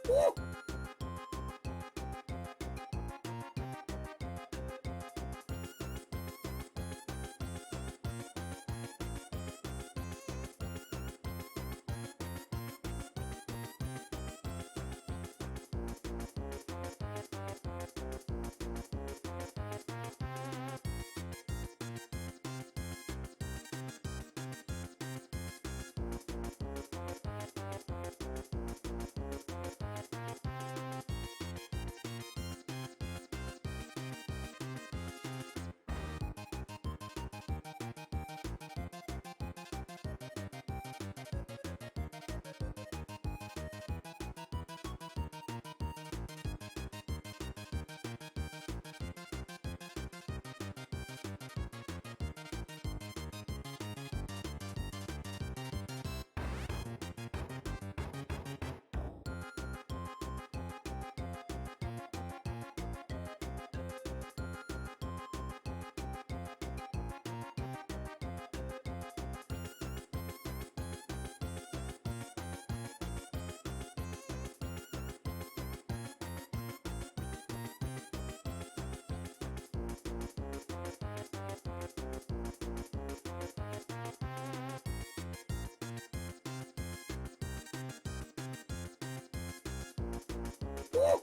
Woo! Woo!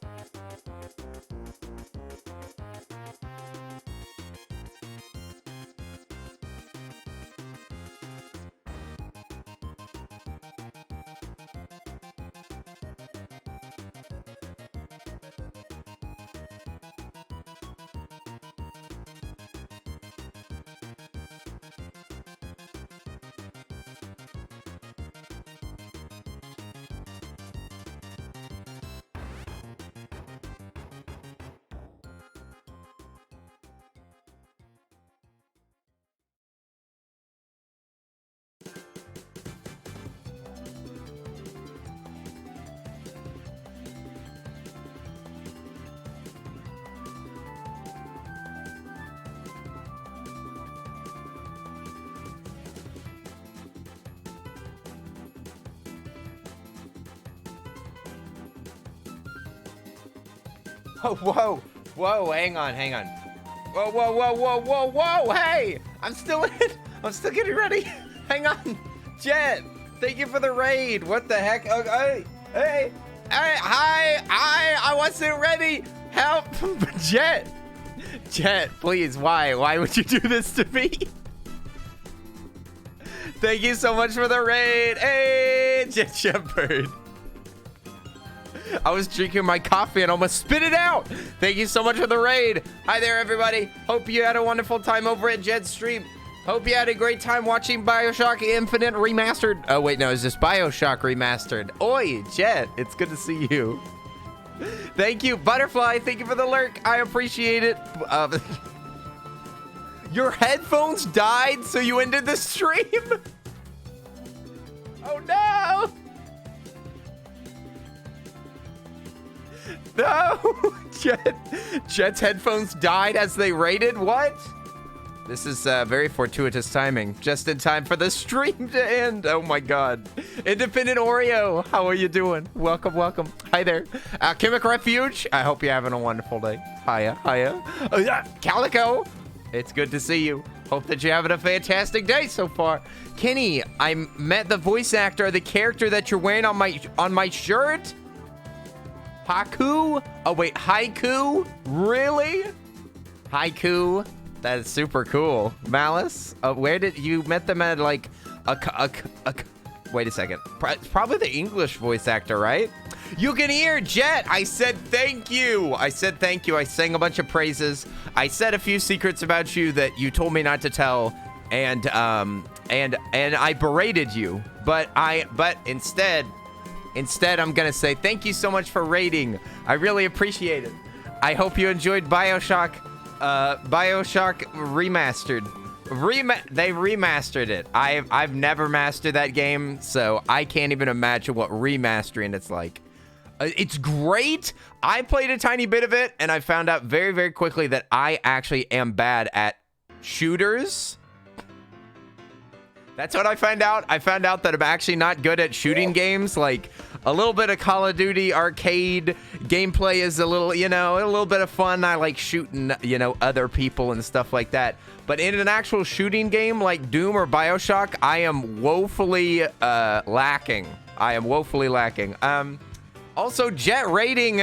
Oh, whoa, whoa, hang on. Whoa, whoa, whoa, whoa, whoa, whoa, hey! I'm still getting ready. Hang on. Jet, thank you for the raid. What the heck? Okay, hey, hi, I wasn't ready. Help, Jet, please, why would you do this to me? Thank you so much for the raid. Hey, Jet Shepherd. I was drinking my coffee and almost spit it out. Thank you so much for the raid. Hi there, everybody. Hope you had a wonderful time over at Jet's stream. Hope you had a great time watching BioShock Infinite Remastered. Oh, wait, no, it's just BioShock Remastered. Oi, Jet, it's good to see you. Thank you, Butterfly. Thank you for the lurk. I appreciate it. Your headphones died, so you ended the stream? Oh, no. No, Jet's headphones died as they raided. What? This is very fortuitous timing. Just in time for the stream to end. Oh my God. Independent Oreo, how are you doing? Welcome, welcome. Hi there. Chemic Refuge, I hope you're having a wonderful day. Hiya. Calico, it's good to see you. Hope that you're having a fantastic day so far. Kenny, I met the voice actor of the character that you're wearing on my shirt. Haku? Oh, wait, Haiku? Really? Haiku? That is super cool. Malice? Where did you met them at, like, wait a second. Probably the English voice actor, right? You can hear, Jet. I said thank you. I sang a bunch of praises. I said a few secrets about you that you told me not to tell. And I berated you. But instead, I'm gonna say thank you so much for raiding. I really appreciate it. I hope you enjoyed BioShock Remastered. They remastered it. I've never mastered that game, so I can't even imagine what remastering it's like. It's great. I played a tiny bit of it, and I found out very, very quickly that I actually am bad at shooters. That's what I found out. I found out that I'm actually not good at shooting games. Like, A little bit of Call of Duty arcade gameplay is a little, you know, a little bit of fun. I like shooting, you know, other people and stuff like that. But in an actual shooting game like Doom or BioShock, I am woefully lacking. I am woefully lacking. Also, Jet Rating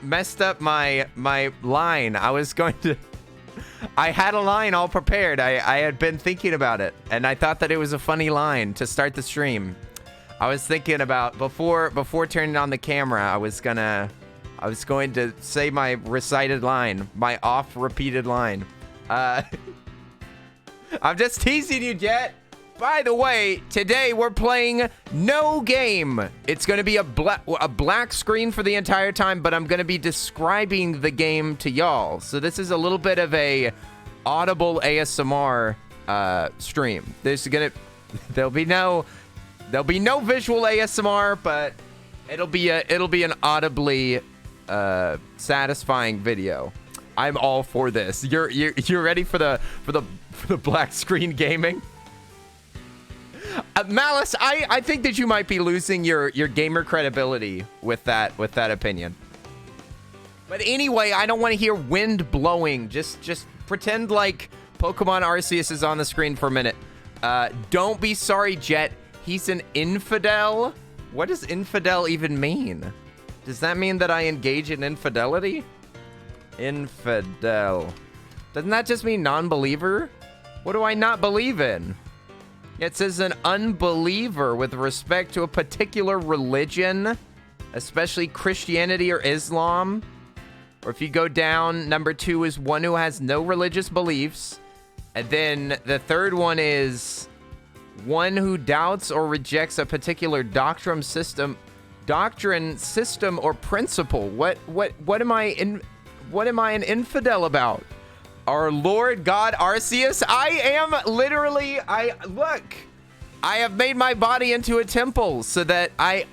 messed up my line. I had a line all prepared. I had been thinking about it, and I thought that it was a funny line to start the stream. I was thinking about before turning on the camera, I was going to say my recited line, my oft-repeated line. I'm just teasing you, Jet. By the way, today we're playing no game. It's going to be a black screen for the entire time, but I'm going to be describing the game to y'all. So this is a little bit of a audible ASMR stream. There'll be no visual ASMR, but it'll be an audibly satisfying video. I'm all for this. You're ready for the black screen gaming? Malice, I think that you might be losing your gamer credibility with that opinion. But anyway, I don't want to hear wind blowing. Just pretend like Pokemon Arceus is on the screen for a minute. Don't be sorry, Jet. He's an infidel? What does infidel even mean? Does that mean that I engage in infidelity? Infidel. Doesn't that just mean non-believer? What do I not believe in? It says an unbeliever with respect to a particular religion, especially Christianity or Islam. Or if you go down, number 2 is one who has no religious beliefs. And then the third one is one who doubts or rejects a particular doctrine, system, or principle. What am I an infidel about? Our Lord God Arceus? I am literally, look, I have made my body into a temple so that I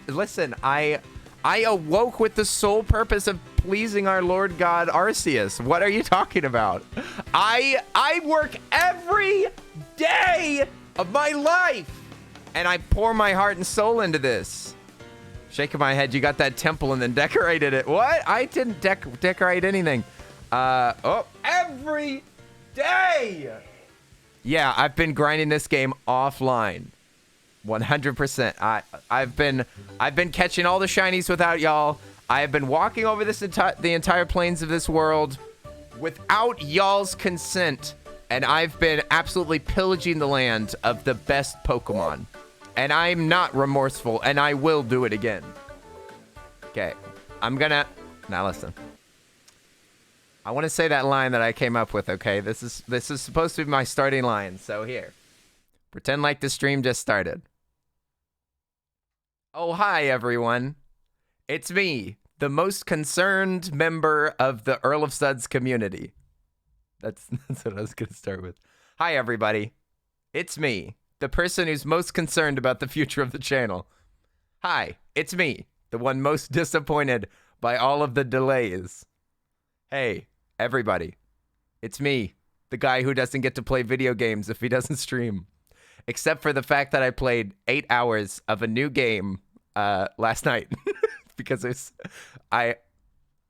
awoke with the sole purpose of pleasing our Lord God Arceus. What are you talking about? I work every day of my life and I pour my heart and soul into this. Shaking my head, you got that temple and then decorated it. What? I didn't decorate anything. Every day. Yeah, I've been grinding this game offline. 100%. I've been catching all the shinies without y'all. I have been walking over the entire plains of this world without y'all's consent, and I've been absolutely pillaging the land of the best Pokemon. And I'm not remorseful, and I will do it again. Okay, now listen. I want to say that line that I came up with, okay? This is supposed to be my starting line, so here. Pretend like the stream just started. Oh, hi, everyone. It's me, the most concerned member of the Earl of Suds community. That's what I was going to start with. Hi, everybody. It's me, the person who's most concerned about the future of the channel. Hi, it's me, the one most disappointed by all of the delays. Hey, everybody. It's me, the guy who doesn't get to play video games if he doesn't stream. Except for the fact that I played 8 hours of a new game last night. Because I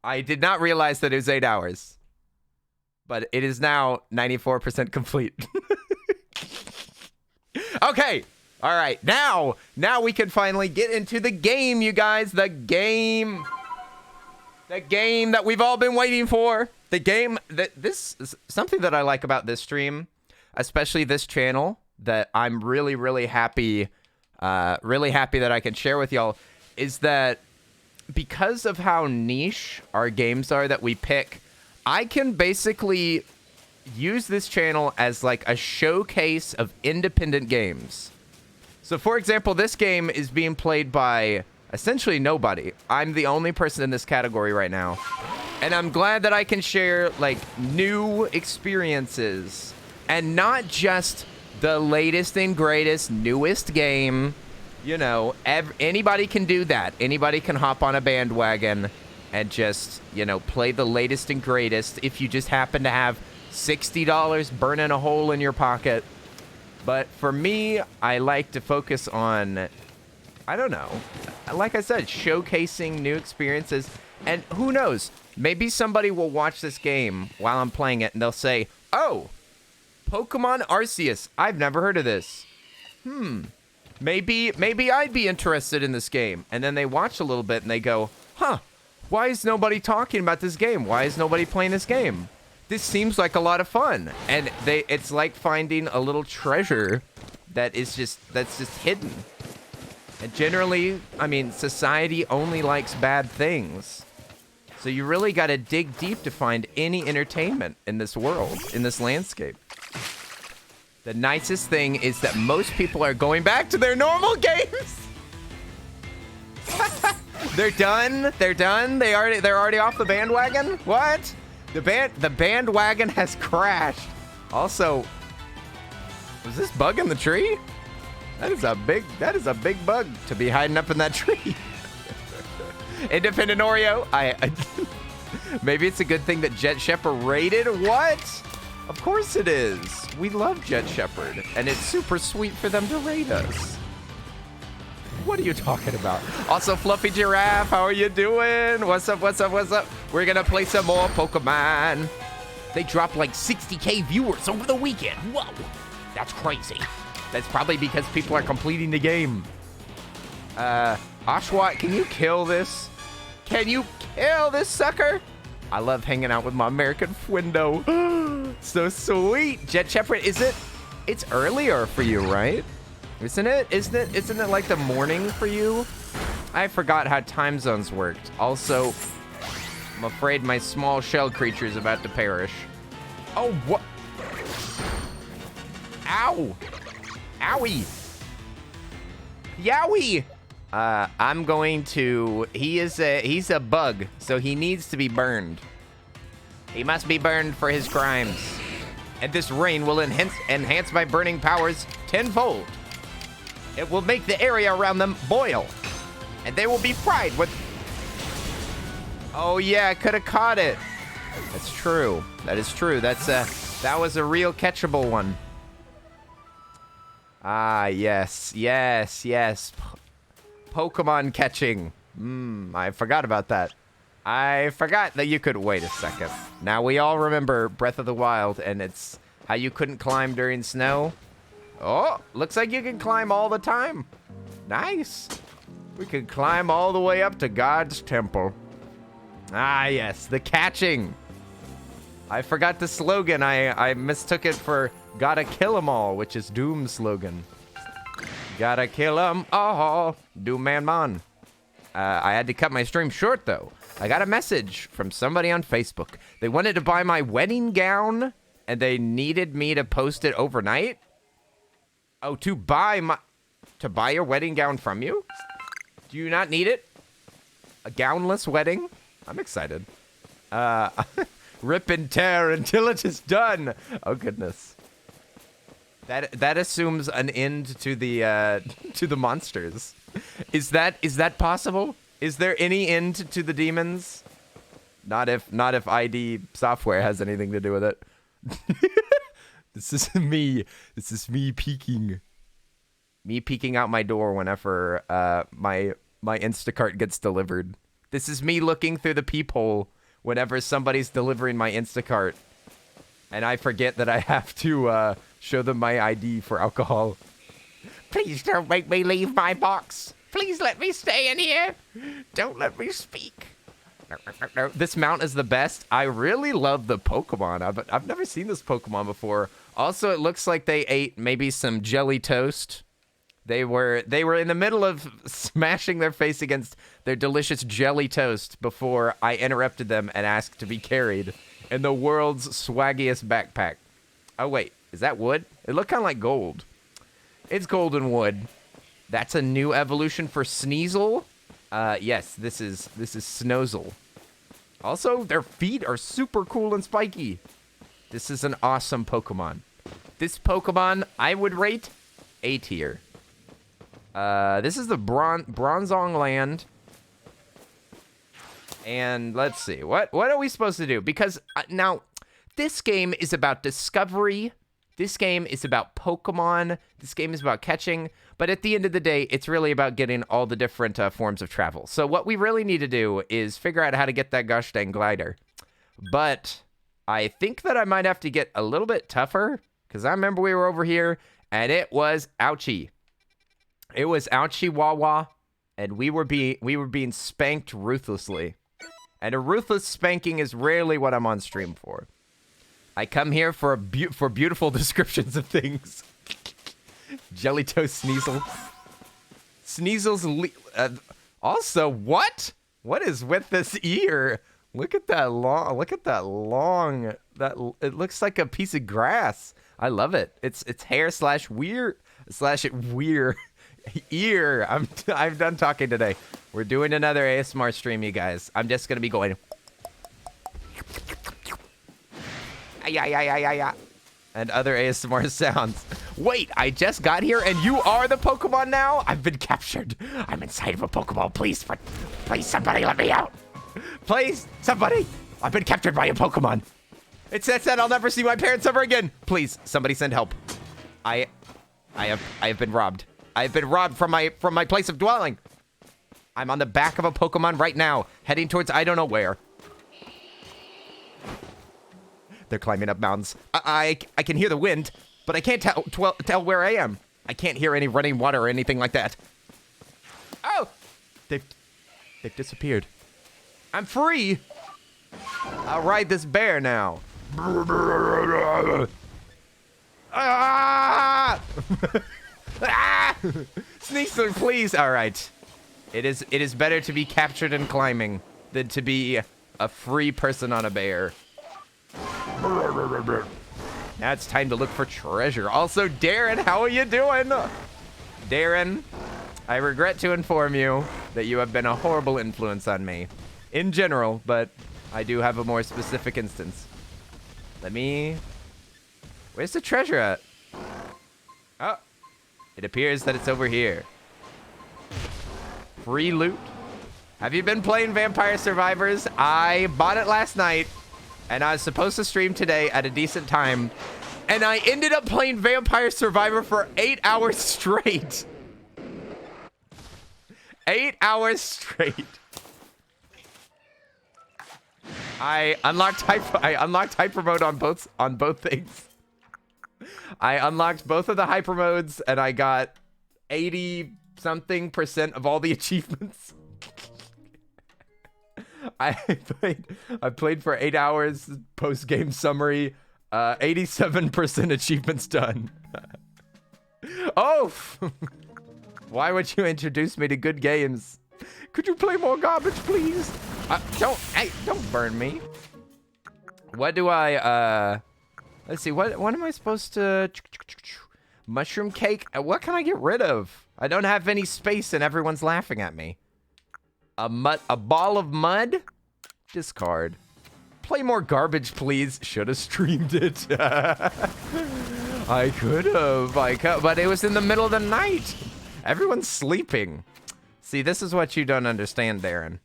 did not realize that it was 8 hours. But it is now 94% complete. Okay. All right. Now we can finally get into the game, you guys. The game that we've all been waiting for. The game this is something that I like about this stream, especially this channel, that I'm really, really happy that I can share with y'all, is that because of how niche our games are that we pick, I can basically use this channel as like a showcase of independent games. So for example, this game is being played by essentially nobody. I'm the only person in this category right now. And I'm glad that I can share like new experiences and not just the latest and greatest, newest game. You know, anybody can do that. Anybody can hop on a bandwagon and just, you know, play the latest and greatest if you just happen to have $60 burning a hole in your pocket. But for me, I like to focus on, I don't know, like I said, showcasing new experiences. And who knows? Maybe somebody will watch this game while I'm playing it, and they'll say, "Oh, Pokemon Arceus. I've never heard of this. Maybe I'd be interested in this game." And then they watch a little bit and they go, "Huh, why is nobody talking about this game? Why is nobody playing this game? This seems like a lot of fun." And it's like finding a little treasure that's just hidden. And generally, I mean, society only likes bad things. So you really got to dig deep to find any entertainment in this world, in this landscape. The nicest thing is that most people are going back to their normal games. They're done. They're done. They're already off the bandwagon. What? The bandwagon has crashed. Also, was this bug in the tree? That is a big bug to be hiding up in that tree. Independent Oreo. Maybe it's a good thing that Jet Shepherd raided. What? Of course it is. We love Jet Shepherd, and it's super sweet for them to raid us. What are you talking about? Also, Fluffy Giraffe, how are you doing? What's up, what's up, what's up? We're gonna play some more Pokemon. They dropped like 60K viewers over the weekend. Whoa, that's crazy. That's probably because people are completing the game. Oshawott, can you kill this? Can you kill this sucker? I love hanging out with my American Fwindo. So sweet. Jet Shepherd, it's earlier for you, right? Isn't it like the morning for you? I forgot how time zones worked. Also, I'm afraid my small shell creature is about to perish. Oh, what? Ow. Owie. Yowie. I'm going to, he's a bug, so he needs to be burned. He must be burned for his crimes. And this rain will enhance my burning powers tenfold. It will make the area around them boil. And they will be fried with... Oh yeah, I could have caught it. That's true. That is true. That was a real catchable one. Ah, yes. Pokemon catching. I forgot about that. I forgot that you could... Wait a second. Now we all remember Breath of the Wild, and it's how you couldn't climb during snow. Oh, looks like you can climb all the time. Nice. We could climb all the way up to God's temple. Ah, yes, the catching. I forgot the slogan. I mistook it for "Gotta kill 'em all," which is Doom's slogan. Gotta kill 'em all, Doom Man. I had to cut my stream short, though. I got a message from somebody on Facebook. They wanted to buy my wedding gown, and they needed me to post it overnight. Oh, to buy your wedding gown from you? Do you not need it? A gownless wedding? I'm excited. Rip and tear until it is done. Oh, goodness. That assumes an end to the monsters. Is that possible? Is there any end to the demons? Not if ID software has anything to do with it. This is me. This is me peeking. Me peeking out my door whenever my Instacart gets delivered. This is me looking through the peephole whenever somebody's delivering my Instacart. And I forget that I have to show them my ID for alcohol. Please don't make me leave my box. Please let me stay in here. Don't let me speak. No. This mount is the best. I really love the Pokemon. I've never seen this Pokemon before. Also, it looks like they ate maybe some jelly toast. They were in the middle of smashing their face against their delicious jelly toast before I interrupted them and asked to be carried in the world's swaggiest backpack. Oh wait, is that wood? It looked kind of like gold. It's golden wood. That's a new evolution for Sneasel. Yes, this is Snozel. Also, their feet are super cool and spiky. This is an awesome Pokemon. This Pokemon I would rate A tier. This is the Bronzong land. And let's see. What are we supposed to do? Because now, this game is about discovery This game is about Pokemon. This game is about catching. But at the end of the day, it's really about getting all the different forms of travel. So what we really need to do is figure out how to get that gosh dang glider. But I think that I might have to get a little bit tougher. Because I remember we were over here, and it was ouchie. It was ouchie wah wah. And we were being spanked ruthlessly. And a ruthless spanking is rarely what I'm on stream for. I come here for beautiful descriptions of things. Jelly toast Sneasel. Sneasel's also, what? What is with this ear? Look at that long. It looks like a piece of grass. I love it. It's hair / weird ear. I'm done talking today. We're doing another ASMR stream, you guys. I'm just gonna be going. Yeah. And other ASMR sounds. Wait, I just got here and you are the Pokemon now? I've been captured. I'm inside of a Pokeball. Please somebody let me out. Please, somebody. I've been captured by a Pokemon. It says that I'll never see my parents ever again. Please, somebody send help. I have been robbed. I've been robbed from my place of dwelling. I'm on the back of a Pokemon right now, heading towards I don't know where. They're climbing up mountains. I can hear the wind, but I can't tell where I am. I can't hear any running water or anything like that. Oh! They've disappeared. I'm free! I'll ride this bear now. Ah! Ah! Sneasler, please! Alright. It is better to be captured and climbing than to be a free person on a bear. Now it's time to look for treasure. Also, Darren, how are you doing? Darren, I regret to inform you that you have been a horrible influence on me. In general, but I do have a more specific instance. Where's the treasure at? Oh, it appears that it's over here. Free loot. Have you been playing Vampire Survivors? I bought it last night. And I was supposed to stream today at a decent time. And I ended up playing Vampire Survivor for 8 hours straight. 8 hours straight. I unlocked hyper mode on both things. I unlocked both of the hyper modes and I got 80-something% of all the achievements. I played for 8 hours, post-game summary, 87% achievements done. Oh! Why would you introduce me to good games? Could you play more garbage, please? Don't burn me. What do I, let's see, what am I supposed to... Mushroom cake? What can I get rid of? I don't have any space and everyone's laughing at me. A ball of mud? Discard. Play more garbage, please. Should have streamed it. I could have. But it was in the middle of the night. Everyone's sleeping. See, this is what you don't understand, Darren.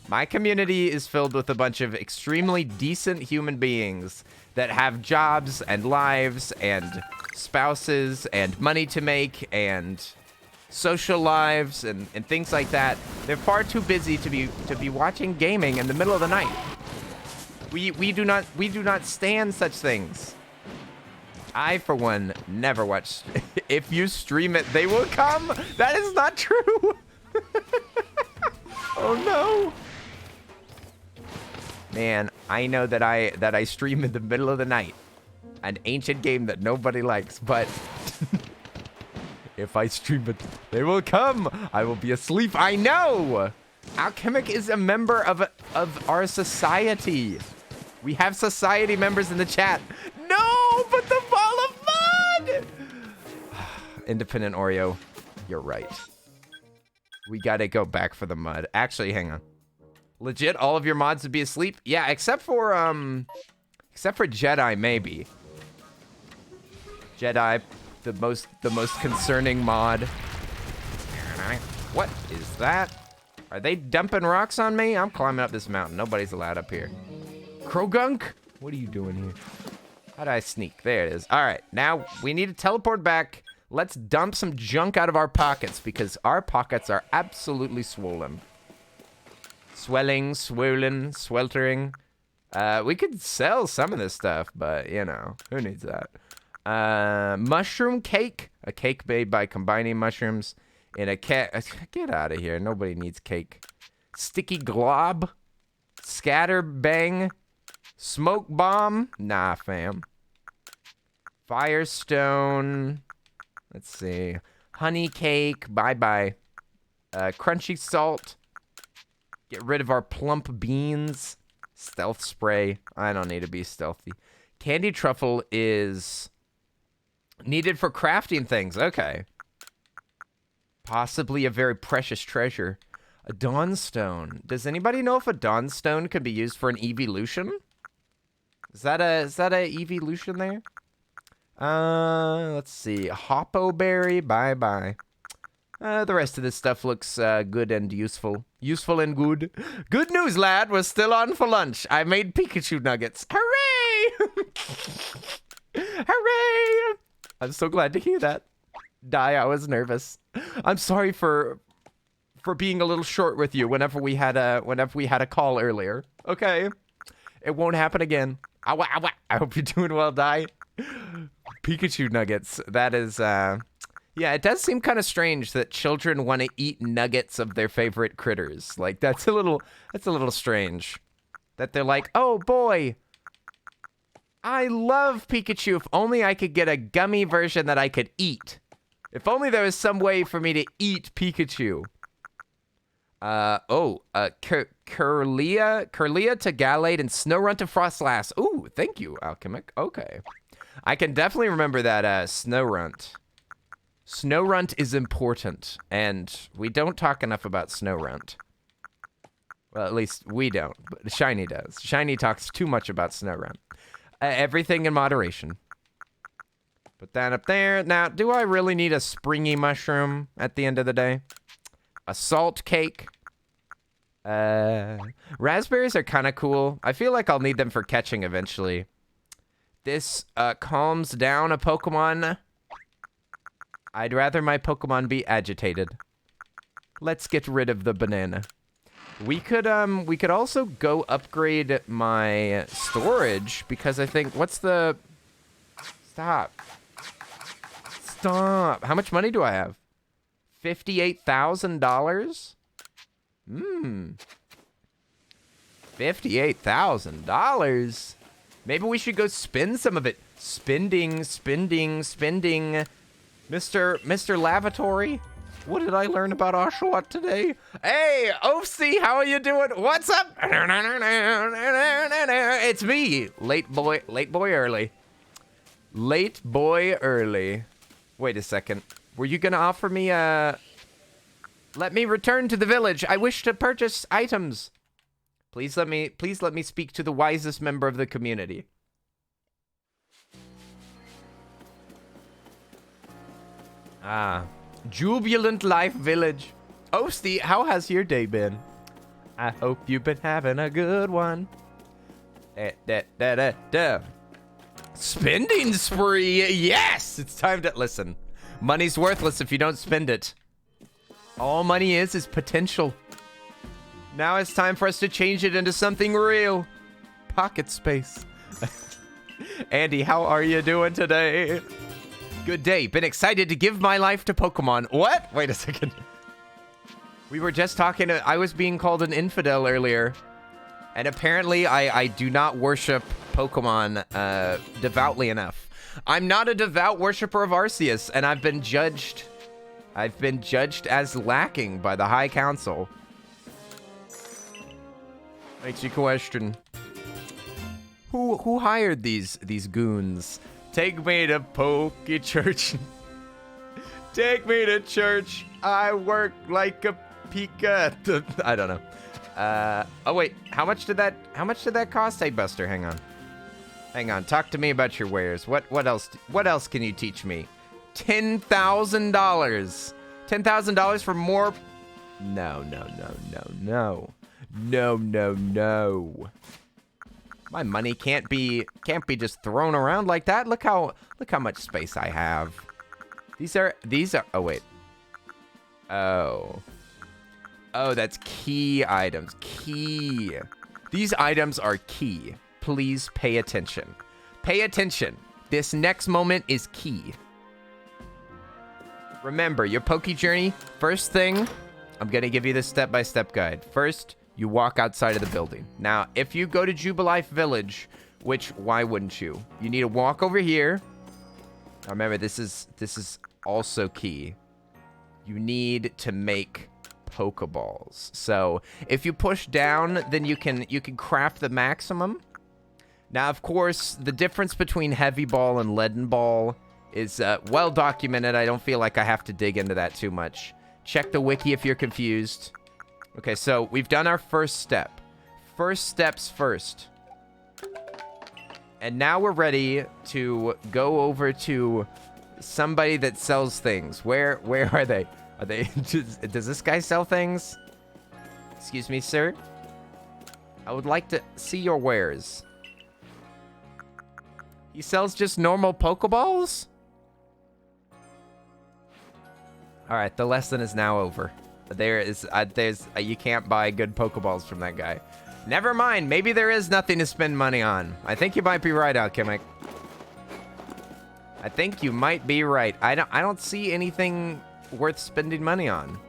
My community is filled with a bunch of extremely decent human beings that have jobs and lives and spouses and money to make and social lives and things like that. They're far too busy to be watching gaming in the middle of the night. We do not stand such things. I, for one, never watch. If you stream it, they will come. That is not true. Oh no. Man, I know that I stream in the middle of the night, an ancient game that nobody likes, but if I stream it, they will come. I will be asleep. I know. Alchemic is a member of our society. We have society members in the chat. No, but the ball of mud. Independent Oreo, you're right. We gotta go back for the mud. Actually, hang on. Legit, all of your mods would be asleep? Yeah, except for Jedi, maybe. Jedi, the most concerning mod. What is that? Are they dumping rocks on me? I'm climbing up this mountain. Nobody's allowed up here. Krogunk? What are you doing here? How do I sneak? There it is. All right, now we need to teleport back. Let's dump some junk out of our pockets because our pockets are absolutely swollen. Swelling, swollen, sweltering. We could sell some of this stuff, but, you know, who needs that? Mushroom cake. A cake made by combining mushrooms in a cat. Get out of here. Nobody needs cake. Sticky glob. Scatter bang. Smoke bomb. Nah, fam. Firestone. Let's see. Honey cake. Bye-bye. Crunchy salt. Get rid of our plump beans. Stealth spray. I don't need to be stealthy. Candy truffle is needed for crafting things. Okay. Possibly a very precious treasure. A dawnstone. Does anybody know if a dawnstone can be used for an evolution? Is that a evolution there? Let's see. Hoppoberry. Bye-bye. The rest of this stuff looks good and useful. Useful and good. Good news, lad. We're still on for lunch. I made Pikachu nuggets. Hooray! Hooray! I'm so glad to hear that. I was nervous. I'm sorry for being a little short with you whenever we had a call earlier. Okay. It won't happen again. Ow, ow, ow. I hope you're doing well, Dai. Pikachu nuggets. That is yeah, it does seem kind of strange that children want to eat nuggets of their favorite critters. Like that's a little strange. That they're like, "Oh boy, I love Pikachu. If only I could get a gummy version that I could eat. If only there was some way for me to eat Pikachu." Curlia to Gallade and Snowrunt to Frostlass. Ooh, thank you, Alchemic. Okay. I can definitely remember that Snowrunt. Snowrunt is important, and we don't talk enough about Snowrunt. Well, at least we don't, but Shiny does. Shiny talks too much about Snowrunt. Everything in moderation. Put that up there. Now, do I really need a springy mushroom at the end of the day? A salt cake. Raspberries are kind of cool. I feel like I'll need them for catching eventually. This calms down a Pokemon. I'd rather my Pokemon be agitated. Let's get rid of the banana. We could also go upgrade my storage because I think what's the Stop. How much money do I have? $58,000? $58,000. Maybe we should go spend some of it. Spending. Mr. Lavatory, what did I learn about Oshawott today? Hey, Oofsy, how are you doing? What's up? It's me, late boy early. Late boy early. Wait a second. Were you gonna offer me let me return to the village. I wish to purchase items. Please let me speak to the wisest member of the community. Jubilant Life Village. Oofsy, how has your day been? I hope you've been having a good one. Spending spree. Yes, it's time to listen. Money's worthless if you don't spend it. All money is potential. Now it's time for us to change it into something real. Pocket space. Andy, how are you doing today? Good day. Been excited to give my life to Pokemon. What? Wait a second. We were just talking. I was being called an infidel earlier. And apparently I do not worship Pokemon devoutly enough. I'm not a devout worshiper of Arceus, and I've been judged as lacking by the High Council. Makes you question. Who hired these goons? Take me to Poke Church. Take me to church. I work like a Pika. I don't know. Oh wait, how much did that cost? Hey Buster, hang on. Talk to me about your wares. What else can you teach me? $10,000. $10,000 for more? No. My money can't be just thrown around like that. Look how much space I have. These are oh wait. Oh, that's key items. Key. These items are key. Please pay attention. Pay attention. This next moment is key. Remember, your Poke Journey, first thing, I'm going to give you the step-by-step guide. First, you walk outside of the building. Now, if you go to Jubilife Village, which, why wouldn't you? You need to walk over here. Now, remember, this is also key. You need to make Pokeballs. So, if you push down, then you can craft the maximum. Now, of course, the difference between Heavy Ball and Leaden Ball is well documented. I don't feel like I have to dig into that too much. Check the wiki if you're confused. Okay, so we've done our first step. First steps first. And now we're ready to go over to somebody that sells things. Where are they? Are they does this guy sell things? Excuse me, sir? I would like to see your wares. He sells just normal Pokeballs? All right, the lesson is now over. There's you can't buy good Pokeballs from that guy. Never mind, maybe there is nothing to spend money on. I think you might be right, Alchemic. I think you might be right. I don't see anything worth spending money on.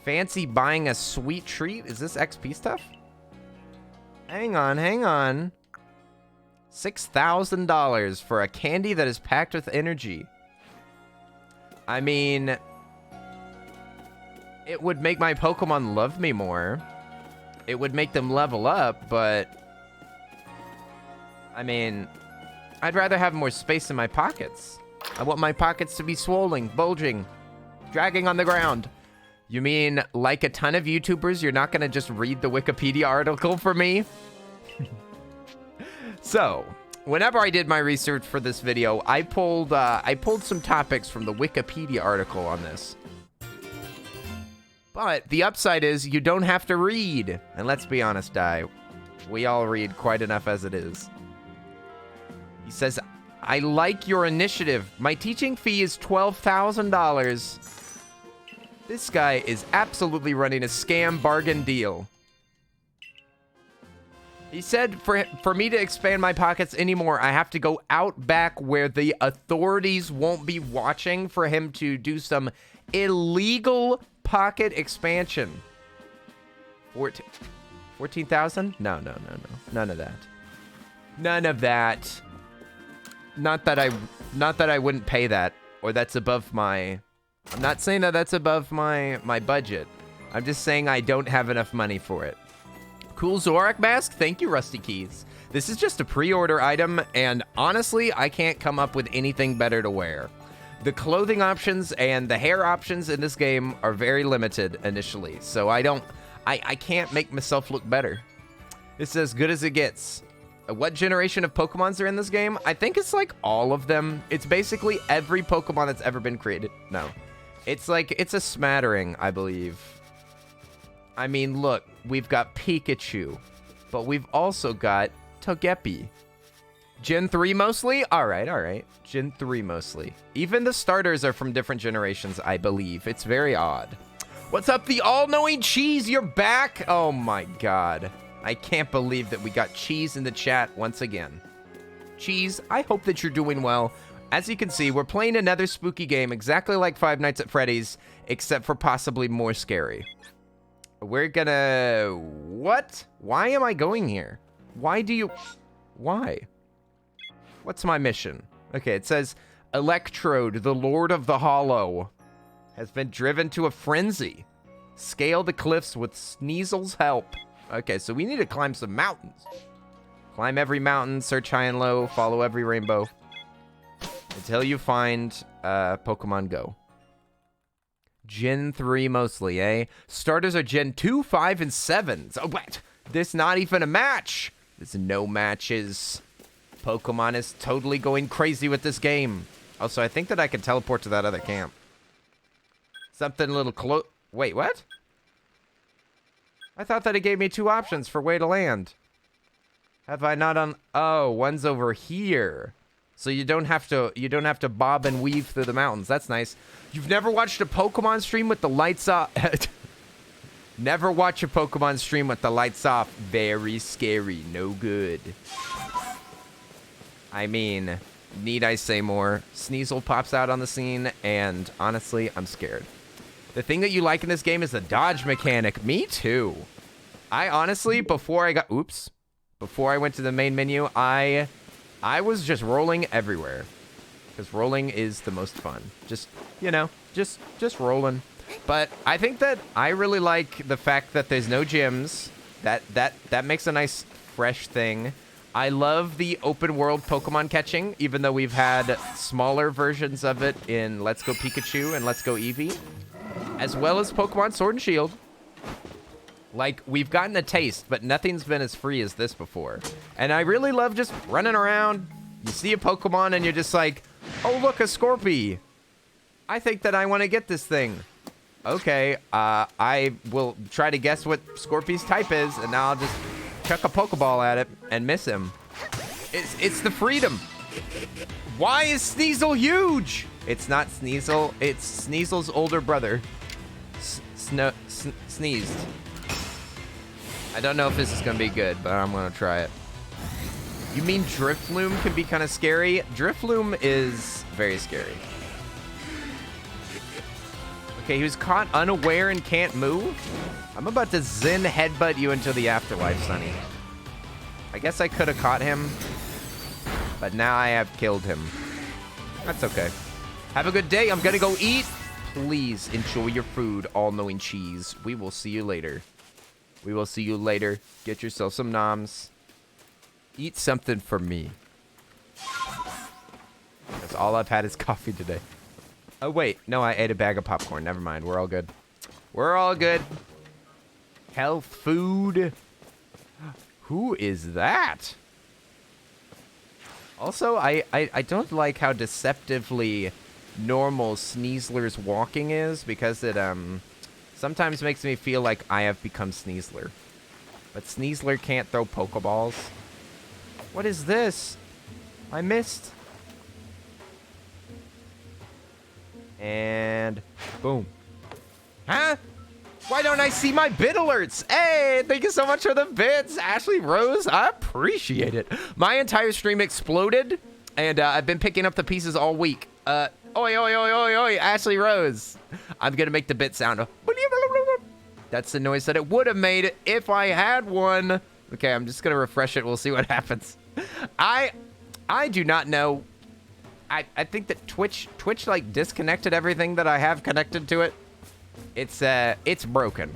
Fancy buying a sweet treat? Is this XP stuff? Hang on. $6,000 for a candy that is packed with energy. I mean, it would make my Pokemon love me more. It would make them level up, but I mean, I'd rather have more space in my pockets. I want my pockets to be swollen, bulging, dragging on the ground. You mean, like a ton of YouTubers, you're not gonna just read the Wikipedia article for me? So, whenever I did my research for this video, I pulled some topics from the Wikipedia article on this. But the upside is you don't have to read. And let's be honest, we all read quite enough as it is. He says, I like your initiative. My teaching fee is $12,000. This guy is absolutely running a scam bargain deal. He said for me to expand my pockets anymore, I have to go out back where the authorities won't be watching for him to do some illegal pocket expansion. 14,000? No. None of that. None of that. Not that I wouldn't pay that, or that's above my... I'm not saying that that's above my budget. I'm just saying I don't have enough money for it. Cool Zorak Mask? Thank you, Rusty Keys. This is just a pre-order item, and honestly, I can't come up with anything better to wear. The clothing options and the hair options in this game are very limited initially, so I can't make myself look better. It's as good as it gets. What generation of Pokemons are in this game? I think it's like all of them. It's basically every Pokemon that's ever been created. No. It's a smattering, I believe. I mean, look, we've got Pikachu, but we've also got Togepi. Gen 3 mostly? All right. Gen 3 mostly. Even the starters are from different generations, I believe. It's very odd. What's up, the all-knowing Cheese? You're back? Oh my god. I can't believe that we got Cheese in the chat once again. Cheese, I hope that you're doing well. As you can see, we're playing another spooky game exactly like Five Nights at Freddy's, except for possibly more scary. We're gonna... What? Why am I going here? Why? What's my mission? Okay, it says, Electrode, the Lord of the Hollow, has been driven to a frenzy. Scale the cliffs with Sneasel's help. Okay, so we need to climb some mountains. Climb every mountain, search high and low, follow every rainbow. Until you find Pokemon Go. Gen 3 mostly, eh? Starters are Gen 2, 5, and 7. So what? This not even a match. There's no matches. Pokemon is totally going crazy with this game. Also, I think that I can teleport to that other camp. Something a little close. Wait, what? I thought that it gave me 2 options for way to land. Have I not on? Oh, one's over here. So you don't have to bob and weave through the mountains. That's nice. You've never watched a Pokemon stream with the lights off? Never watch a Pokemon stream with the lights off. Very scary. No good. I mean, need I say more? Sneasel pops out on the scene, and honestly, I'm scared. The thing that you like in this game is the dodge mechanic. Me too. I honestly, before I went to the main menu, I was just rolling everywhere. Because rolling is the most fun. Just, you know, just rolling. But I think that I really like the fact that there's no gyms. That makes a nice, fresh thing. I love the open world Pokemon catching, even though we've had smaller versions of it in Let's Go Pikachu and Let's Go Eevee, as well as Pokemon Sword and Shield. Like, we've gotten a taste, but nothing's been as free as this before. And I really love just running around. You see a Pokemon and you're just like, oh, look, a Scorpy. I think that I want to get this thing. Okay, I will try to guess what Scorpy's type is, and now I'll just chuck a Pokeball at it and miss him. It's the freedom. Why is Sneasel huge? It's not Sneasel. It's Sneasel's older brother. Sneezed. I don't know if this is going to be good, but I'm going to try it. You mean Drifloom can be kind of scary? Drifloom is very scary. Okay, he was caught unaware and can't move. I'm about to Zen headbutt you into the afterlife, Sonny. I guess I could have caught him, but now I have killed him. That's okay. Have a good day. I'm going to go eat. Please enjoy your food, all-knowing cheese. We will see you later. We will see you later. Get yourself some noms. Eat something for me. That's all I've had is coffee today. Oh, wait. No, I ate a bag of popcorn. Never mind. We're all good. We're all good. Health food. Who is that? Also, I don't like how deceptively normal Sneasler's walking is, because it sometimes makes me feel like I have become Sneasler. But Sneasler can't throw Pokeballs. What is this? I missed. And boom. Huh? Why don't I see my bid alerts? Hey, thank you so much for the bids, Ashley Rose. I appreciate it. My entire stream exploded, and I've been picking up the pieces all week. Oi, oi, oi, oi, oi, Ashley Rose. I'm gonna make the bit sound. That's the noise that it would have made if I had one. Okay, I'm just gonna refresh it. We'll see what happens. I do not know. I think that Twitch like disconnected everything that I have connected to it. It's broken.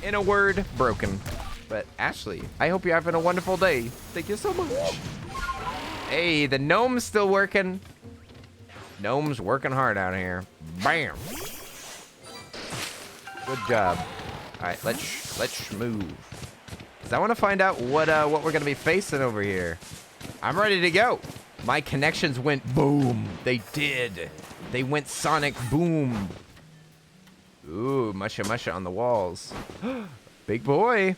In a word, broken. But Ashley, I hope you're having a wonderful day. Thank you so much. Hey, the gnome's still working. Gnome's working hard out here. Bam. Good job. All right, let's move. Cause I want to find out what we're gonna be facing over here. I'm ready to go. My connections went boom. They did. They went sonic boom. Ooh, musha musha on the walls. Big boy.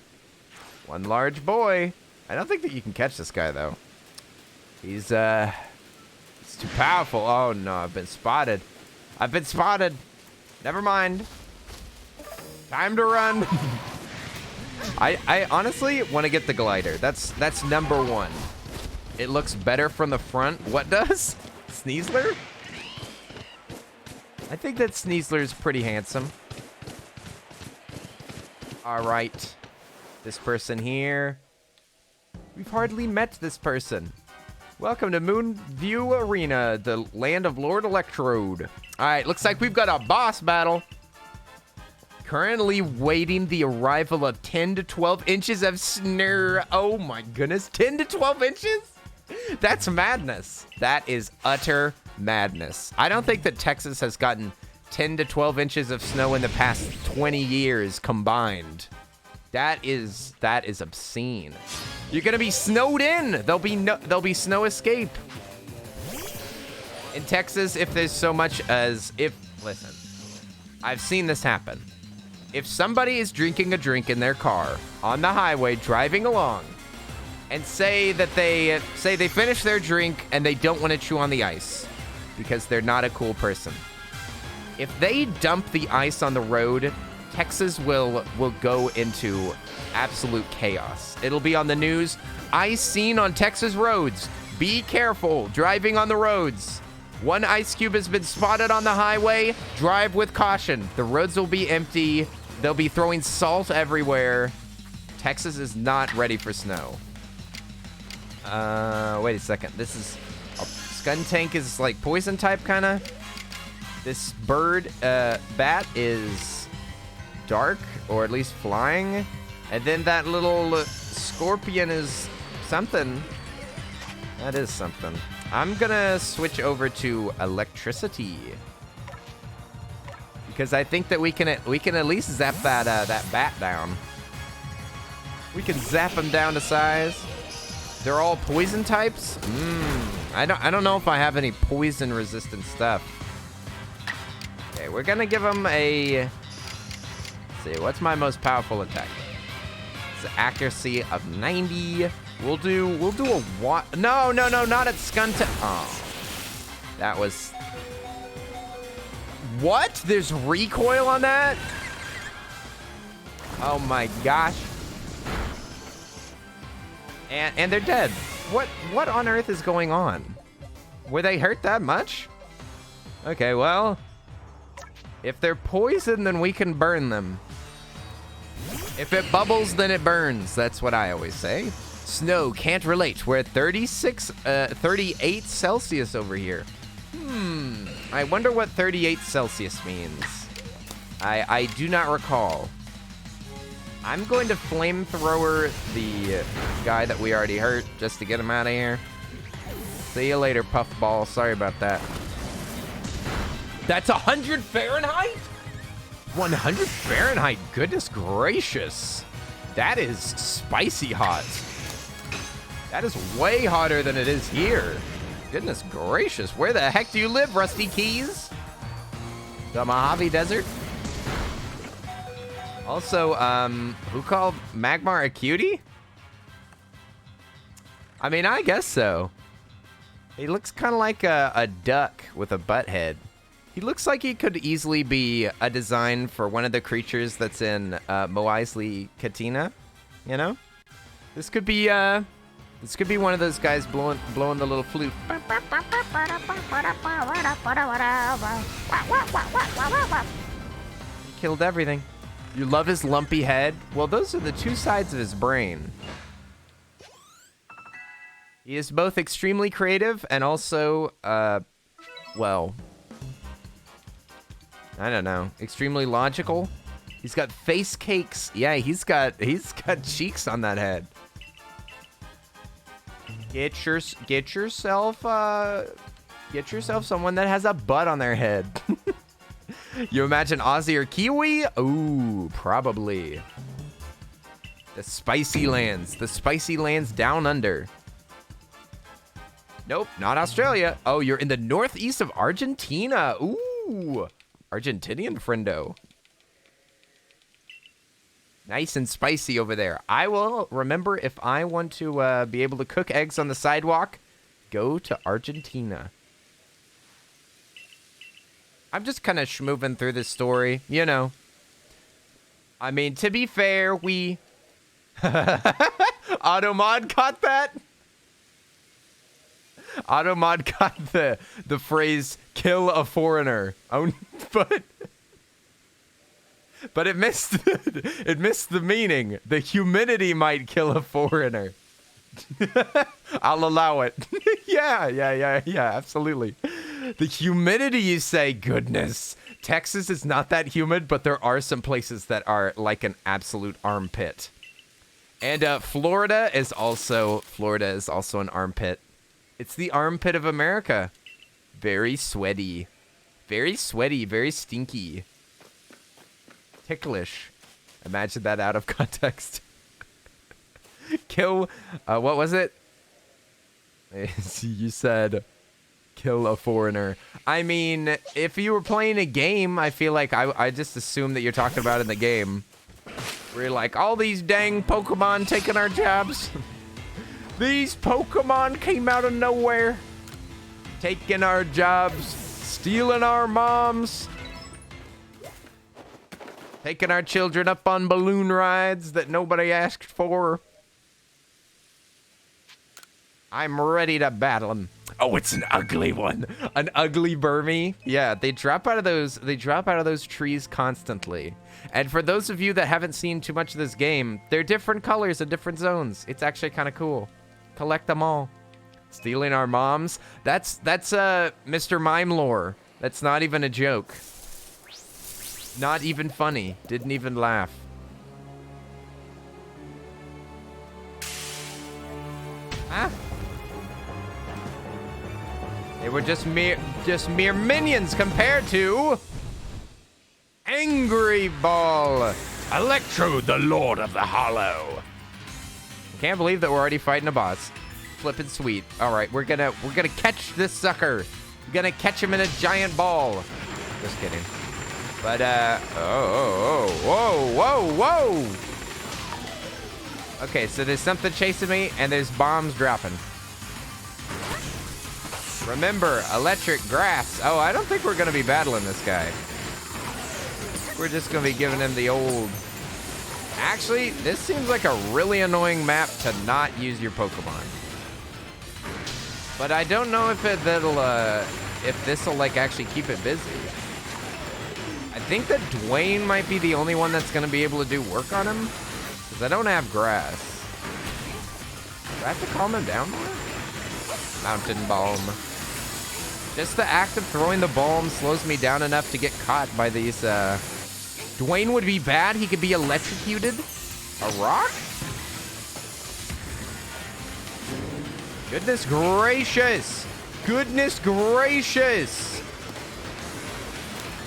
One large boy. I don't think that you can catch this guy, though. He's too powerful. Oh, no, I've been spotted. I've been spotted. Never mind. Time to run. I honestly want to get the glider. That's number one. It looks better from the front. What does? Sneasler? I think that Sneasler is pretty handsome. All right. This person here. We've hardly met this person. Welcome to Moonview Arena, the land of Lord Electrode. All right, looks like we've got a boss battle. Currently waiting the arrival of 10 to 12 inches of snare. Oh my goodness, 10 to 12 inches? That's madness. That is utter madness. I don't think that Texas has gotten 10 to 12 inches of snow in the past 20 years combined. That is obscene. You're gonna be snowed in. There'll be snow escape. In Texas, if there's so much as listen, I've seen this happen. If somebody is drinking a drink in their car on the highway driving along, and say they finish their drink and they don't want to chew on the ice because they're not a cool person. If they dump the ice on the road, Texas will go into absolute chaos. It'll be on the news. Ice seen on Texas roads. Be careful driving on the roads. One ice cube has been spotted on the highway. Drive with caution. The roads will be empty. They'll be throwing salt everywhere. Texas is not ready for snow. Wait a second. This is... Skuntank is like poison type, kind of. This bird, bat is dark, or at least flying. And then that little scorpion is something. That is something. I'm gonna switch over to electricity. Because I think that we can at least zap that bat down. We can zap them down to size. They're all poison types? I don't know if I have any poison resistant stuff. Okay, we're gonna give them a... Let's see, what's my most powerful attack? It's an accuracy of 90. We'll do a what? No, not at Skuntank. Oh, that was... What? There's recoil on that? Oh my gosh. And they're dead. What on earth is going on? Were they hurt that much? Okay, well, if they're poisoned, then we can burn them. If it bubbles, then it burns. That's what I always say. Snow, can't relate. We're at 38 Celsius over here. I wonder what 38 Celsius means. I do not recall. I'm going to flamethrower the guy that we already hurt just to get him out of here. See you later, Puffball. Sorry about that. That's 100 Fahrenheit? 100 Fahrenheit? Goodness gracious. That is spicy hot. That is way hotter than it is here. Goodness gracious. Where the heck do you live, Rusty Keys? The Mojave Desert? Also, who called Magmar a cutie? I mean, I guess so. He looks kind of like a duck with a butt head. He looks like he could easily be a design for one of the creatures that's in Moisley Katina. You know? This could be one of those guys blowing the little flute. He killed everything. You love his lumpy head? Well, those are the two sides of his brain. He is both extremely creative and also, well, I don't know, extremely logical. He's got face cakes. Yeah, he's got cheeks on that head. Get yourself someone that has a butt on their head. You imagine Aussie or Kiwi? Ooh, probably. The spicy lands down under. Nope, not Australia. Oh, you're in the northeast of Argentina. Ooh, Argentinian friendo. Nice and spicy over there. I will remember, if I want to be able to cook eggs on the sidewalk, go to Argentina. I'm just kind of schmoving through this story, you know. I mean, to be fair, we... Automod caught that? Automod caught the phrase, kill a foreigner. Oh, but it missed the meaning. The humidity might kill a foreigner. I'll allow it. Yeah, absolutely. The humidity, you say? Goodness. Texas is not that humid, but there are some places that are like an absolute armpit. And Florida is also an armpit. It's the armpit of America. Very sweaty. Very sweaty, very stinky. Ticklish. Imagine that out of context. Kill, what was it? You said kill a foreigner. I mean, if you were playing a game, I feel like I just assume that you're talking about in the game. Where you're like, all these dang Pokemon taking our jobs. These Pokemon came out of nowhere. Taking our jobs, stealing our moms. Taking our children up on balloon rides that nobody asked for. I'm ready to battle them. Oh, it's an ugly one. An ugly Burmy. Yeah, they drop out of those trees constantly. And for those of you that haven't seen too much of this game, they're different colors in different zones. It's actually kind of cool. Collect them all. Stealing our moms. That's Mr. Mime lore. That's not even a joke. Not even funny. Didn't even laugh. Ah. They were just mere minions compared to Angry Ball, Electro, the Lord of the Hollow. Can't believe that we're already fighting a boss. Flippin' sweet. All right, we're gonna catch this sucker. We're gonna catch him in a giant ball. Just kidding. But whoa. Okay, so there's something chasing me, and there's bombs dropping. Remember, electric grass. Oh, I don't think we're gonna be battling this guy. We're just gonna be giving him the old. Actually, this seems like a really annoying map to not use your Pokemon. But I don't know if if this'll like actually keep it busy. I think that Dwayne might be the only one that's gonna be able to do work on him, because I don't have grass. Do I have to calm him down more? Mountain Balm. Just the act of throwing the balm slows me down enough to get caught by these, Dwayne would be bad. He could be electrocuted. A rock? Goodness gracious. Goodness gracious.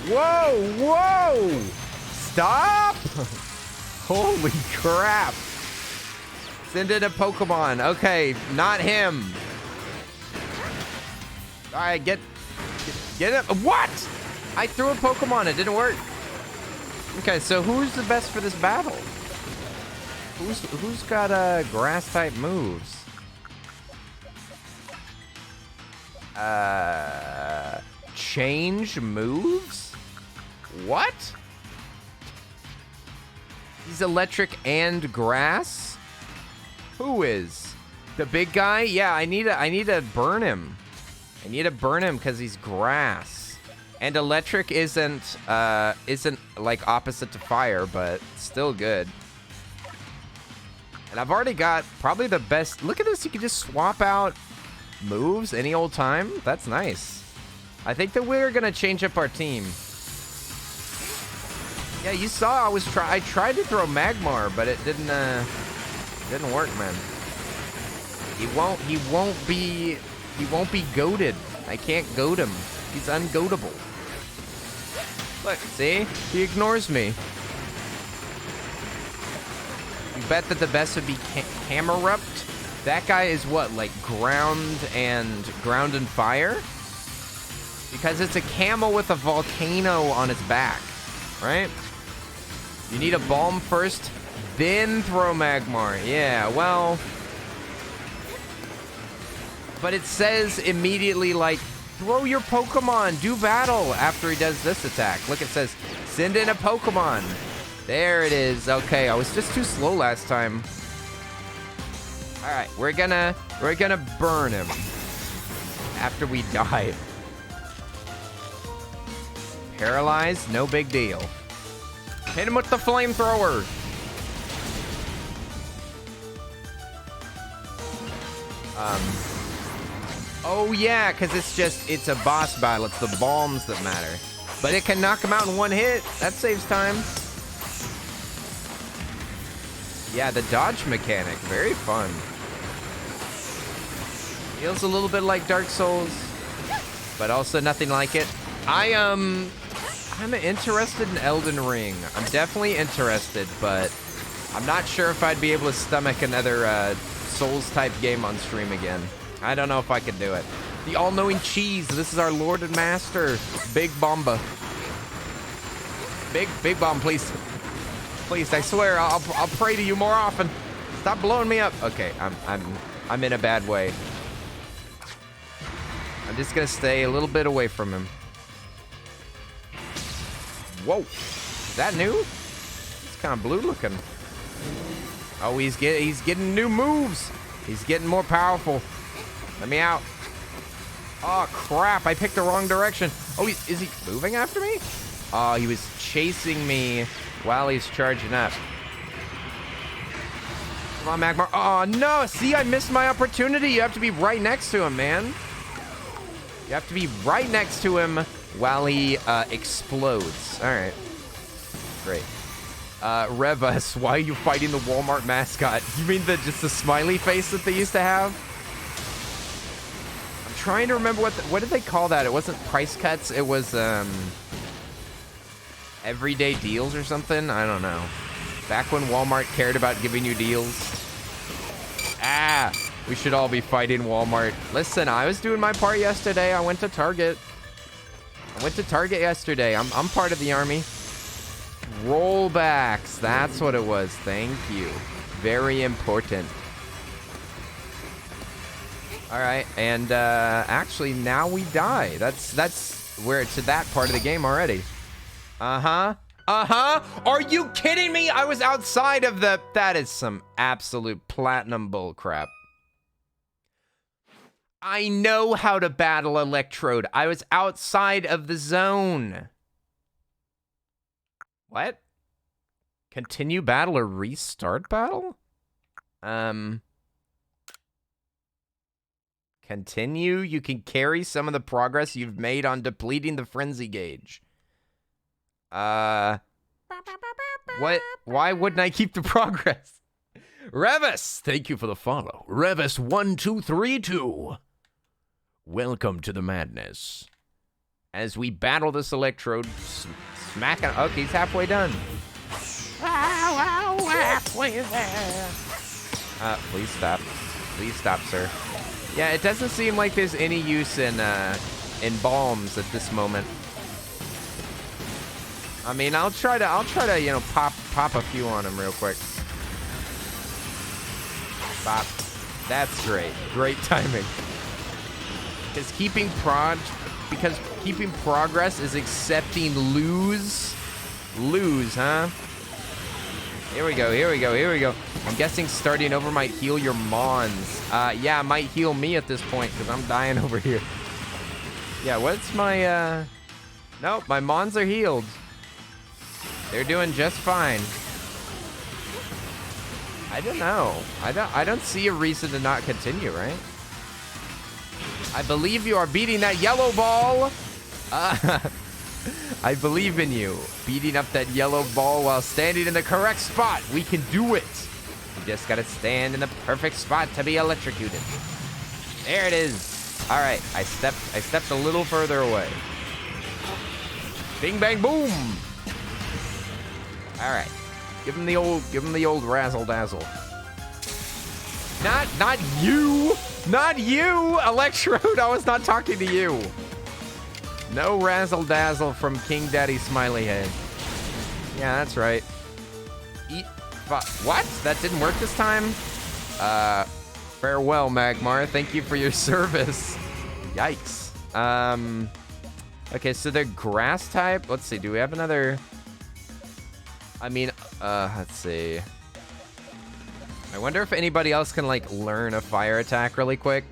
Whoa. Stop. Holy crap. Send in a Pokemon. Okay, not him. All right, get it. What? I threw a Pokemon. It didn't work. Okay, so who's the best for this battle? Who's got grass type moves? Change moves? What? He's electric and grass? Who is? The big guy? Yeah, I need to burn him. I need to burn him because he's grass. And electric isn't like opposite to fire, but still good. And I've already got probably the best. Look at this. You can just swap out moves any old time. That's nice. I think that we're going to change up our team. Yeah, you saw I tried to throw Magmar, but it didn't work, man. He won't be goated. I can't goat him. He's ungoatable. Look, see? He ignores me. You bet that the best would be Camerupt? That guy is what, like ground and fire? Because it's a camel with a volcano on its back, right? You need a Balm first, then throw Magmar. Yeah, well... But it says immediately, like, throw your Pokemon, do battle after he does this attack. Look, it says, send in a Pokemon. There it is. Okay, I was just too slow last time. All right, we're gonna burn him after we die. Paralyzed, no big deal. Hit him with the flamethrower. Oh yeah, because it's a boss battle. It's the bombs that matter. But it can knock him out in one hit. That saves time. Yeah, the dodge mechanic, very fun. Feels a little bit like Dark Souls, but also nothing like it. I'm interested in Elden Ring. I'm definitely interested, but I'm not sure if I'd be able to stomach another Souls-type game on stream again. I don't know if I could do it. The all-knowing cheese. This is our Lord and Master, Big Bomba. Big Bomb, please. Please, I swear, I'll pray to you more often. Stop blowing me up. Okay, I'm in a bad way. I'm just gonna stay a little bit away from him. Whoa. Is that new? It's kind of blue looking. Oh, he's getting new moves. He's getting more powerful. Let me out. Oh, crap. I picked the wrong direction. Oh, is he moving after me? Oh, he was chasing me while he's charging up. Come on, Magmar. Oh, no. See, I missed my opportunity. You have to be right next to him, man. You have to be right next to him while he explodes. All right. Great. Revus, why are you fighting the Walmart mascot? You mean just the smiley face that they used to have? I'm trying to remember what did they call that? It wasn't price cuts. It was everyday deals or something. I don't know. Back when Walmart cared about giving you deals. Ah, we should all be fighting Walmart. Listen, I was doing my part yesterday. I went to Target. Yesterday. I'm part of the army. Rollbacks. That's what it was. Thank you. Very important. All right, and actually now we die. That's we're to that part of the game already. Are you kidding me? I was outside of the... That is some absolute platinum bull crap. I know how to battle Electrode. I was outside of the zone. What? Continue battle or restart battle? Continue. You can carry some of the progress you've made on depleting the frenzy gauge. What? Why wouldn't I keep the progress? Revus, thank you for the follow. Revus1232. Welcome to the madness. As we battle this Electrode, smacking. Okay, he's halfway done. Halfway there. Please stop. Please stop, sir. Yeah, it doesn't seem like there's any use in bombs at this moment. I mean, I'll try to, you know, pop a few on him real quick. Pop. That's great. Great timing. Because keeping progress is accepting lose, huh? Here we go. I'm guessing starting over might heal your Mons. Yeah, it might heal me at this point because I'm dying over here. Yeah, what's my, Nope, my Mons are healed. They're doing just fine. I don't know. I don't see a reason to not continue, right? I believe you are beating that yellow ball. I believe in you. Beating up that yellow ball while standing in the correct spot. We can do it. You just gotta stand in the perfect spot to be electrocuted. There it is. All right, I stepped a little further away. Bing bang boom. All right, give him the old razzle dazzle. Not you, Electrode. I was not talking to you. No razzle dazzle from King Daddy Smileyhead. Yeah, that's right. What? That didn't work this time? Farewell, Magmar. Thank you for your service. Yikes. Okay, so they're grass type. Let's see. Do we have another? I mean, let's see. I wonder if anybody else can, like, learn a fire attack really quick.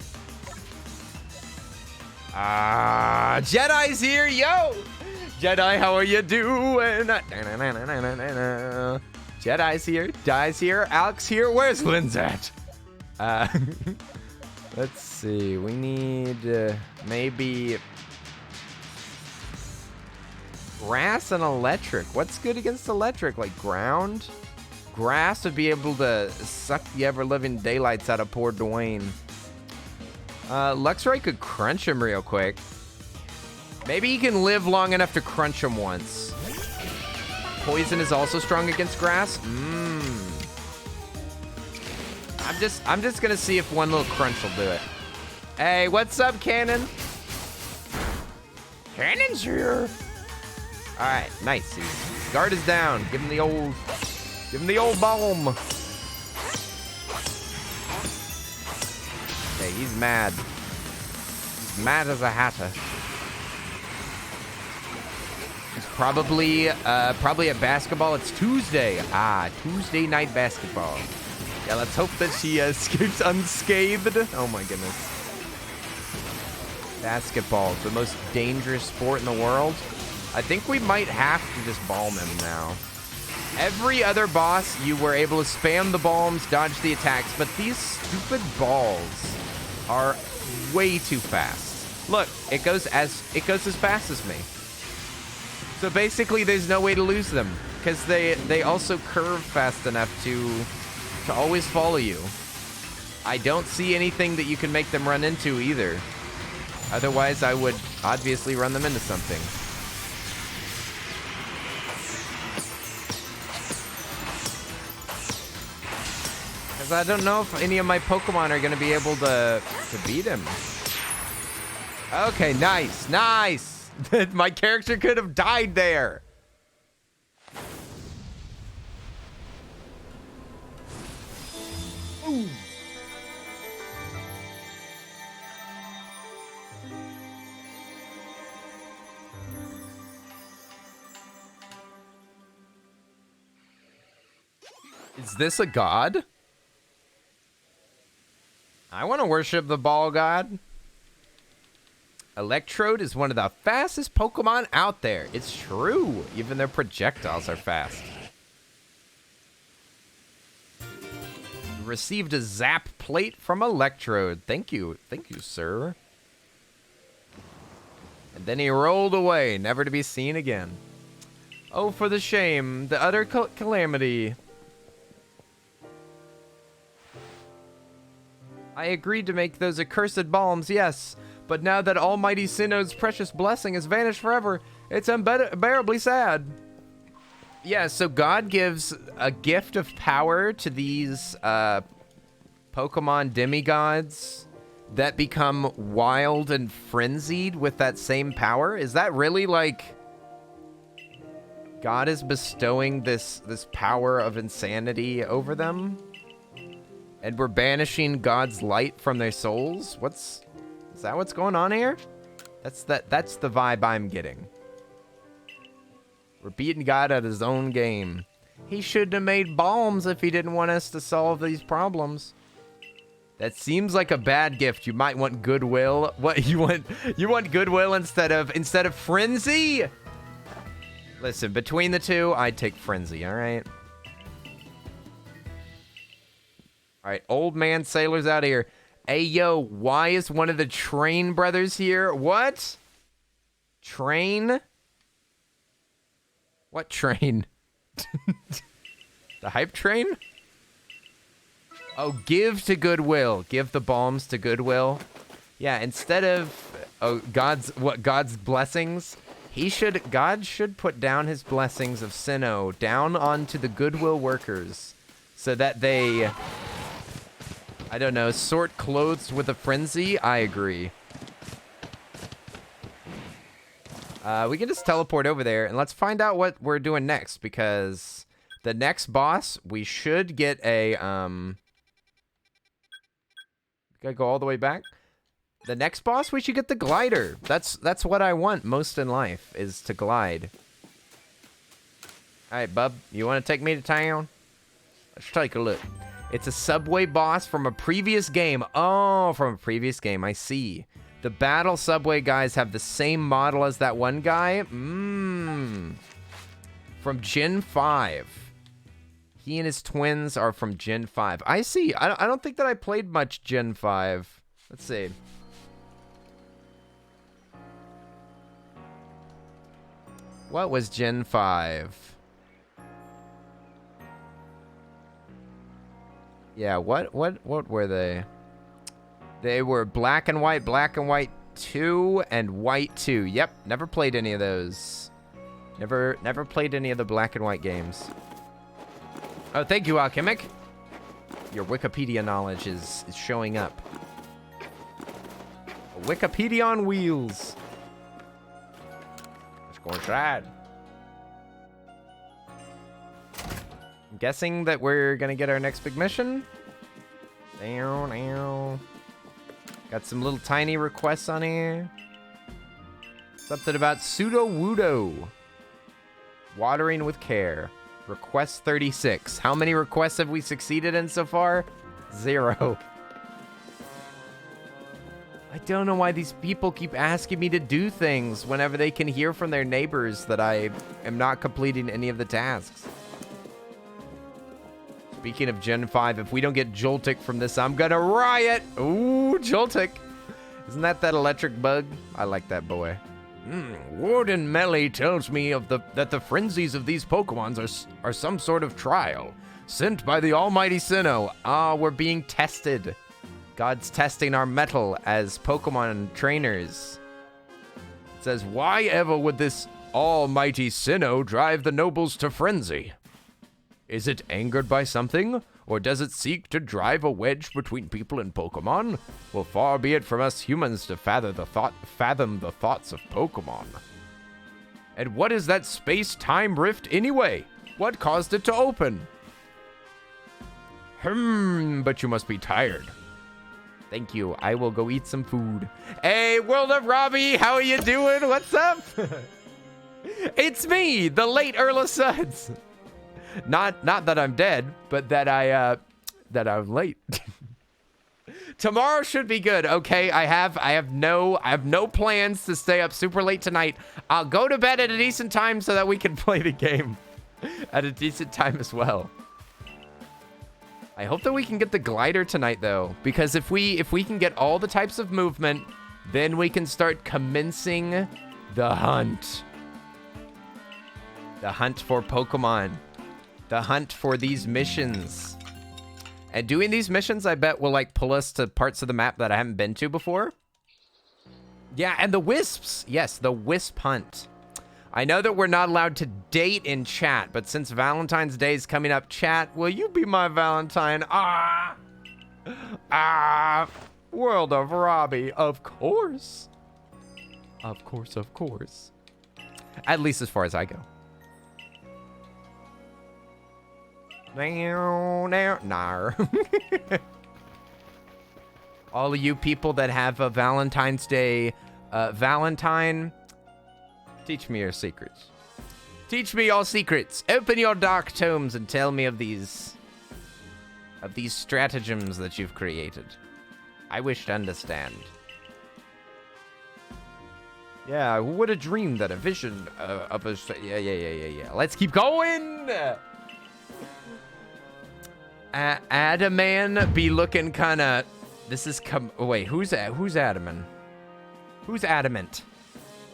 Jedi's here, yo! Jedi, how are you doing? Jedi's here, Di's here, Alex here. Where's Lynn's at? Let's see. We need maybe grass and electric. What's good against electric? Like ground? Grass would be able to suck the ever-living daylights out of poor Dwayne. Luxray could crunch him real quick. Maybe he can live long enough to crunch him once. Poison is also strong against grass. I'm just gonna see if one little crunch will do it. Hey, what's up, Cannon? Cannon's here. All right, nice. His guard is down. Give him the old bomb. he's mad. He's mad as a hatter. He's probably at basketball. It's Tuesday. Tuesday night basketball. Yeah, let's hope that she escapes unscathed. Oh my goodness. Basketball, the most dangerous sport in the world. I think we might have to just balm him now. Every other boss, you were able to spam the bombs, dodge the attacks, but these stupid balls are way too fast. Look, it goes as fast as me. So basically, there's no way to lose them because they also curve fast enough to always follow you. I don't see anything that you can make them run into either. Otherwise, I would obviously run them into something. Because I don't know if any of my Pokemon are going to be able to beat him. Okay, nice, nice. My character could have died there. Ooh. Is this a god? I want to worship the ball god. Electrode is one of the fastest Pokemon out there. It's true. Even their projectiles are fast. Received a zap plate from Electrode. Thank you. Thank you, sir. And then he rolled away, never to be seen again. Oh, for the shame. The utter calamity. I agreed to make those accursed bombs, yes. But now that Almighty Sinnoh's precious blessing has vanished forever, it's unbearably sad. Yeah, so God gives a gift of power to these Pokemon demigods that become wild and frenzied with that same power. Is that really like God is bestowing this power of insanity over them? And we're banishing God's light from their souls? Is that what's going on here? That's the vibe I'm getting. We're beating God at his own game. He shouldn't have made bombs if he didn't want us to solve these problems. That seems like a bad gift. You might want goodwill. What you want goodwill instead of frenzy? Listen, between the two, I'd take frenzy, all right? All right, old man sailor's out here. Hey, yo, why is one of the Train brothers here? What? Train? What train? The hype train? Oh, give to Goodwill. Give the bombs to Goodwill. Yeah, instead of God's blessings, God should put down his blessings of Sinnoh down onto the Goodwill workers so that they, I don't know, sort clothes with a frenzy. I agree. We can just teleport over there and let's find out what we're doing next, because the next boss we should get a gotta go all the way back. The next boss we should get the glider. That's what I want most in life, is to glide. All right, bub, you want to take me to town? Let's take a look. It's a subway boss from a previous game. Oh, from a previous game. I see. The battle subway guys have the same model as that one guy. From Gen 5. He and his twins are from Gen 5. I see. I don't think that I played much Gen 5. Let's see. What was Gen 5? Yeah, what were they? They were Black and White 2, and White 2. Yep, never played any of those. Never played any of the Black and White games. Oh, thank you, Alchemic. Your Wikipedia knowledge is showing up. A Wikipedia on wheels. Let's go inside. I'm guessing that we're gonna get our next big mission. Down. Got some little tiny requests on here. Something about pseudo-wudo. Watering with care. Request 36. How many requests have we succeeded in so far? 0. I don't know why these people keep asking me to do things whenever they can hear from their neighbors that I am not completing any of the tasks. Speaking of Gen 5, if we don't get Joltik from this, I'm gonna riot! Ooh, Joltik! Isn't that electric bug? I like that boy. Warden Melly tells me that the frenzies of these Pokemons are some sort of trial, sent by the almighty Sinnoh. Ah, we're being tested. God's testing our mettle as Pokemon trainers. It says, why ever would this almighty Sinnoh drive the nobles to frenzy? Is it angered by something? Or does it seek to drive a wedge between people and Pokemon? Well, far be it from us humans to fathom the thoughts of Pokemon. And what is that space-time rift anyway? What caused it to open? But you must be tired. Thank you. I will go eat some food. Hey, World of Robbie, how are you doing? What's up? It's me, the late Erla Suds. Not that I'm dead, but that I'm late. Tomorrow should be good. Okay, I have no plans to stay up super late tonight. I'll go to bed at a decent time so that we can play the game at a decent time as well. I hope that we can get the glider tonight though, because if we can get all the types of movement, then we can start commencing the hunt. The hunt for Pokemon. The hunt for these missions. And doing these missions, I bet, will like pull us to parts of the map that I haven't been to before. Yeah, and the wisps. Yes, the wisp hunt. I know that we're not allowed to date in chat, but since Valentine's Day is coming up, chat, will you be my Valentine? World of Robbie, of course. Of course, of course. At least as far as I go. Nah. All of you people that have a Valentine's Day Valentine, teach me your secrets. Teach me your secrets. Open your dark tomes and tell me of these stratagems that you've created. I wish to understand. Yeah, who would have dreamed that a vision of a... Yeah. Let's keep going! Adaman be looking kind of... This is... Wait, who's Adaman? Who's Adamant?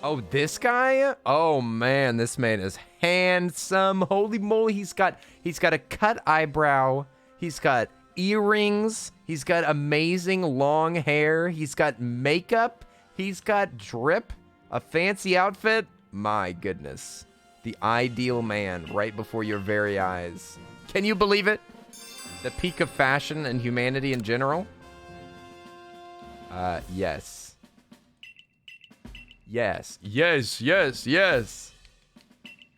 Oh, this guy? Oh, man, this man is handsome. Holy moly, he's got a cut eyebrow. He's got earrings. He's got amazing long hair. He's got makeup. He's got drip. A fancy outfit. My goodness. The ideal man right before your very eyes. Can you believe it? The peak of fashion and humanity in general? Yes. Yes.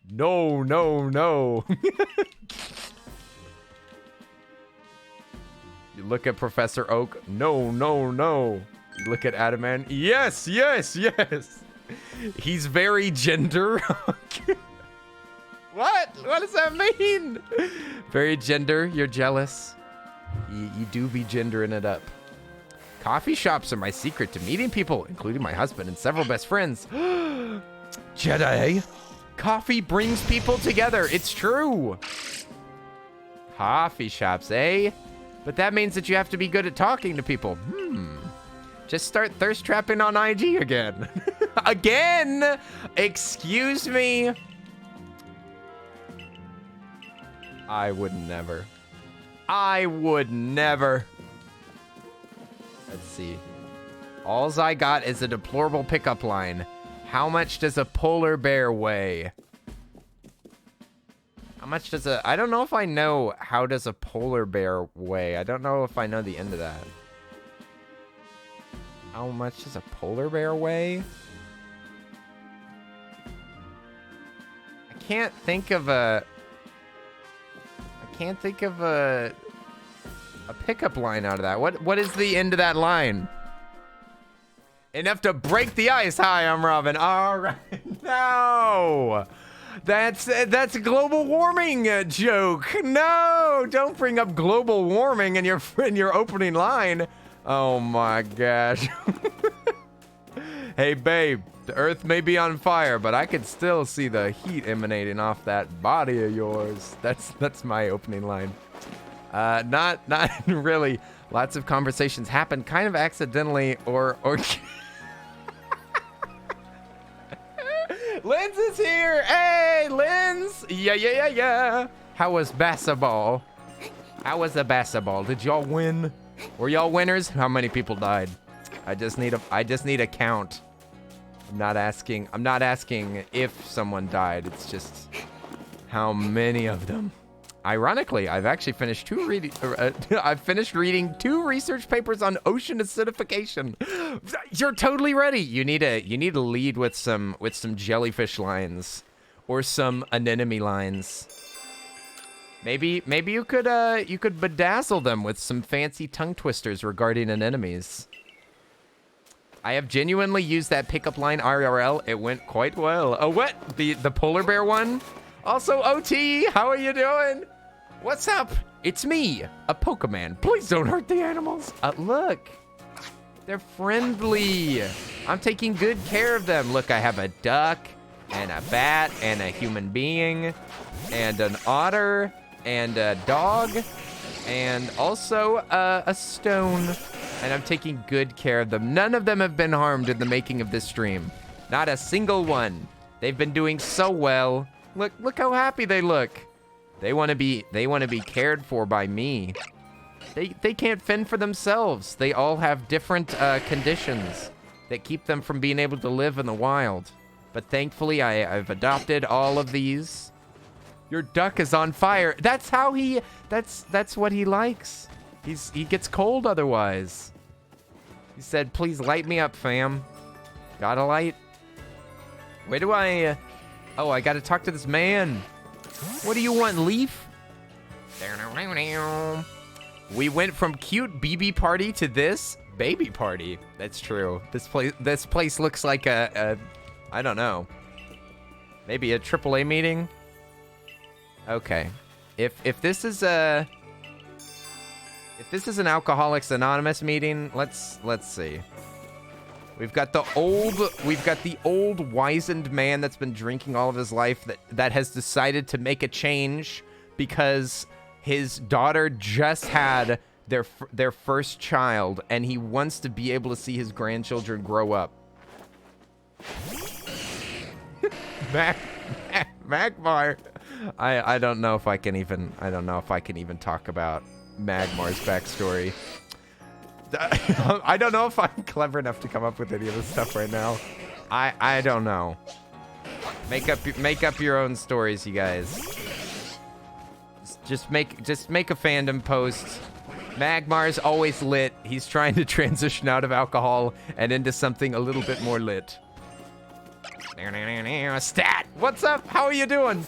No. You look at Professor Oak. No. You look at Adaman. Yes. He's very gender. What? What does that mean? Very gender. You're jealous. You do be gendering it up. Coffee shops are my secret to meeting people, including my husband and several best friends. Jedi. Coffee brings people together. It's true. Coffee shops, eh? But that means that you have to be good at talking to people. Just start thirst trapping on IG again. Again? Excuse me? I would never. Let's see. Alls I got is a deplorable pickup line. How much does a polar bear weigh? How much does I don't know if I know how does a polar bear weigh. I don't know if I know the end of that. How much does a polar bear weigh? I can't think of a pickup line out of that. What is the end of that line? Enough to break the ice. Hi, I'm Robin. All right. No. That's a global warming joke. No, don't bring up global warming in your opening line. Oh my gosh. Hey babe, the earth may be on fire, but I can still see the heat emanating off that body of yours. That's my opening line. Not really. Lots of conversations happen kind of accidentally or Linz is here. Hey, Linz. Yeah. How was basketball? How was the basketball? Did y'all win? Were y'all winners? How many people died? I just need a count. I'm not asking if someone died. It's just how many of them. Ironically, I've actually finished I've finished reading 2 research papers on ocean acidification. You're totally ready. You need to lead with some jellyfish lines or some anemone lines. Maybe you could bedazzle them with some fancy tongue twisters regarding anemones. I have genuinely used that pickup line IRL. It went quite well. Oh, what? The polar bear one? Also, OT, how are you doing? What's up? It's me, a Pokemon. Please don't hurt the animals. Look, they're friendly. I'm taking good care of them. Look, I have a duck and a bat and a human being and an otter and a dog and also a stone. And I'm taking good care of them. None of them have been harmed in the making of this stream. Not a single one. They've been doing so well. Look how happy they look. They want to be cared for by me. They can't fend for themselves. They all have different conditions that keep them from being able to live in the wild. But thankfully, I've adopted all of these. Your duck is on fire. That's how that's what he likes. He gets cold otherwise. He said, please light me up, fam. Got a light? Where do I... Oh, I gotta talk to this man. What do you want, Leaf? We went from cute BB party to this baby party. That's true. This place looks like a I don't know. Maybe a AAA meeting? Okay. If this is an Alcoholics Anonymous meeting, let's see. We've got the old wizened man that's been drinking all of his life that has decided to make a change because his daughter just had their first child and he wants to be able to see his grandchildren grow up. Magmar. I don't know if I can even talk about Magmar's backstory. I don't know if I'm clever enough to come up with any of this stuff right now. I don't know. Make up your own stories, you guys. Just make a fandom post. Magmar's always lit. He's trying to transition out of alcohol and into something a little bit more lit. Stat! What's up? How are you doing?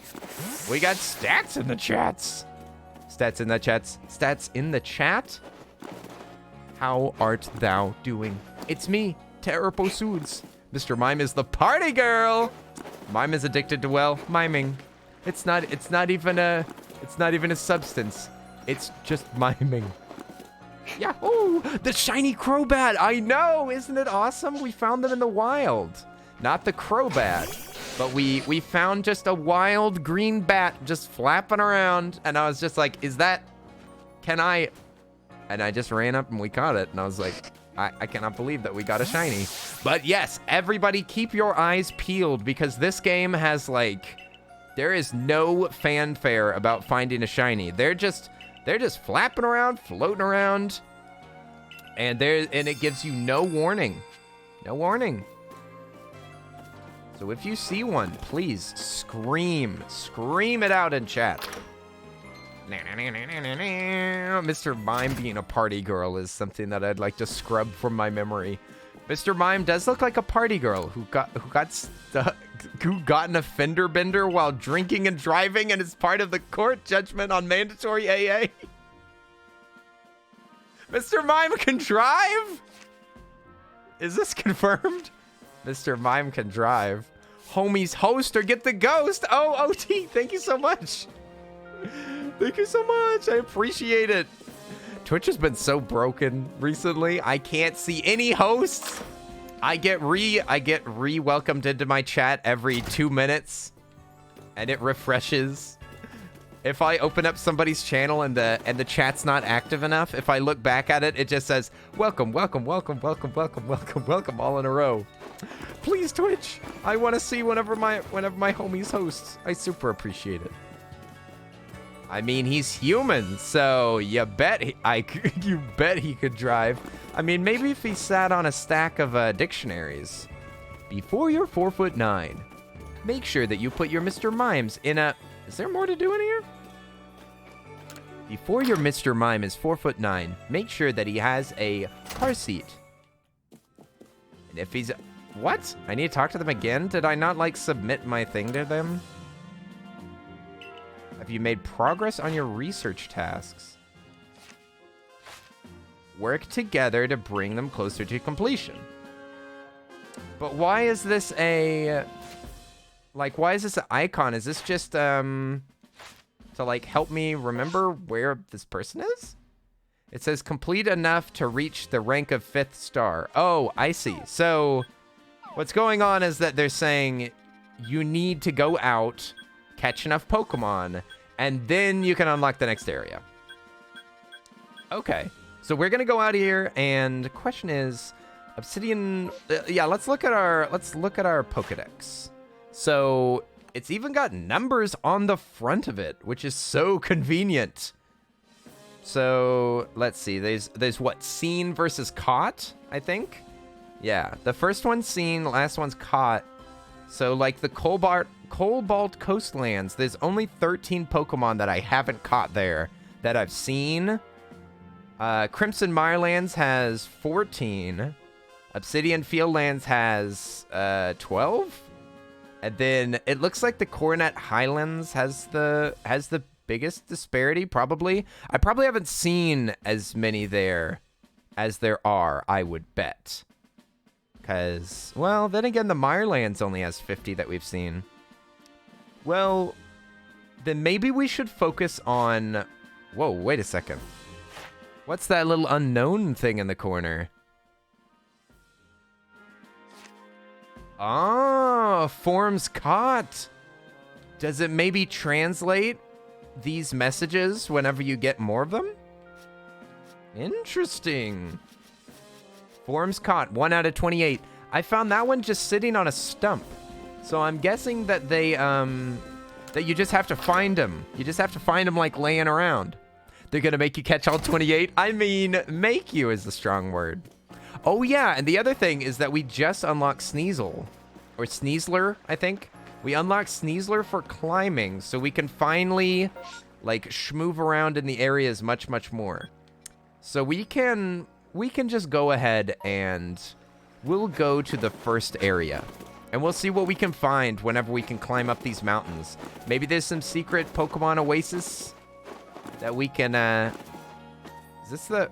We got stats in the chats. Stats in the chats. Stats in the chat? How art thou doing? It's me, Terrible Suits. Mr. Mime is the party girl. Mime is addicted to, well, miming. It's not even a substance. It's just miming. Yahoo! The shiny Crobat! I know! Isn't it awesome? We found them in the wild. Not the Crobat, but we found just a wild green bat just flapping around, and I was just like, can I? And I just ran up and we caught it, and I was like, I cannot believe that we got a shiny. But yes, everybody keep your eyes peeled because this game has there is no fanfare about finding a shiny. They're just flapping around, floating around, and it gives you no warning. No warning. So if you see one, please scream it out in chat. Mr. Mime being a party girl is something that I'd like to scrub from my memory. Mr. Mime does look like a party girl who got in a fender bender while drinking and driving and is part of the court judgment on mandatory AA. Mr. Mime can drive? Is this confirmed? Mr. Mime can drive. Homies host or get the ghost. Oh, OT, thank you so much. Thank you so much. I appreciate it. Twitch has been so broken recently. I can't see any hosts. I get re-welcomed into my chat every 2 minutes, and it refreshes. If I open up somebody's channel and the chat's not active enough, if I look back at it, it just says welcome, welcome, welcome, welcome, welcome, welcome, welcome, all in a row. Please, Twitch. I want to see whenever my homies hosts. I super appreciate it. I mean, he's human, so you bet you bet he could drive. I mean, maybe if he sat on a stack of dictionaries. Before you're 4'9", make sure that you put your Mr. Mimes in a... Is there more to do in here? Before your Mr. Mime is 4'9", make sure that he has a car seat. And if he's... What? I need to talk to them again? Did I not, like, submit my thing to them? Have you made progress on your research tasks? Work together to bring them closer to completion. But why is this a... Like, why is this an icon? Is this just, to, like, help me remember where this person is? It says complete enough to reach the rank of 5th star. Oh, I see. So, what's going on is that they're saying you need to go out, catch enough Pokemon, and then you can unlock the next area. Okay. So we're gonna go out here, and the question is, Obsidian... yeah, let's look at our Pokedex. So, it's even got numbers on the front of it, which is so convenient. So, let's see. There's what? Seen versus caught, I think? Yeah, the first one's seen, the last one's caught. So, like the Cobalt Coastlands, there's only 13 Pokemon that I haven't caught there that I've seen. Crimson Mirelands has 14. Obsidian Fieldlands has 12. And then it looks like the Coronet Highlands has the biggest disparity, probably. I probably haven't seen as many there as there are, I would bet. Because, well, then again, the Mirelands only has 50 that we've seen. Well, then maybe we should focus on... Whoa, wait a second. What's that little unknown thing in the corner? Ah, forms caught. Does it maybe translate these messages whenever you get more of them? Interesting. Forms caught, 1 out of 28. I found that one just sitting on a stump. So I'm guessing that they, that you just have to find them. You just have to find them, like, laying around. They're gonna make you catch all 28? I mean, make you is the strong word. Oh, yeah, and the other thing is that we just unlocked Sneasel. Or Sneasler, I think. We unlocked Sneasler for climbing, so we can finally, like, schmoove around in the areas much, much more. So we can just go ahead and we'll go to the first area. And we'll see what we can find whenever we can climb up these mountains. Maybe there's some secret Pokemon oasis that we can, Is this the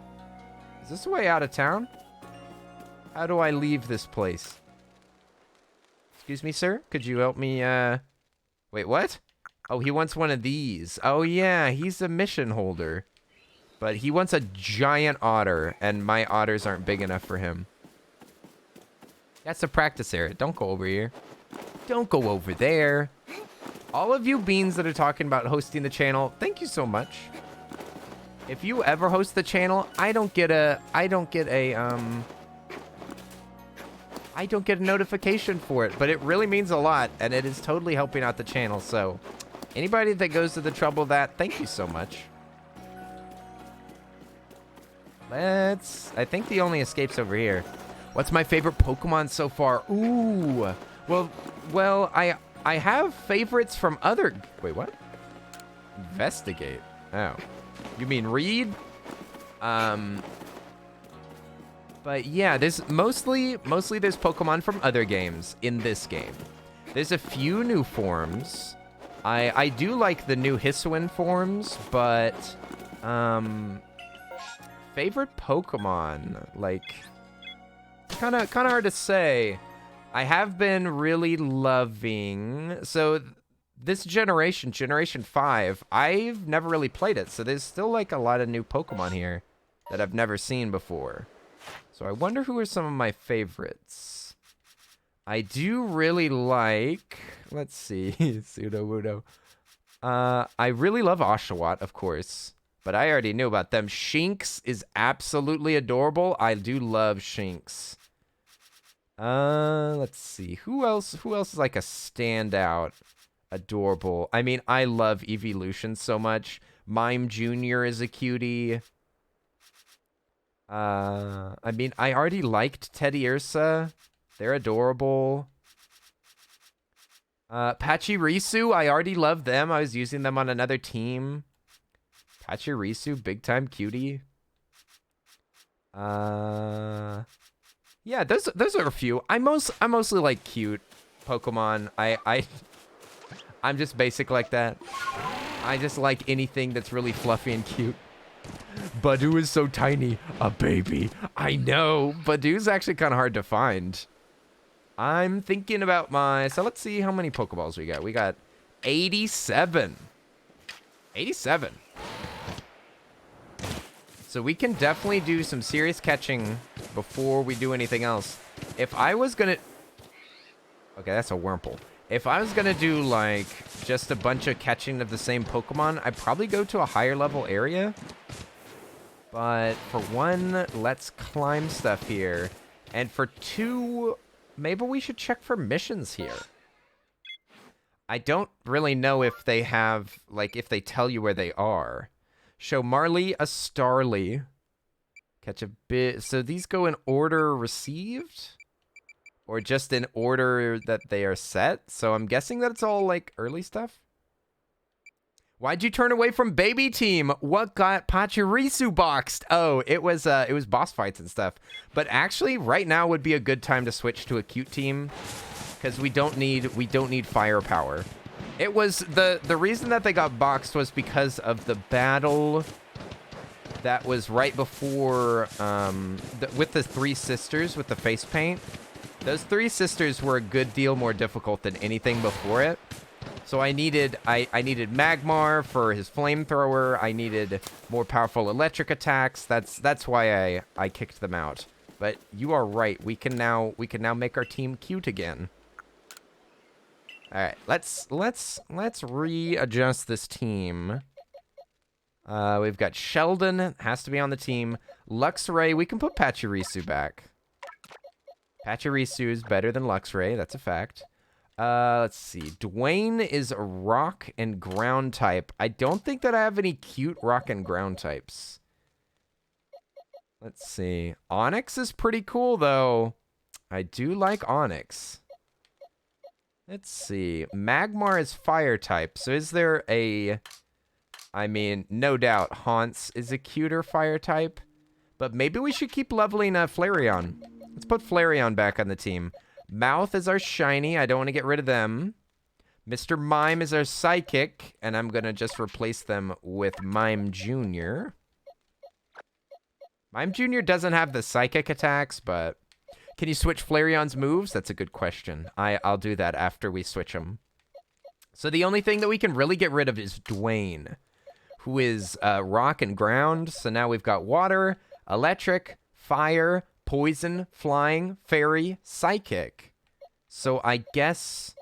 way out of town? How do I leave this place? Excuse me, sir? Could you help me, Wait, what? Oh, he wants one of these. Oh, yeah, he's a mission holder. But he wants a giant otter, and my otters aren't big enough for him. That's a practice area. Don't go over here. Don't go over there. All of you beans that are talking about hosting the channel, thank you so much. If you ever host the channel, I don't get a notification for it, but it really means a lot, and it is totally helping out the channel, so anybody that goes to the trouble of that, thank you so much. I think the only escape's over here. What's my favorite Pokemon so far? Ooh, well, I have favorites from other, wait, what? Investigate, oh. You mean read? But yeah, there's mostly there's Pokemon from other games in this game. There's a few new forms. I do like the new Hisuian forms, but favorite Pokemon, like kind of hard to say. I have been really loving, so this generation, Generation 5, I've never really played it, so there's still like a lot of new Pokemon here that I've never seen before. So I wonder who are some of my favorites. I do really like, let's see, Sudowoodo. I really love Oshawott, of course, but I already knew about them. Shinx is absolutely adorable. I do love Shinx. Let's see. Who else is like a standout? Adorable. I mean, I love Evolution so much. Mime Jr. is a cutie. I mean, I already liked Teddy Ursa. They're adorable. Pachirisu, I already love them. I was using them on another team. Pachirisu, big time cutie. Yeah, those are a few. I mostly like cute Pokemon. I'm just basic like that. I just like anything that's really fluffy and cute. Badoo is so tiny. A baby. I know. Badoo's actually kind of hard to find. I'm thinking about so let's see how many Pokeballs we got. We got 87. 87. So we can definitely do some serious catching before we do anything else. If I was gonna... Okay, that's a Wurmple. If I was gonna do, like, just a bunch of catching of the same Pokemon, I'd probably go to a higher level area. But for one, let's climb stuff here. And for two, maybe we should check for missions here. I don't really know if they have, like, if they tell you where they are. Show Marley a Starly. Catch a bit. So these go in order received? Or just in order that they are set? So I'm guessing that it's all, like, early stuff? Why'd you turn away from Baby Team? What got Pachirisu boxed? Oh, it was boss fights and stuff. But actually, right now would be a good time to switch to a cute team. Because we don't need firepower. It was the reason that they got boxed was because of the battle that was right before with the three sisters with the face paint. Those three sisters were a good deal more difficult than anything before it. So I needed Magmar for his flamethrower. I needed more powerful electric attacks. That's why I kicked them out. But you are right. We can now make our team cute again. All right, let's readjust this team. We've got Sheldon, has to be on the team. Luxray, we can put Pachirisu back. Pachirisu is better than Luxray, that's a fact. Let's see. Dwayne is a rock and ground type. I don't think that I have any cute rock and ground types. Let's see. Onyx is pretty cool, though. I do like Onyx. Let's see. Magmar is fire type. So is there a... I mean, no doubt, Haunts is a cuter fire type. But maybe we should keep leveling Flareon. Let's put Flareon back on the team. Mouth is our shiny. I don't want to get rid of them. Mr. Mime is our psychic. And I'm going to just replace them with Mime Jr. Mime Jr. doesn't have the psychic attacks, but... Can you switch Flareon's moves? That's a good question. I'll do that after we switch them. So the only thing that we can really get rid of is Dwayne, who is rock and ground. So now we've got water, electric, fire, poison, flying, fairy, psychic. So I guess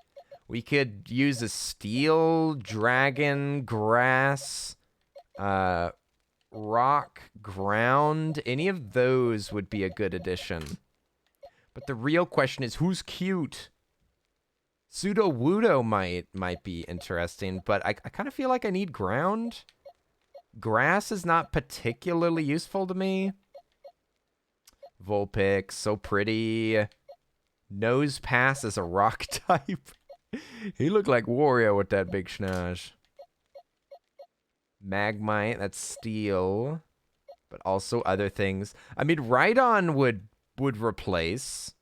we could use a steel, dragon, grass, rock, ground. Any of those would be a good addition. But the real question is, who's cute? Sudowoodo might be interesting, but I kind of feel like I need ground. Grass is not particularly useful to me. Vulpix, so pretty. Nose Pass is a rock type. He looked like Wario with that big schnoz. Magmite, that's steel. But also other things. I mean, Rhydon would replace.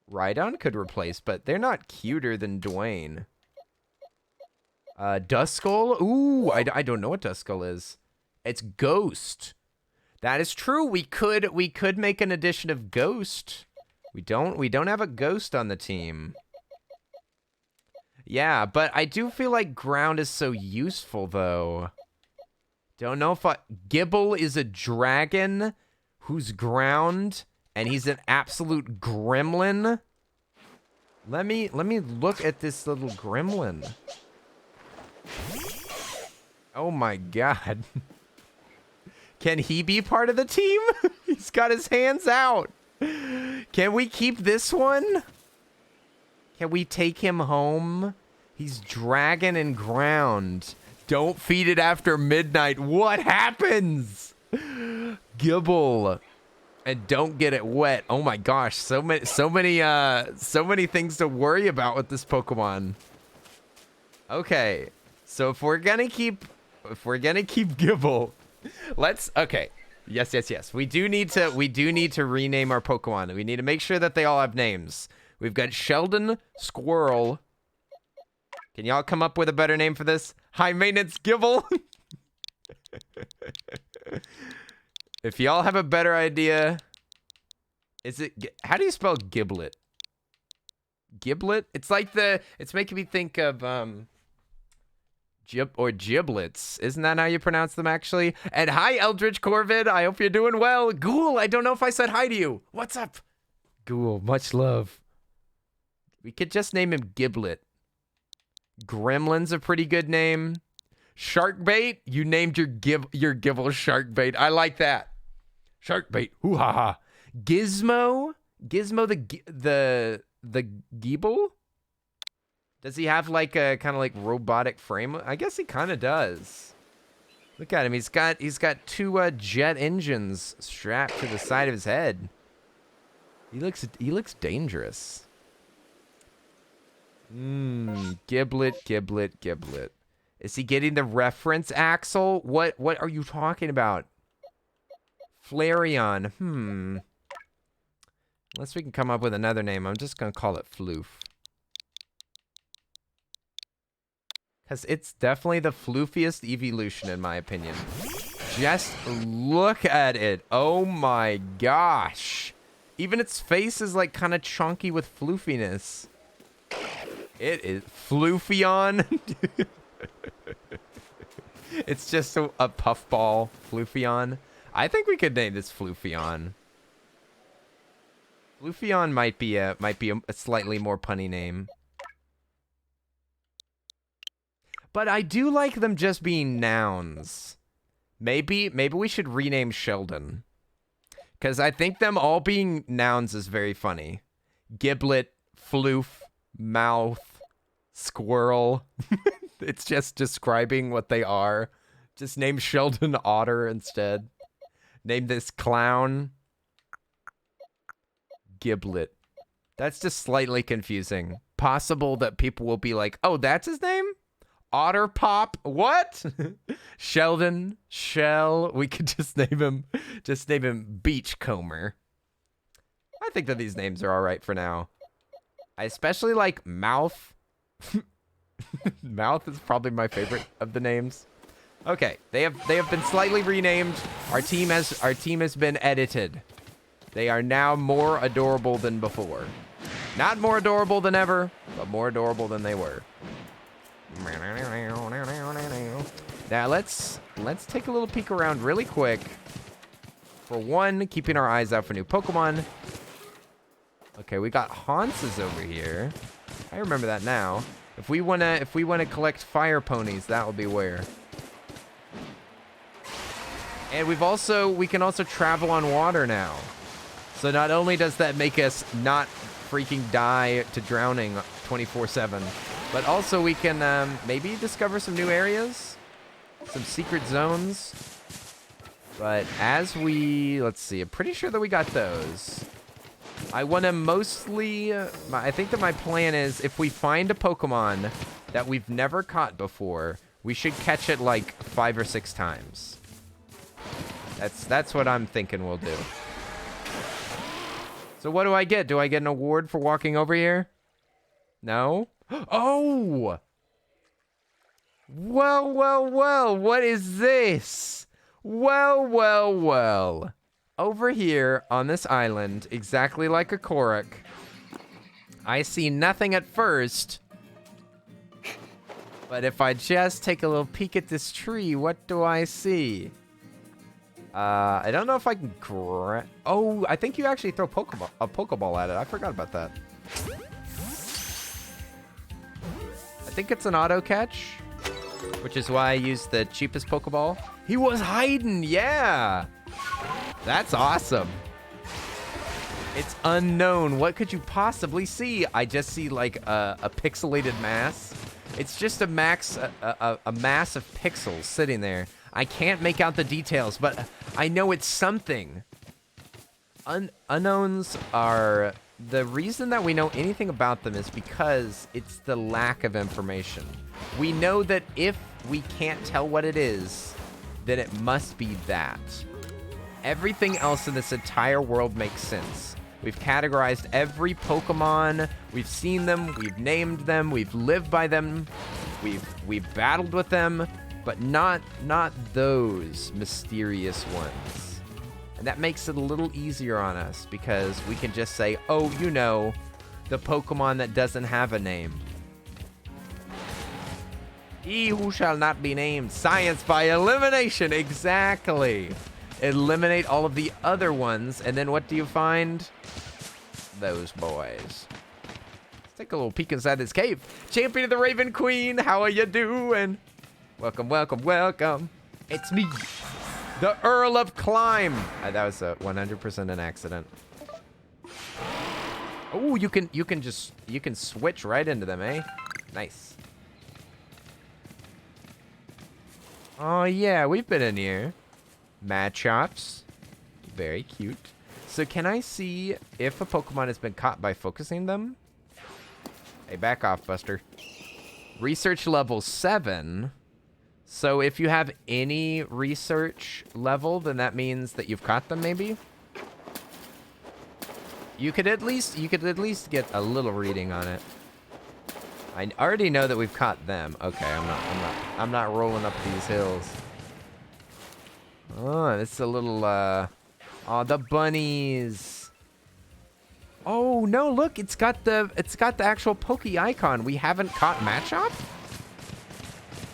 Rhydon could replace, but they're not cuter than Dwayne. Duskull? Ooh, I don't know what Duskull is. It's Ghost. That is true. We could make an addition of Ghost. We don't have a Ghost on the team. Yeah, but I do feel like Ground is so useful though. Don't know if Gibble is a dragon who's ground and he's an absolute gremlin. Let me look at this little gremlin. Oh my god. Can he be part of the team? He's got his hands out. Can we keep this one? Can we take him home? He's dragon and ground. Don't feed it after midnight. What happens? Gibble. And don't get it wet. Oh my gosh, so many things to worry about with this Pokemon. Okay. So if we're gonna keep Gibble, okay. Yes. We do need to rename our Pokemon. We need to make sure that they all have names. We've got Sheldon, Squirrel. Can y'all come up with a better name for this? High maintenance Gibble. If y'all have a better idea, how do you spell Giblet? Giblet? It's like it's making me think of giblets. Isn't that how you pronounce them actually? And hi Eldritch Corvid, I hope you're doing well. Ghoul, I don't know if I said hi to you. What's up? Ghoul, much love. We could just name him Giblet. Gremlin's a pretty good name. Sharkbait, you named your Gibble Sharkbait. I like that. Sharkbait, hoo ha ha. Gizmo the Geeble? Does he have like a kind of like robotic frame? I guess he kind of does. Look at him. He's got two jet engines strapped to the side of his head. He looks dangerous. Giblet. Is he getting the reference, Axel? What are you talking about? Flareon. Unless we can come up with another name, I'm just gonna call it Floof. Because it's definitely the floofiest evolution in my opinion. Just look at it. Oh my gosh. Even its face is like kind of chunky with floofiness. It is Floofeon. It's just a puffball. Floofeon. I think we could name this Floofeon. Floofeon might be a slightly more punny name. But I do like them just being nouns. Maybe we should rename Sheldon. Because I think them all being nouns is very funny. Giblet, Floof, Mouth, Squirrel. It's just describing what they are. Just name Sheldon Otter instead. Name this clown Giblet. That's just slightly confusing. Possible that people will be like, oh, that's his name? Otter Pop? What? Sheldon, Shell. We could just name him Beachcomber. I think that these names are all right for now. I especially like Mouth. Mouth is probably my favorite of the names. Okay, they have been slightly renamed. Our team has been edited. They are now more adorable than before. Not more adorable than ever, but more adorable than they were. Now let's take a little peek around really quick. For one, keeping our eyes out for new Pokemon. Okay, we got Haunces over here. I remember that now. If we wanna collect fire ponies, that will be where. And we can also travel on water now. So not only does that make us not freaking die to drowning 24/7, but also we can maybe discover some new areas, some secret zones. But let's see, I'm pretty sure that we got those. I want to mostly, I think that my plan is if we find a Pokemon that we've never caught before, we should catch it like 5 or 6 times. That's what I'm thinking we'll do. So what do I get? Do I get an award for walking over here? No? Oh! Well, what is this? Well, well, well. Over here on this island, exactly like a Korok, I see nothing at first. But if I just take a little peek at this tree, what do I see? I don't know if I can grab... Oh, I think you actually throw a Pokeball at it. I forgot about that. I think it's an auto catch, which is why I used the cheapest Pokeball. He was hiding, yeah! That's awesome. It's unknown. What could you possibly see? I just see like a pixelated mass. It's just a mass of pixels sitting there. I can't make out the details, but I know it's something. Unknowns are... The reason that we know anything about them is because it's the lack of information. We know that if we can't tell what it is, then it must be that. Everything else in this entire world makes sense. We've categorized every Pokemon. We've seen them. We've named them. We've lived by them. We've battled with them. But not those mysterious ones. And that makes it a little easier on us because we can just say, oh, you know, the Pokemon that doesn't have a name. He who shall not be named. Science by elimination. Exactly. Eliminate all of the other ones. And then what do you find? Those boys. Let's take a little peek inside this cave. Champion of the Raven Queen. How are you doing? Welcome, welcome, welcome. It's me, the Earl of Climb. That was 100% an accident. Oh, you can switch right into them, eh? Nice. Oh yeah, we've been in here. Machops, very cute. So can I see if a Pokemon has been caught by focusing them? Hey, back off, Buster. Research level 7. So if you have any research level, then that means that you've caught them, maybe? You could at least get a little reading on it. I already know that we've caught them. Okay, I'm not rolling up these hills. Oh, it's a little oh, the bunnies. Oh no, look, it's got the actual Poke icon. We haven't caught Machop?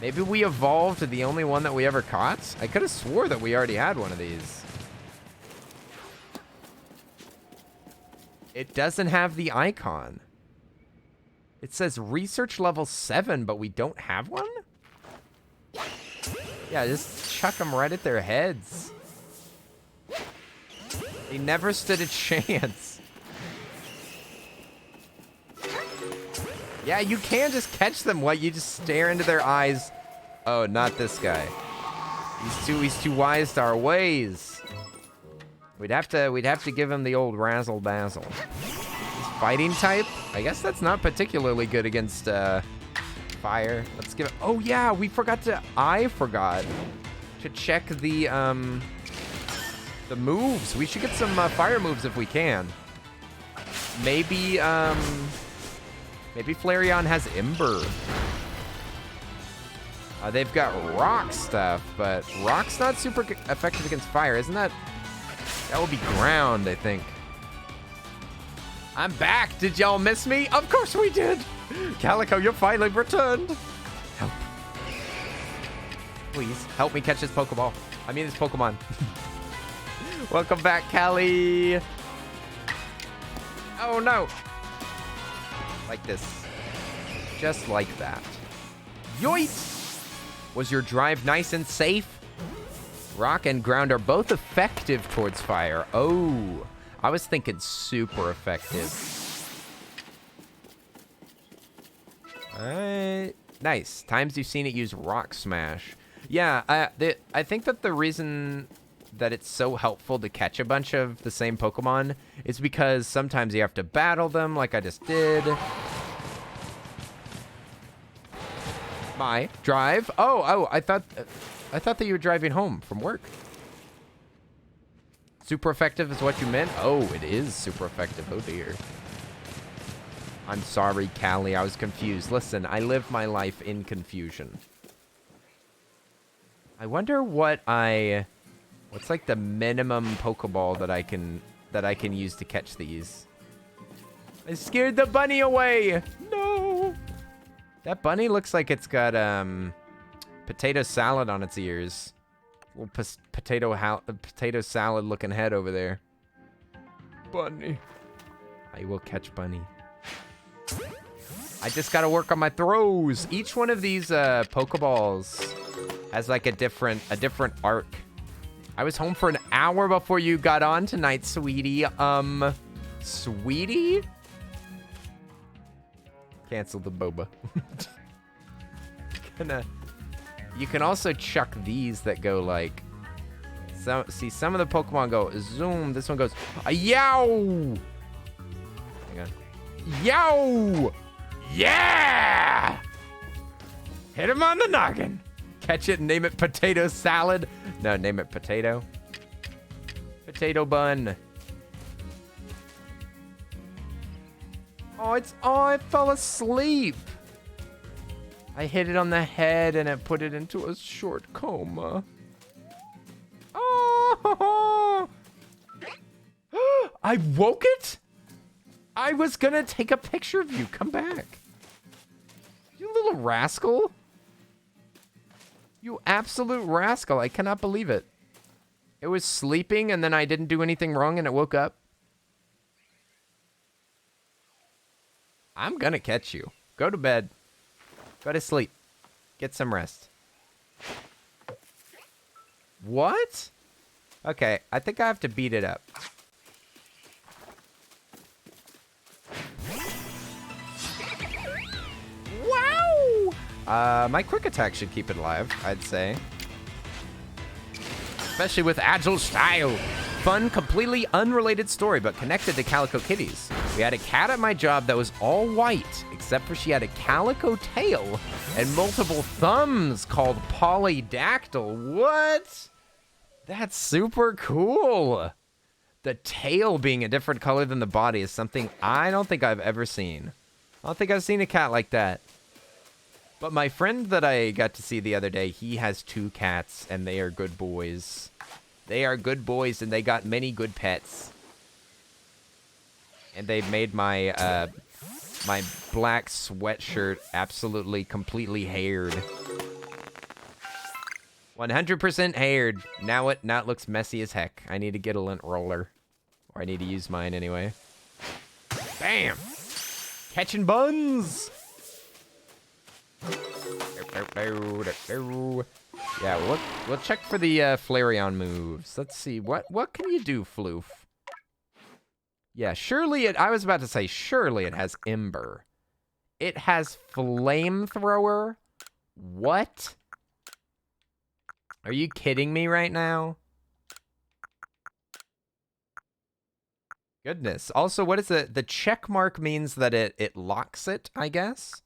Maybe we evolved to the only one that we ever caught? I could have swore that we already had one of these. It doesn't have the icon. It says research level 7, but we don't have one? Yeah, just chuck them right at their heads. They never stood a chance. Yeah, you can just catch them while you just stare into their eyes. Oh, not this guy. He's too wise to our ways. We'd have to give him the old razzle dazzle. He's fighting type? I guess that's not particularly good against fire. Let's give it. Oh yeah, I forgot to check the moves. We should get some fire moves if we can. Maybe Flareon has Ember. They've got rock stuff, but rock's not super effective against fire, isn't that? That would be ground, I think. I'm back. Did y'all miss me? Of course we did. Calico, you finally returned. Help. Please, help me catch this Pokeball. I mean, this Pokemon. Welcome back, Callie. Oh, no. Like this. Just like that. Yoit! Was your drive nice and safe? Rock and ground are both effective towards fire. Oh, I was thinking super effective. Nice. Times you've seen it use Rock Smash. Yeah, I think that the reason that it's so helpful to catch a bunch of the same Pokemon is because sometimes you have to battle them like I just did. My drive? Oh, I thought that you were driving home from work. Super effective is what you meant? Oh, it is super effective. Oh, dear. I'm sorry, Callie. I was confused. Listen, I live my life in confusion. I wonder what I What's like the minimum Pokeball that I can use to catch these? I scared the bunny away. No. That bunny looks like it's got potato salad on its ears. Little potato salad looking head over there. Bunny. I will catch bunny. I just gotta work on my throws. Each one of these Pokeballs has like a different arc. I was home for an hour before you got on tonight, sweetie. Sweetie? Cancel the boba. You can also chuck these that go like... See, some of the Pokemon go zoom. This one goes yow! Hang on. Yow! Yeah! Hit him on the noggin. Catch it and name it potato salad. No, name it potato. Potato bun. Oh, it fell asleep. I hit it on the head and it put it into a short coma. Oh! I woke it? I was gonna take a picture of you. Come back. You little rascal. You absolute rascal. I cannot believe it. It was sleeping and then I didn't do anything wrong and it woke up. I'm gonna catch you. Go to bed. Go to sleep. Get some rest. What? Okay, I think I have to beat it up. Wow! My quick attack should keep it alive, I'd say. Especially with agile style. Fun, completely unrelated story, but connected to Calico Kitties. We had a cat at my job that was all white, except for she had a calico tail and multiple thumbs called polydactyl. What? That's super cool. The tail being a different color than the body is something I don't think I've ever seen. I don't think I've seen a cat like that. But my friend that I got to see the other day, he has 2 cats, and they are good boys. They are good boys, and they got many good pets. And they made my my black sweatshirt absolutely, completely haired. 100% haired. Now it looks messy as heck. I need to get a lint roller. Or I need to use mine anyway. Bam! Catching buns! Yeah, we'll check for the Flareon moves. Let's see. What can you do, Floof? Yeah, surely I was about to say, surely it has Ember. It has Flamethrower? What? Are you kidding me right now? Goodness. Also, what is it? The check mark means that it locks it, I guess?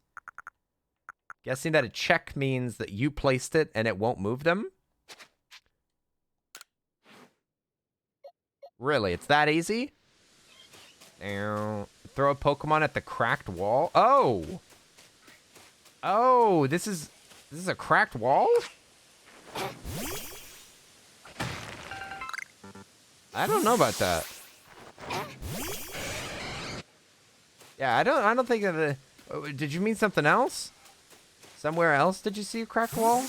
Guessing that a check means that you placed it and it won't move them? Really? It's that easy? Now, throw a Pokemon at the cracked wall? Oh! Oh, this is a cracked wall? I don't know about that. Yeah, I don't think that did you mean something else? Somewhere else did you see a cracked wall?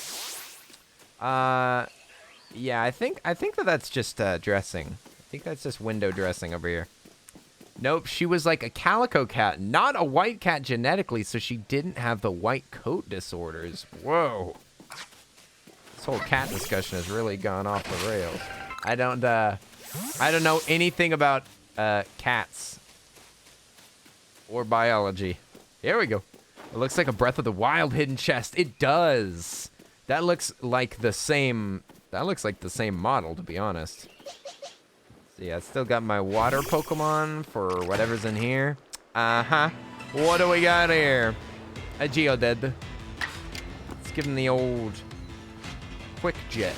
Yeah, I think that that's just dressing. I think that's just window dressing over here. Nope, she was like a calico cat, not a white cat genetically, so she didn't have the white coat disorders. Whoa. This whole cat discussion has really gone off the rails. I don't know anything about cats or biology. Here we go. It looks like a Breath of the Wild hidden chest. It does. That looks like the same model, to be honest. So yeah, I still got my water Pokemon for whatever's in here. Uh-huh. What do we got here? A Geodude. Let's give him the old Quick Jet.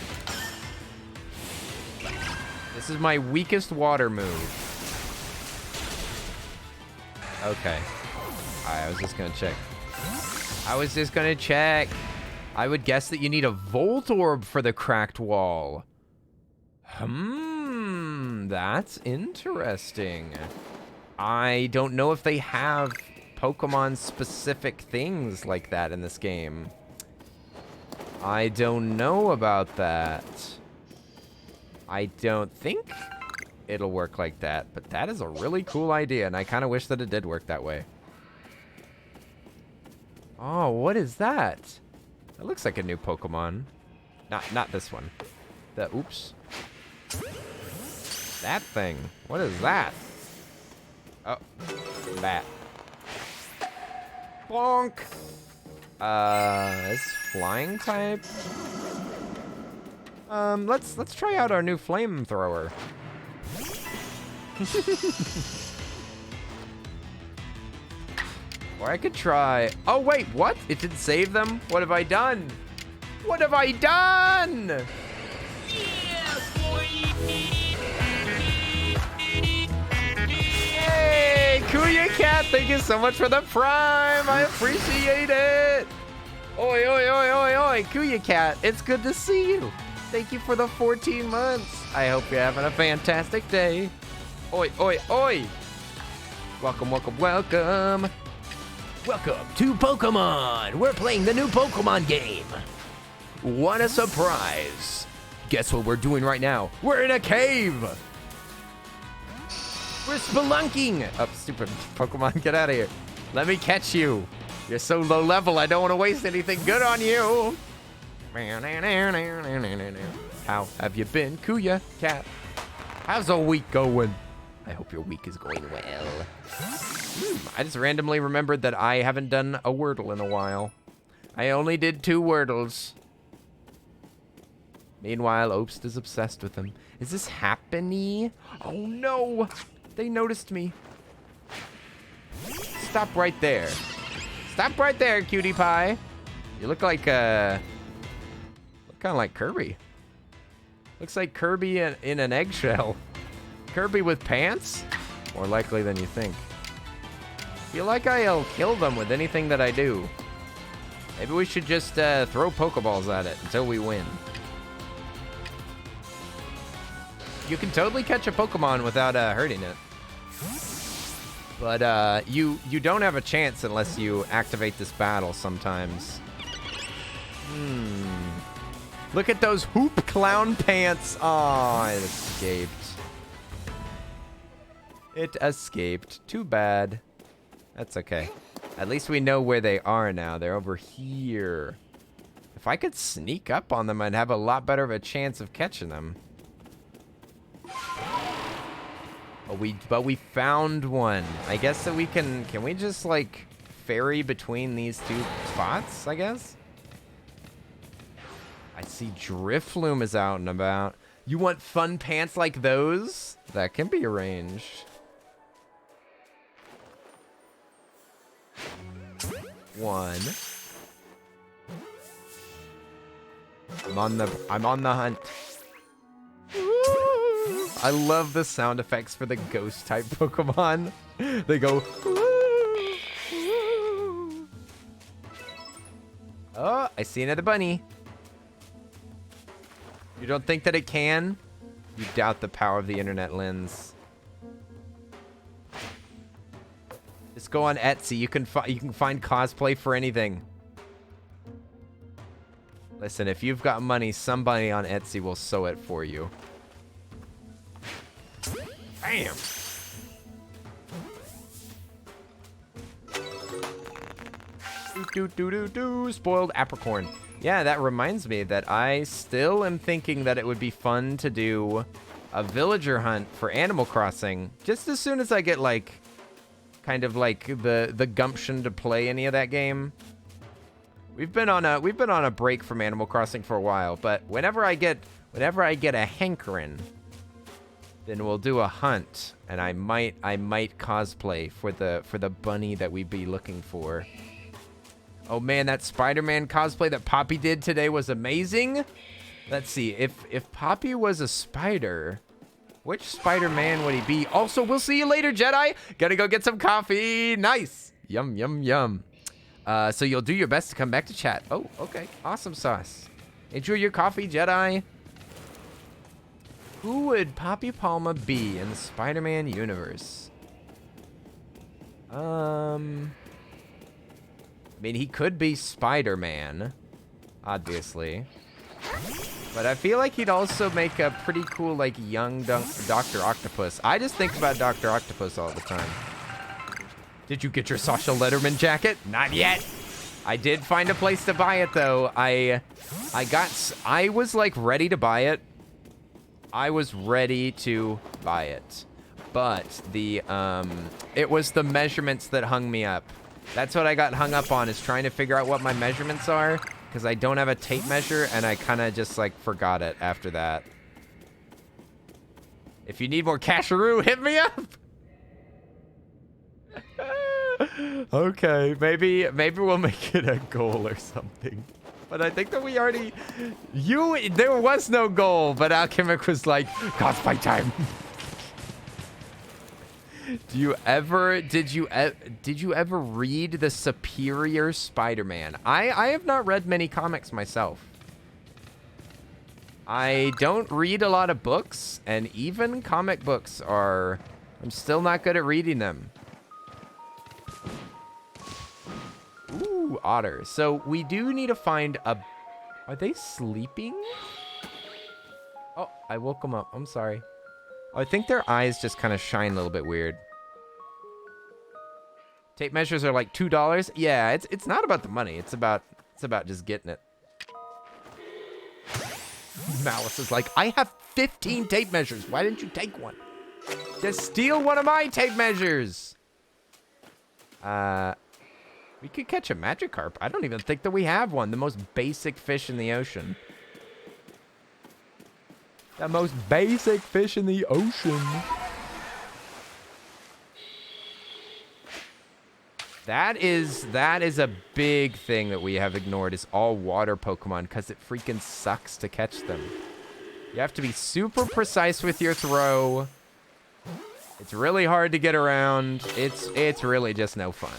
This is my weakest water move. Okay. Alright, I was just gonna check. I would guess that you need a Voltorb for the cracked wall. That's interesting. I don't know if they have Pokemon-specific things like that in this game. I don't know about that. I don't think it'll work like that, but that is a really cool idea, and I kind of wish that it did work that way. Oh, what is that? That looks like a new Pokemon. Not this one. Oops. That thing. What is that? Oh, bat. Bonk. It's flying type. Let's try out our new flamethrower. Or I could try. Oh wait, what? It didn't save them? What have I done? What have I done? Hey, Kuya Cat, thank you so much for the prime. I appreciate it. Oi, oi, oi, oi, oi, Kuya Cat, it's good to see you. Thank you for the 14 months. I hope you're having a fantastic day. Oi, oi, oi. Welcome, welcome, welcome. Welcome to Pokemon. We're playing the new Pokemon game. What a surprise. Guess what we're doing right now? We're in a cave. We're spelunking. Oh, stupid Pokemon, get out of here. Let me catch you. You're so low level, I don't want to waste anything good on you. How have you been, Kuya Cat? How's the week going? I hope your week is going well. I just randomly remembered that I haven't done a Wordle in a while. I only did 2 Wordles. Meanwhile, Obst is obsessed with him. Is this happening? Oh no! They noticed me. Stop right there. Stop right there, cutie pie. You look like kind of like Kirby. Looks like Kirby in an eggshell. Kirby with pants? More likely than you think. Feel like I'll kill them with anything that I do. Maybe we should just throw Pokeballs at it until we win. You can totally catch a Pokemon without hurting it. But you don't have a chance unless you activate this battle sometimes. Look at those hoop clown pants. Oh, it escaped. It escaped. Too bad. That's okay. At least we know where they are now. They're over here. If I could sneak up on them, I'd have a lot better of a chance of catching them. But we found one. I guess that we can we just like ferry between these 2 spots, I guess? I see Drifloom is out and about. You want fun pants like those? That can be arranged. One. I'm on the hunt. I love the sound effects for the ghost type Pokemon. They go. Oh, I see another bunny. You don't think that it can? You doubt the power of the internet lens. Just go on Etsy. You can find cosplay for anything. Listen, if you've got money, somebody on Etsy will sew it for you. Bam! Spoiled apricorn. Yeah, that reminds me that I still am thinking that it would be fun to do a villager hunt for Animal Crossing just as soon as I get like kind of like the gumption to play any of that game. We've been on a break from Animal Crossing for a while, but whenever I get a hankering, then we'll do a hunt, and I might cosplay for the bunny that we'd be looking for. Oh man, that Spider-Man cosplay that Poppy did today was amazing. Let's see, if Poppy was a spider, which Spider-Man would he be? Also, we'll see you later, Jedi. Gotta go get some coffee. Nice. Yum, yum, yum. So you'll do your best to come back to chat. Oh, okay. Awesome sauce. Enjoy your coffee, Jedi. Who would Papi Palma be in the Spider-Man universe? I mean, he could be Spider-Man, obviously. But I feel like he'd also make a pretty cool, like, young Dr. Octopus. I just think about Dr. Octopus all the time. Did you get your Sasha Letterman jacket? Not yet. I did find a place to buy it, though. I was, like, ready to buy it. I was ready to buy it. But it was the measurements that hung me up. That's what I got hung up on, is trying to figure out what my measurements are. Because I don't have a tape measure, and I kind of just, like, forgot it after that. If you need more casharoo, hit me up! Okay, maybe we'll make it a goal or something. But I think that we already... There was no goal, but Alchemic was like, cosplay time! Did you ever read the Superior Spider-Man? I have not read many comics myself. I don't read a lot of books, and even comic books I'm still not good at reading them. Ooh, otter. So we do need to find a... Are they sleeping? Oh, I woke them up. I'm sorry. I think their eyes just kind of shine a little bit weird. Tape measures are like $2. Yeah, it's not about the money. It's about just getting it. Malice is like, I have 15 tape measures. Why didn't you take one? Just steal one of my tape measures. We could catch a Magikarp. I don't even think that we have one. The most basic fish in the ocean. The most basic fish in the ocean. That is a big thing that we have ignored, is all water Pokemon, because it freaking sucks to catch them. You have to be super precise with your throw. It's really hard to get around. It's really just no fun.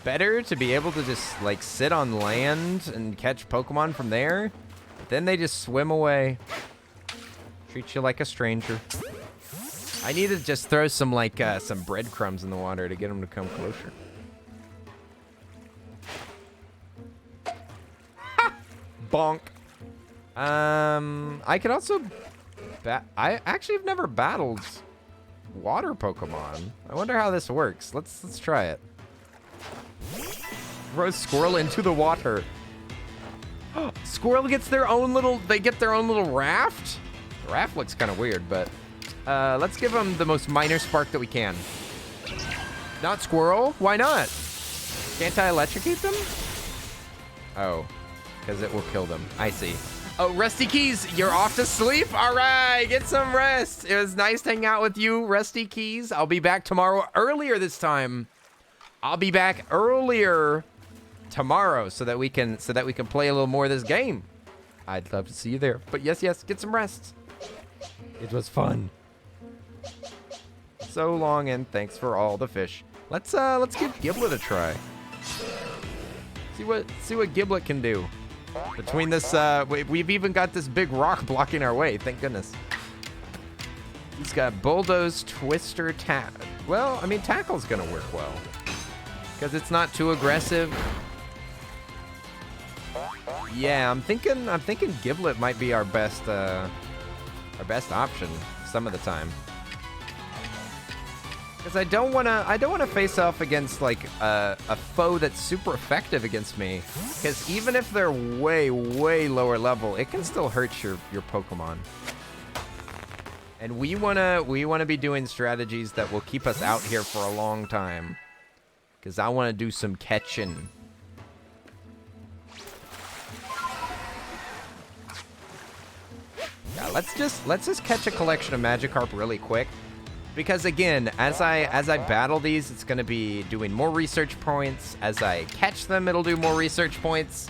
Better to be able to just, like, sit on land and catch Pokemon from there. But then they just swim away. Treat you like a stranger. I need to just throw some, like, some breadcrumbs in the water to get them to come closer. Ha! Bonk. I could also... I actually have never battled water Pokemon. I wonder how this works. Let's try it. Throw Squirrel into the water. Squirrel gets their own little... They get their own little raft? The raft looks kind of weird, but... let's give them the most minor spark that we can. Not Squirrel? Why not? Can't I electrocute them? Oh, because it will kill them. I see. Oh, Rusty Keys, you're off to sleep? All right, get some rest. It was nice to hang out with you, Rusty Keys. I'll be back tomorrow earlier this time. I'll be back earlier tomorrow so that we can play a little more of this game. I'd love to see you there. But yes, get some rest. It was fun. So long, and thanks for all the fish. Let's give Giblet a try. See what Giblet can do. Between this, we've even got this big rock blocking our way. Thank goodness. He's got Bulldoze, Twister, Well, I mean, Tackle's gonna work well because it's not too aggressive. Yeah, I'm thinking Giblet might be our best option some of the time. Because I don't wanna face off against like a foe that's super effective against me. Because even if they're way lower level, it can still hurt your Pokemon. And we wanna be doing strategies that will keep us out here for a long time. Because I wanna do some catching. Yeah, let's just catch a collection of Magikarp really quick. Because again, as I battle these, it's going to be doing more research points. As I catch them, it'll do more research points.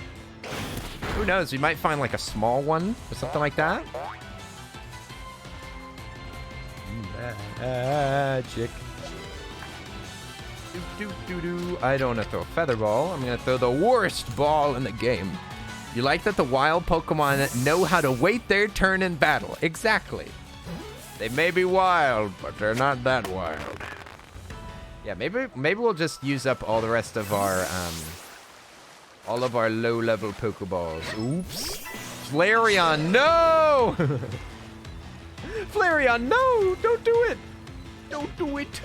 Who knows? We might find like a small one or something like that. Magic. I don't want to throw a feather ball. I'm going to throw the worst ball in the game. You like that the wild Pokemon know how to wait their turn in battle. Exactly. They may be wild, but they're not that wild. Yeah, maybe we'll just use up all the rest of our low-level Pokeballs. Oops. Flareon, no! Flareon, no! Don't do it! Don't do it!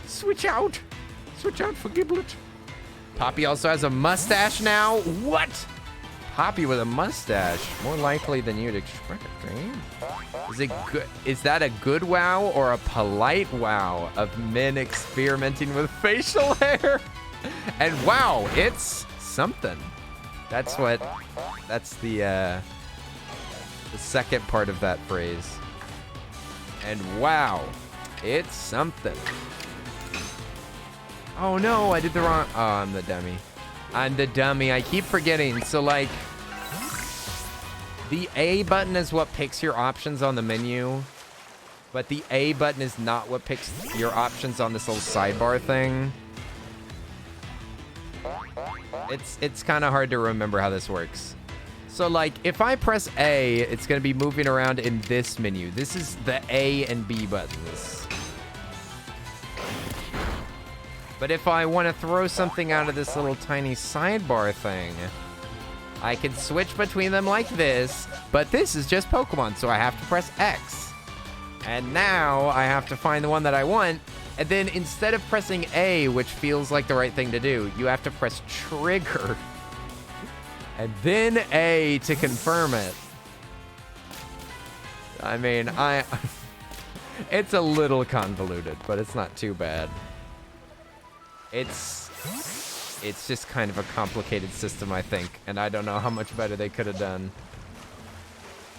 Switch out! Switch out for Giblet. Poppy also has a mustache now. What? Poppy with a mustache. More likely than you'd expect, eh? Is it good? Is that a good wow or a polite wow of men experimenting with facial hair? And wow, it's something. That's the second part of that phrase. And wow, it's something. Oh no, I did the wrong. Oh, I'm the dummy. I'm the dummy. I keep forgetting. So like, the A button is what picks your options on the menu, but the A button is not what picks your options on this little sidebar thing. It's kind of hard to remember how this works. So like, if I press A, it's going to be moving around in this menu. This is the A and B buttons. But if I want to throw something out of this little tiny sidebar thing, I can switch between them like this, but this is just Pokemon, so I have to press X. And now I have to find the one that I want, and then instead of pressing A, which feels like the right thing to do, you have to press trigger, and then A to confirm it. I mean, it's a little convoluted, but it's not too bad. It's just kind of a complicated system, I think, and I don't know how much better they could have done.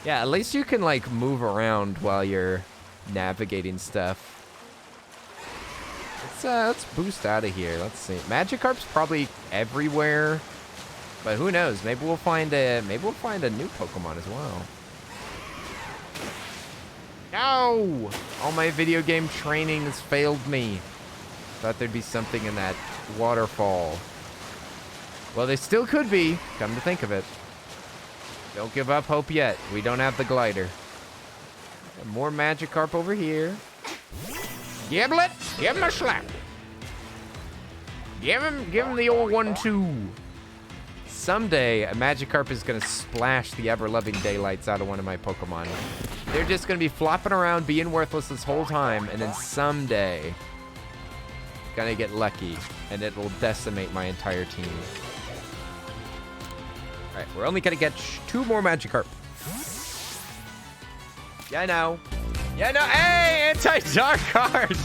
Yeah, at least you can, like, move around while you're navigating stuff. Let's boost out of here. Let's see. Magikarp's probably everywhere, but who knows? Maybe we'll find a new Pokemon as well. No! All my video game training has failed me. Thought there'd be something in that waterfall. Well, there still could be, come to think of it. Don't give up hope yet. We don't have the glider. And more Magikarp over here. Giblet, give him a slap. Give him the old 1-2. Someday, a Magikarp is gonna splash the ever-loving daylights out of one of my Pokemon. They're just gonna be flopping around, being worthless this whole time, and then someday, gonna get lucky, and it will decimate my entire team. All right, we're only gonna get 2 more Magikarp. Yeah, no. Yeah, no. Hey, anti-dark card.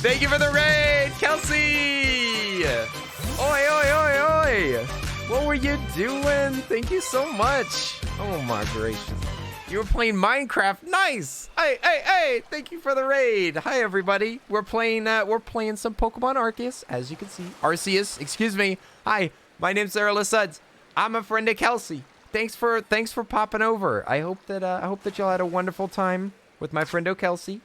Thank you for the raid, Kelsey. Oi, oi, oi, oi. What were you doing? Thank you so much. Oh my gracious. You were playing Minecraft. Nice. Hey. Thank you for the raid. Hi, everybody. We're playing some Pokemon Arceus, as you can see. Arceus, excuse me. Hi, my name's Sarah Suds. I'm a friend of Kelsey. Thanks for popping over. I hope that y'all had a wonderful time with my friendo Kelsey.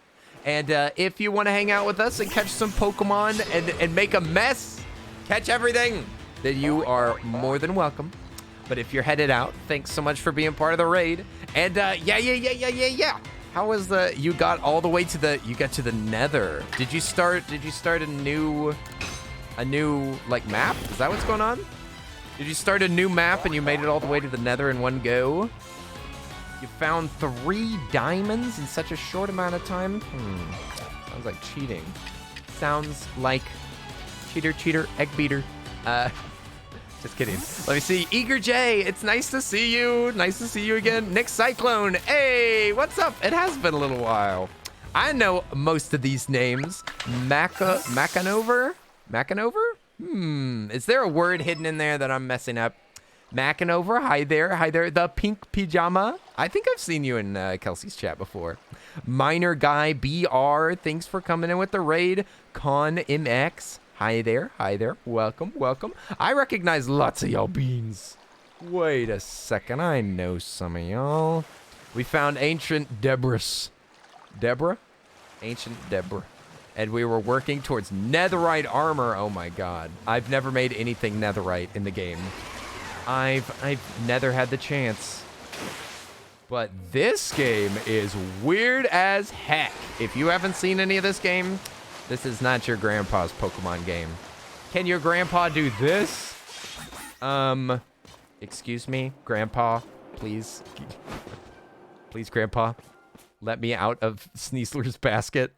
And if you want to hang out with us and catch some Pokemon and make a mess, catch everything, then you are more than welcome. But if you're headed out, thanks so much for being part of the raid. And yeah. How was you got all the way to the Nether? Did you start a new like map? Is that what's going on? Did you start a new map and you made it all the way to the Nether in one go? You found 3 diamonds in such a short amount of time? Sounds like cheating. Sounds like cheater, egg beater. Just kidding. Let me see. Eager J, it's nice to see you. Nice to see you again. Nick Cyclone, hey, what's up? It has been a little while. I know most of these names. Macanover? Is there a word hidden in there that I'm messing up? Macanover, hi there. The pink pajama. I think I've seen you in Kelsey's chat before. Minor Guy BR, thanks for coming in with the raid. Con MX, hi there. Welcome. I recognize lots of y'all beans. Wait a second, I know some of y'all. We found Ancient Deborah. Ancient Deborah. And we were working towards netherite armor. Oh my god. I've never made anything netherite in the game. I've never had the chance. But this game is weird as heck. If you haven't seen any of this game, this is not your grandpa's Pokemon game. Can your grandpa do this? Excuse me, grandpa, please. Please, grandpa, let me out of Sneasler's basket.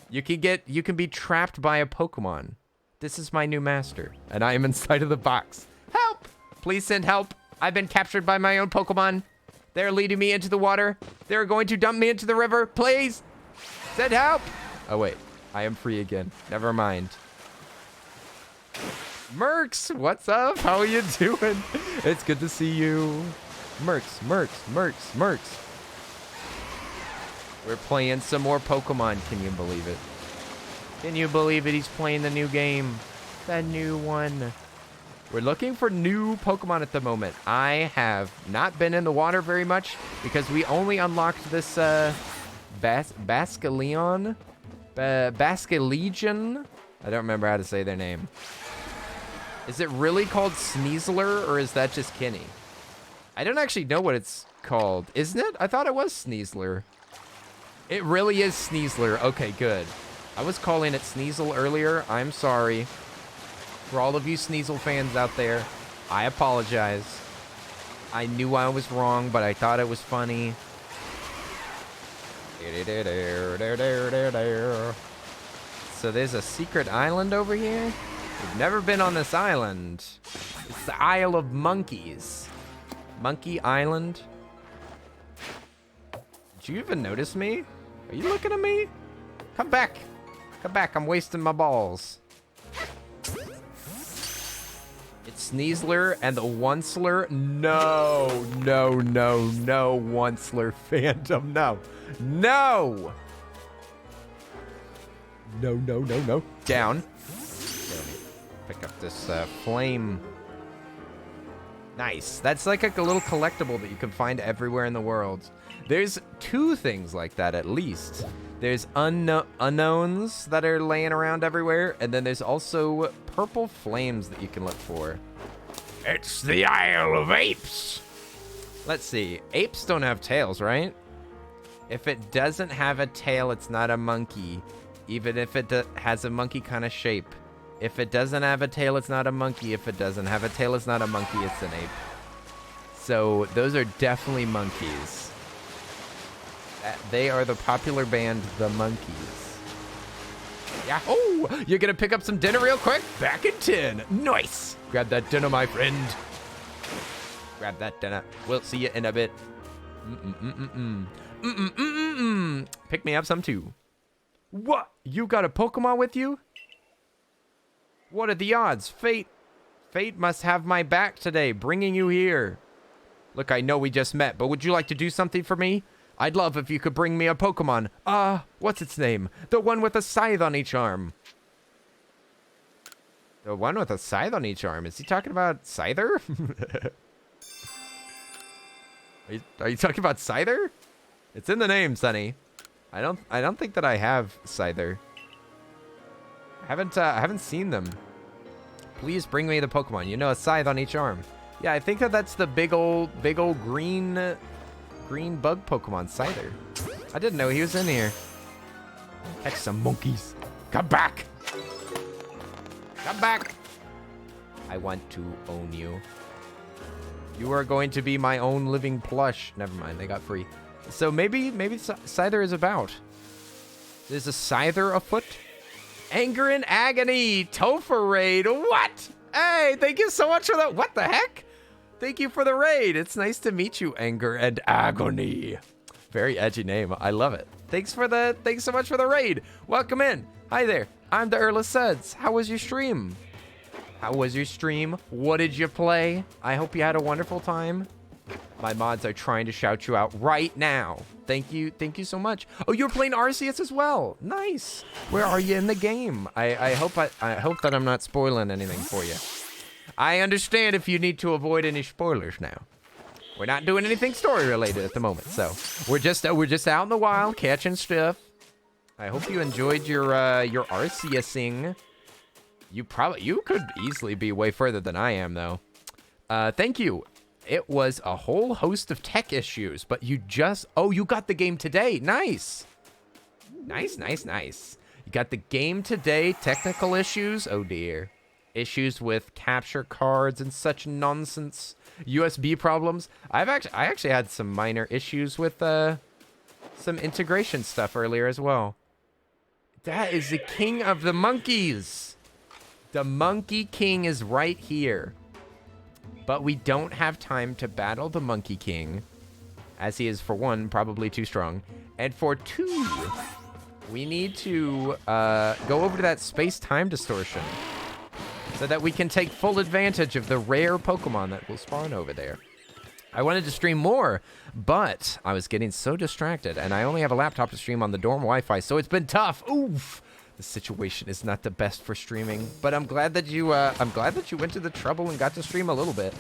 You can be trapped by a Pokemon. This is my new master, and I am inside of the box. Help! Please send help. I've been captured by my own Pokemon. They're leading me into the water. They're going to dump me into the river. Please, send help. Oh, wait. I am free again. Never mind. Mercs, what's up? How are you doing? It's good to see you. Mercs. We're playing some more Pokemon. Can you believe it? Can you believe it? He's playing the new game. The new one. We're looking for new Pokemon at the moment. I have not been in the water very much because we only unlocked this Basculegion. Basculegion? I don't remember how to say their name. Is it really called Sneasler, or is that just Kenny? I don't actually know what it's called. Isn't it? I thought it was Sneasler. It really is Sneasler. Okay, good. I was calling it Sneasel earlier. I'm sorry. For all of you Sneasel fans out there, I apologize. I knew I was wrong, but I thought it was funny. So there's a secret island over here? We've never been on this island. It's the Isle of Monkeys. Monkey Island. Did you even notice me? Are you looking at me? Come back. Come back. I'm wasting my balls. It's Sneasler and the Onceler. No, Onceler Phantom. No. Down. Pick up this flame. Nice. That's like a little collectible that you can find everywhere in the world. There's 2 things like that at least. There's unknowns that are laying around everywhere, and then there's also purple flames that you can look for. It's the Isle of Apes. Let's see. Apes don't have tails, right? If it doesn't have a tail, it's not a monkey, even if it has a monkey kind of shape. If it doesn't have a tail, it's not a monkey. If it doesn't have a tail, it's not a monkey, it's an ape. So those are definitely monkeys. They are the popular band, the Monkeys. Yeah. Oh, you're going to pick up some dinner real quick? Back in 10. Nice. Grab that dinner, my friend. Grab that dinner. We'll see you in a bit. Pick me up some too. What? You got a Pokemon with you? What are the odds? Fate must have my back today, bringing you here. Look, I know we just met, but would you like to do something for me? I'd love if you could bring me a Pokemon. What's its name? The one with a scythe on each arm. The one with a scythe on each arm? Is he talking about Scyther? Are you talking about Scyther? It's in the name, Sonny. I don't think that I have Scyther. I haven't seen them. Please bring me the Pokemon. You know, a scythe on each arm. Yeah, I think that's the big old green bug Pokemon, Scyther. I didn't know he was in here. Catch some monkeys. Come back. Come back. I want to own you. You are going to be my own living plush. Never mind, they got free. So maybe Scyther is about. There's a Scyther afoot. Anger and Agony, Topher raid. What? Hey, thank you so much for that. What the heck? Thank you for the raid. It's nice to meet you, Anger and Agony. Very edgy name. I love it. Thanks so much for the raid. Welcome in. Hi there. I'm the Earl of Suds. How was your stream? How was your stream? What did you play? I hope you had a wonderful time. My mods are trying to shout you out right now. Thank you so much. Oh, you're playing Arceus as well. Nice. Where are you in the game? I hope that I'm not spoiling anything for you. I understand if you need to avoid any spoilers now. We're not doing anything story related at the moment, so we're just out in the wild catching stuff. I hope you enjoyed your Arceusing. You could easily be way further than I am though. Thank you. It was a whole host of tech issues, but you just... Oh, you got the game today. Nice. Nice. You got the game today. Technical issues. Oh, dear. Issues with capture cards and such nonsense. USB problems. I actually had some minor issues with some integration stuff earlier as well. That is the king of the monkeys. The Monkey King is right here. But we don't have time to battle the Monkey King, as he is, for one, probably too strong. And for two, we need to go over to that space-time distortion so that we can take full advantage of the rare Pokemon that will spawn over there. I wanted to stream more, but I was getting so distracted, and I only have a laptop to stream on the dorm Wi-Fi, so it's been tough. Oof. The situation is not the best for streaming, but I'm glad that you went to the trouble and got to stream a little bit.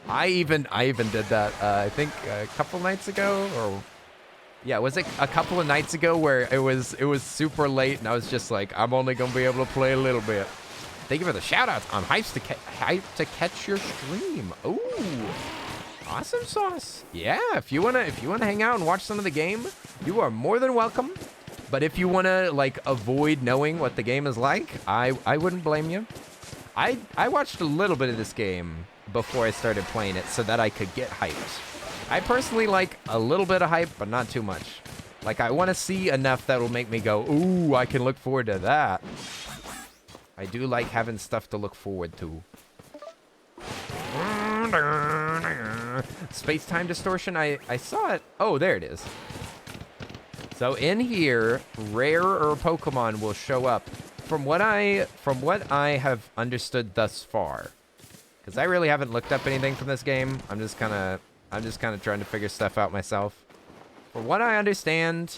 I even did that. I think a couple nights ago, or yeah, was it a couple of nights ago where it was super late, and I was just like, I'm only gonna be able to play a little bit. Thank you for the shout-outs. I'm hyped to catch your stream. Ooh, awesome sauce. Yeah, if you wanna hang out and watch some of the game, you are more than welcome. But if you want to, like, avoid knowing what the game is like, I wouldn't blame you. I watched a little bit of this game before I started playing it so that I could get hyped. I personally like a little bit of hype, but not too much. Like, I want to see enough that will make me go, ooh, I can look forward to that. I do like having stuff to look forward to. Space-time distortion, I saw it. Oh, there it is. So in here, rarer Pokemon will show up. From what I have understood thus far, because I really haven't looked up anything from this game. I'm just kind of trying to figure stuff out myself. From what I understand,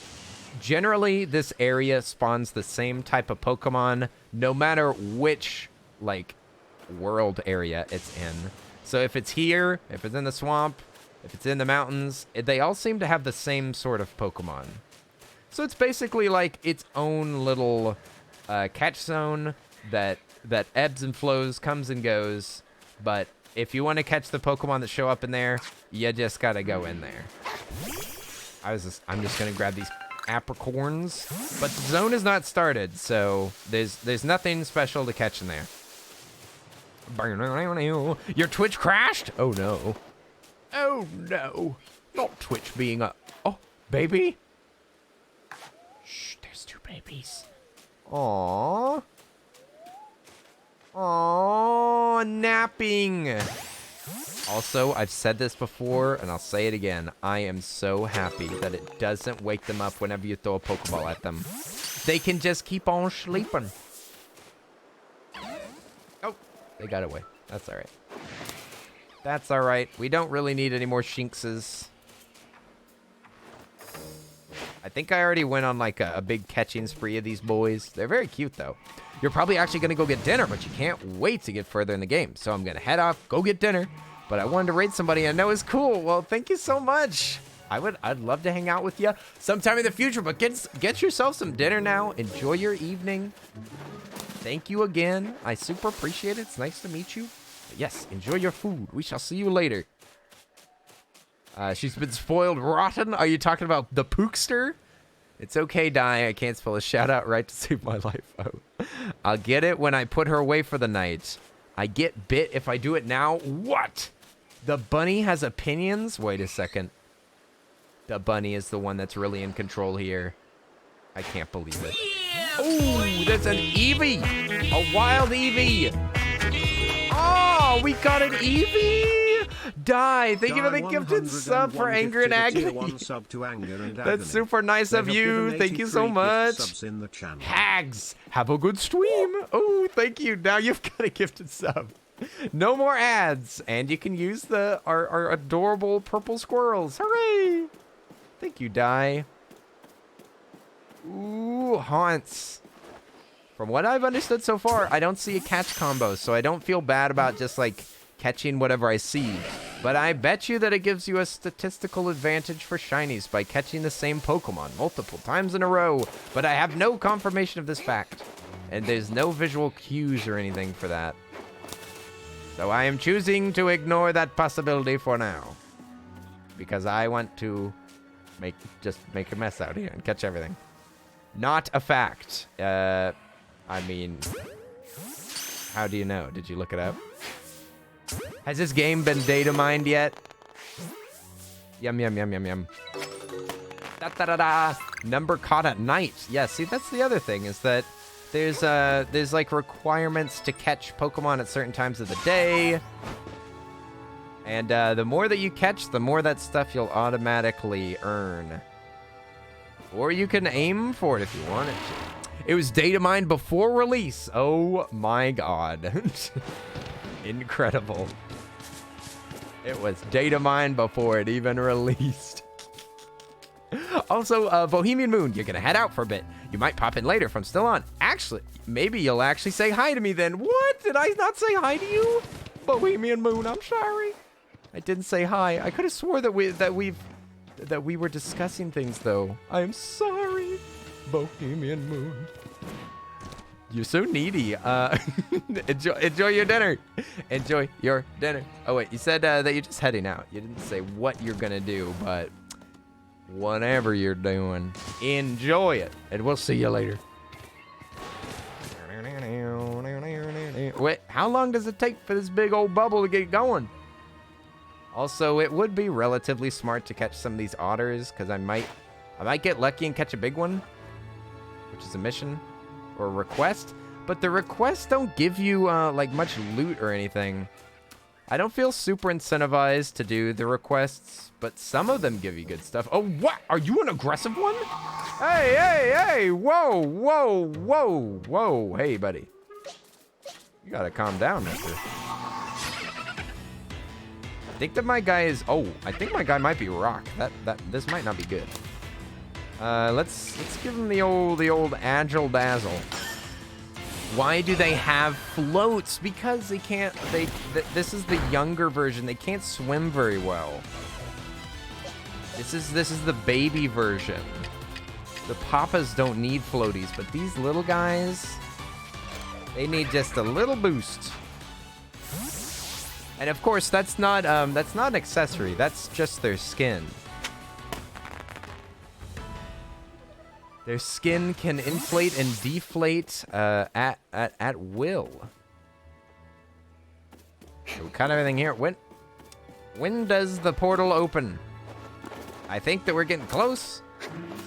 generally this area spawns the same type of Pokemon, no matter which like world area it's in. So if it's here, if it's in the swamp, if it's in the mountains, they all seem to have the same sort of Pokemon. So it's basically like its own little catch zone that ebbs and flows, comes and goes. But if you want to catch the Pokemon that show up in there, you just gotta go in there. I'm just gonna grab these apricorns, but the zone is not started, so there's nothing special to catch in there. Your Twitch crashed? Oh no! Oh no! Not Twitch being up. Oh, baby. Shh, there's two babies. Aww. Aww, napping. Also, I've said this before, and I'll say it again. I am so happy that it doesn't wake them up whenever you throw a Pokeball at them. They can just keep on sleeping. Oh, they got away. That's all right. That's all right. We don't really need any more Shinxes. I think I already went on like a big catching spree of these boys. They're very cute though. You're probably actually going to go get dinner, but you can't wait to get further in the game. So I'm going to head off, go get dinner. But I wanted to raid somebody I know is cool. Well, thank you so much. I'd love to hang out with you sometime in the future, but get yourself some dinner now. Enjoy your evening. Thank you again. I super appreciate it. It's nice to meet you. But yes, enjoy your food. We shall see you later. She's been spoiled rotten. Are you talking about the Pookster? It's okay, Di. I can't spell a shout out right to save my life. Oh. I'll get it when I put her away for the night. I get bit if I do it now. What? The bunny has opinions? Wait a second. The bunny is the one that's really in control here. I can't believe it. Oh, that's an Eevee. A wild Eevee. Oh, we got an Eevee. Die. Thank you for the gifted sub for Anger and Agony. That's super nice of you. Thank you so much. Hags, have a good stream. Oh, thank you. Now you've got a gifted sub. No more ads. And you can use our adorable purple squirrels. Hooray. Thank you, Di. Ooh, haunts. From what I've understood so far, I don't see a catch combo, so I don't feel bad about just like catching whatever I see. But I bet you that it gives you a statistical advantage for shinies by catching the same Pokemon multiple times in a row. But I have no confirmation of this fact. And there's no visual cues or anything for that. So I am choosing to ignore that possibility for now. Because I want to just make a mess out here and catch everything. Not a fact. I mean, how do you know? Did you look it up? Has this game been data mined yet? Yum, yum, yum, yum, yum. Da, da, da, da. Number caught at night. Yeah, see, that's the other thing, is that there's like requirements to catch Pokemon at certain times of the day. And the more that you catch, the more that stuff you'll automatically earn. Or you can aim for it if you wanted to. It was data mined before release. Oh my god. Incredible. It was data mined before it even released. Also, Bohemian Moon, you're gonna head out for a bit. You might pop in later if I'm still on. Actually, maybe you'll actually say hi to me then. What? Did I not say hi to you? Bohemian Moon, I'm sorry. I didn't say hi. I could have swore that we were discussing things though. I'm sorry, Bohemian Moon. You're so needy. Enjoy your dinner. Enjoy your dinner. Oh wait, you said that you're just heading out. You didn't say what you're gonna do, but whatever you're doing, enjoy it, and we'll see you later. Wait, how long does it take for this big old bubble to get going? Also, it would be relatively smart to catch some of these otters, because I might get lucky and catch a big one, which is a mission or a request. But the requests don't give you like much loot or anything. I don't feel super incentivized to do the requests, but some of them give you good stuff. Oh, what? Are you an aggressive one? Hey, hey, hey! Whoa, whoa, whoa, whoa! Hey, buddy, you gotta calm down, mister. I think that my guy is... Oh, I think my guy might be rock. This might not be good. Let's give him the old agile dazzle. Why do they have floats? Because they can't... This is the younger version. They can't swim very well. This is the baby version. The papas don't need floaties, but these little guys, they need just a little boost. And of course, that's not an accessory. That's just their skin. Their skin can inflate and deflate at will. So we cut everything here. When does the portal open? I think that we're getting close.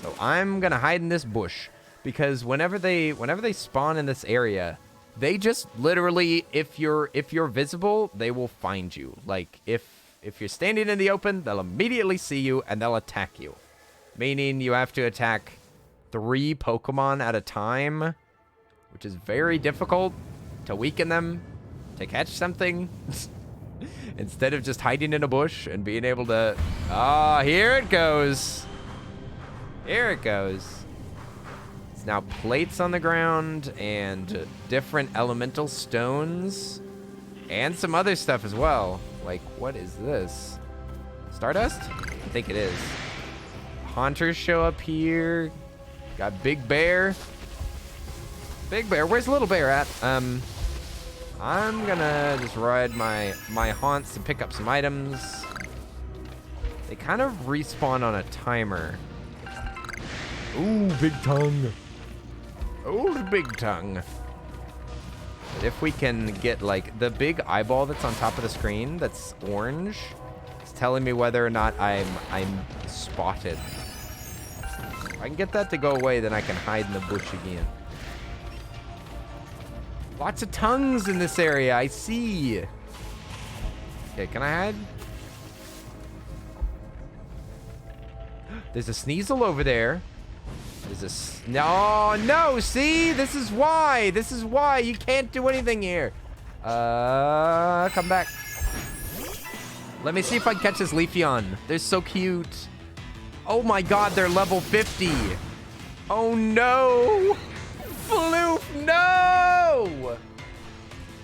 So I'm gonna hide in this bush, because whenever they spawn in this area, they just literally, if you're visible, they will find you. Like if you're standing in the open, they'll immediately see you and they'll attack you. Meaning you have to attack 3 Pokemon at a time, which is very difficult to weaken them, to catch something. Instead of just hiding in a bush and being able to... Ah, here it goes. Here it goes. It's now plates on the ground and different elemental stones and some other stuff as well. Like, what is this? Stardust? I think it is. Haunters show up here. Got Big Bear. Big Bear, where's Little Bear at? I'm gonna just ride my haunts and pick up some items. They kind of respawn on a timer. Ooh, big tongue. Old big tongue. But if we can get like the big eyeball that's on top of the screen, that's orange, it's telling me whether or not I'm spotted. If I can get that to go away, then I can hide in the bush again. Lots of tongues in this area, I see. Okay, can I hide? There's a Sneasel over there. There's a... No, see? This is why. This is why. You can't do anything here. Come back. Let me see if I can catch this Leafeon. They're so cute. Oh my god, they're level 50. Oh no. Floof, no!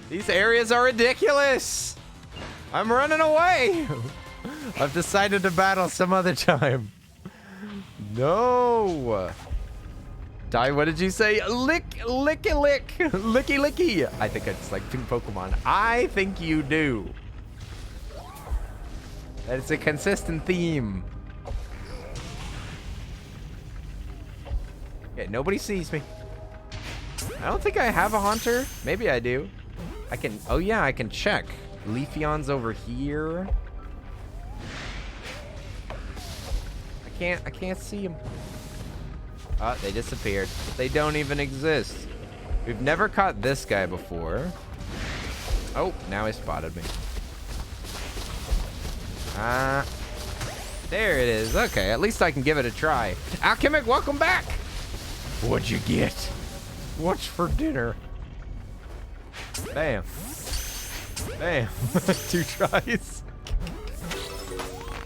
These areas are ridiculous. I'm running away. I've decided to battle some other time. No. Die, what did you say? Licky lick. Licky licky. I think it's like pink Pokemon. I think you do. That's a consistent theme. Okay, nobody sees me. I don't think I have a Haunter. Maybe I do. I can, oh yeah, I can check. Leafeon's over here. I can't see them. Oh, they disappeared. They don't even exist. We've never caught this guy before. Oh, now he spotted me. There it is. Okay, at least I can give it a try. Alchemic, welcome back. What'd you get? What's for dinner? Bam. Bam. 2 tries.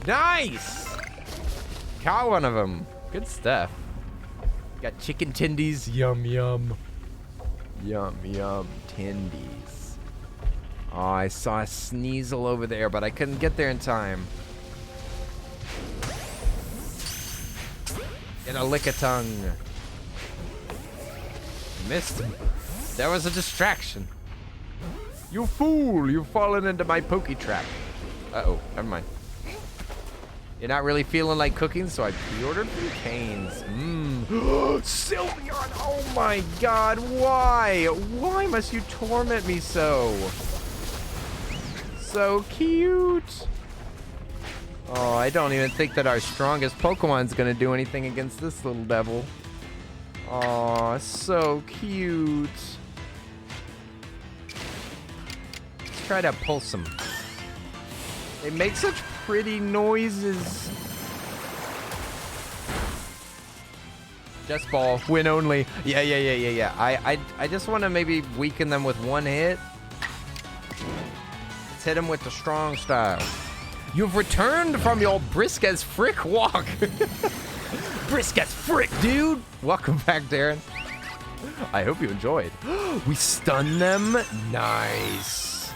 Nice. Caught one of them. Good stuff. Got chicken tendies. Yum, yum. Yum, yum. Tendies. Oh, I saw a Sneasel over there, but I couldn't get there in time. Get a lick-a-tongue. Missed him. That was a distraction. You fool! You've fallen into my Poke Trap. Uh-oh, never mind. You're not really feeling like cooking, so I pre-ordered from Cane's. Sylveon! Oh my god, why? Why must you torment me so? So cute! Oh, I don't even think that our strongest Pokemon's gonna do anything against this little devil. Oh, so cute. Let's try to pulse him. They make such pretty noises. Just ball, win only. Yeah. I just want to maybe weaken them with one hit. Let's hit him with the strong style. You've returned from your brisk as frick walk. Brisk as frick, dude. Welcome back, Darren. I hope you enjoyed. We stunned them. Nice.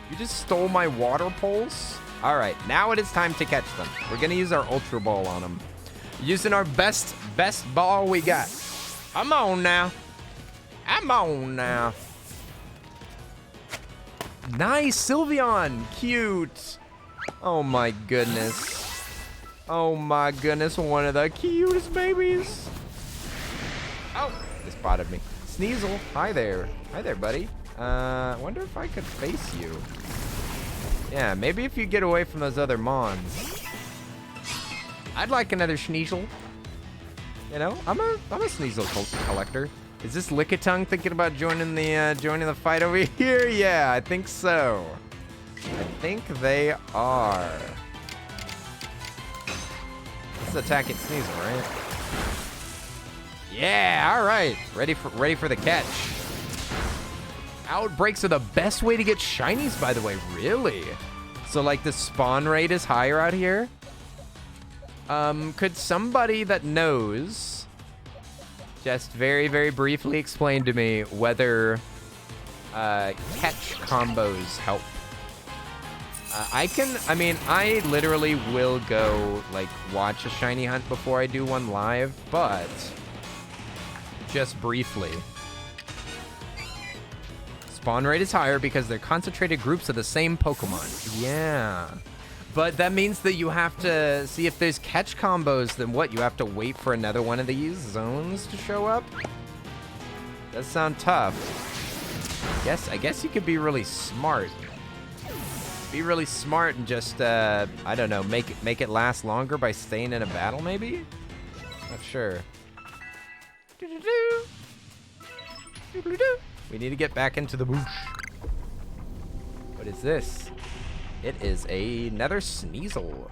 You just stole my water pulse? All right, now it is time to catch them. We're gonna use our Ultra Ball on them. Using our best ball we got. Come on now. Come on now. Nice, Sylveon. Cute. Oh my goodness. Oh my goodness, one of the cutest babies. Oh, they spotted me. Sneasel, hi there. Hi there, buddy. Wonder if I could face you. Yeah, maybe if you get away from those other Mons. I'd like another Sneasel. You know, I'm a Sneasel collector. Is this Lickitung thinking about joining the fight over here? Yeah, I think so. I think they are. Let's attack it, Sneasel, right? Yeah, all right. Ready for the catch. Outbreaks are the best way to get shinies, by the way. Really? So like the spawn rate is higher out here? Could somebody that knows just very, very briefly explain to me whether catch combos help? I literally will go like watch a shiny hunt before I do one live, but just briefly. Spawn rate is higher because they're concentrated groups of the same Pokemon. Yeah. But that means that you have to see if there's catch combos, then what? You have to wait for another one of these zones to show up? Does sound tough. I guess you could be really smart. Be really smart and just, I don't know, make it last longer by staying in a battle, maybe? Not sure. We need to get back into the bush. What is this? It is another Sneasel.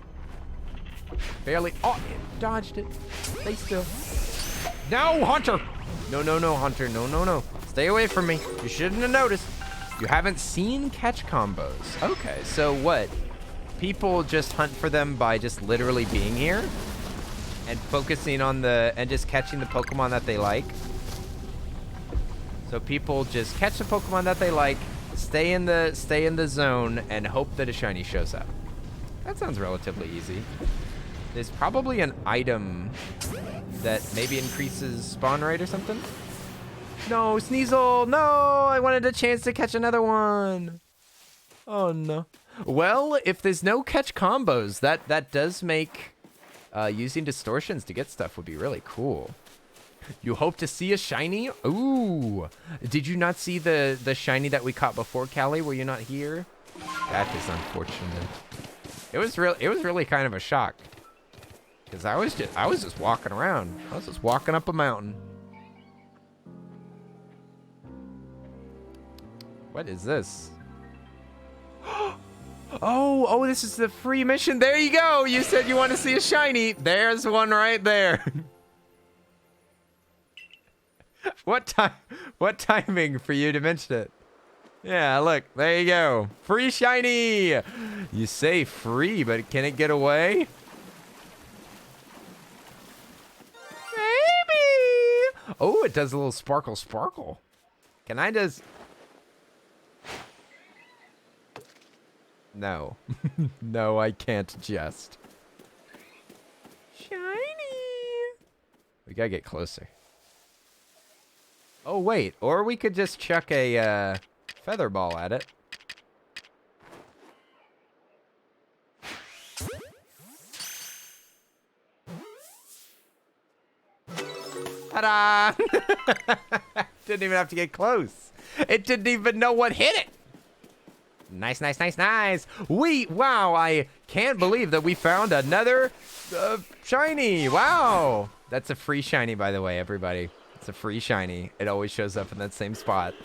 Barely. Oh, it dodged it. Stay still. No, Hunter! No, Hunter. No. Stay away from me. You shouldn't have noticed. You haven't seen catch combos. Okay, so what? People just hunt for them by just literally being here and focusing on and just catching the Pokemon that they like. So people just catch the Pokemon that they like, stay in the zone, and hope that a shiny shows up. That sounds relatively easy. There's probably an item that maybe increases spawn rate or something? No, Sneasel, no! I wanted a chance to catch another one. Oh, no. Well, if there's no catch combos, that does make using distortions to get stuff would be really cool. You hope to see a shiny? Ooh. Did you not see the shiny that we caught before, Callie? Were you not here? That is unfortunate. It was really kind of a shock. Because I was just walking around. I was just walking up a mountain. What is this? Oh, this is the free mission. There you go. You said you want to see a shiny. There's one right there. What timing for you to mention it? Yeah, look, there you go. Free shiny. You say free, but can it get away? Maybe. Oh, it does a little sparkle sparkle. Can I just... No. No, I can't jest. Shiny. We gotta get closer. Oh, wait. Or we could just chuck a feather ball at it. Ta-da! Didn't even have to get close. It didn't even know what hit it. Nice, nice, nice, nice. Wow, I can't believe that we found another shiny. Wow. That's a free shiny, by the way, everybody. It's a free shiny. It always shows up in that same spot.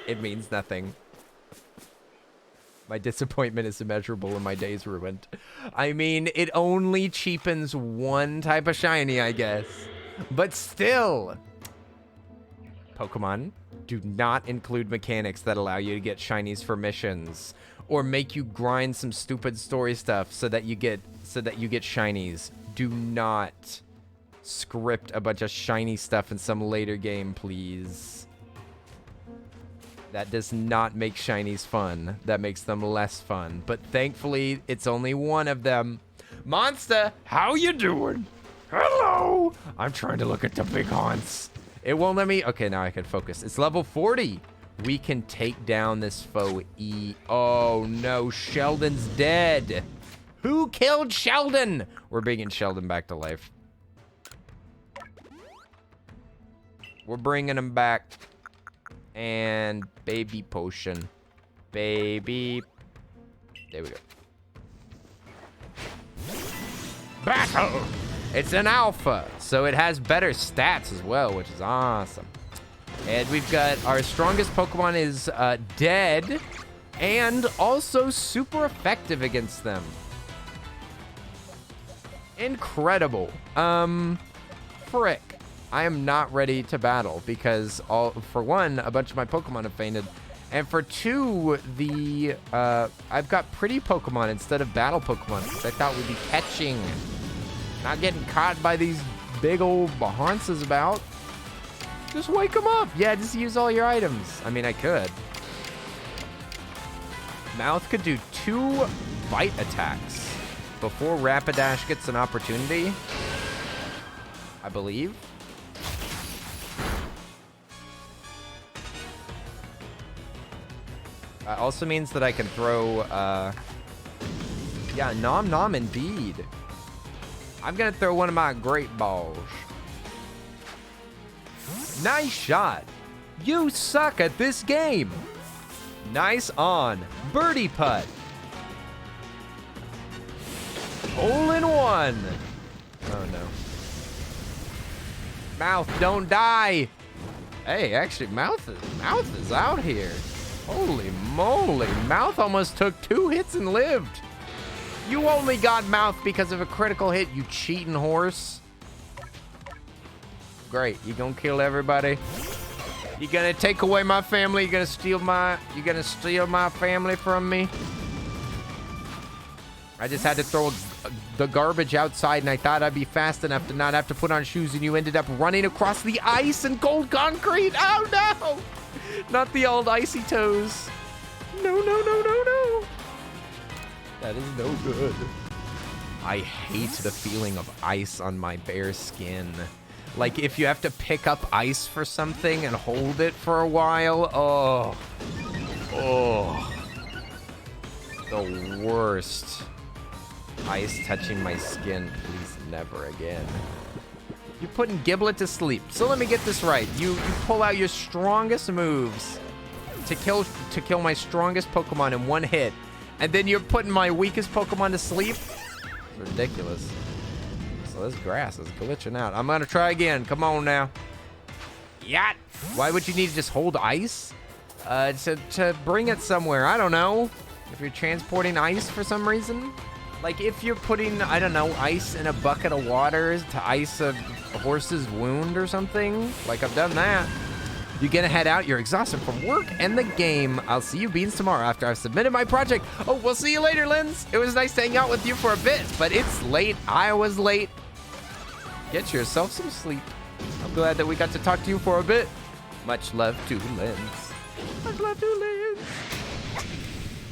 It means nothing. My disappointment is immeasurable and my day's ruined. I mean, it only cheapens one type of shiny, I guess. But still. Pokemon, do not include mechanics that allow you to get shinies for missions or make you grind some stupid story stuff so that you get shinies. Do not script a bunch of shiny stuff in some later game, please. That does not make shinies fun. That makes them less fun. But thankfully, it's only one of them. Monster, how you doing? Hello. I'm trying to look at the big haunts. It won't let me. Okay, now I can focus. It's level 40. We can take down this foe. Oh, no. Sheldon's dead. Who killed Sheldon? We're bringing Sheldon back to life. We're bringing him back. And baby potion. Baby. There we go. Battle. It's an alpha, so it has better stats as well, which is awesome. And we've got our strongest Pokemon is dead and also super effective against them. Incredible. Frick. I am not ready to battle because for one, a bunch of my Pokemon have fainted. And for two, I've got pretty Pokemon instead of battle Pokemon, which I thought would be catching. Not getting caught by these big old Bahances about. Just wake them up. Yeah, just use all your items. I mean, I could. Mouth could do 2 bite attacks before Rapidash gets an opportunity, I believe. That also means that I can throw, yeah, Nom Nom indeed. I'm gonna throw one of my great balls. Nice shot. You suck at this game. Nice on. Birdie putt. Hole in one. Oh no. Mouth, don't die. Hey, actually, Mouth is out here. Holy moly. Mouth almost took 2 hits and lived. You only got Mouth because of a critical hit, you cheating horse. Great, you gonna kill everybody? You gonna take away my family? You gonna steal my family from me? I just had to throw the garbage outside and I thought I'd be fast enough to not have to put on shoes and you ended up running across the ice and cold concrete. Oh no! Not the old icy toes. No, no, no, no, no. That is no good. I hate the feeling of ice on my bare skin. Like, if you have to pick up ice for something and hold it for a while. Oh. Oh. The worst. Ice touching my skin. Please, never again. You're putting Giblet to sleep. So let me get this right. You pull out your strongest moves to kill my strongest Pokemon in one hit. And then you're putting my weakest Pokemon to sleep? It's ridiculous. So this grass is glitching out. I'm gonna try again. Come on now. Yacht! Why would you need to just hold ice? To bring it somewhere. I don't know. If you're transporting ice for some reason? Like if you're putting, I don't know, ice in a bucket of water to ice a horse's wound or something. Like I've done that. You're gonna head out, you're exhausted from work and the game. I'll see you beans tomorrow after I've submitted my project. Oh, we'll see you later, Linz. It was nice to hang out with you for a bit, but it's late. I was late. Get yourself some sleep. I'm glad that we got to talk to you for a bit. Much love to Linz. Much love to Linz.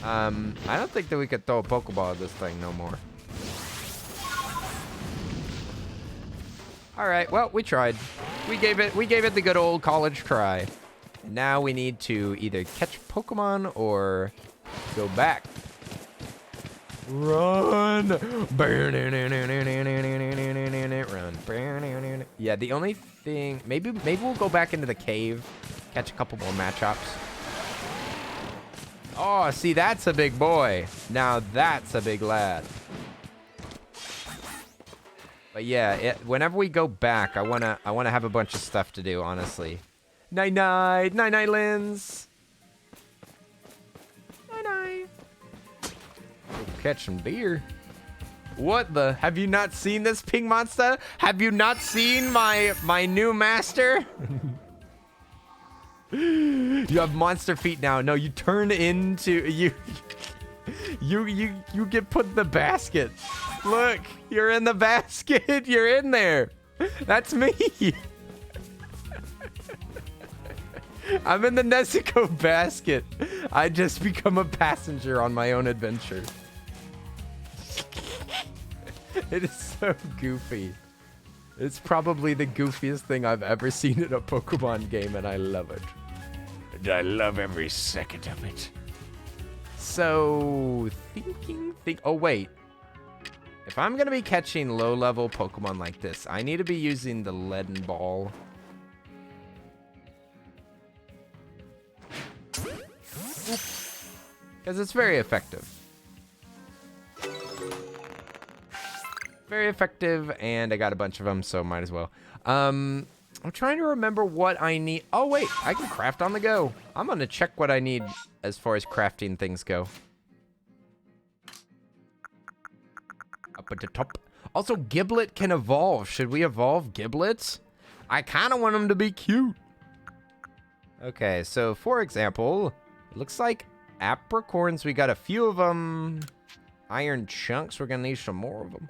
I don't think that we could throw a Pokeball at this thing no more. All right, well, we tried. We gave it the good old college try. Now we need to either catch Pokemon or go back. Run! Run. Yeah, the only thing, maybe we'll go back into the cave, catch a couple more Machops. Oh, see, that's a big boy. Now that's a big lad. But yeah, whenever we go back, I wanna have a bunch of stuff to do, honestly. Night night, night night, Linz. Night night. Catch some deer. What the? Have you not seen this, Pink Monster? Have you not seen my new master? You have monster feet now. No, you turn into you get put in the basket. Look, you're in the basket. You're in there. That's me. I'm in the Nezuko basket. I just become a passenger on my own adventure. It is so goofy. It's probably the goofiest thing I've ever seen in a Pokemon game, and I love it. And I love every second of it. So, oh, wait. If I'm going to be catching low-level Pokemon like this, I need to be using the Leaden Ball. Because it's very effective. Very effective, and I got a bunch of them, so might as well. I'm trying to remember what I need. Oh, wait, I can craft on the go. I'm going to check what I need as far as crafting things go. Up at the top. Also, Giblet can evolve. Should we evolve Giblets? I kind of want them to be cute. Okay, so for example, it looks like apricorns. We got a few of them. Iron chunks. We're going to need some more of them.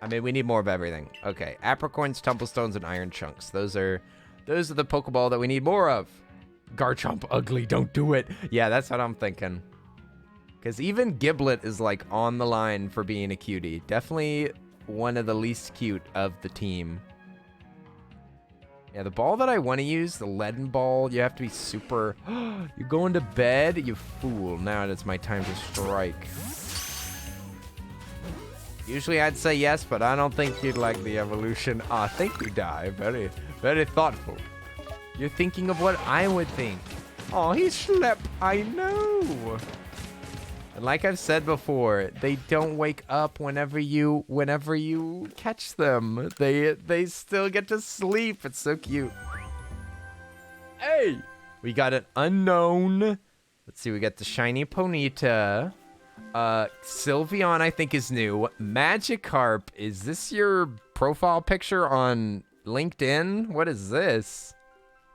I mean, we need more of everything. Okay, apricorns, tumblestones, and iron chunks. Those are the Pokeball that we need more of. Garchomp, ugly, don't do it. Yeah, that's what I'm thinking. Because even Giblet is like on the line for being a cutie. Definitely one of the least cute of the team. Yeah, the ball that I want to use, the Leaden Ball, you have to be super... You're going to bed? You fool. Now it's my time to strike. Usually I'd say yes, but I don't think you'd like the evolution. Ah, thank you, Dai. Very, very thoughtful. You're thinking of what I would think. Oh, he slept. I know. And like I've said before, they don't wake up whenever you catch them. They still get to sleep. It's so cute. Hey, we got an unknown. Let's see, we got the shiny Ponyta. Sylveon, I think, is new. Magikarp, is this your profile picture on LinkedIn? What is this?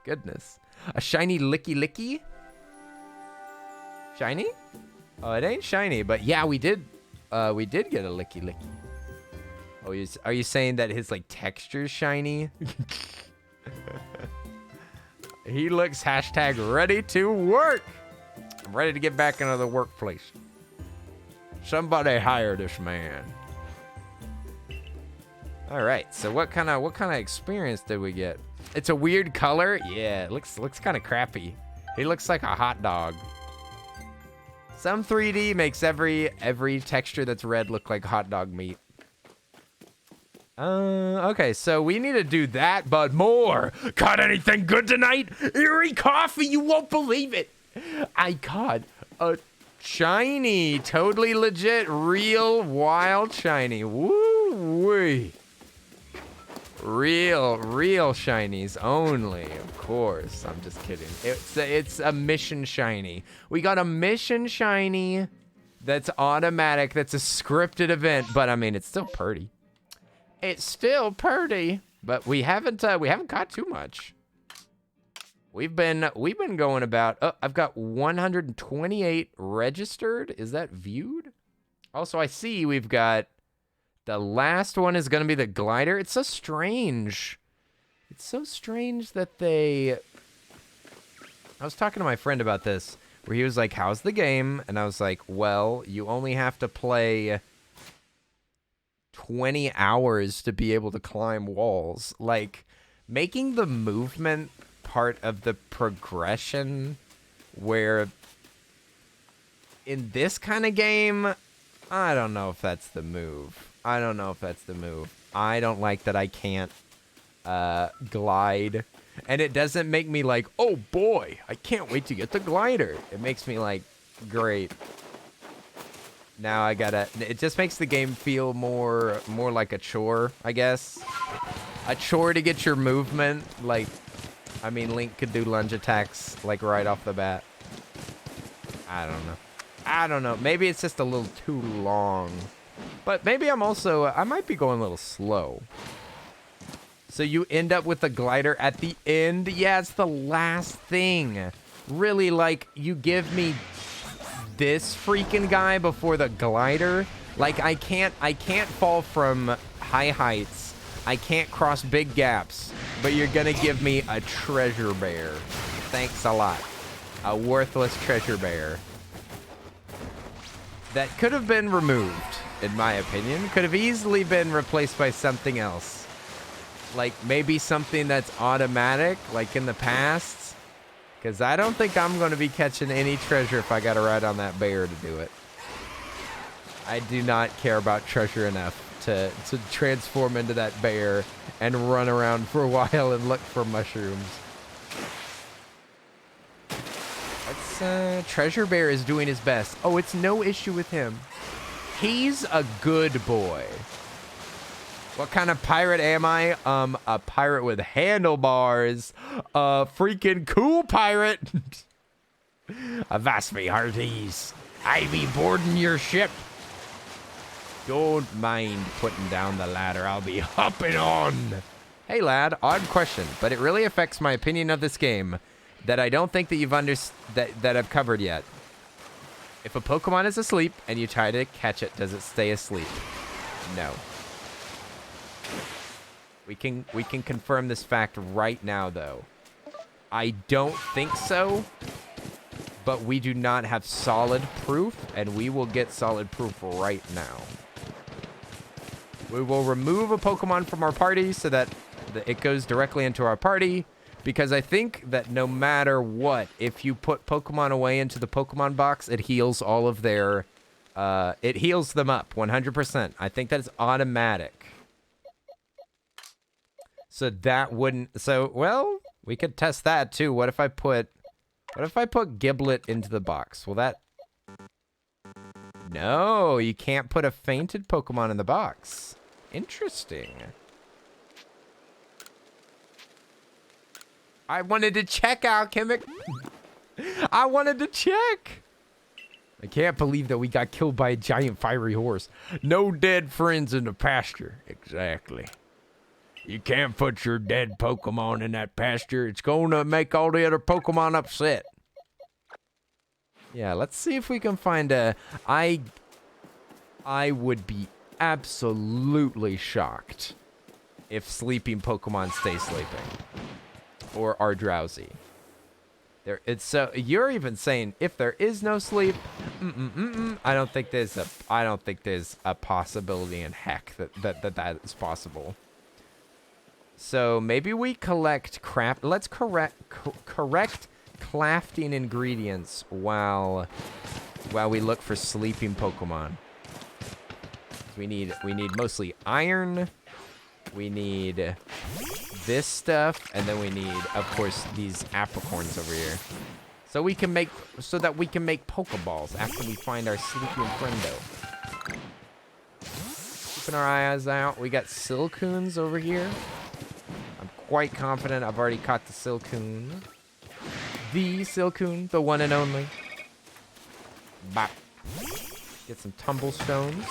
Goodness. A shiny Licky? Shiny? Oh, it ain't shiny, but yeah, we did get a Licky. Oh, are you saying that his, like, texture's shiny? He looks hashtag ready to work. I'm ready to get back into the workplace. Somebody hire this man. All right, so what kind of experience did we get? It's a weird color. Yeah, it looks kind of crappy. He looks like a hot dog. Some 3D makes every texture that's red look like hot dog meat. Okay, so we need to do that, but more. Caught anything good tonight? Erie coffee, you won't believe it. I caught a shiny, totally legit, real wild shiny. Woo-wee. Real shinies only, of course. I'm just kidding. It's a mission shiny. We got a mission shiny that's automatic, that's a scripted event, but I mean, it's still pretty. It's still pretty, but we haven't caught too much. We've been going about. Oh, I've got 128 registered. Is that viewed? Also, I see we've got the last one is gonna be the glider. It's so strange. It's so strange that they. I was talking to my friend about this, where he was like, "How's the game?" And I was like, "Well, you only have to play 20 hours to be able to climb walls." Like, making the movement part of the progression, where in this kind of game, I don't know if that's the move. I don't like that I can't glide, and it doesn't make me like, oh boy, I can't wait to get the glider. It makes me like, great. Now it just makes the game feel more like a chore, I guess. A chore to get your movement. Like, I mean, Link could do lunge attacks, like, right off the bat. I don't know. Maybe it's just a little too long. But maybe I might be going a little slow. So you end up with the glider at the end? Yeah, it's the last thing. Really, like, you give me this freaking guy before the glider. Like, I can't fall from high heights. I can't cross big gaps, but you're gonna give me a treasure bear. Thanks a lot. A worthless treasure bear. That could have been removed, in my opinion. Could have easily been replaced by something else. Like, maybe something that's automatic, like in the past. Because I don't think I'm going to be catching any treasure if I got to ride on that bear to do it. I do not care about treasure enough to transform into that bear and run around for a while and look for mushrooms. Treasure bear is doing his best. Oh, it's no issue with him. He's a good boy. What kind of pirate am I? A pirate with handlebars. A freaking cool pirate. Avast me, hearties. I be boarding your ship. Don't mind putting down the ladder. I'll be hopping on. Hey, lad. Odd question, but it really affects my opinion of this game that I don't think that you've that I've covered yet. If a Pokemon is asleep and you try to catch it, does it stay asleep? No. We can confirm this fact right now, though. I don't think so, but we do not have solid proof, and we will get solid proof right now. We will remove a Pokemon from our party so that it goes directly into our party, because I think that no matter what, if you put Pokemon away into the Pokemon box, it heals all of their... it heals them up 100%. I think that's automatic. So that wouldn't... So, well, we could test that, too. What if I put Giblet into the box? Will that... No, you can't put a fainted Pokemon in the box. Interesting. I wanted to check, Alchemic. I wanted to check. I can't believe that we got killed by a giant fiery horse. No dead friends in the pasture. Exactly. You can't put your dead Pokemon in that pasture. It's going to make all the other Pokemon upset. Yeah, let's see if we can find a... I would be absolutely shocked if sleeping Pokemon stay sleeping. Or are drowsy. It's so you're even saying if there is no sleep, I don't think there's a possibility in heck that is possible. So maybe we collect craft. Let's correct crafting ingredients while we look for sleeping Pokemon. We need mostly iron. We need this stuff, and then we need, of course, these apricorns over here. So that we can make Pokeballs after we find our sleeping friendo. Keeping our eyes out. We got Silcoons over here. I'm quite confident I've already caught the Silcoon. The Silcoon, the one and only. Bop. Get some tumble stones.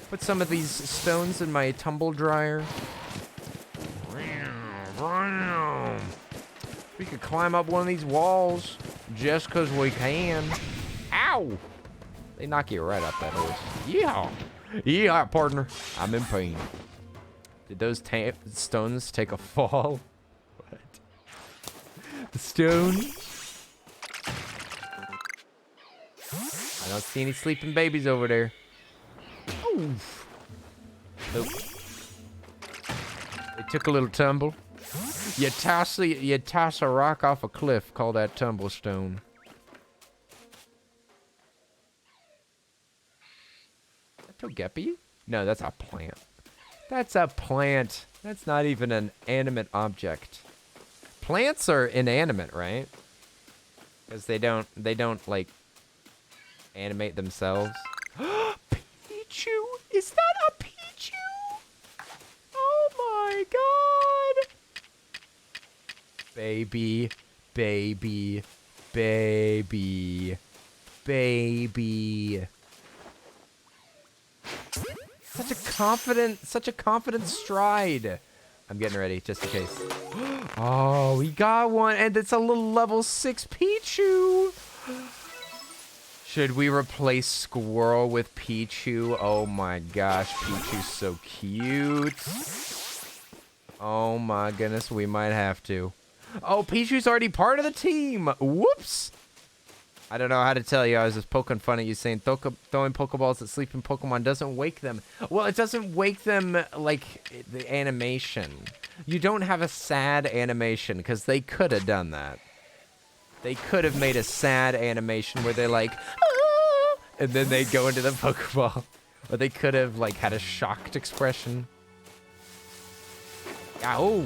Put some of these stones in my tumble dryer. We could climb up one of these walls just because we can. Ow! They knock you right up that horse. Yeehaw! Yeehaw, partner. I'm in pain. Did those stones take a fall? What? The stones? I don't see any sleeping babies over there. Oof. Nope. They took a little tumble. You toss a rock off a cliff, call that tumble stone. Is that Togepi? No, that's a plant. That's a plant. That's not even an animate object. Plants are inanimate, right? Because they don't like animate themselves. Pichu? Is that a Pichu? Oh my god! Baby, baby, baby, baby. Such a confident stride. I'm getting ready just in case. Oh, we got one, and it's a little level 6 Pichu. Should we replace Squirrel with Pichu? Oh my gosh, Pichu's so cute. Oh my goodness, we might have to. Oh, Pichu's already part of the team. Whoops. I don't know how to tell you. I was just poking fun at you saying throwing Pokeballs at sleeping Pokemon doesn't wake them. Well, it doesn't wake them like the animation. You don't have a sad animation because they could have done that. They could have made a sad animation where they're like, ah! And then they go into the Pokeball. Or they could have like had a shocked expression. Ow!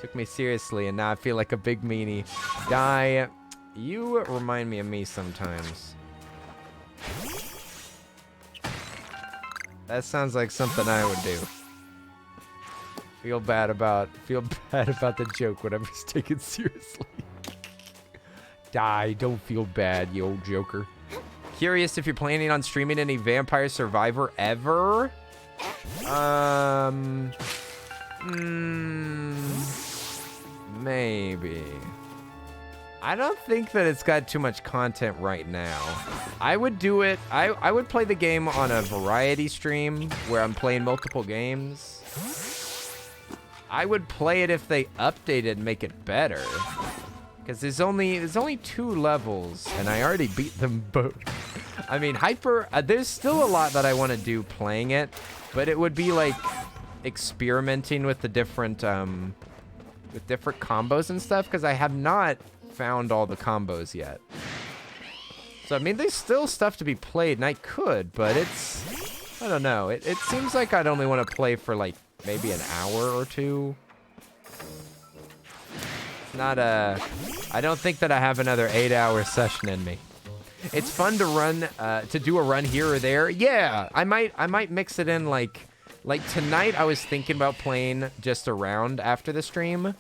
Took me seriously, and now I feel like a big meanie. Die. You remind me of me sometimes. That sounds like something I would do. Feel bad about the joke whenever it's taken seriously. Die, don't feel bad, you old joker. Curious if you're planning on streaming any Vampire Survivor ever? Maybe. I don't think that it's got too much content right now. I would do it. I would play the game on a variety stream where I'm playing multiple games. I would play it if they update it and make it better. Because there's only 2 levels, and I already beat them both. I mean, there's still a lot that I want to do playing it, but it would be like experimenting with the different combos and stuff, because I have not found all the combos yet. So I mean, there's still stuff to be played, and I could, but I don't know. It seems like I'd only want to play for like maybe an hour or 2. It's not I don't think that I have another 8-hour session in me. It's fun to run, to do a run here or there. Yeah, I might mix it in like tonight. I was thinking about playing just a round after the stream,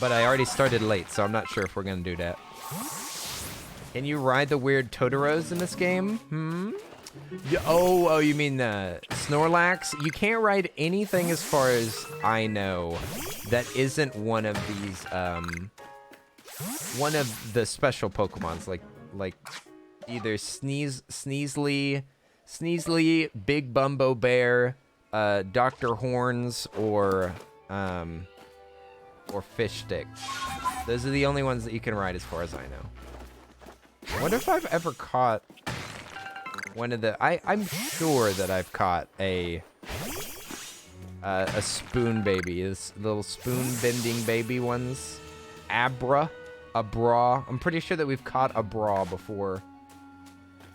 but I already started late, so I'm not sure if we're gonna do that. Can you ride the weird Tauros in this game? Oh, you mean Snorlax? You can't ride anything as far as I know that isn't one of these, one of the special Pokemons, like either Sneasely, Big Bumbo Bear, Dr. Horns, or or fish stick. Those are the only ones that you can ride as far as I know. I wonder if I've ever caught one of the... I'm sure that I've caught a spoon baby. This little spoon bending baby ones. A bra. I'm pretty sure that we've caught a bra before.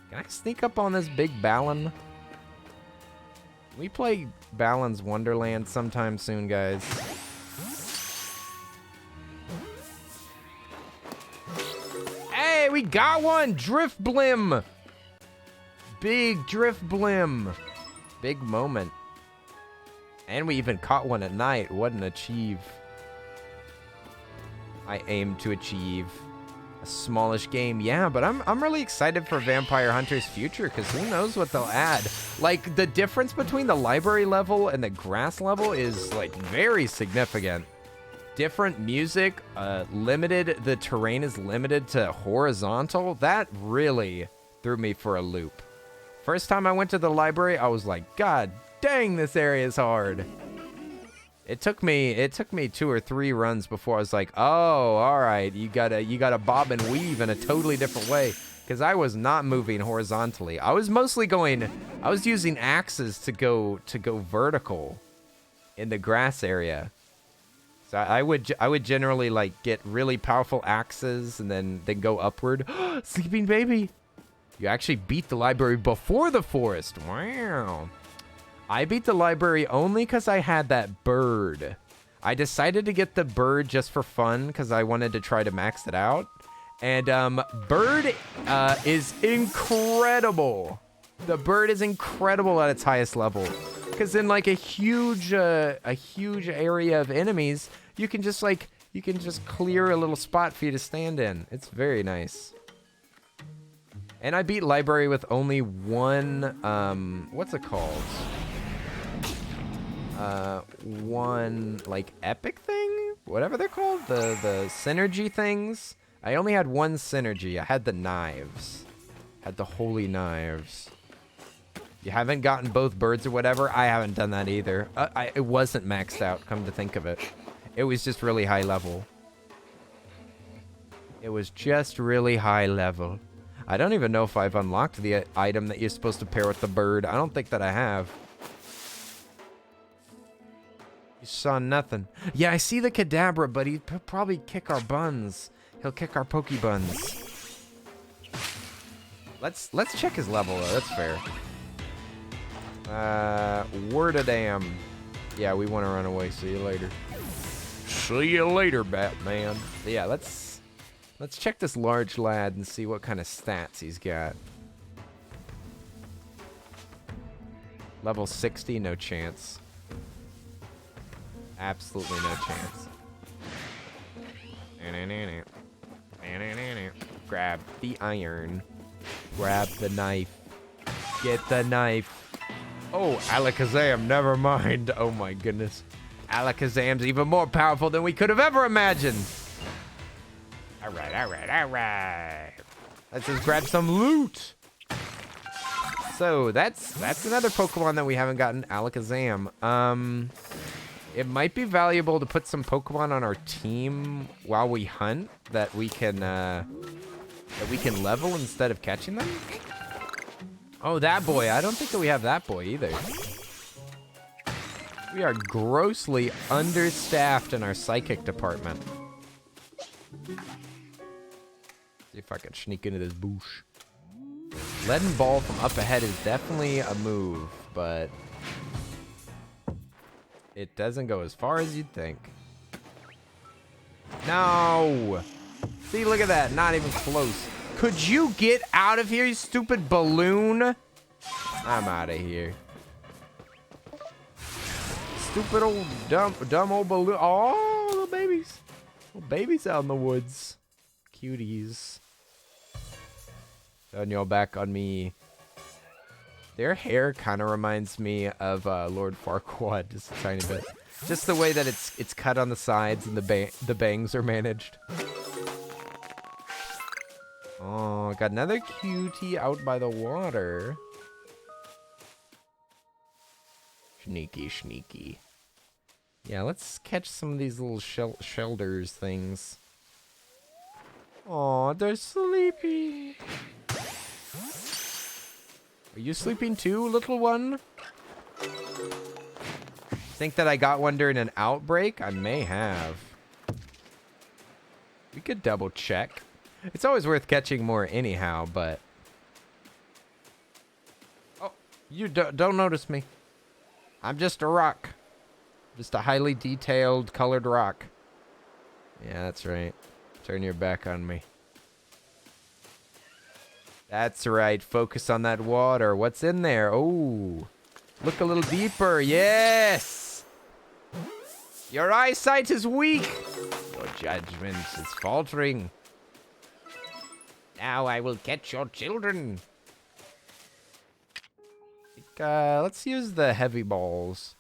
Can I sneak up on this big Balin? Can we play Balin's Wonderland sometime soon, guys? Hey, we got one! Drift Blim! Big Drift Blim. Big moment. And we even caught one at night. What an achieve. I aim to achieve a smallish game. Yeah, but I'm really excited for Vampire Hunter's future, because who knows what they'll add. Like, the difference between the library level and the grass level is, like, very significant. Different music, limited, the terrain is limited to horizontal. That really threw me for a loop. First time I went to the library, I was like, God dang, this area is hard. It took me 2 or 3 runs before I was like, oh, all right, you gotta bob and weave in a totally different way, because I was not moving horizontally. I was using axes to go vertical in the grass area. So I would generally like get really powerful axes and then go upward. Sleeping baby. You actually beat the library before the forest. Wow. I beat the library only because I had that bird. I decided to get the bird just for fun because I wanted to try to max it out. And bird is incredible. The bird is incredible at its highest level. Because in like a huge area of enemies, you can just clear a little spot for you to stand in. It's very nice. And I beat library with only one, what's it called? One, like, epic thing? Whatever they're called? The synergy things? I only had one synergy. I had the knives. Had the holy knives. You haven't gotten both birds or whatever? I haven't done that either. It wasn't maxed out, come to think of it. It was just really high level. It was just really high level. I don't even know if I've unlocked the item that you're supposed to pair with the bird. I don't think that I have. You saw nothing. Yeah, I see the Kadabra, but he'll probably kick our buns. He'll kick our Pokebuns. Let's check his level, though. That's fair. Word a damn. Yeah, we want to run away. See you later. See you later, Batman. Yeah, let's check this large lad and see what kind of stats he's got. Level 60, no chance. Absolutely no chance. Grab the iron. Grab the knife. Get the knife. Oh, Alakazam, never mind. Oh my goodness. Alakazam's even more powerful than we could have ever imagined. Alright. Let's just grab some loot. So, that's another Pokemon that we haven't gotten, Alakazam. It might be valuable to put some Pokemon on our team while we hunt that we can level instead of catching them. Oh, that boy. I don't think that we have that boy either. We are grossly understaffed in our psychic department. See if I can sneak into this bush. Lead and ball from up ahead is definitely a move, but it doesn't go as far as you'd think. No! See, look at that. Not even close. Could you get out of here, you stupid balloon? I'm out of here. Stupid old dumb old balloon. Oh, little babies. Little babies out in the woods. Cuties. Turn your back on me. Their hair kind of reminds me of Lord Farquaad, just a tiny bit. Just the way that it's cut on the sides and the bangs are managed. Oh, got another cutie out by the water. Sneaky, sneaky. Yeah, let's catch some of these little shelters things. Aw, they're sleepy. Are you sleeping too, little one? Think that I got one during an outbreak? I may have. We could double check. It's always worth catching more anyhow, but... Oh, you don't notice me. I'm just a rock. Just a highly detailed, colored rock. Yeah, that's right. Turn your back on me. That's right. Focus on that water. What's in there? Oh, look a little deeper. Yes! Your eyesight is weak. Your judgment is faltering. Now I will catch your children. Let's use the heavy balls.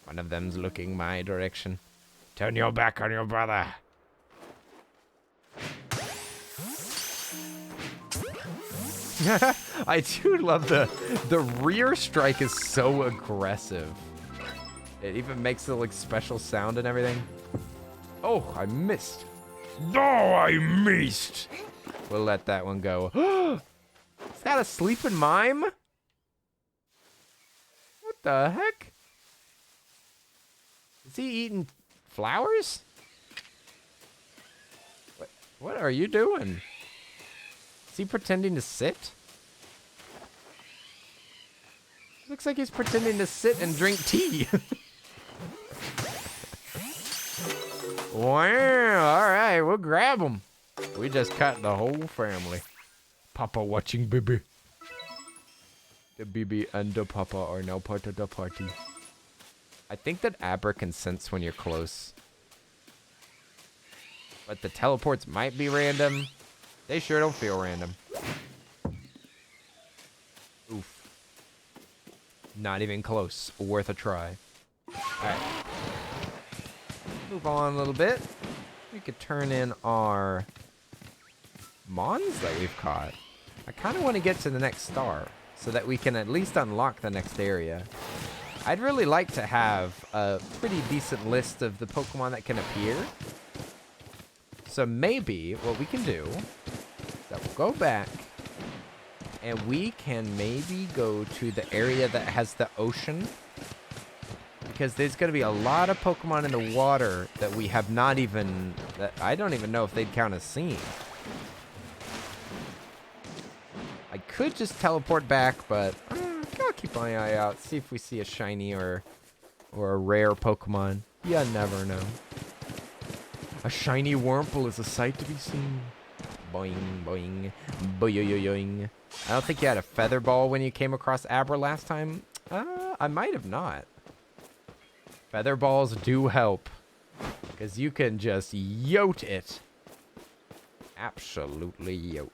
One of them's looking my direction. Turn your back on your brother. I do love the rear strike is so aggressive. It even makes the like special sound and everything. Oh, I missed. No, I missed. We'll let that one go. Is that a sleeping mime? What the heck? Is he eating flowers? What are you doing? Is he pretending to sit? Looks like he's pretending to sit and drink tea. Wow, alright, we'll grab him. We just cut the whole family. Papa watching baby. The baby and the papa are now part of the party. I think that Abra can sense when you're close. But the teleports might be random. They sure don't feel random. Oof. Not even close. Worth a try. Alright. Move on a little bit. We could turn in our Mons that we've caught. I kind of want to get to the next star so that we can at least unlock the next area. I'd really like to have a pretty decent list of the Pokemon that can appear. So maybe what we can do is that we'll go back and we can maybe go to the area that has the ocean. Because there's going to be a lot of Pokemon in the water that we have not even... that I don't even know if they'd count as seen. I could just teleport back, but I'll keep my eye out. See if we see a shiny or a rare Pokemon. You never know. A shiny Wurmple is a sight to be seen. Boing, boing, boing. I don't think you had a feather ball when you came across Abra last time. I might have not. Feather balls do help, because you can just yote it. Absolutely yote.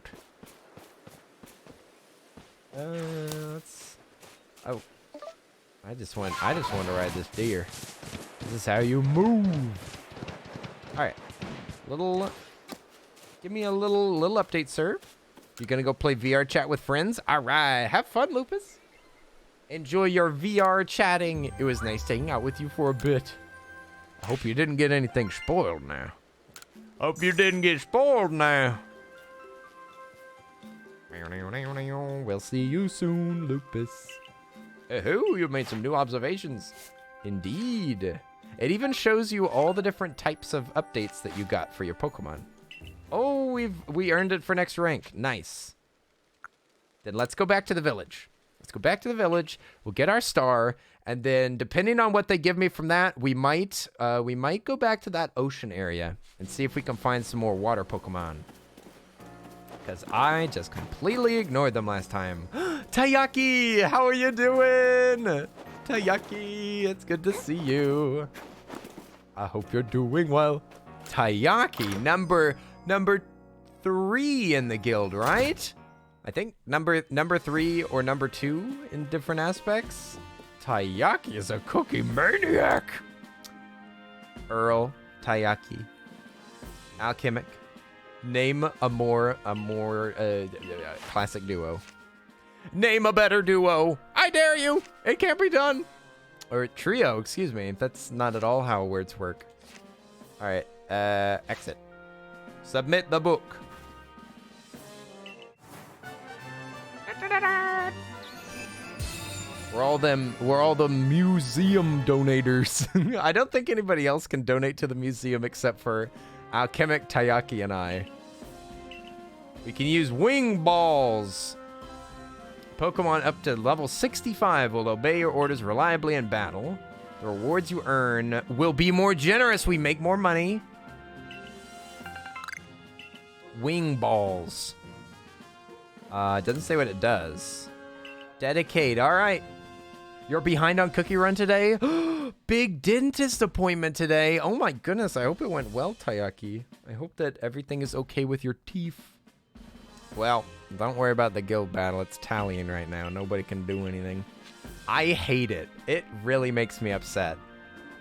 Let's... Oh. I just want to ride this deer. This is how you move. Alright. Give me a little update, sir. You gonna go play VR chat with friends? Alright. Have fun, Lupus. Enjoy your VR chatting. It was nice hanging out with you for a bit. I hope you didn't get anything spoiled now. Hope you didn't get spoiled now. We'll see you soon, Lupus. Oh, you've made some new observations. Indeed. It even shows you all the different types of updates that you got for your Pokemon. Oh, we earned it for next rank. Nice. Then let's go back to the village. Let's go back to the village. We'll get our star, and then depending on what they give me from that, we might go back to that ocean area and see if we can find some more water Pokemon. Because I just completely ignored them last time. Tayaki, how are you doing? Tayaki, it's good to see you. I hope you're doing well. Tayaki, number 3 in the guild, right? I think number 3 or number 2 in different aspects. Tayaki is a cookie maniac. Earl, Tayaki, Alchemic. Name a more classic duo. Name a better duo. I dare you. It can't be done. Or trio, excuse me. That's not at all how words work. All right, exit. Submit the book. We're all the museum donators. I don't think anybody else can donate to the museum except for Alchemic Tayaki and I. We can use wing balls. Pokemon up to level 65 will obey your orders reliably in battle. The rewards you earn will be more generous. We make more money. Wing balls. It doesn't say what it does. Dedicate. All right. You're behind on Cookie Run today? Big dentist appointment today. Oh my goodness. I hope it went well, Tayaki. I hope that everything is okay with your teeth. Well, don't worry about the guild battle. It's tallying right now. Nobody can do anything. I hate it. It really makes me upset.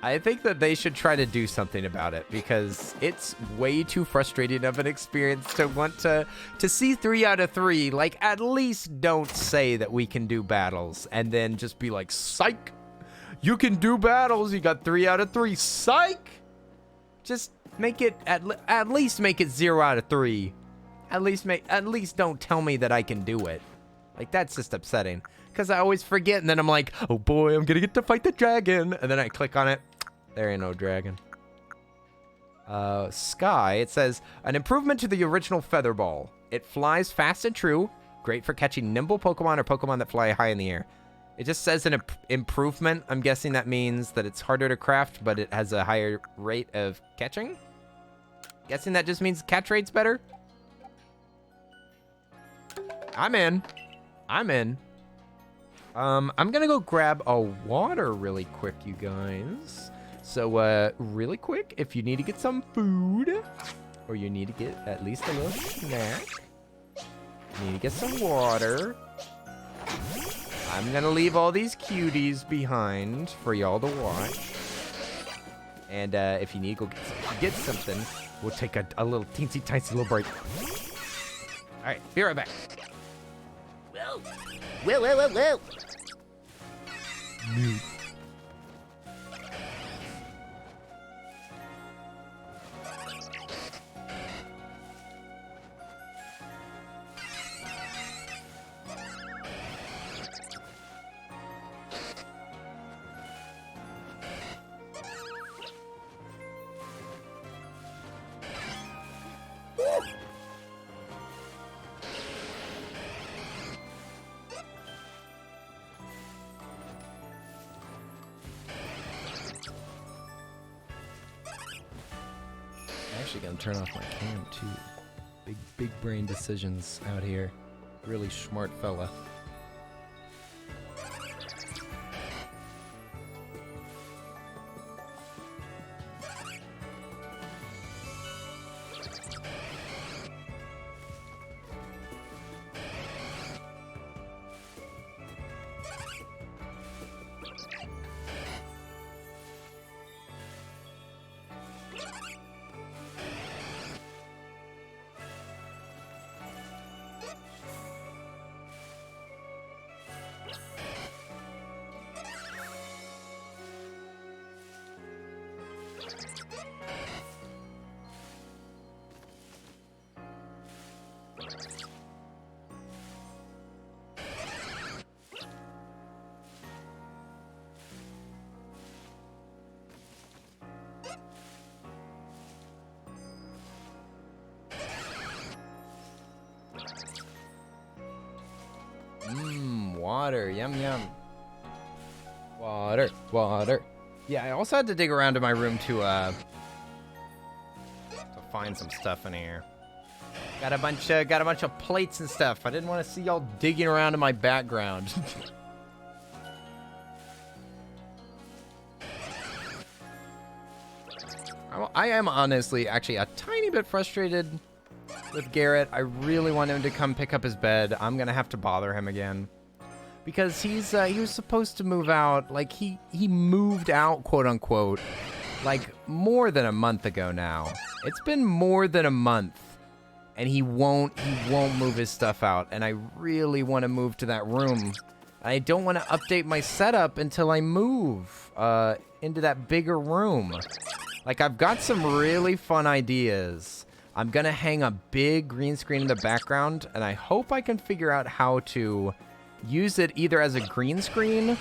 I think that they should try to do something about it because it's way too frustrating of an experience to want to see 3 out of 3. Like, at least don't say that we can do battles and then just be like, psych, you can do battles. You got 3 out of 3. Psych. Just make it at least make it 0 out of 3. At least don't tell me that I can do it. Like, that's just upsetting because I always forget and then I'm like, oh boy, I'm gonna get to fight the dragon, and then I click on it. There ain't no dragon. Sky, it says, an improvement to the original Feather Ball. It flies fast and true. Great for catching nimble Pokemon or Pokemon that fly high in the air. It just says an improvement. I'm guessing that means that it's harder to craft, but it has a higher rate of catching. Guessing that just means catch rate's better. I'm in. I'm gonna go grab a water really quick, you guys. So, really quick, if you need to get some food, or you need to get at least a little snack, you need to get some water. I'm gonna leave all these cuties behind for y'all to watch. And, if you need to go get something, we'll take a little teensy tiny little break. All right, be right back. Whoa. Mute. Actually gonna turn off my cam too. Big brain decisions out here. Really smart fella. Water, yum yum. Water. Yeah, I also had to dig around in my room to find some stuff in here. Got a bunch of plates and stuff. I didn't want to see y'all digging around in my background. I am honestly actually a tiny bit frustrated with Garrett. I really want him to come pick up his bed. I'm gonna have to bother him again. Because he was supposed to move out, like he moved out, quote unquote, like more than a month ago now. It's been more than a month, and he won't move his stuff out. And I really want to move to that room I don't want to update my setup until I move into that bigger room. Like, I've got some really fun ideas. I'm going to hang a big green screen in the background, and I hope I can figure out how to use it either as a green screen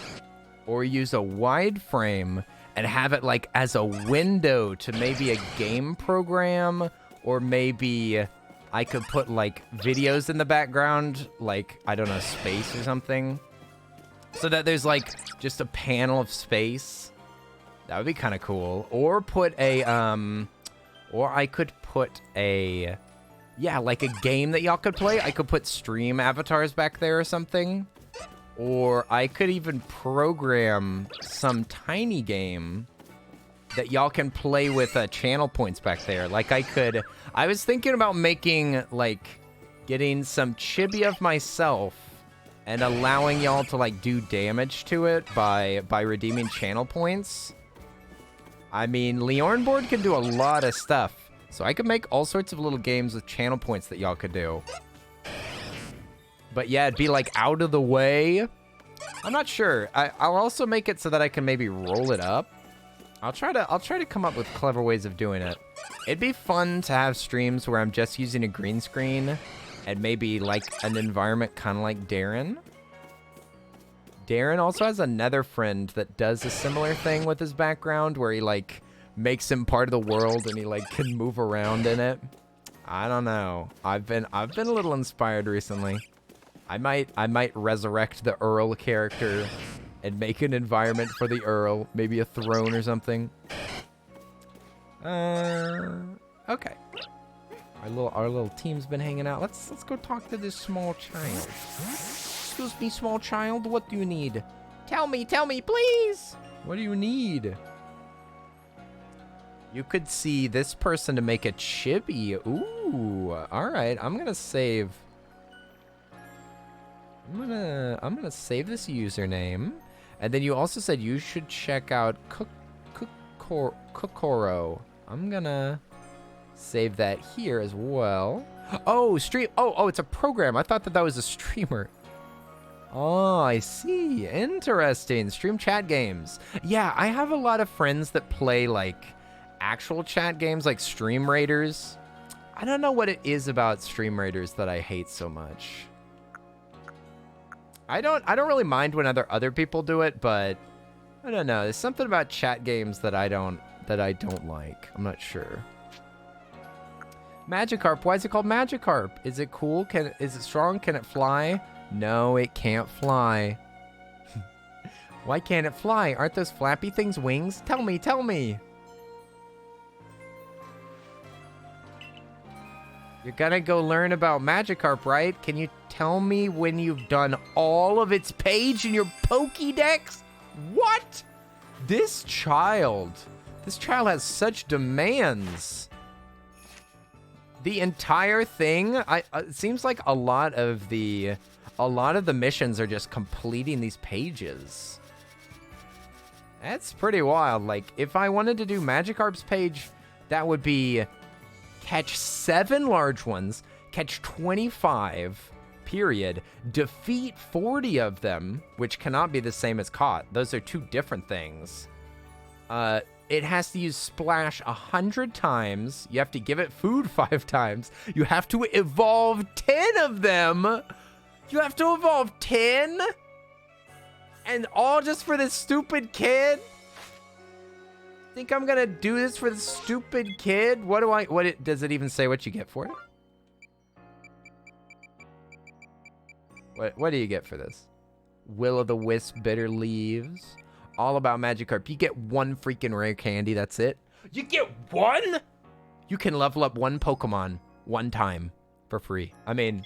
or use a wide frame and have it, like, as a window to maybe a game program, or maybe I could put, like, videos in the background, like, I don't know, space or something, so that there's, like, just a panel of space. That would be kind of cool. Or put a, or I could put a, yeah, like a game that y'all could play. I could put stream avatars back there or something. Or I could even program some tiny game that y'all can play with channel points back there. Like I was thinking about making, like, getting some chibi of myself and allowing y'all to, like, do damage to it by redeeming channel points. I mean, Leornboard can do a lot of stuff. So I could make all sorts of little games with channel points that y'all could do. But yeah, it'd be, like, out of the way. I'm not sure. I'll also make it so that I can maybe roll it up. I'll try to come up with clever ways of doing it. It'd be fun to have streams where I'm just using a green screen and maybe, like, an environment kind of like Darren. Darren also has another friend that does a similar thing with his background where he, like, makes him part of the world and he, like, can move around in it. I don't know. I've been a little inspired recently. I might resurrect the Earl character and make an environment for the Earl, maybe a throne or something. Okay. Our little team's been hanging out. Let's go talk to this small child. Excuse me, small child, what do you need? Tell me, please! What do you need? You could see this person to make a chibi. Ooh, alright, I'm gonna save... I'm gonna save this username. And then you also said you should check out Kokoro. I'm gonna save that here as well. Oh, stream. Oh, it's a program. I thought that was a streamer. Oh, I see. Interesting. Stream chat games. Yeah, I have a lot of friends that play, like, actual chat games, like Stream Raiders. I don't know what it is about Stream Raiders that I hate so much. I don't really mind when other people do it, but I don't know. There's something about chat games that I don't like. I'm not sure. Magikarp. Why is it called Magikarp? Is it cool? Is it strong? Can it fly? No, it can't fly. Why can't it fly? Aren't those flappy things wings? Tell me. You're gonna go learn about Magikarp, right? Can you tell me when you've done all of its page in your Pokédex? What? This child has such demands. The entire thing, it seems like a lot of the missions are just completing these pages. That's pretty wild. Like, if I wanted to do Magikarp's page, that would be catch 7 large ones, catch 25, period, defeat 40 of them, which cannot be the same as caught. Those are 2 different things. It has to use Splash 100 times. You have to give it food 5 times. You have to evolve 10 of them. You have to evolve 10? And all just for this stupid kid? Think I'm gonna do this for the stupid kid? Does it even say what you get for it? What do you get for this? Will-o'-the-wisp, bitter leaves. All about Magikarp. You get 1 freaking rare candy, that's it. You get 1? You can level up 1 Pokemon 1 time for free. I mean,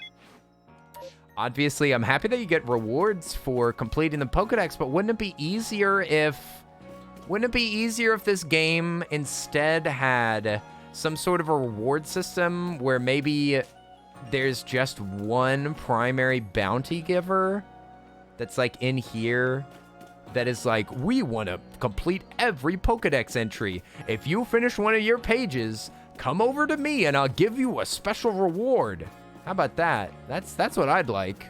obviously I'm happy that you get rewards for completing the Pokédex, but wouldn't it be easier if this game instead had some sort of a reward system where maybe there's just 1 primary bounty giver that's, like, in here that is like, we want to complete every Pokédex entry. If you finish one of your pages, come over to me and I'll give you a special reward. How about that? That's what I'd like.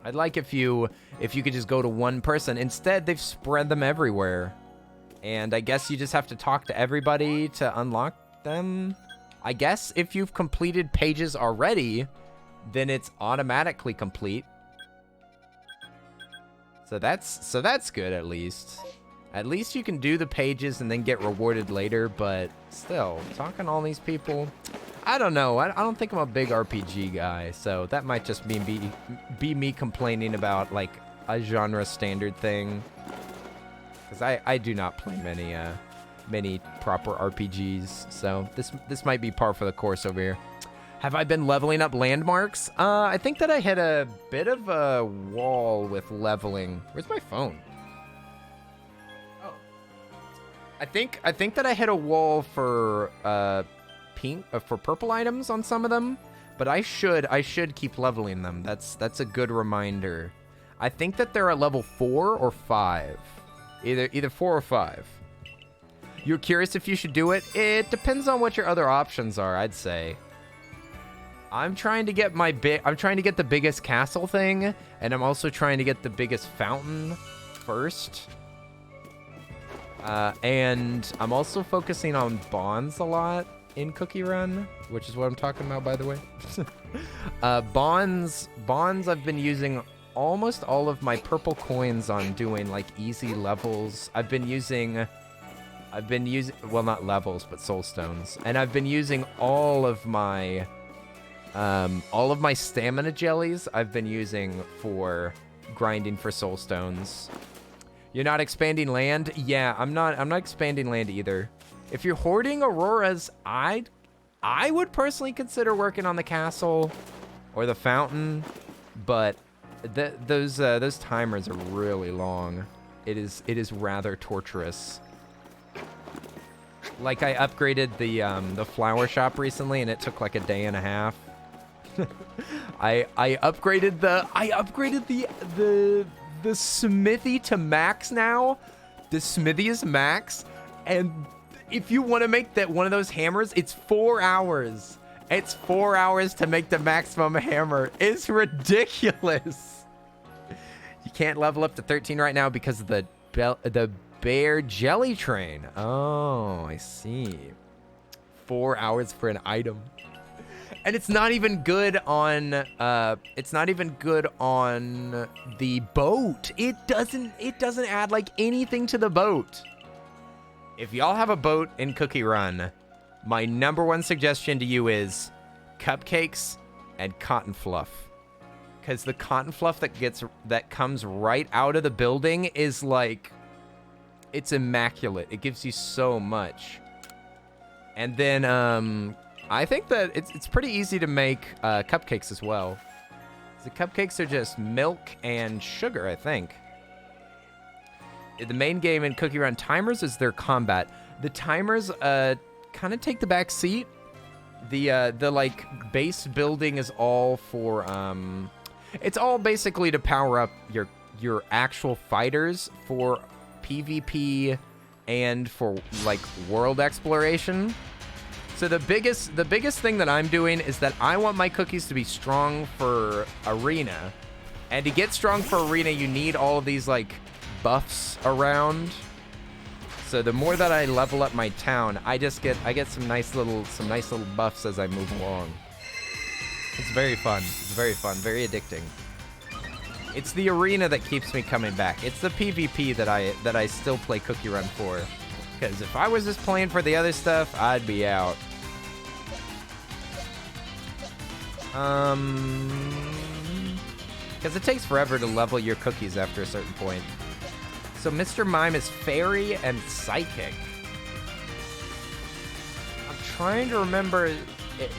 I'd like if you could just go to one person. Instead, they've spread them everywhere. And I guess you just have to talk to everybody to unlock them. I guess if you've completed pages already, then it's automatically complete. So that's good at least. At least you can do the pages and then get rewarded later, but still, talking to all these people, I don't know. I don't think I'm a big RPG guy, so that might just be me complaining about like a genre standard thing. Because I do not play many proper RPGs, so this might be par for the course over here. Have I been leveling up landmarks? I think that I hit a bit of a wall with leveling. Where's my phone? Oh, I think that I hit a wall for for purple items on some of them, but I should keep leveling them. That's a good reminder. I think that they're at level 4 or 5, either 4 or 5. You're curious if you should do it? It depends on what your other options are, I'd say. I'm trying to get the biggest castle thing, and I'm also trying to get the biggest fountain first. And I'm also focusing on bonds a lot in Cookie Run, which is what I'm talking about, by the way. Bonds, I've been using almost all of my purple coins on doing like easy levels. I've been using, well, not levels, but soul stones. And I've been using all of my stamina jellies I've been using for grinding for soul stones. You're not expanding land? Yeah, I'm not expanding land either. If you're hoarding auroras, I would personally consider working on the castle or the fountain, but those timers are really long. It is rather torturous. Like I upgraded the flower shop recently, and it took like a day and a half. I upgraded the smithy to max now. The smithy is max, and if you want to make that one of those hammers, it's 4 hours. It's 4 hours to make the maximum hammer. It's ridiculous. You can't level up to 13 right now because of the bear jelly train. Oh, I see. 4 hours for an item. And it's not even good on the boat. It doesn't add like anything to the boat. If y'all have a boat in Cookie Run, my #1 suggestion to you is cupcakes and cotton fluff. Cuz the cotton fluff that comes right out of the building is like, it's immaculate. It gives you so much. And then I think that it's pretty easy to make cupcakes as well. The cupcakes are just milk and sugar, I think. The main game in Cookie Run timers is their combat. The timers kind of take the back seat. The like base building is all for it's all basically to power up your actual fighters for PvP and for like world exploration. So the biggest thing that I'm doing is that I want my cookies to be strong for arena. And to get strong for arena, you need all of these like buffs around. So the more that I level up my town, I get some nice little buffs as I move along. It's very fun. It's very fun, very addicting. It's the arena that keeps me coming back. It's the PvP that I still play Cookie Run for. Because if I was just playing for the other stuff, I'd be out. Because it takes forever to level your cookies after a certain point. So Mr. Mime is Fairy and Psychic. I'm trying to remember,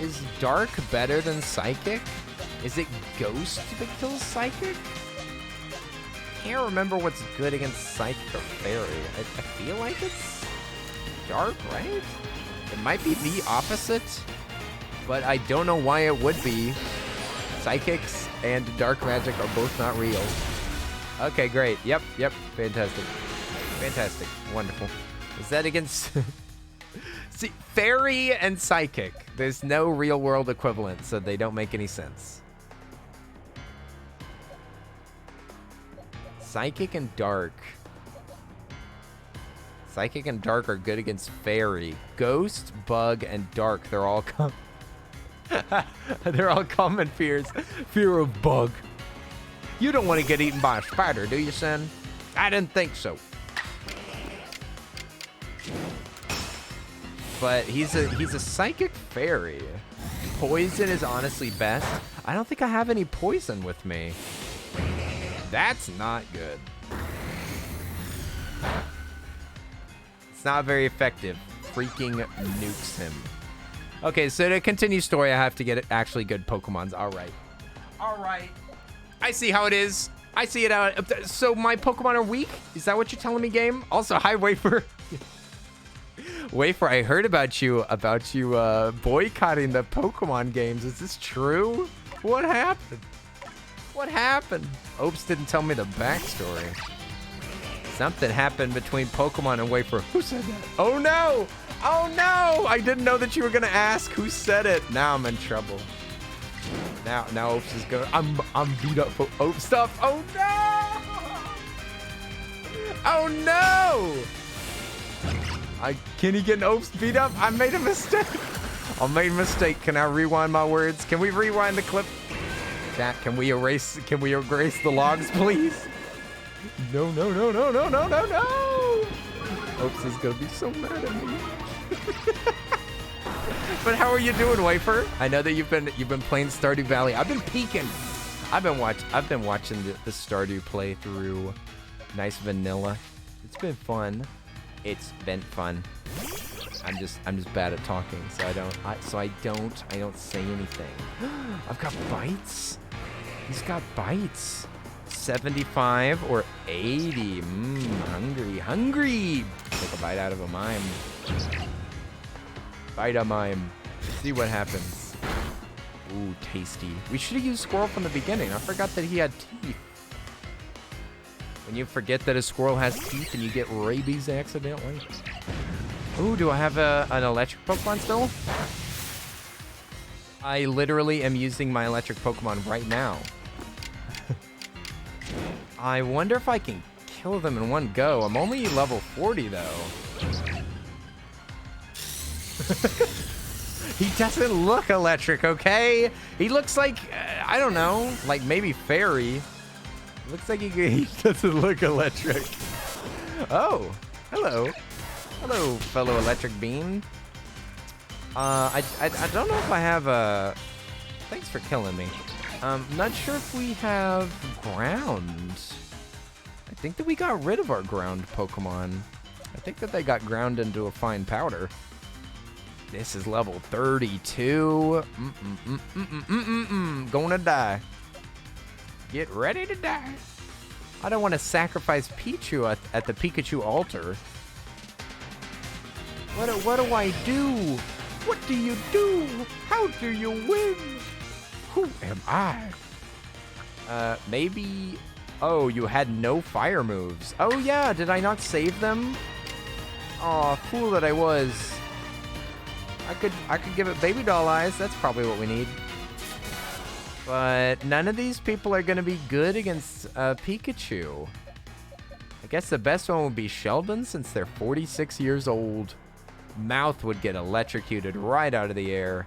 is Dark better than Psychic? Is it Ghost that kills Psychic? Can't remember what's good against Psychic or Fairy. I feel like it's Dark, right? It might be the opposite, but I don't know why it would be. Psychics and dark magic are both not real. Okay, great. Yep. Fantastic. Wonderful. Is that against... See, Fairy and Psychic. There's no real world equivalent, so they don't make any sense. Psychic and Dark. Psychic and Dark are good against Fairy. Ghost, Bug, and Dark. They're all they're all common fears. Fear of Bug. You don't want to get eaten by a spider, do you, son? I didn't think so. But he's a Psychic Fairy. Poison is honestly best. I don't think I have any poison with me. That's not good. It's not very effective. Freaking nukes him. Okay, so to continue story, I have to get actually good Pokemons. All right. All right. I see how it is. I see it out. So my Pokemon are weak? Is that what you're telling me, game? Also, hi, Wafer. Wafer, I heard about you boycotting the Pokemon games. Is this true? What happened? What happened? Opes didn't tell me the backstory. Something happened between Pokemon and Wafer. Who said that? Oh no! Oh no! I didn't know that you were gonna ask who said it. Now I'm in trouble. Now Opes is gonna. I'm beat up for Opes stuff. Oh no! Oh no! Can he get an Opes beat up? I made a mistake. I made a mistake. Can I rewind my words? Can we rewind the clip? Chat, can we erase the logs, please? No. Opes is gonna be so mad at me. But how are you doing, Wafer? I know that you've been playing Stardew Valley. I've been peeking. I've been watching the Stardew playthrough. Nice vanilla. It's been fun. It's been fun. I'm just bad at talking, so I don't say anything. I've got bites. He's got bites. 75 or 80. Hungry. Take a bite out of a mime. Bite a mime. See what happens. Ooh, tasty. We should have used Squirrel from the beginning. I forgot that he had teeth. When you forget that a squirrel has teeth and you get rabies accidentally. Ooh, do I have an electric Pokemon still? I literally am using my electric Pokemon right now. I wonder if I can kill them in one go. I'm only level 40 though. He doesn't look electric, okay? He looks like, I don't know, like maybe fairy. Looks like he doesn't look electric. Oh, hello. Hello, fellow electric beam. I don't know if I have a... Thanks for killing me. Not sure if we have ground. I think that we got rid of our ground Pokemon. I think that they got ground into a fine powder. This is level 32. Gonna die. Get ready to die. I don't want to sacrifice Pichu at the Pikachu altar. What do I do? What do you do? How do you win? Who am I? Maybe... Oh, you had no fire moves. Oh yeah, did I not save them? Aw, fool that I was. I could give it baby doll eyes. That's probably what we need. But none of these people are going to be good against Pikachu. I guess the best one would be Sheldon since they're 46 years old. Mouth would get electrocuted right out of the air.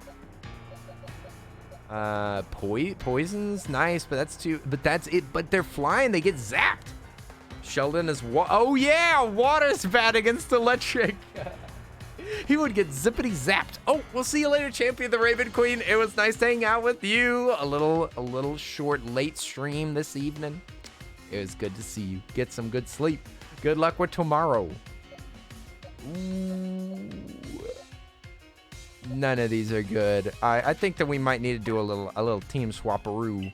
Poison's nice, but that's it. But they're flying. They get zapped. Sheldon is oh yeah, water's bad against electric. He would get zippity zapped. Oh, we'll see you later, champion the Raven Queen. It was nice hanging out with you. A little short late stream this evening. It was good to see you. Get some good sleep. Good luck with tomorrow. Ooh. None of these are good. I think that we might need to do a little team swapperoo,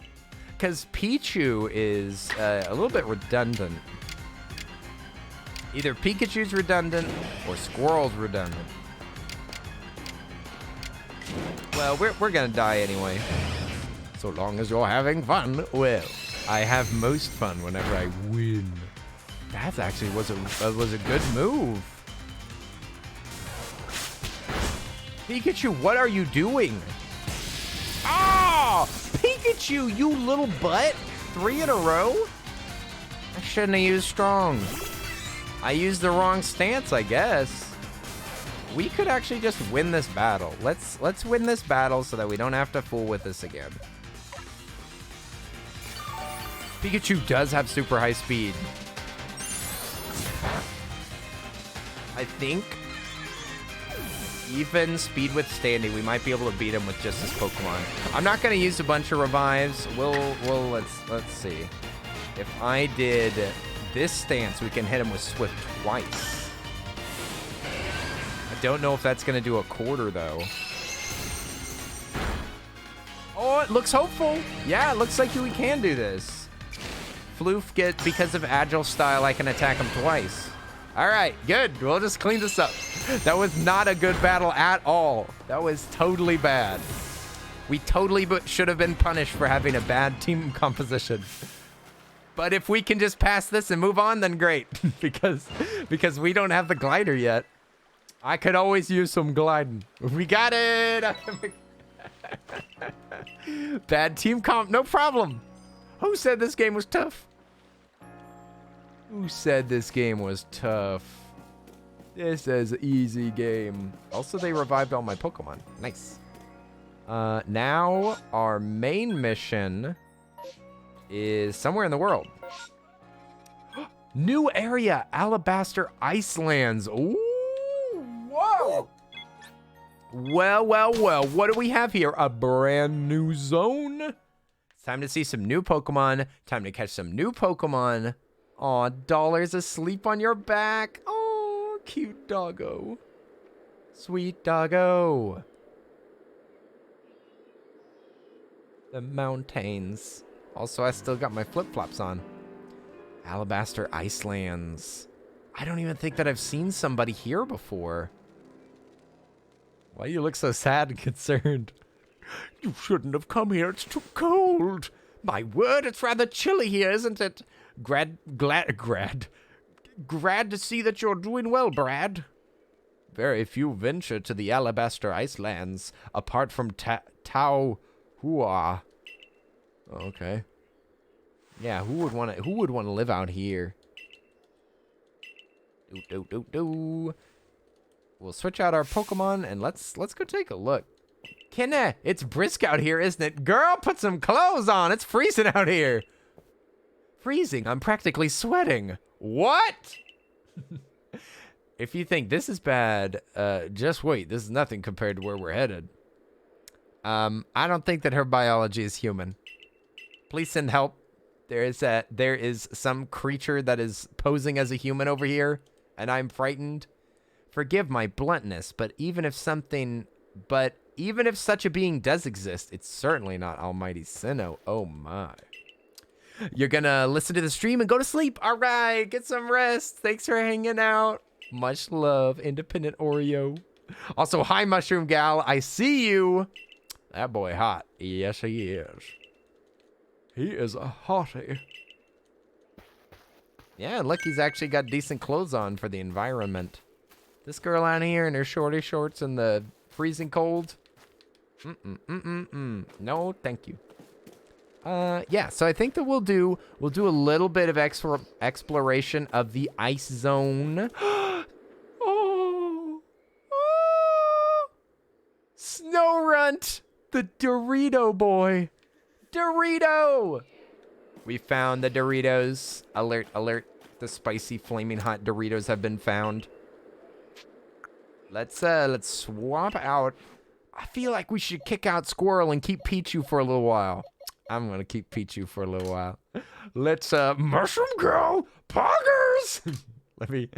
because Pichu is a little bit redundant. Either Pikachu's redundant or Squirrel's redundant. Well, we're gonna die anyway. So long as you're having fun. Well, I have most fun whenever I win. That actually was a good move. Pikachu, what are you doing? Ah! Pikachu, you little butt! 3 in a row? shouldn't have used strong. I used the wrong stance, I guess. We could actually just win this battle. Let's win this battle so that we don't have to fool with this again. Pikachu does have super high speed. I think even speed withstanding, we might be able to beat him with just this Pokemon. I'm not going to use a bunch of revives. Let's see. If I did this stance, we can hit him with Swift twice. I don't know if that's going to do a quarter, though. Oh, it looks hopeful. Yeah, it looks like we can do this. Floof, because of Agile style, I can attack him twice. All right, good. We'll just clean this up. That was not a good battle at all. That was totally bad. We totally should have been punished for having a bad team composition. But if we can just pass this and move on, then great. because we don't have the glider yet. I could always use some gliding. We got it. Bad team comp, no problem. Who said this game was tough? Who said this game was tough? This is an easy game. Also, they revived all my Pokemon. Nice. Now, our main mission is somewhere in the world. New area, Alabaster Icelands. Ooh, whoa. Well. What do we have here? A brand new zone. It's time to see some new Pokemon. Time to catch some new Pokemon. Aw, Dollar's asleep on your back. Oh, cute doggo. Sweet doggo. The mountains. Also, I still got my flip-flops on. Alabaster Icelands. I don't even think that I've seen somebody here before. Why do you look so sad and concerned? You shouldn't have come here. It's too cold. My word, it's rather chilly here, isn't it? Glad to see that you're doing well, Brad. Very few venture to the Alabaster Icelands, apart from Tauros. Okay. Yeah, who would want to live out here? We'll switch out our Pokemon and let's go take a look. Kenna, it's brisk out here, isn't it? Girl, put some clothes on. It's freezing out here. Freezing. I'm practically sweating. What? If you think this is bad, just wait. This is nothing compared to where we're headed. I don't think that her biology is human. Please send help. There is some creature that is posing as a human over here, and I'm frightened. Forgive my bluntness, but even if such a being does exist, it's certainly not Almighty Sinnoh. Oh my. You're gonna listen to the stream and go to sleep. All right, get some rest. Thanks for hanging out. Much love, Independent Oreo. Also, hi, Mushroom Gal. I see you. That boy hot. Yes, he is. He is a hottie. Yeah, look, he's actually got decent clothes on for the environment. This girl out here in her shorty shorts in the freezing cold. No, thank you. Yeah, so I think that we'll do a little bit of exploration of the ice zone. Oh. Snorunt, the Dorito boy. Dorito! We found the Doritos. Alert, alert. The spicy, flaming hot Doritos have been found. Let's swap out. I feel like we should kick out Squirrel and keep Pichu for a little while. I'm gonna keep Pichu for a little while. Let's, Mushroom Girl, poggers! Let me,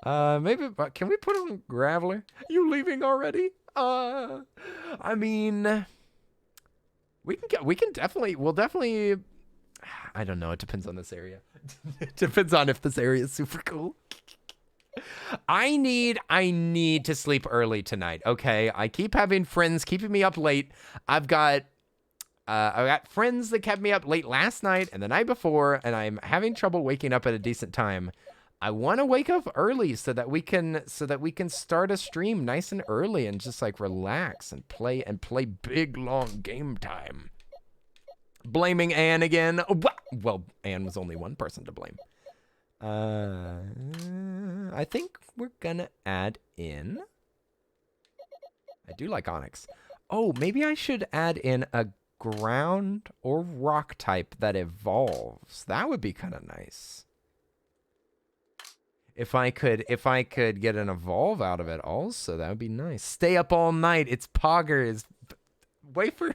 maybe, can we put on Graveler? You leaving already? I mean, we'll definitely, I don't know, it depends on this area. It depends on if this area is super cool. I need to sleep early tonight, okay? I keep having friends keeping me up late. I've got friends that kept me up late last night and the night before, and I'm having trouble waking up at a decent time. I want to wake up early so that we can start a stream nice and early and just like relax and play big long game time. Blaming Anne again. Well, Anne was only one person to blame. I think we're gonna add in. I do like Onyx. Oh, maybe I should add in a ground or rock type that evolves. That would be kind of nice. If I could get an evolve out of it also, that would be nice. Stay up all night. It's poggers. Wafer.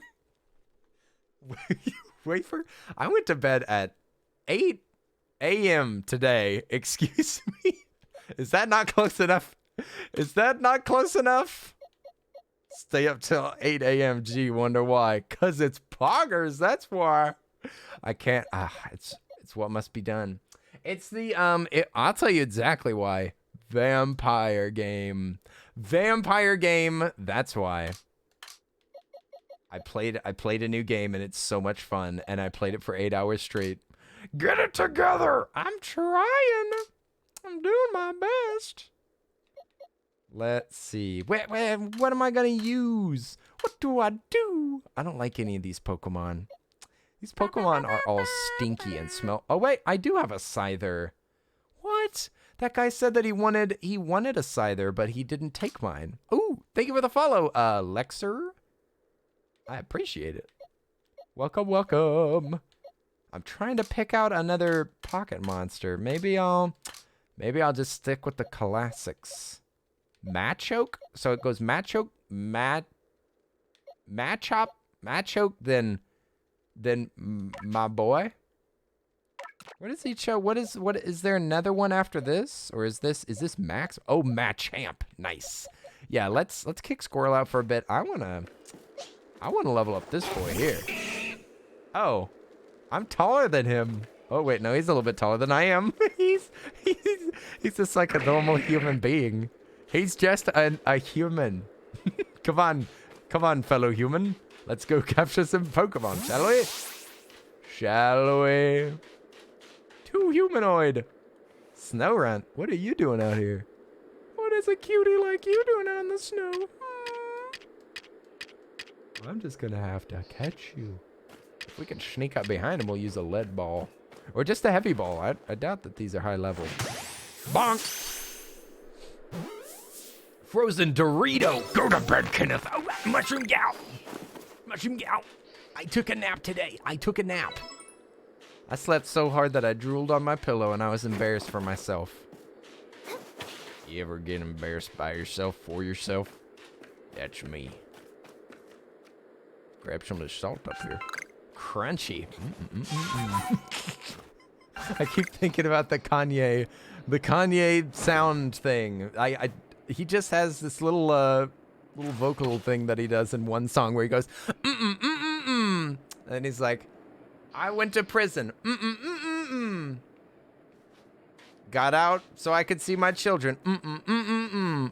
Wafer. I went to bed at 8 a.m. today. Excuse me. Is that not close enough? Is that not close enough? Stay up till 8 a.m. Gee, wonder why. 'Cause it's poggers. That's why. I can't. It's what must be done. It's the I'll tell you exactly why. Vampire game. Vampire game. That's why. I played a new game and it's so much fun and I played it for 8 hours straight. Get it together. I'm trying. I'm doing my best. Let's see. What am I gonna use? What do I do? I don't like any of these Pokemon. These Pokemon are all stinky and smell. Oh wait, I do have a Scyther. What? That guy said that he wanted a Scyther, but he didn't take mine. Ooh, thank you for the follow, Lexer. I appreciate it. Welcome, welcome. I'm trying to pick out another pocket monster. Maybe I'll just stick with the classics. Machoke? So it goes Machoke, Machop, Machoke, then my boy. What does he show? What is there another one after this? Or is this Max? Oh, Machamp. Nice. Yeah, let's kick Squirrel out for a bit. I wanna level up this boy here. Oh, I'm taller than him. Oh wait, no, he's a little bit taller than I am. he's just like a normal human being. He's just a human. Come on, fellow human. Let's go capture some Pokemon, shall we? Shall we? Too humanoid. Snowrunt, what are you doing out here? What is a cutie like you doing out in the snow? I'm just gonna have to catch you. If we can sneak up behind him, we'll use a lead ball. Or just a heavy ball. I doubt that these are high level. Bonk! Frozen Dorito! Go to bed, Kenneth! Oh, Mushroom Gal! Mushroom Gal! I took a nap today. I took a nap. I slept so hard that I drooled on my pillow and I was embarrassed for myself. You ever get embarrassed by yourself, for yourself? That's me. Grab some of the salt up here. Crunchy. I keep thinking about the Kanye sound thing. He just has this little vocal thing that he does in one song where he goes, and he's like, I went to prison. Got out so I could see my children.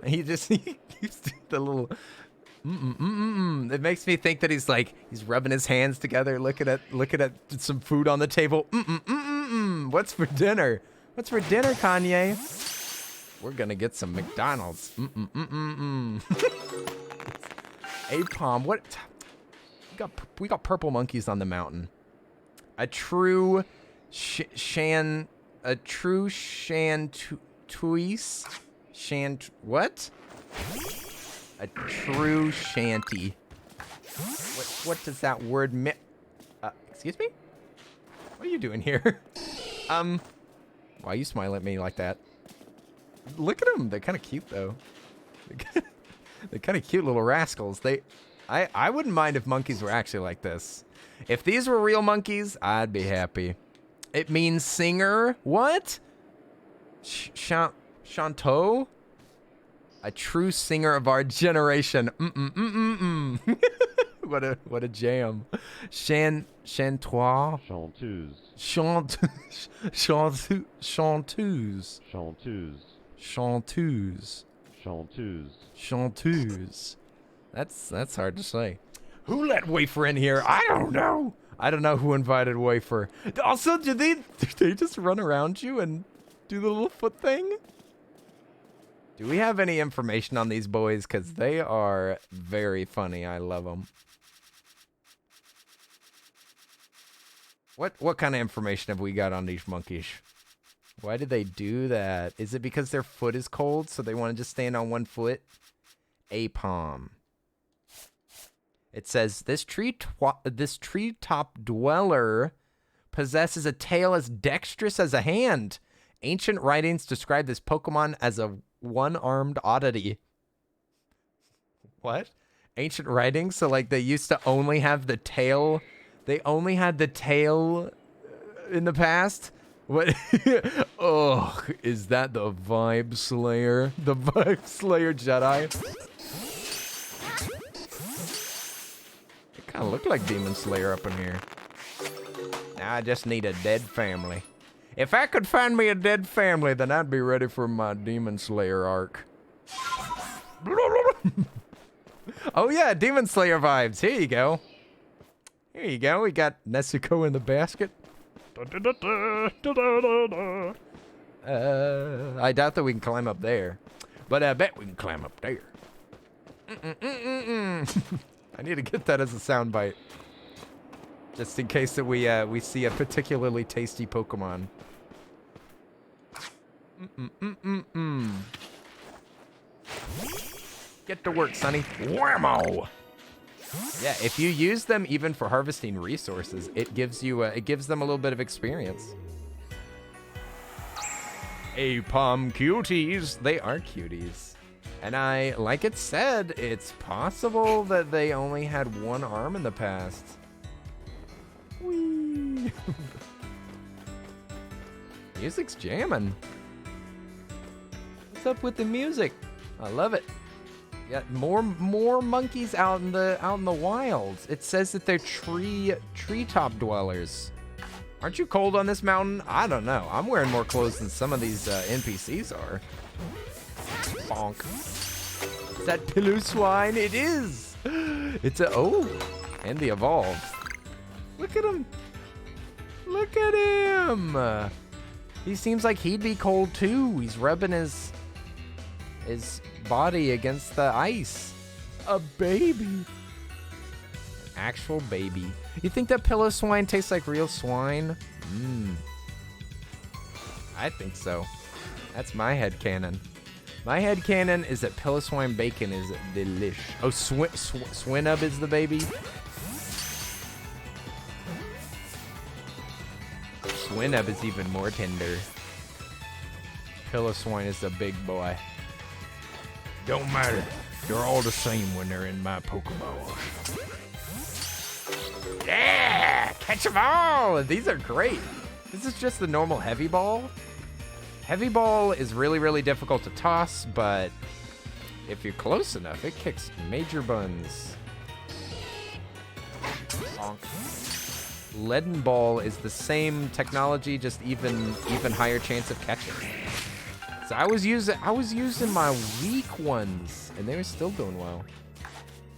He keeps the little. It makes me think that he's rubbing his hands together, looking at some food on the table. What's for dinner? What's for dinner, Kanye? We're gonna get some McDonald's. Apom, what? We got purple monkeys on the mountain. A true shantuis. What? A true shanty. What does that word mean? Excuse me? What are you doing here? Why you smile at me like that? Look at them. They're kind of cute, though. They're kind of cute little rascals. I wouldn't mind if monkeys were actually like this. If these were real monkeys, I'd be happy. It means singer. What? Chanteau? A true singer of our generation. What a jam. Chantois. Chanteuse. Chanteuse. That's hard to say. Who let Wafer in here? I don't know. I don't know who invited Wafer. Also, do they just run around you and do the little foot thing? Do we have any information on these boys? Because they are very funny. I love them. What kind of information have we got on these monkeys? Why did they do that? Is it because their foot is cold, so they want to just stand on one foot? A palm. It says, this treetop dweller possesses a tail as dexterous as a hand. Ancient writings describe this Pokemon as a one-armed oddity. What? Ancient writings? So, like, they used to only have the tail. They only had the tail in the past? What? Oh, is that the Vibe Slayer? The Vibe Slayer Jedi? It kind of looked like Demon Slayer up in here. Now I just need a dead family. If I could find me a dead family, then I'd be ready for my Demon Slayer arc. Oh yeah, Demon Slayer vibes. Here you go. Here you go. We got Nezuko in the basket. I doubt that we can climb up there, but I bet we can climb up there. I need to get that as a soundbite, just in case that we see a particularly tasty Pokemon. Get to work, Sonny. Whammo! Yeah, if you use them even for harvesting resources, it gives them a little bit of experience. Apom cuties. They are cuties. And like it said, it's possible that they only had one arm in the past. Whee! Music's jamming. What's up with the music? I love it. Got more monkeys out in the wilds. It says that they're treetop dwellers. Aren't you cold on this mountain? I don't know. I'm wearing more clothes than some of these NPCs are. Bonk. Is that Piloswine? It is. It's and the evolved. Look at him. Look at him. He seems like he'd be cold too. He's rubbing his body against the ice. A baby. An actual baby. You think that Piloswine tastes like real swine? I think so. That's my headcanon. My headcanon is that Piloswine bacon is delish. Oh, Swinub is the baby? Swinub is even more tender. Piloswine is the big boy. Don't matter. They're all the same when they're in my Pokeball. Yeah! Catch them all! These are great. This is just the normal Heavy Ball. Heavy Ball is really, really difficult to toss, but if you're close enough, it kicks major buns. Bonk. Leaden Ball is the same technology, just even higher chance of catching. So I was using my weak ones, and they were still doing well.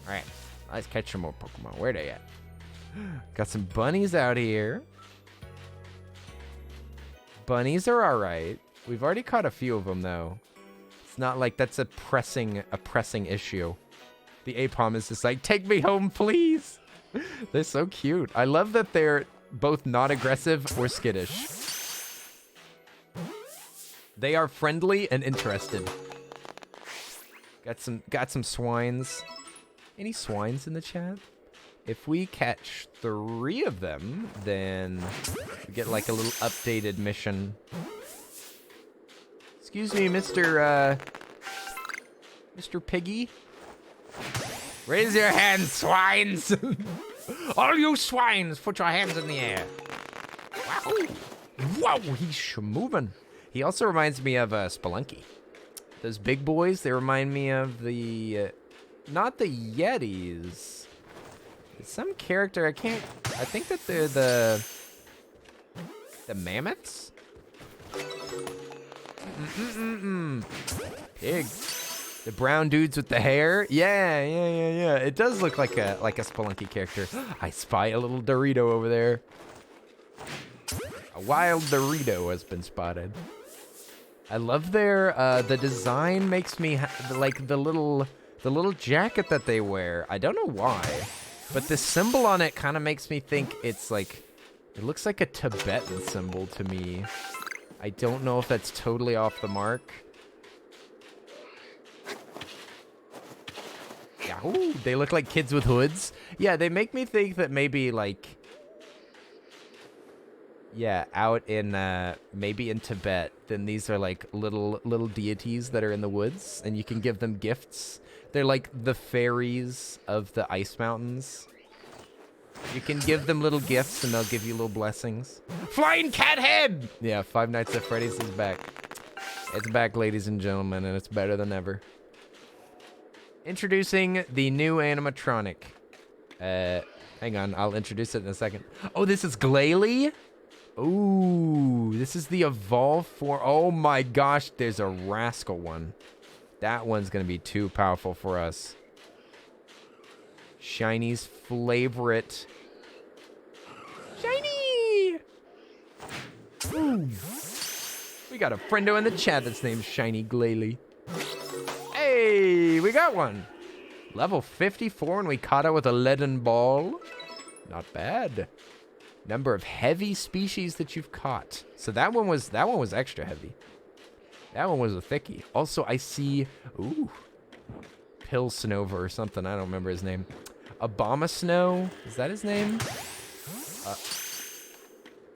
All right, let's catch some more Pokemon. Where they at? Got some bunnies out here. Bunnies are all right. We've already caught a few of them, though. It's not like that's a pressing issue. The Apom is just like, take me home, please. They're so cute. I love that they're both not aggressive or skittish. They are friendly and interested. Got some swines. Any swines in the chat? If we catch 3 of them, then we get like a little updated mission. Excuse me, Mr. Piggy. Raise your hands, swines! All you swines, put your hands in the air. Wow, wow, he's moving. He also reminds me of Spelunky. Those big boys, they remind me of the, not the Yetis. It's some character, I think that they're the mammoths? Pig. The brown dudes with the hair? Yeah. It does look like a Spelunky character. I spy a little Dorito over there. A wild Dorito has been spotted. I love the design makes me like the little jacket that they wear. I don't know why, but the symbol on it kind of makes me think it's like, it looks like a Tibetan symbol to me. I don't know if that's totally off the mark. Yeah, ooh, they look like kids with hoods. Yeah, they make me think that maybe, like... Yeah, out in, maybe in Tibet, then these are, like, little deities that are in the woods, and you can give them gifts. They're like the fairies of the ice mountains. You can give them little gifts, and they'll give you little blessings. Flying cat head! Yeah, Five Nights at Freddy's is back. It's back, ladies and gentlemen, and it's better than ever. Introducing the new animatronic. Hang on, I'll introduce it in a second. Oh, this is Glalie? Ooh, this is the evolve form. Oh my gosh, there's a rascal one. That one's gonna be too powerful for us. Shiny's favorite. Shiny! Ooh. We got a friendo in the chat that's named Shiny Glalie. Hey, we got one. Level 54 and we caught it with a leaden ball. Not bad. Number of heavy species that you've caught. So that one was extra heavy. That one was a thickie. Also, I see, ooh, Pilsnova or something. I don't remember his name. Abomasnow, is that his name?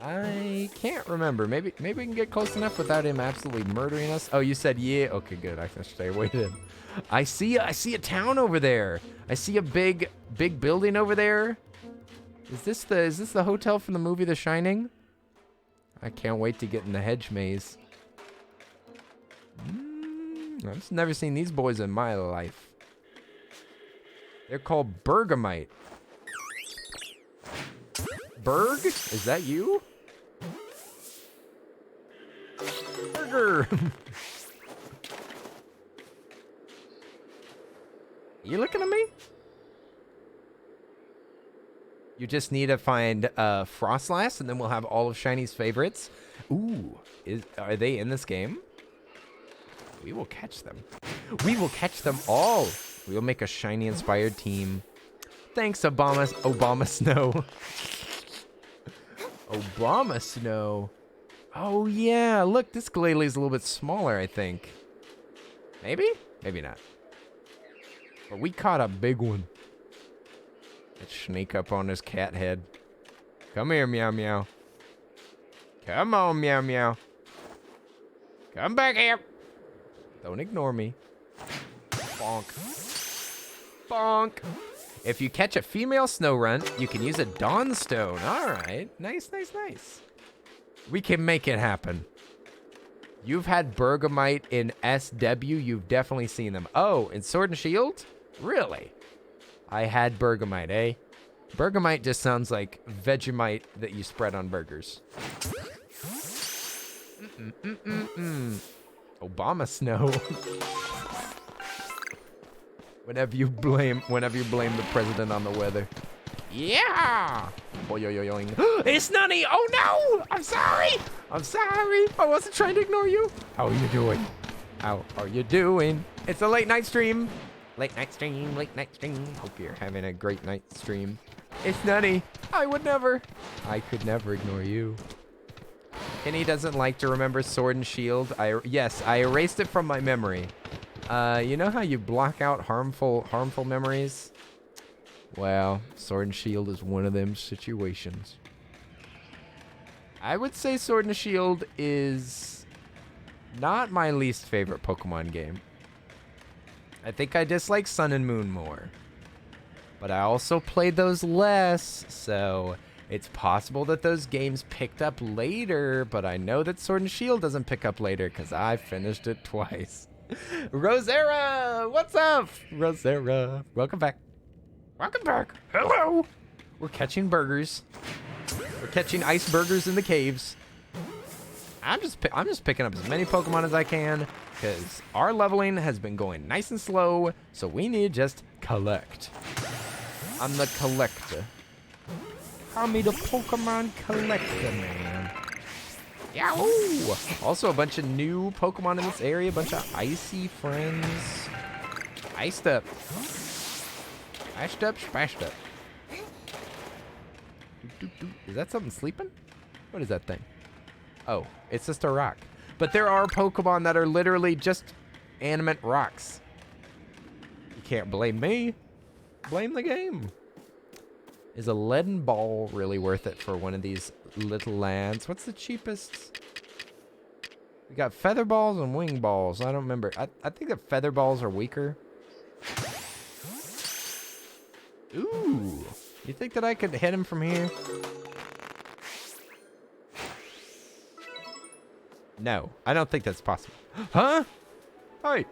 I can't remember. Maybe we can get close enough without him absolutely murdering us. Oh, you said yeah. Okay, good. I can stay away then. I see a town over there. I see a big building over there. Is this the hotel from the movie The Shining? I can't wait to get in the hedge maze. I've just never seen these boys in my life. They're called Bergamite. Berg? Is that you? Burger! You looking at me? You just need to find Frostlass, and then we'll have all of Shiny's favorites. Ooh, are they in this game? We will catch them. We will catch them all. We will make a Shiny-inspired team. Thanks, Obama Snow. Obama Snow. Oh, yeah. Look, this Glalie is a little bit smaller, I think. Maybe? Maybe not. But we caught a big one. Let's sneak up on this cat head. Come here, meow meow. Come on, meow meow. Come back here. Don't ignore me. Bonk. Bonk. If you catch a female snow runt, you can use a Dawnstone. All right. Nice, nice, nice. We can make it happen. You've had Bergamite in SW. You've definitely seen them. Oh, in Sword and Shield? Really? I had Bergamite, eh? Bergamite just sounds like Vegemite that you spread on burgers. Obama Snow. Whenever you blame the president on the weather. Yeah! Boing. It's Nunny! Oh no! I'm sorry! I'm sorry! I wasn't trying to ignore you. How are you doing? How are you doing? It's a late night stream. Late night stream, late night stream. Hope you're having a great night stream. It's Nunny. I could never ignore you. Kenny doesn't like to remember Sword and Shield. Yes, I erased it from my memory. You know how you block out harmful memories? Well, Sword and Shield is one of them situations. I would say Sword and Shield is not my least favorite Pokemon game. I think I dislike Sun and Moon more. But I also played those less, so it's possible that those games picked up later, but I know that Sword and Shield doesn't pick up later because I finished it twice. Rosera! What's up? Rosera. Welcome back. Welcome back. Hello. We're catching burgers. We're catching ice burgers in the caves. I'm just picking up as many Pokemon as I can because our leveling has been going nice and slow, so we need to just collect. I'm the collector. Call me the Pokemon collector, man. Yahoo! Also a bunch of new Pokemon in this area, a bunch of icy friends. Iced up. Iced up, spashed up. Is that something sleeping? What is that thing? Oh, it's just a rock. But there are Pokemon that are literally just animate rocks. You can't blame me. Blame the game. Is a leaden ball really worth it for one of these little lands? What's the cheapest? We got feather balls and wing balls. I don't remember. I think that feather balls are weaker. Ooh. You think that I could hit him from here? No, I don't think that's possible. Huh? Hey.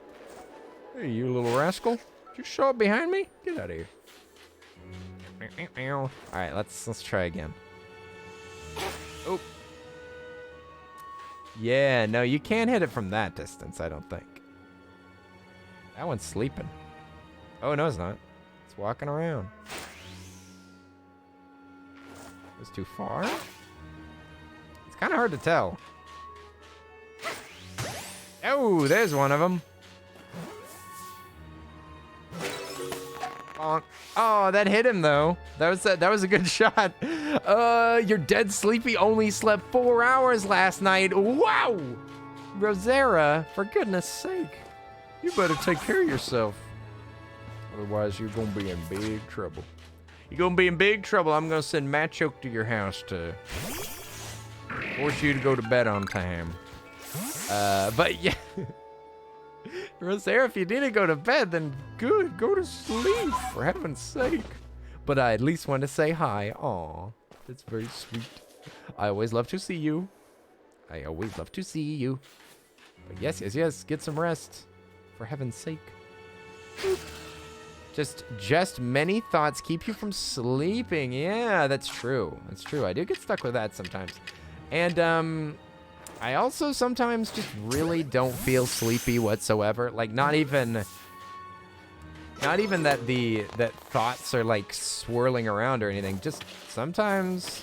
Hey, you little rascal. Did you show up behind me? Get out of here. All right, let's try again. Oh. Yeah, no, you can't hit it from that distance, I don't think. That one's sleeping. Oh, no, it's not. It's walking around. It's too far? It's kind of hard to tell. Oh, there's one of them. Bonk. Oh, that hit him though. That was a good shot. You're dead sleepy. Only slept 4 hours last night. Wow, Rosera, for goodness sake, you better take care of yourself. Otherwise, you're gonna be in big trouble. You're gonna be in big trouble. I'm gonna send Machoke to your house to force you to go to bed on time. But yeah. Rosera, if you didn't go to bed, then good. Go to sleep, for heaven's sake. But I at least want to say hi. Aw, that's very sweet. I always love to see you. I always love to see you. But yes, yes, yes, get some rest, for heaven's sake. Just many thoughts keep you from sleeping. Yeah, that's true. That's true. I do get stuck with that sometimes. And, I also sometimes just really don't feel sleepy whatsoever. Like, not even that thoughts are like swirling around or anything. Just sometimes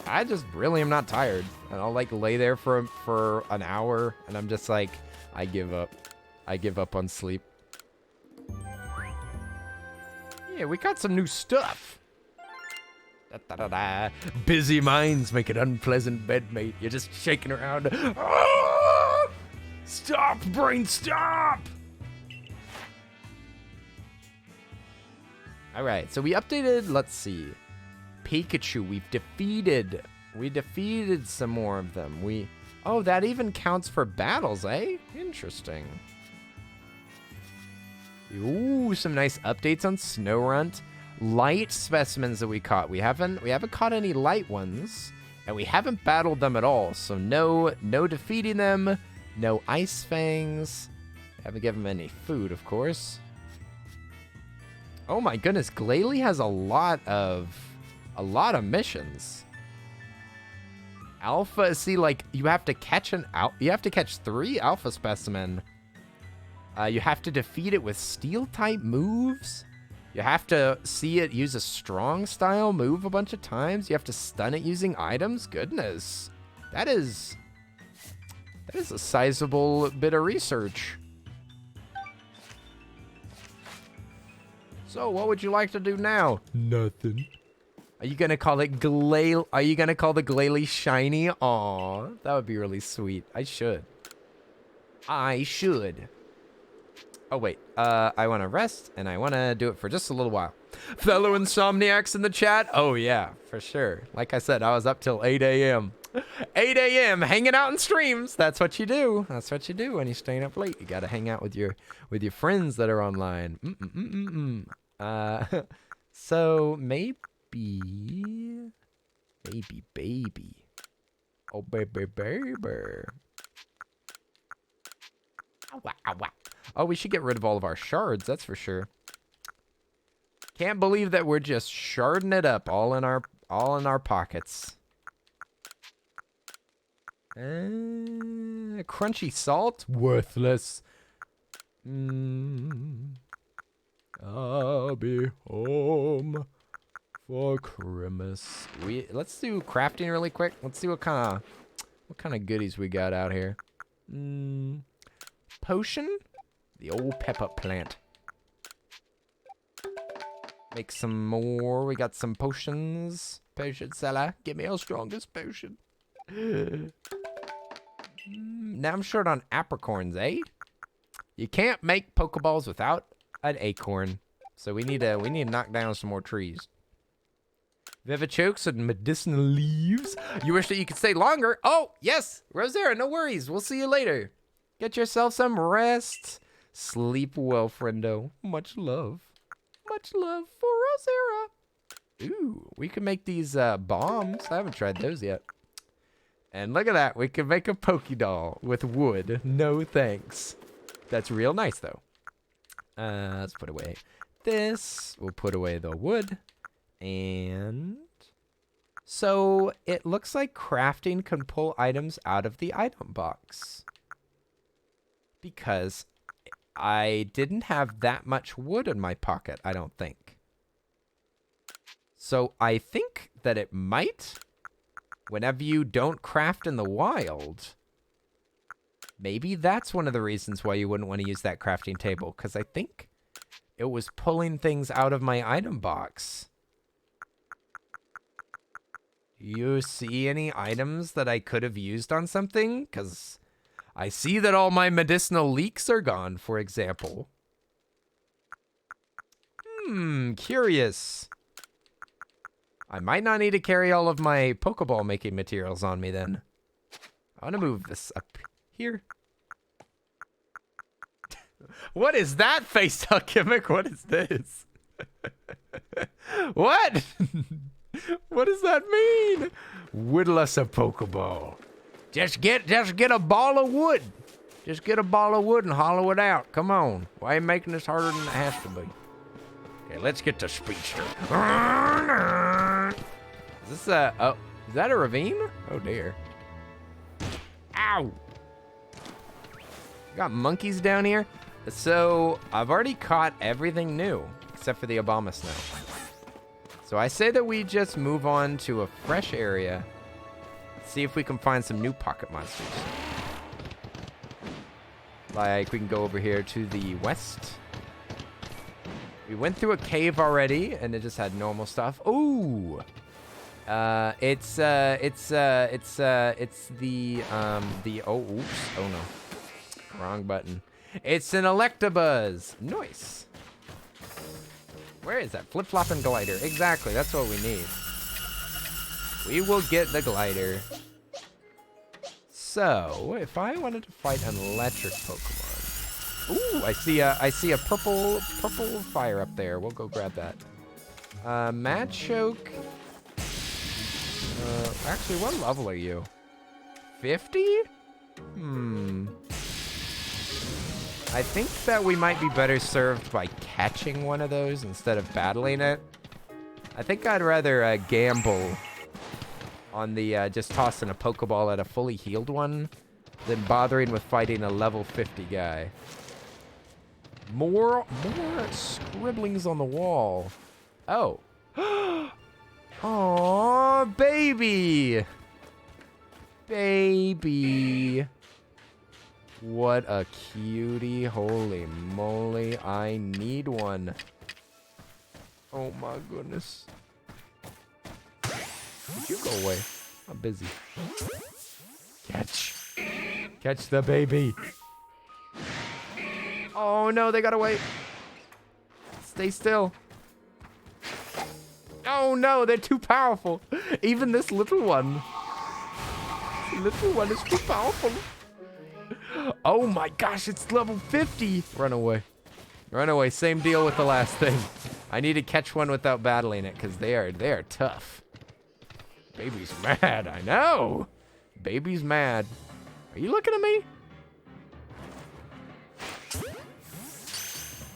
I just really am not tired, and I'll like lay there for an hour, and I'm just like, I give up. I give up on sleep. Yeah, we got some new stuff. Da, da, da, da. Busy minds make an unpleasant bedmate. You're just shaking around. Ah! Stop, brain, stop! All right, so we updated, let's see. Pikachu, we defeated some more of them. Oh, that even counts for battles, eh? Interesting. Ooh, some nice updates on Snorunt. Light specimens that we caught. We haven't caught any light ones, and we haven't battled them at all. So no defeating them, no ice fangs. Haven't given them any food, of course. Oh my goodness, Glalie has a lot of missions. Alpha, see, like you have to catch 3 alpha specimen. You have to defeat it with steel type moves. You have to see it use a strong style move a bunch of times. You have to stun it using items. Goodness. That is a sizable bit of research. So, what would you like to do now? Nothing. Are you gonna call it Glalie? Are you gonna call the Glalie shiny? Aw, that would be really sweet. I should. Oh, wait. I want to rest, and I want to do it for just a little while. Fellow insomniacs in the chat? Oh, yeah, for sure. Like I said, I was up till 8 a.m. 8 a.m. hanging out in streams. That's what you do. That's what you do when you're staying up late. You got to hang out with your friends that are online. So maybe. Oh, baby. Oh, we should get rid of all of our shards, that's for sure. Can't believe that we're just sharding it up all in our pockets. Crunchy salt, worthless. I'll be home for Christmas. Let's do crafting really quick. Let's see what kind of goodies we got out here. Potion? The old pepper plant. Make some more. We got some potions. Potion seller. Give me our strongest potion. Now I'm short on apricorns, eh? You can't make Pokeballs without an acorn. So we need to knock down some more trees. Vivichokes and medicinal leaves. You wish that you could stay longer? Oh, yes, Rosera, no worries. We'll see you later. Get yourself some rest. Sleep well, friendo. Much love. Much love for Rosera. Ooh, we can make these bombs. I haven't tried those yet. And look at that. We can make a Pokédoll with wood. No thanks. That's real nice, though. Let's put away this. We'll put away the wood. And so it looks like crafting can pull items out of the item box. Because I didn't have that much wood in my pocket, I don't think. So I think that it might, whenever you don't craft in the wild, maybe that's one of the reasons why you wouldn't want to use that crafting table, because I think it was pulling things out of my item box. You see any items that I could have used on something? Because I see that all my medicinal leeks are gone, for example. Curious. I might not need to carry all of my Pokeball making materials on me then. I want to move this up here. What is that face tuck gimmick? What is this? What? What does that mean? Whittle us a Pokeball. Just get a ball of wood. Just get a ball of wood and hollow it out. Come on. Why are you making this harder than it has to be? Okay, let's get to Speedster. Is this a... Oh, is that a ravine? Oh, dear. Ow! Got monkeys down here. So, I've already caught everything new, except for the Obama Snow. So I say that we just move on to a fresh area. See if we can find some new pocket monsters. Like, we can go over here to the west. We went through a cave already, and it just had normal stuff. Ooh! It's the, oh, oops. Oh, no. Wrong button. It's an Electabuzz. Nice. Where is that? Flip-flopping glider. Exactly. That's what we need. We will get the glider. So, if I wanted to fight an electric Pokemon. Ooh, I see a purple fire up there. We'll go grab that. Machoke. Actually, what level are you? 50? I think that we might be better served by catching one of those instead of battling it. I think I'd rather gamble on the just tossing a Pokeball at a fully healed one than bothering with fighting a level 50 guy. More scribblings on the wall. Oh. Aw, baby. Baby. What a cutie. Holy moly. I need one. Oh my goodness. Would you go away? I'm busy. Catch the baby. Oh no, they got away. Stay still. Oh no, they're too powerful. Even this little one. This little one is too powerful. Oh my gosh, it's level 50. Run away. Run away. Same deal with the last thing. I need to catch one without battling it because they are tough. Baby's mad. I know. Baby's mad. Are you looking at me?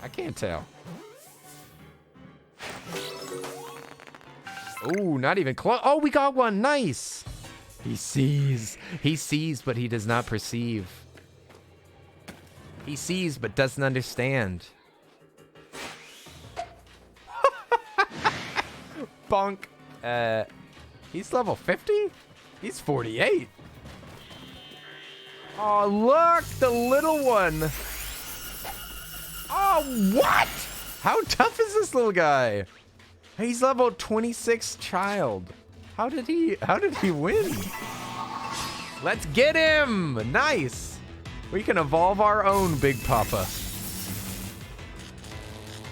I can't tell. Oh, not even close. Oh, we got one. Nice. He sees. He sees, but he does not perceive. He sees, but doesn't understand. Bonk. He's level 50? He's 48. Oh, look, the little one. Oh, what? How tough is this little guy? He's level 26 child. How did he win? Let's get him! Nice! We can evolve our own Big Papa.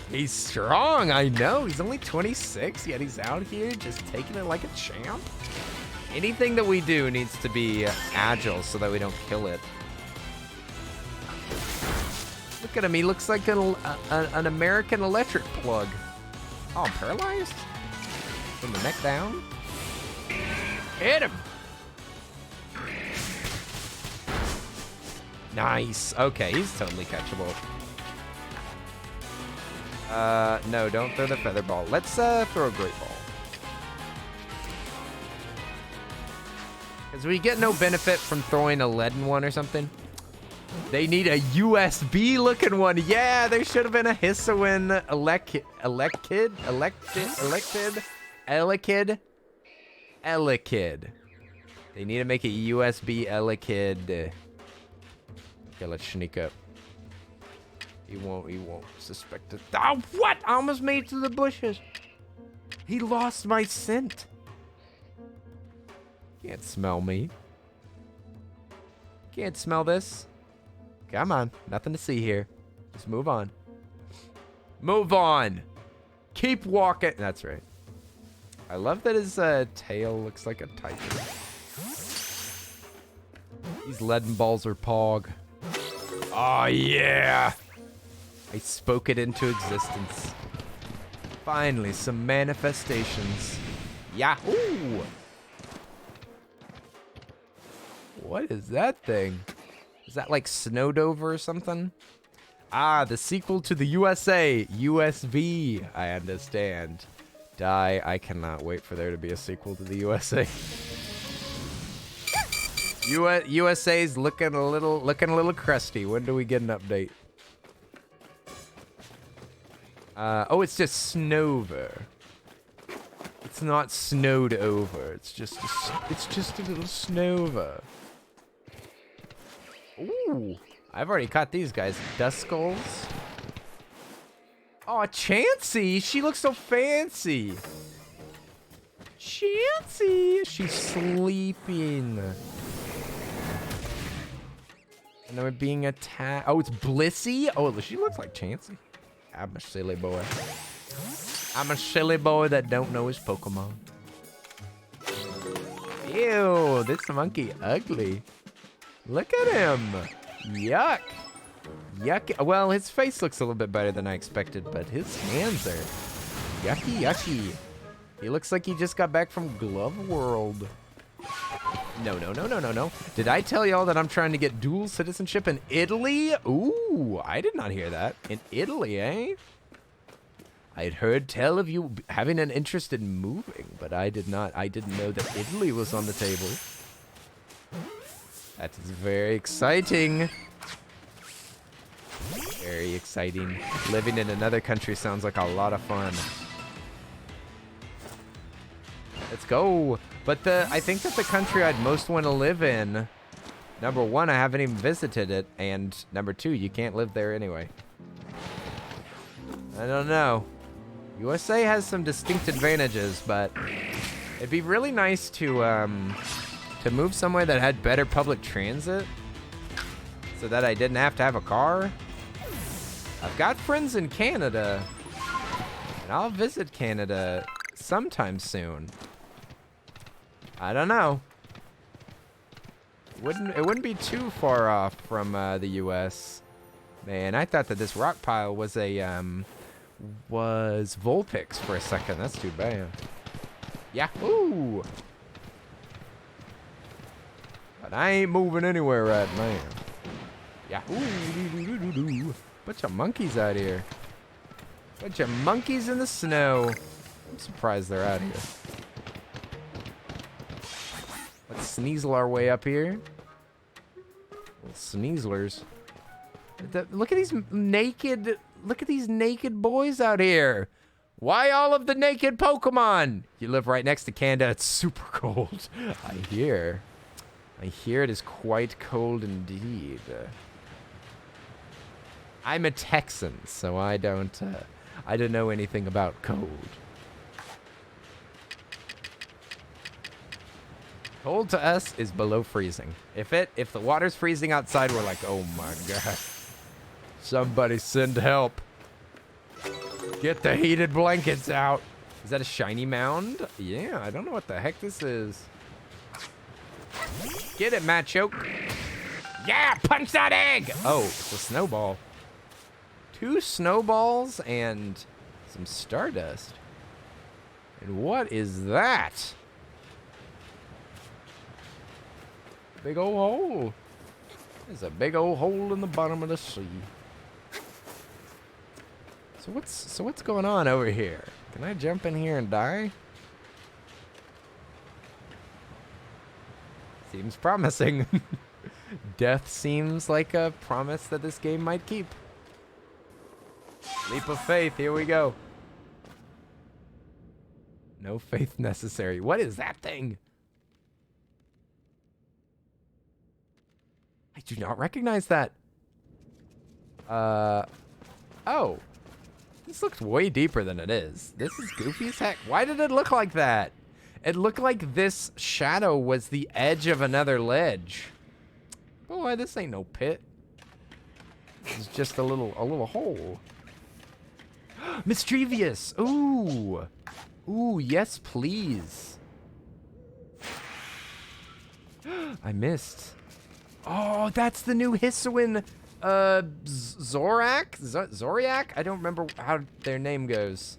He's strong, I know. He's only 26, yet he's out here just taking it like a champ. Anything that we do needs to be agile so that we don't kill it. Look at him, he looks like an American electric plug. Oh, I'm paralyzed? From the neck down? Hit him! Nice. Okay, he's totally catchable. No, don't throw the feather ball. Let's throw a great ball. Because we get no benefit from throwing a leaden one or something. They need a USB looking one. Yeah, there should have been a Hisuian Elekid. They need to make a USB Elekid. Okay, let's sneak up. He won't suspect it. Oh, what? I almost made it to the bushes. He lost my scent. Can't smell me. Can't smell this. Come on. Nothing to see here. Just move on. Move on. Keep walking. That's right. I love that his tail looks like a tiger. These leaden balls are pog. Oh, yeah. I spoke it into existence. Finally, some manifestations. Yahoo! What is that thing? Is that like Snowdover or something? Ah, the sequel to the USA. USB. I understand. I cannot wait for there to be a sequel to the USA. USA's looking a little crusty. When do we get an update? Oh, it's just Snover. It's not snowed over. It's just a little Snover. Ooh, I've already caught these guys. Duskulls. Oh, Chansey. She looks so fancy. Chansey. She's sleeping. And then we're being attacked. Oh, it's Blissey. Oh, she looks like Chansey. I'm a silly boy. I'm a silly boy that don't know his Pokemon. Ew, this monkey ugly. Look at him. Yuck. Yucky. Well, his face looks a little bit better than I expected, but his hands are yucky, yucky. He looks like he just got back from Glove World. No. Did I tell y'all that I'm trying to get dual citizenship in Italy? Ooh, I did not hear that. In Italy, eh? I had heard tell of you having an interest in moving, but I didn't know that Italy was on the table. That is very exciting. Very exciting. Living in another country sounds like a lot of fun. Let's go. But I think that the country I'd most want to live in, number one, I haven't even visited it, and number two, you can't live there anyway. I don't know. USA has some distinct advantages, but it'd be really nice to move somewhere that had better public transit so that I didn't have to have a car. I've got friends in Canada, and I'll visit Canada sometime soon. I don't know. It wouldn't be too far off from the U.S. Man, I thought that this rock pile was was Vulpix for a second. That's too bad. Yahoo! But I ain't moving anywhere right now. Yahoo! Bunch of monkeys out here. Bunch of monkeys in the snow. I'm surprised they're out here. Let's sneasel our way up here. Little sneezlers. Look at these naked. Look at these naked boys out here. Why all of the naked Pokemon? You live right next to Canada. It's super cold. I hear it is quite cold indeed. I'm a Texan, so I don't know anything about cold. Cold to us is below freezing. If the water's freezing outside, we're like, oh my god. Somebody send help. Get the heated blankets out. Is that a shiny mound? Yeah, I don't know what the heck this is. Get it, Machoke. Yeah, punch that egg! Oh, it's a snowball. 2 snowballs and some stardust. And what is that? Big old hole. There's a big old hole in the bottom of the sea. So what's going on over here? Can I jump in here and die? Seems promising. Death seems like a promise that this game might keep. Leap of faith, here we go. No faith necessary. What is that thing? I do not recognize that. Oh. This looks way deeper than it is. This is goofy as heck. Why did it look like that? It looked like this shadow was the edge of another ledge. Boy, this ain't no pit. It's just a little hole. Mischievous. Ooh. Ooh, yes, please. I missed. Oh, that's the new Hisuian, Zorak? Zoriak? I don't remember how their name goes.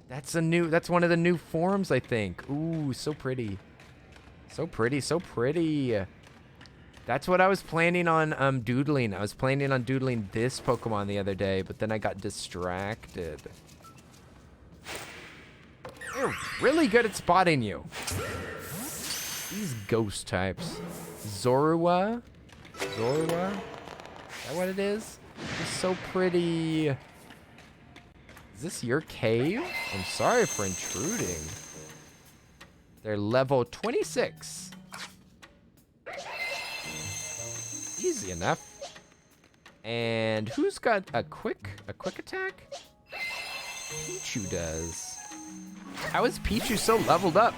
That's one of the new forms, I think. Ooh, so pretty. So pretty, so pretty. That's what I was planning on doodling. I was planning on doodling this Pokemon the other day, but then I got distracted. They're really good at spotting you. These ghost types. Zorua? Zorua? Is that what it is? It's so pretty. Is this your cave? I'm sorry for intruding. They're level 26. Easy enough. And who's got a quick attack? Pichu does. How is Pichu so leveled up?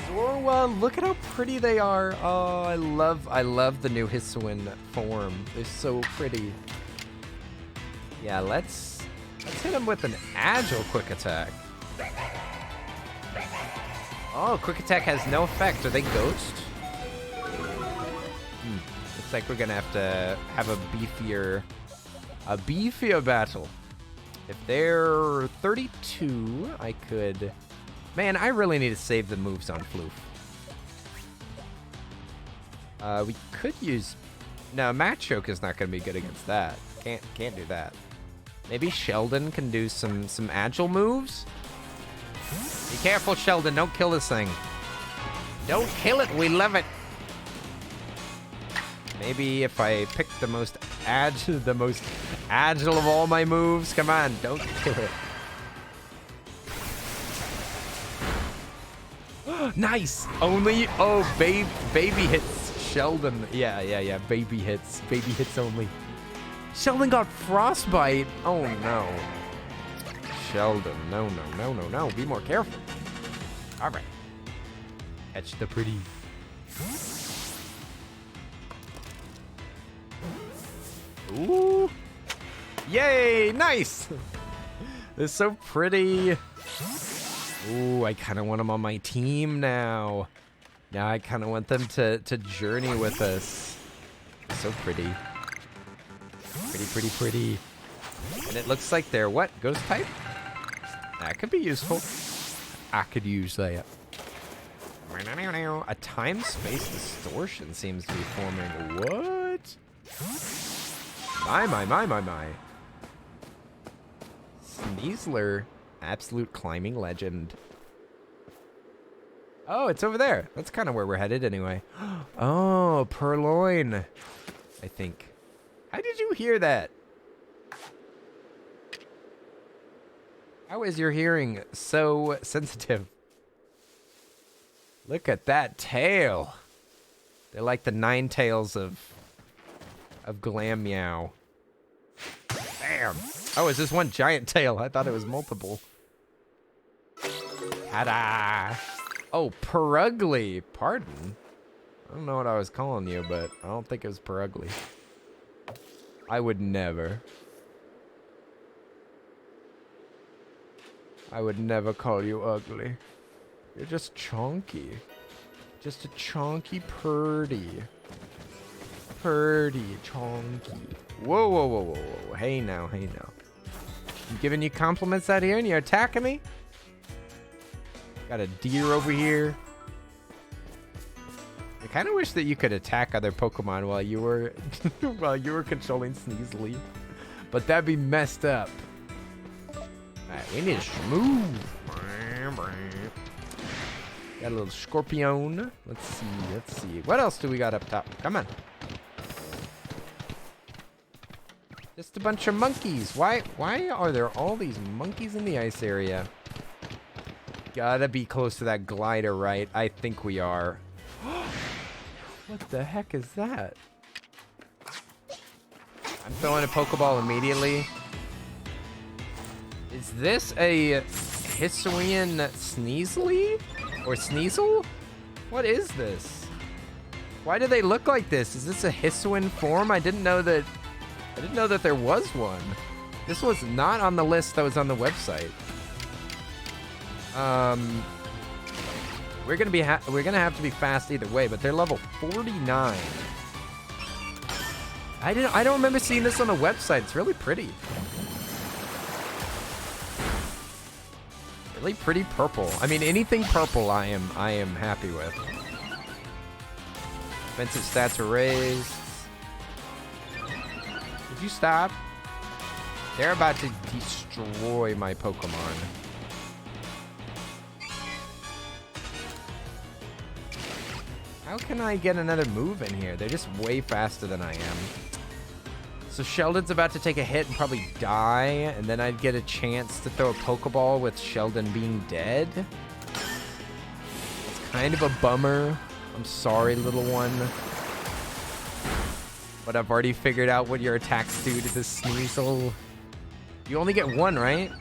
Zorua, look at how pretty they are. Oh, I love the new Hisuian form. They're so pretty. Yeah, let's hit him with an agile quick attack. Oh, quick attack has no effect. Are they ghost? Looks like we're gonna have to have a beefier battle. If they're 32, I could... Man, I really need to save the moves on Floof. We could use... No, Machoke is not going to be good against that. Can't do that. Maybe Sheldon can do some agile moves? Be careful, Sheldon. Don't kill this thing. Don't kill it. We love it. Maybe if I pick the most agile of all my moves. Come on, don't kill it. Nice. Only baby hits Sheldon. Yeah. Baby hits only. Sheldon got frostbite. Oh no. Sheldon, no. Be more careful. All right. Catch the pretty. Ooh. Yay, nice. It's so pretty. Ooh, I kind of want them on my team now. Now I kind of want them to journey with us. So pretty. Pretty. And it looks like they're what? Ghost type? That could be useful. I could use that. A time-space distortion seems to be forming. What? My. Sneasler, absolute climbing legend. Oh, it's over there. That's kind of where we're headed anyway. Oh, Purloin, I think. How did you hear that? How is your hearing so sensitive? Look at that tail. They're like the 9 tails of Glam Meow. Bam. Oh, is this one giant tail? I thought it was multiple. Ta-da! Oh, Perugly. Pardon. I don't know what I was calling you, but I don't think it was Perugly. I would never. I would never call you ugly. You're just chonky. Just a chonky purdy. Purdy, chonky. Whoa, whoa, whoa, whoa, whoa. Hey now, hey now. I'm giving you compliments out here and you're attacking me? Got a deer over here. I kind of wish that you could attack other Pokemon while you were controlling Sneasely. But that'd be messed up. Alright, we need to move. Got a little Scorpion. Let's see. What else do we got up top? Come on. Just a bunch of monkeys. Why are there all these monkeys in the ice area? Gotta be close to that glider, right? I think we are. What the heck is that? I'm throwing a Pokeball immediately. Is this a Hisuian Sneasely? Or Sneasel? What is this? Why do they look like this? Is this a Hisuian form? I didn't know that there was one. This was not on the list that was on the website. We're gonna have to be fast either way, but they're level 49. I don't remember seeing this on the website. It's really pretty. Really pretty purple. I mean, anything purple I am happy with. Defensive stats are raised. Would you stop? They're about to destroy my Pokemon. How can I get another move in here? They're just way faster than I am. So Sheldon's about to take a hit and probably die, and then I'd get a chance to throw a Pokeball with Sheldon being dead. It's kind of a bummer. I'm sorry, little one. But I've already figured out what your attacks do to this Sneasel. You only get one, right?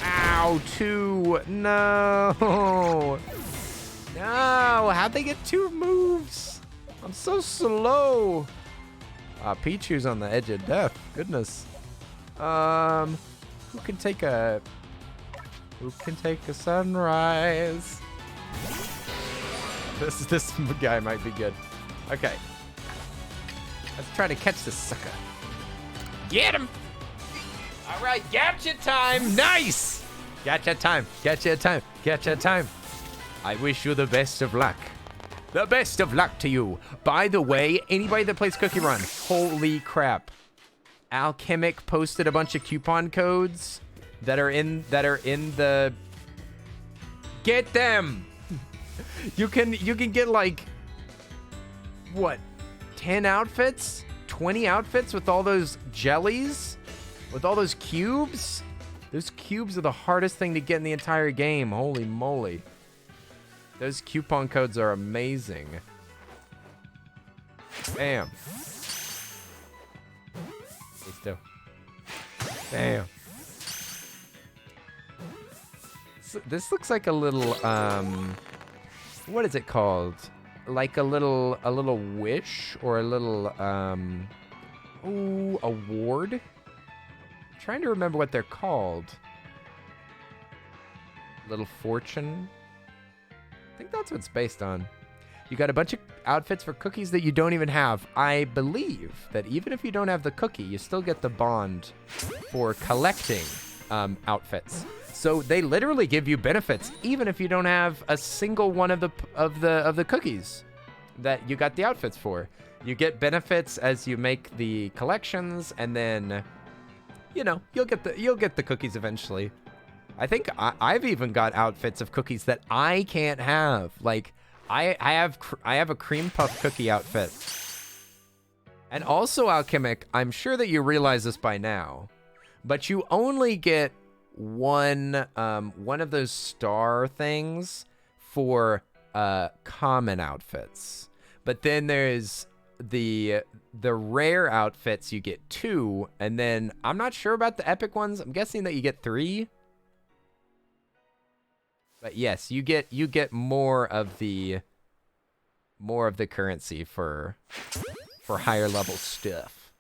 Ow, two. No. No, how'd they get two moves? I'm so slow. Pichu's on the edge of death. Goodness. Who can take a sunrise? This guy might be good. Okay. Let's try to catch this sucker. Get him! All right, gotcha time. Nice. Gotcha time. Gotcha time. Gotcha time. I wish you the best of luck. The best of luck to you. By the way, anybody that plays Cookie Run, holy crap. Alchemic posted a bunch of coupon codes that are in the... Get them! You can get like, what, 10 outfits? 20 outfits with all those jellies? With all those cubes? Those cubes are the hardest thing to get in the entire game. Holy moly. Those coupon codes are amazing. Bam. Stay still. Bam. So this looks like a little, what is it called? Like a little wish or a little, ooh, award? I'm trying to remember what they're called. Little fortune. I think that's what it's based on. You got a bunch of outfits for cookies that you don't even have. I believe that even if you don't have the cookie, you still get the bond for collecting outfits. So they literally give you benefits even if you don't have a single one of the cookies that you got the outfits for. You get benefits as you make the collections, and then you know you'll get the cookies eventually. I think I've even got outfits of cookies that I can't have. Like, I have a cream puff cookie outfit. And also, Alchemic, I'm sure that you realize this by now, but you only get one of those star things for common outfits. But then there's the rare outfits, you get 2, and then I'm not sure about the epic ones. I'm guessing that you get 3. But yes, you get more of the currency for higher level stuff.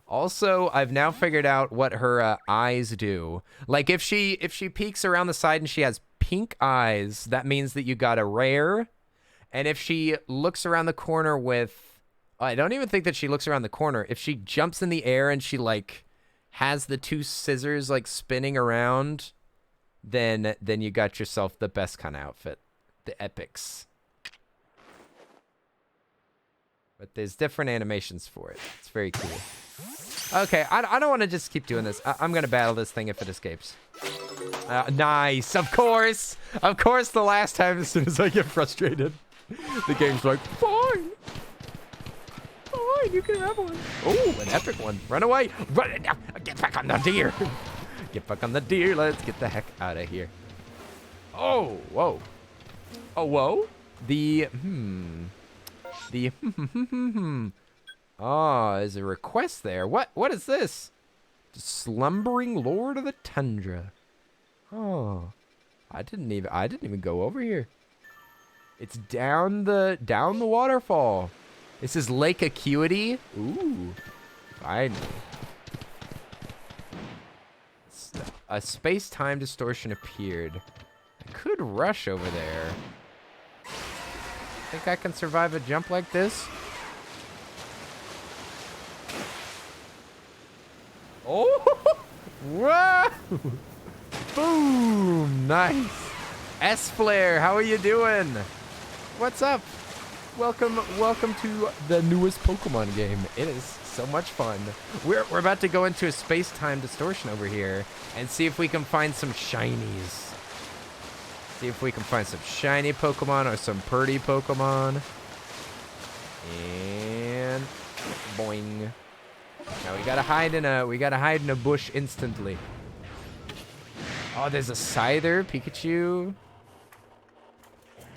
Also, I've now figured out what her eyes do. Like if she peeks around the side and she has pink eyes, that means that you got a rare. And if she looks around the corner with, I don't even think that she looks around the corner. If she jumps in the air and she like has the two scissors like spinning around, then you got yourself the best kind of outfit, the epics. But there's different animations for it. It's very cool. Okay, I don't want to just keep doing this. I'm going to battle this thing if it escapes. Nice. Of course. Of course, the last time, as soon as I get frustrated, the game's like, fine. Fine, you can have one. Oh, an epic one. Run away. Run. Get back on the deer. Get back on the deer. Let's get the heck out of here. Oh, whoa. Oh, whoa. Oh, there's a request there. What is this? The slumbering lord of the tundra. Oh. I didn't even go over here. It's down the waterfall. This is Lake Acuity. Ooh. Finally. A space-time distortion appeared. I could rush over there. Think I can survive a jump like this? Oh! Whoa! Boom! Nice. S-Flare, how are you doing? What's up? Welcome to the newest Pokemon game. It is so much fun. We're about to go into a space-time distortion over here and see if we can find some shinies. See if we can find some shiny Pokemon or some pretty Pokemon. And boing. Now we gotta hide in a bush instantly. Oh, there's a Scyther, Pikachu.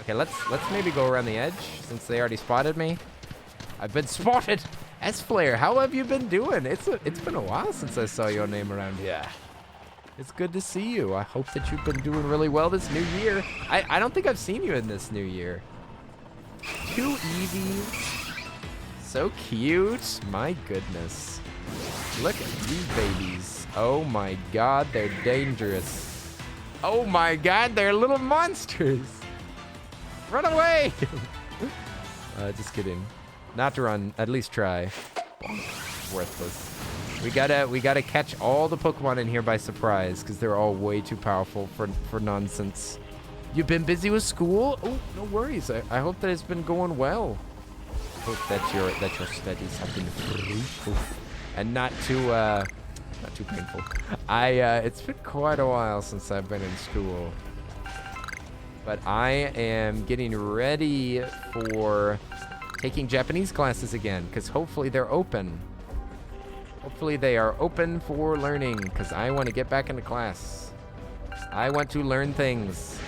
Okay, let's maybe go around the edge since they already spotted me. I've been spotted. S-Flare, how have you been doing? It's been a while since I saw your name around here. It's good to see you. I hope that you've been doing really well this new year. I don't think I've seen you in this new year. 2 Eevees. So cute. My goodness. Look at these babies. Oh my god, they're dangerous. Oh my god, they're little monsters. Run away. Just kidding. Not to run, at least try. Worthless. We gotta catch all the Pokemon in here by surprise because they're all way too powerful for nonsense. You've been busy with school? Oh, no worries. I hope that it's been going well. Hope that your studies have been fruitful and not too painful. It's been quite a while since I've been in school, but I am getting ready for taking Japanese classes again because hopefully they're open. Hopefully they are open for learning because I want to get back into class. I want to learn things.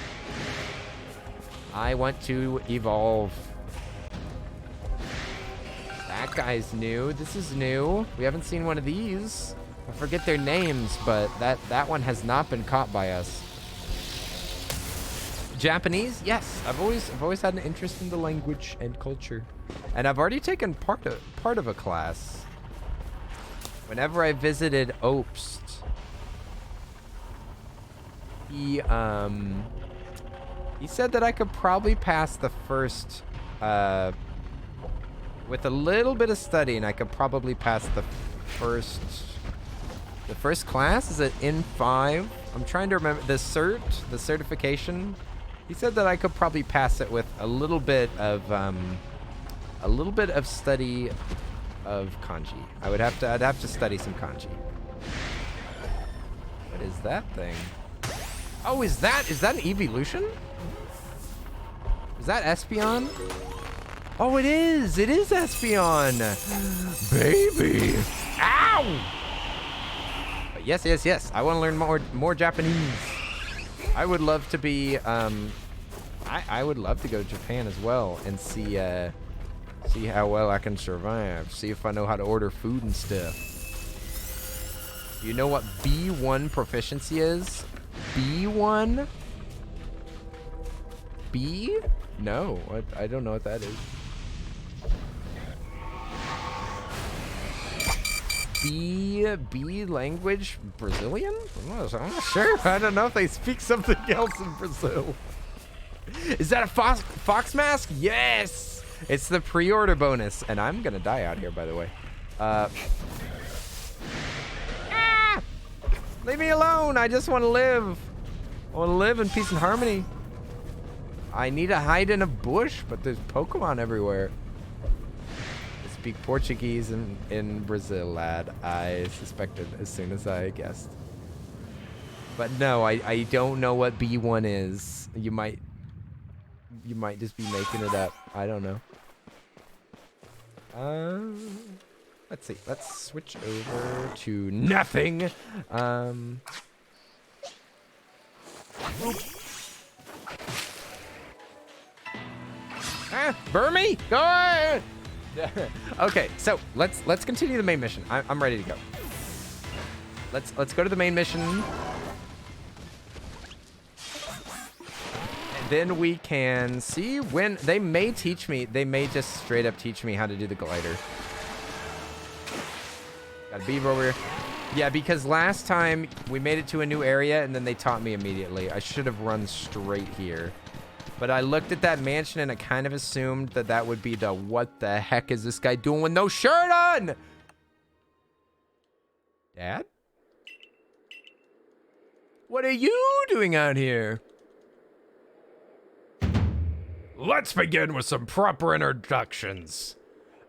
I want to evolve. That guy's new. This is new. We haven't seen one of these. I forget their names, but that one has not been caught by us. Japanese? Yes. I've always had an interest in the language and culture. And I've already taken part of a class. Whenever I visited Obst, he said that I could probably pass the first, with a little bit of studying, I could probably pass the first class. Is it in 5? I'm trying to remember the certification. He said that I could probably pass it with a little bit of study of kanji. I'd have to study some kanji. What is that thing? Oh, is that an evolution? Is that Espeon? Oh, it is. It is Espeon. Baby. Ow! But yes. I want to learn more Japanese. I would love to be I would love to go to Japan as well and see how well I can survive. See if I know how to order food and stuff. You know what B1 proficiency is? B1? B? No, I don't know what that is. B language Brazilian? I'm not sure. I don't know if they speak something else in Brazil. Is that a fox mask? Yes! It's the pre-order bonus. And I'm gonna die out here, by the way. Leave me alone. I just want to live. I want to live in peace and harmony. I need to hide in a bush, but there's Pokemon everywhere. I speak Portuguese in Brazil, lad. I suspected as soon as I guessed. But no, I don't know what B1 is. You might just be making it up. I don't know. Let's see. Let's switch over to nothing. Burn me! Go on! Okay, so let's continue the main mission. I'm ready to go. Let's go to the main mission. And then we can see when they may teach me. They may just straight up teach me how to do the glider. Got a beaver over here. Yeah, because last time we made it to a new area and then they taught me immediately. I should have run straight here. But I looked at that mansion and I kind of assumed that that would be the what the heck is this guy doing with no shirt on? Dad? What are you doing out here? Let's begin with some proper introductions.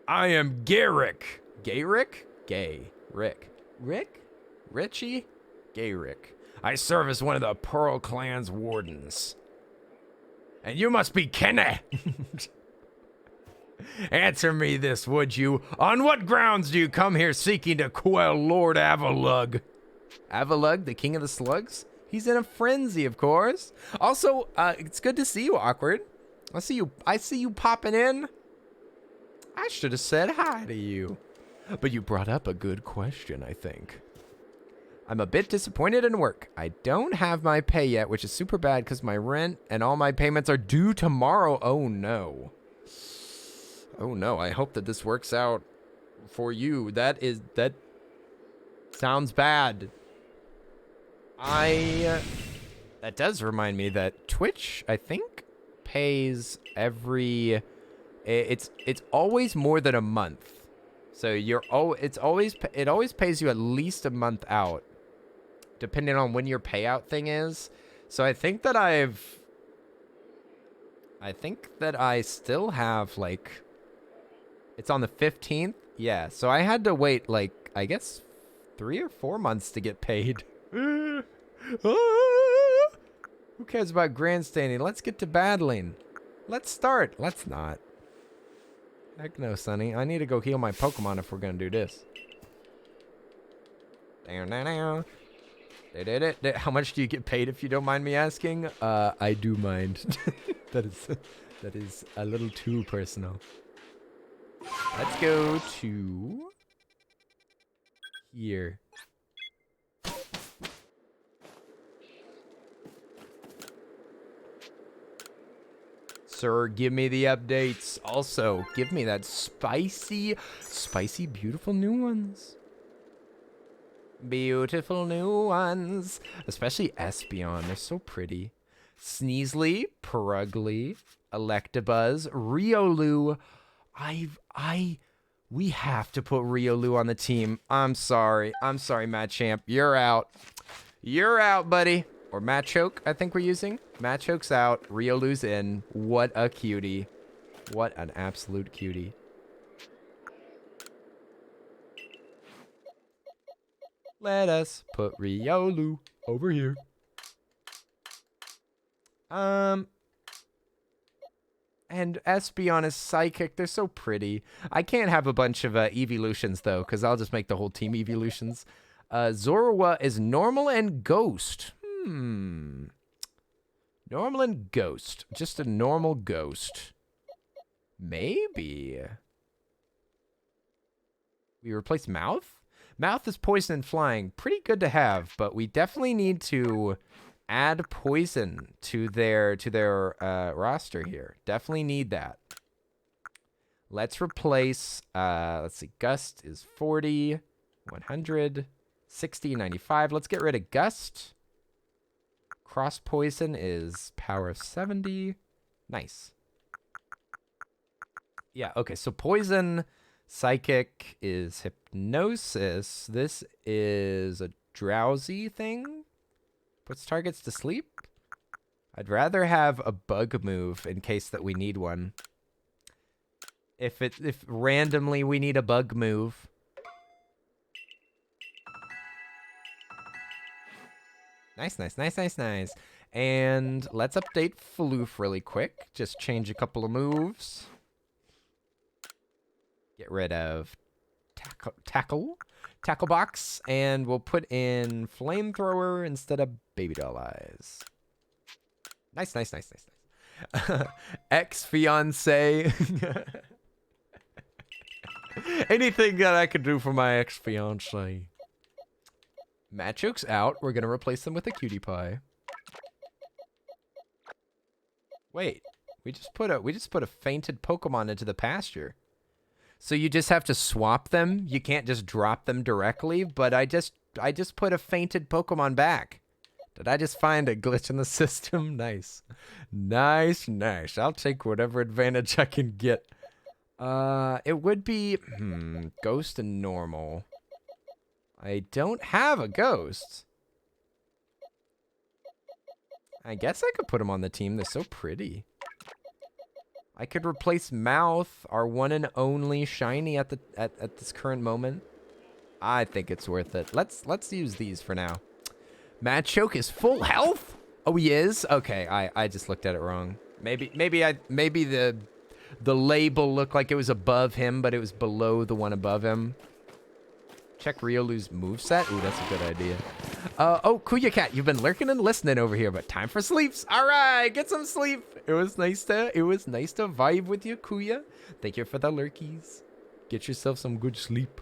I am Garrick. Gayrick? Gay. Rick. Rick? Richie? Gayrick. I serve as one of the Pearl Clan's wardens. And you must be Kenny. Answer me this, would you? On what grounds do you come here seeking to quell Lord Avalug? Avalug, the king of the slugs? He's in a frenzy, of course. Also, it's good to see you, Awkward. I see you popping in. I should have said hi to you. But you brought up a good question, I think. I'm a bit disappointed in work. I don't have my pay yet, which is super bad because my rent and all my payments are due tomorrow. Oh, no. Oh, no. I hope that this works out for you. That sounds bad. That does remind me that Twitch, I think, pays every... It's always more than a month. So it always pays you at least a month out, depending on when your payout thing is. So I think that I still have like, it's on the 15th. Yeah. So I had to wait like, I guess 3 or 4 months to get paid. Who cares about grandstanding? Let's get to battling. Let's start. Let's not. Heck no, Sonny. I need to go heal my Pokemon if we're gonna do this. How much do you get paid if you don't mind me asking? I do mind. that is a little too personal. Let's go to here. Sir, give me the updates. Also, give me that spicy, beautiful new ones. Beautiful new ones. Especially Espeon. They're so pretty. Sneasely, Purugly, Electabuzz, Riolu. We have to put Riolu on the team. I'm sorry, Machamp. You're out. You're out, buddy. Or Machoke, I think we're using. Machoke's out. Riolu's in. What a cutie. What an absolute cutie. Let us put Riolu over here. And Espeon is Psychic. They're so pretty. I can't have a bunch of evolutions, though, because I'll just make the whole team evolutions. Zorua is normal and ghost. Normal and ghost. Just a normal ghost. Maybe. We replace Mouth? Mouth is poison and flying. Pretty good to have, but we definitely need to add poison to their roster here. Definitely need that. Let's replace, let's see, Gust is 40, 100, 60, 95. Let's get rid of Gust. Cross Poison is power of 70. Nice. Yeah, okay, so Poison, Psychic is Hypnosis. This is a drowsy thing. Puts targets to sleep. I'd rather have a bug move in case that we need one. If randomly we need a bug move. Nice, nice, nice, nice, nice. And let's update Floof really quick. Just change a couple of moves. Get rid of Tackle Box, and we'll put in Flamethrower instead of Baby Doll Eyes. Nice, nice, nice, nice, nice. Ex-fiance. Anything that I could do for my ex-fiance. Machoke's out. We're gonna replace them with a Cutie Pie. Wait, we just put a fainted Pokemon into the pasture. So you just have to swap them. You can't just drop them directly. But I just put a fainted Pokemon back. Did I just find a glitch in the system? Nice, nice, nice. I'll take whatever advantage I can get. It would be Ghost and Normal. I don't have a Ghost. I guess I could put them on the team. They're so pretty. I could replace Mouth, our one and only shiny at this current moment. I think it's worth it. Let's use these for now. Machoke is full health? Oh, he is? Okay, I just looked at it wrong. Maybe the label looked like it was above him, but it was below the one above him. Check Riolu's moveset. Ooh, that's a good idea. Oh, Kuya Cat, you've been lurking and listening over here, but time for sleeps. All right, get some sleep. It was nice to vibe with you, Kuya. Thank you for the lurkies. Get yourself some good sleep.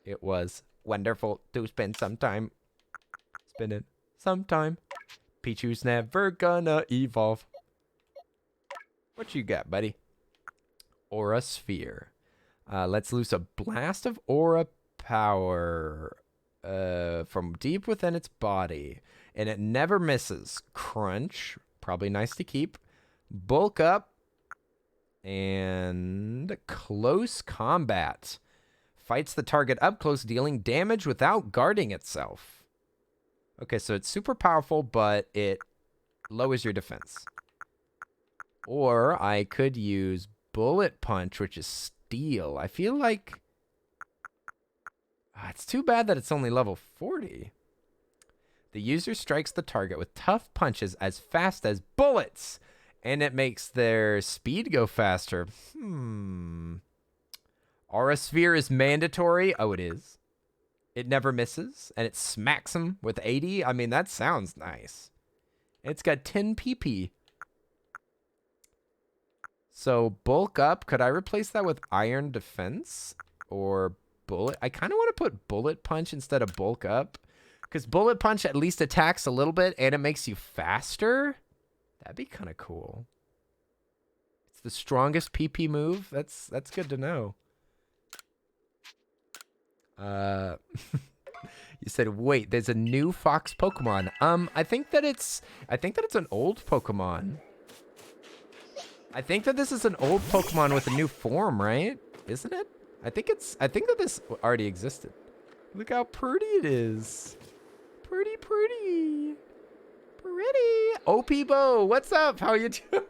It was wonderful to spend some time. Pichu's never gonna evolve. What you got, buddy? Aura Sphere. Let's loose a blast of aura power from deep within its body, and it never misses. Crunch, probably nice to keep. Bulk up, and close combat. Fights the target up close, dealing damage without guarding itself. Okay, so it's super powerful, but it lowers your defense. Or I could use Bullet Punch, which is steel. I feel like it's too bad that it's only level 40. The user strikes the target with tough punches as fast as bullets, and it makes their speed go faster. Aura Sphere is mandatory. Oh, it is. It never misses, and it smacks him with 80. I mean, that sounds nice. It's got 10 PP. So, bulk up. Could I replace that with Iron Defense? Or Bullet? I kind of want to put Bullet Punch instead of bulk up. Because Bullet Punch at least attacks a little bit, and it makes you faster. That'd be kind of cool. It's the strongest PP move. That's good to know. You said, wait, there's a new fox Pokemon. I think that it's an old Pokemon. I think that this is an old Pokemon with a new form, right? Isn't it? I think that this already existed. Look how pretty it is. Pretty. Opibo, what's up? How are you doing?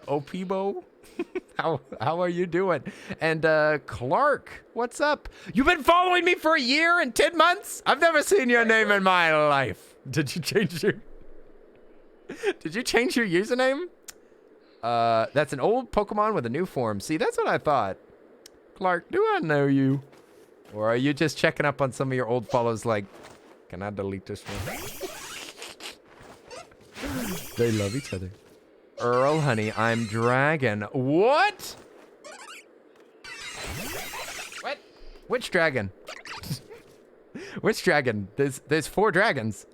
Opibo? How are you doing? And Clark, what's up? You've been following me for a year and 10 months? I've never seen your name in my life. Did you change your username? That's an old Pokemon with a new form. See, that's what I thought. Clark, do I know you? Or are you just checking up on some of your old follows like, can I delete this one? They love each other. Earl, honey, I'm dragon. What? What? Which dragon? Which dragon? There's 4 dragons.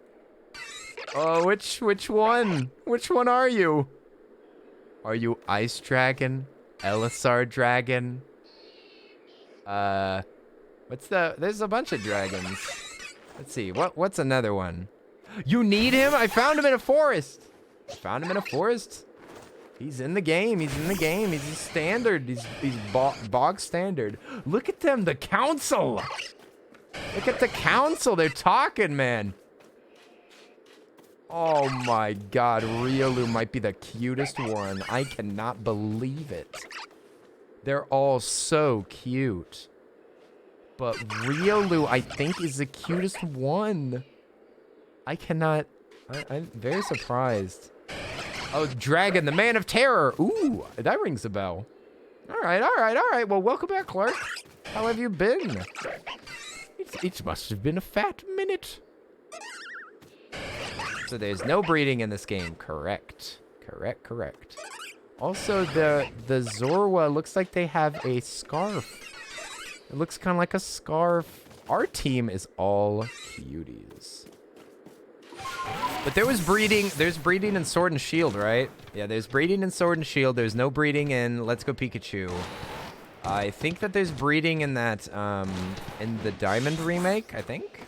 Oh, which one? Which one are you? Are you Ice Dragon? Elisar Dragon? There's a bunch of dragons. Let's see, what's another one? You need him? I found him in a forest. He's in the game. He's a standard. He's bog standard. Look at them, the council. Look at the council. They're talking, man. Oh my god, Riolu might be the cutest one. I cannot believe it. They're all so cute. But Riolu, I think, is the cutest one. I'm very surprised. Oh, Dragon, the Man of Terror. Ooh, that rings a bell. All right. Well, welcome back, Clark. How have you been? It must have been a fat minute. So there's no breeding in this game. Correct. Also, the Zorua looks like they have a scarf. It looks kind of like a scarf. Our team is all cuties. But there's breeding in Sword and Shield, right? Yeah, there's breeding in Sword and Shield. There's no breeding in Let's Go Pikachu. I think that there's breeding in that, in the Diamond remake, I think.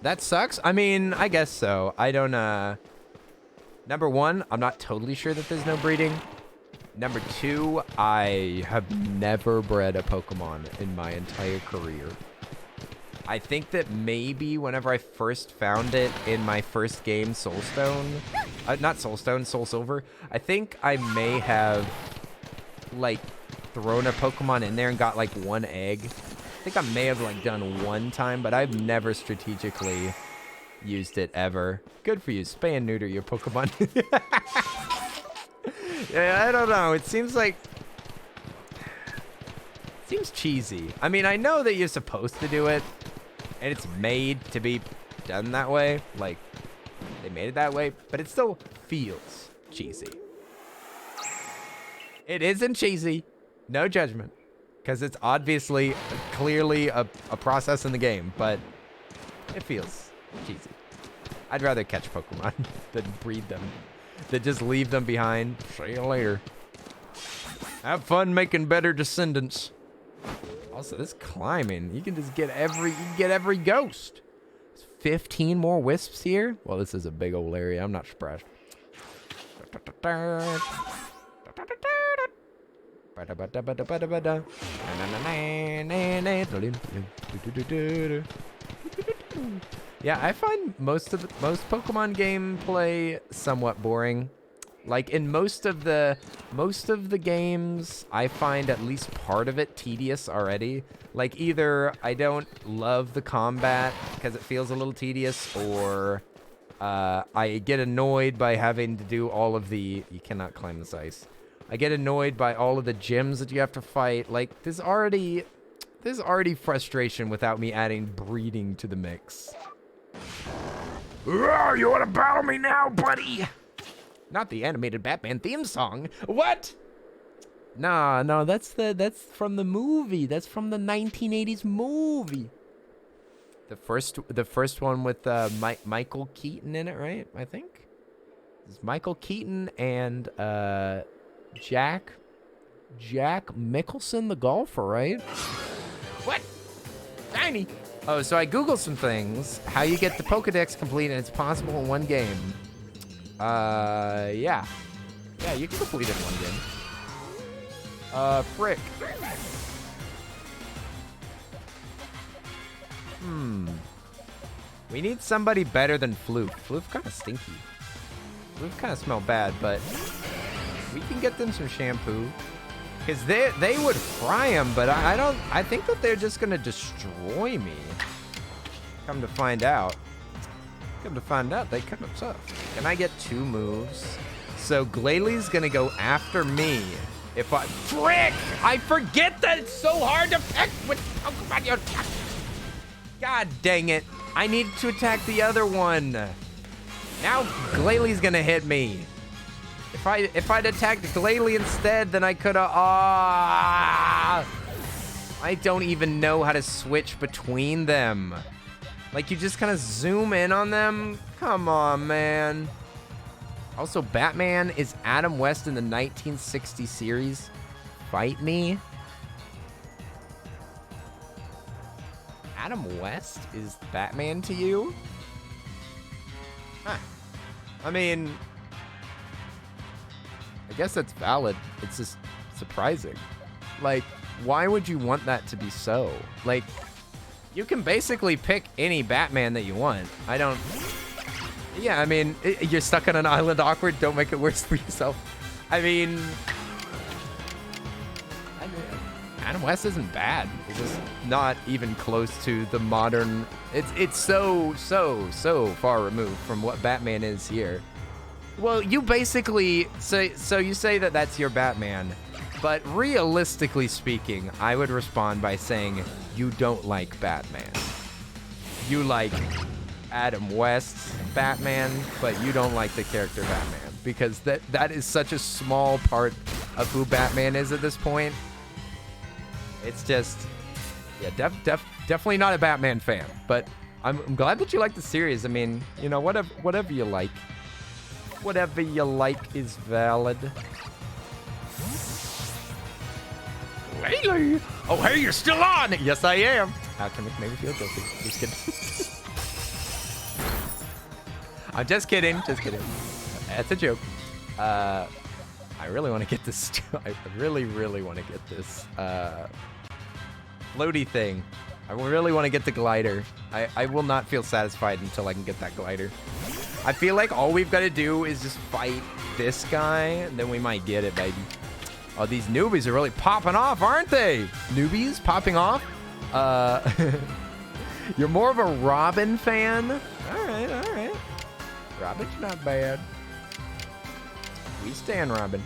That sucks. I mean, I guess so. I don't, Number one, I'm not totally sure that there's no breeding. Number two, I have never bred a Pokemon in my entire career. I think that maybe whenever I first found it in my first game, Soulstone, not Soulstone, Soul Silver, I think I may have, like, thrown a Pokemon in there and got, like, one egg. I think I may have, like, done one time, but I've never strategically used it ever. Good for you. Spay and neuter your Pokemon. Yeah, I don't know. It seems like... seems cheesy. I mean, I know that you're supposed to do it, and it's made to be done that way. Like, they made it that way, but it still feels cheesy. It isn't cheesy. No judgment. Because it's obviously, clearly a process in the game, but it feels cheesy. I'd rather catch Pokemon than breed them. Than just leave them behind. See you later. Have fun making better descendants. Also, this climbing, you can just get every ghost. There's 15 more wisps here. Well, this is a big old area. I'm not surprised. Yeah, I find most Pokemon gameplay somewhat boring. Like in most of the games, I find at least part of it tedious already. Like either I don't love the combat because it feels a little tedious, or I get annoyed by having to do all of the... You cannot climb this ice. I get annoyed by all of the gyms that you have to fight. Like there's already frustration without me adding breeding to the mix. Oh, you want to battle me now, buddy? Not the animated Batman theme song. What? No, that's from the movie. That's from the 1980s movie. The first one with Michael Keaton in it, right? I think. It's Michael Keaton and Jack Mickelson, the golfer, right? What? Shiny. Oh, so I Googled some things. How you get the Pokedex complete, and it's possible in one game. Yeah. Yeah, you can complete it in one game. Frick. We need somebody better than Floof. Floof kind of stinky. Floof kind of smell bad, but we can get them some shampoo. Because they would fry them, but I think that they're just going to destroy me. Come to find out, they kind of tough. Can I get 2 moves? So Glalie going to go after me. If I... Frick! I forget that it's so hard to pick with Pokemon you attack. God dang it. I needed to attack the other one. Now Glalie's going to hit me. If I'd attacked Glalie instead, then I could have... I don't even know how to switch between them. Like, you just kind of zoom in on them? Come on, man. Also, Batman is Adam West in the 1960 series. Fight me? Adam West is Batman to you? Huh. I mean, I guess that's valid. It's just surprising. Like, why would you want that to be so? Like, you can basically pick any Batman that you want. I don't... Yeah, I mean, you're stuck on an island awkward. Don't make it worse for yourself. I mean... Adam West isn't bad. It's just not even close to the modern... It's so far removed from what Batman is here. Well, you basically... So you say that that's your Batman. But realistically speaking, I would respond by saying you don't like Batman. You like Adam West's Batman, but you don't like the character Batman. Because that is such a small part of who Batman is at this point. It's just, yeah, definitely not a Batman fan. But I'm glad that you like the series. I mean, you know, whatever you like. Whatever you like is valid. Haley! Oh, hey, you're still on! Yes, I am. How can it make me feel guilty? Just kidding. I'm just kidding. Just kidding. That's a joke. I really want to get this. I really want to get this floaty thing. I really want to get the glider. I will not feel satisfied until I can get that glider. I feel like all we've got to do is just fight this guy, and then we might get it, baby. Oh, these newbies are really popping off, aren't they? Newbies popping off? You're more of a Robin fan? All right. Robin's not bad. We stand Robin.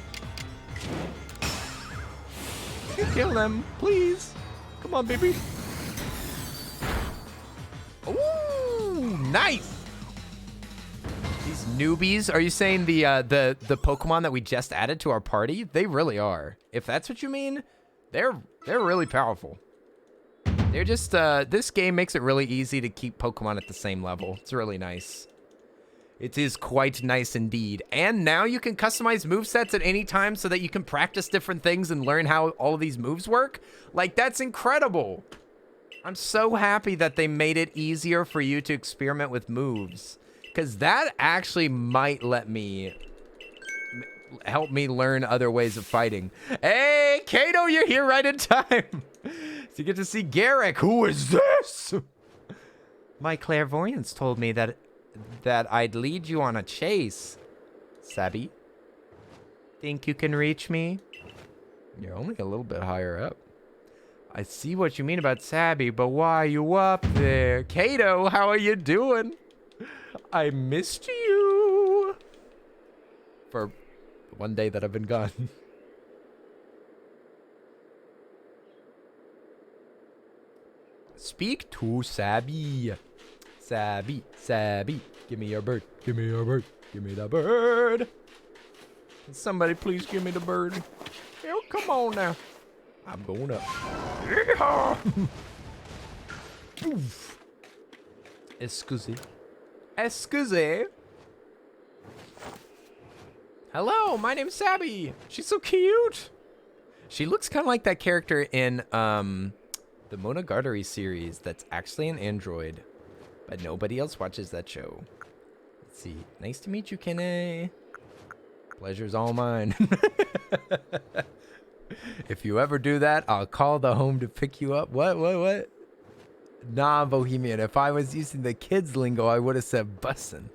Kill them, please. Come on, baby. Ooh, nice. These newbies, are you saying the Pokemon that we just added to our party? They really are. If that's what you mean, they're really powerful. They're just this game makes it really easy to keep Pokemon at the same level. It's really nice. It is quite nice indeed. And now you can customize movesets at any time so that you can practice different things and learn how all of these moves work. Like, that's incredible. I'm so happy that they made it easier for you to experiment with moves. Because that actually might let me... help me learn other ways of fighting. Hey, Kato, you're here right in time. So you get to see Garrick. Who is this? My clairvoyance told me that I'd lead you on a chase. Sabby, think you can reach me? You're only a little bit higher up. I see what you mean about Sabby, but why are you up there? Kato, how are you doing? I missed you. For one day that I've been gone. Speak to Sabby. Sabby, give me your bird. Give me your bird. Give me the bird. Can somebody please give me the bird? Oh, come on now. I'm going up. Yeehaw! Excuse. Hello, my name's Sabby. She's so cute. She looks kind of like that character in the Monogatari series that's actually an android. But nobody else watches that show. Let's see. Nice to meet you, Kene. Pleasure's all mine. If you ever do that, I'll call the home to pick you up. What? Nah, Bohemian. If I was using the kids' lingo, I would have said bussin'.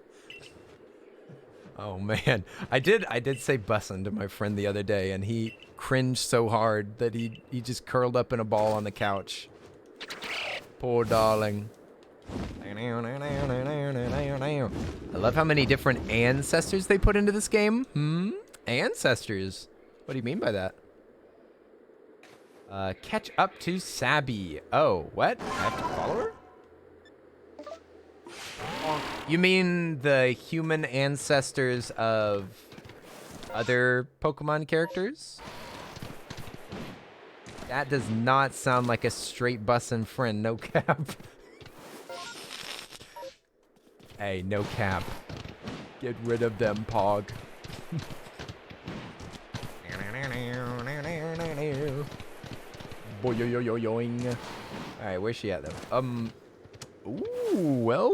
Oh, man. I did say bussin' to my friend the other day, and he cringed so hard that he just curled up in a ball on the couch. Poor darling. I love how many different ancestors they put into this game. Ancestors? What do you mean by that? Catch up to Sabby. Oh, what? I have to follow her? You mean the human ancestors of other Pokemon characters? That does not sound like a straight bussin' friend, no cap. Hey, no cap. Get rid of them, Pog. Boing. Alright, where's she at, though? Ooh, well.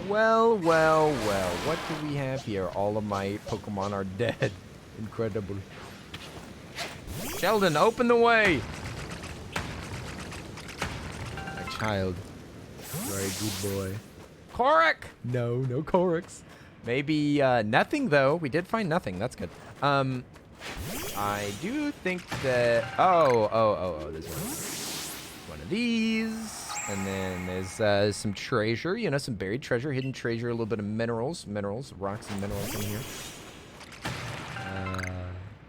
Well. What do we have here? All of my Pokemon are dead. Incredible. Sheldon, open the way! My child. Very good boy. Korok! No Koroks. Maybe, nothing, though. We did find nothing. That's good. I do think that... Oh, there's one of these. And then there's some treasure, you know, some buried treasure, hidden treasure, a little bit of minerals, rocks and minerals in here.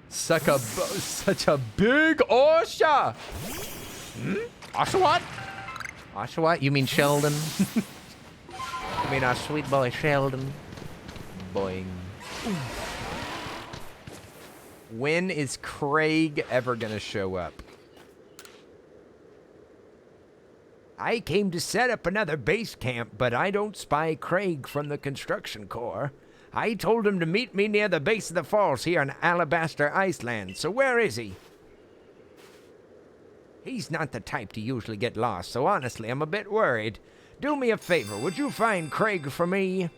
Such a big Osha! Oshawott? Oshawott? You mean Sheldon? You mean our sweet boy Sheldon? Boing. When is Craig ever gonna show up? I came to set up another base camp, but I don't spy Craig from the construction corps. I told him to meet me near the base of the falls here on Alabaster Iceland, so where is he? He's not the type to usually get lost, so honestly, I'm a bit worried. Do me a favor, would you find Craig for me?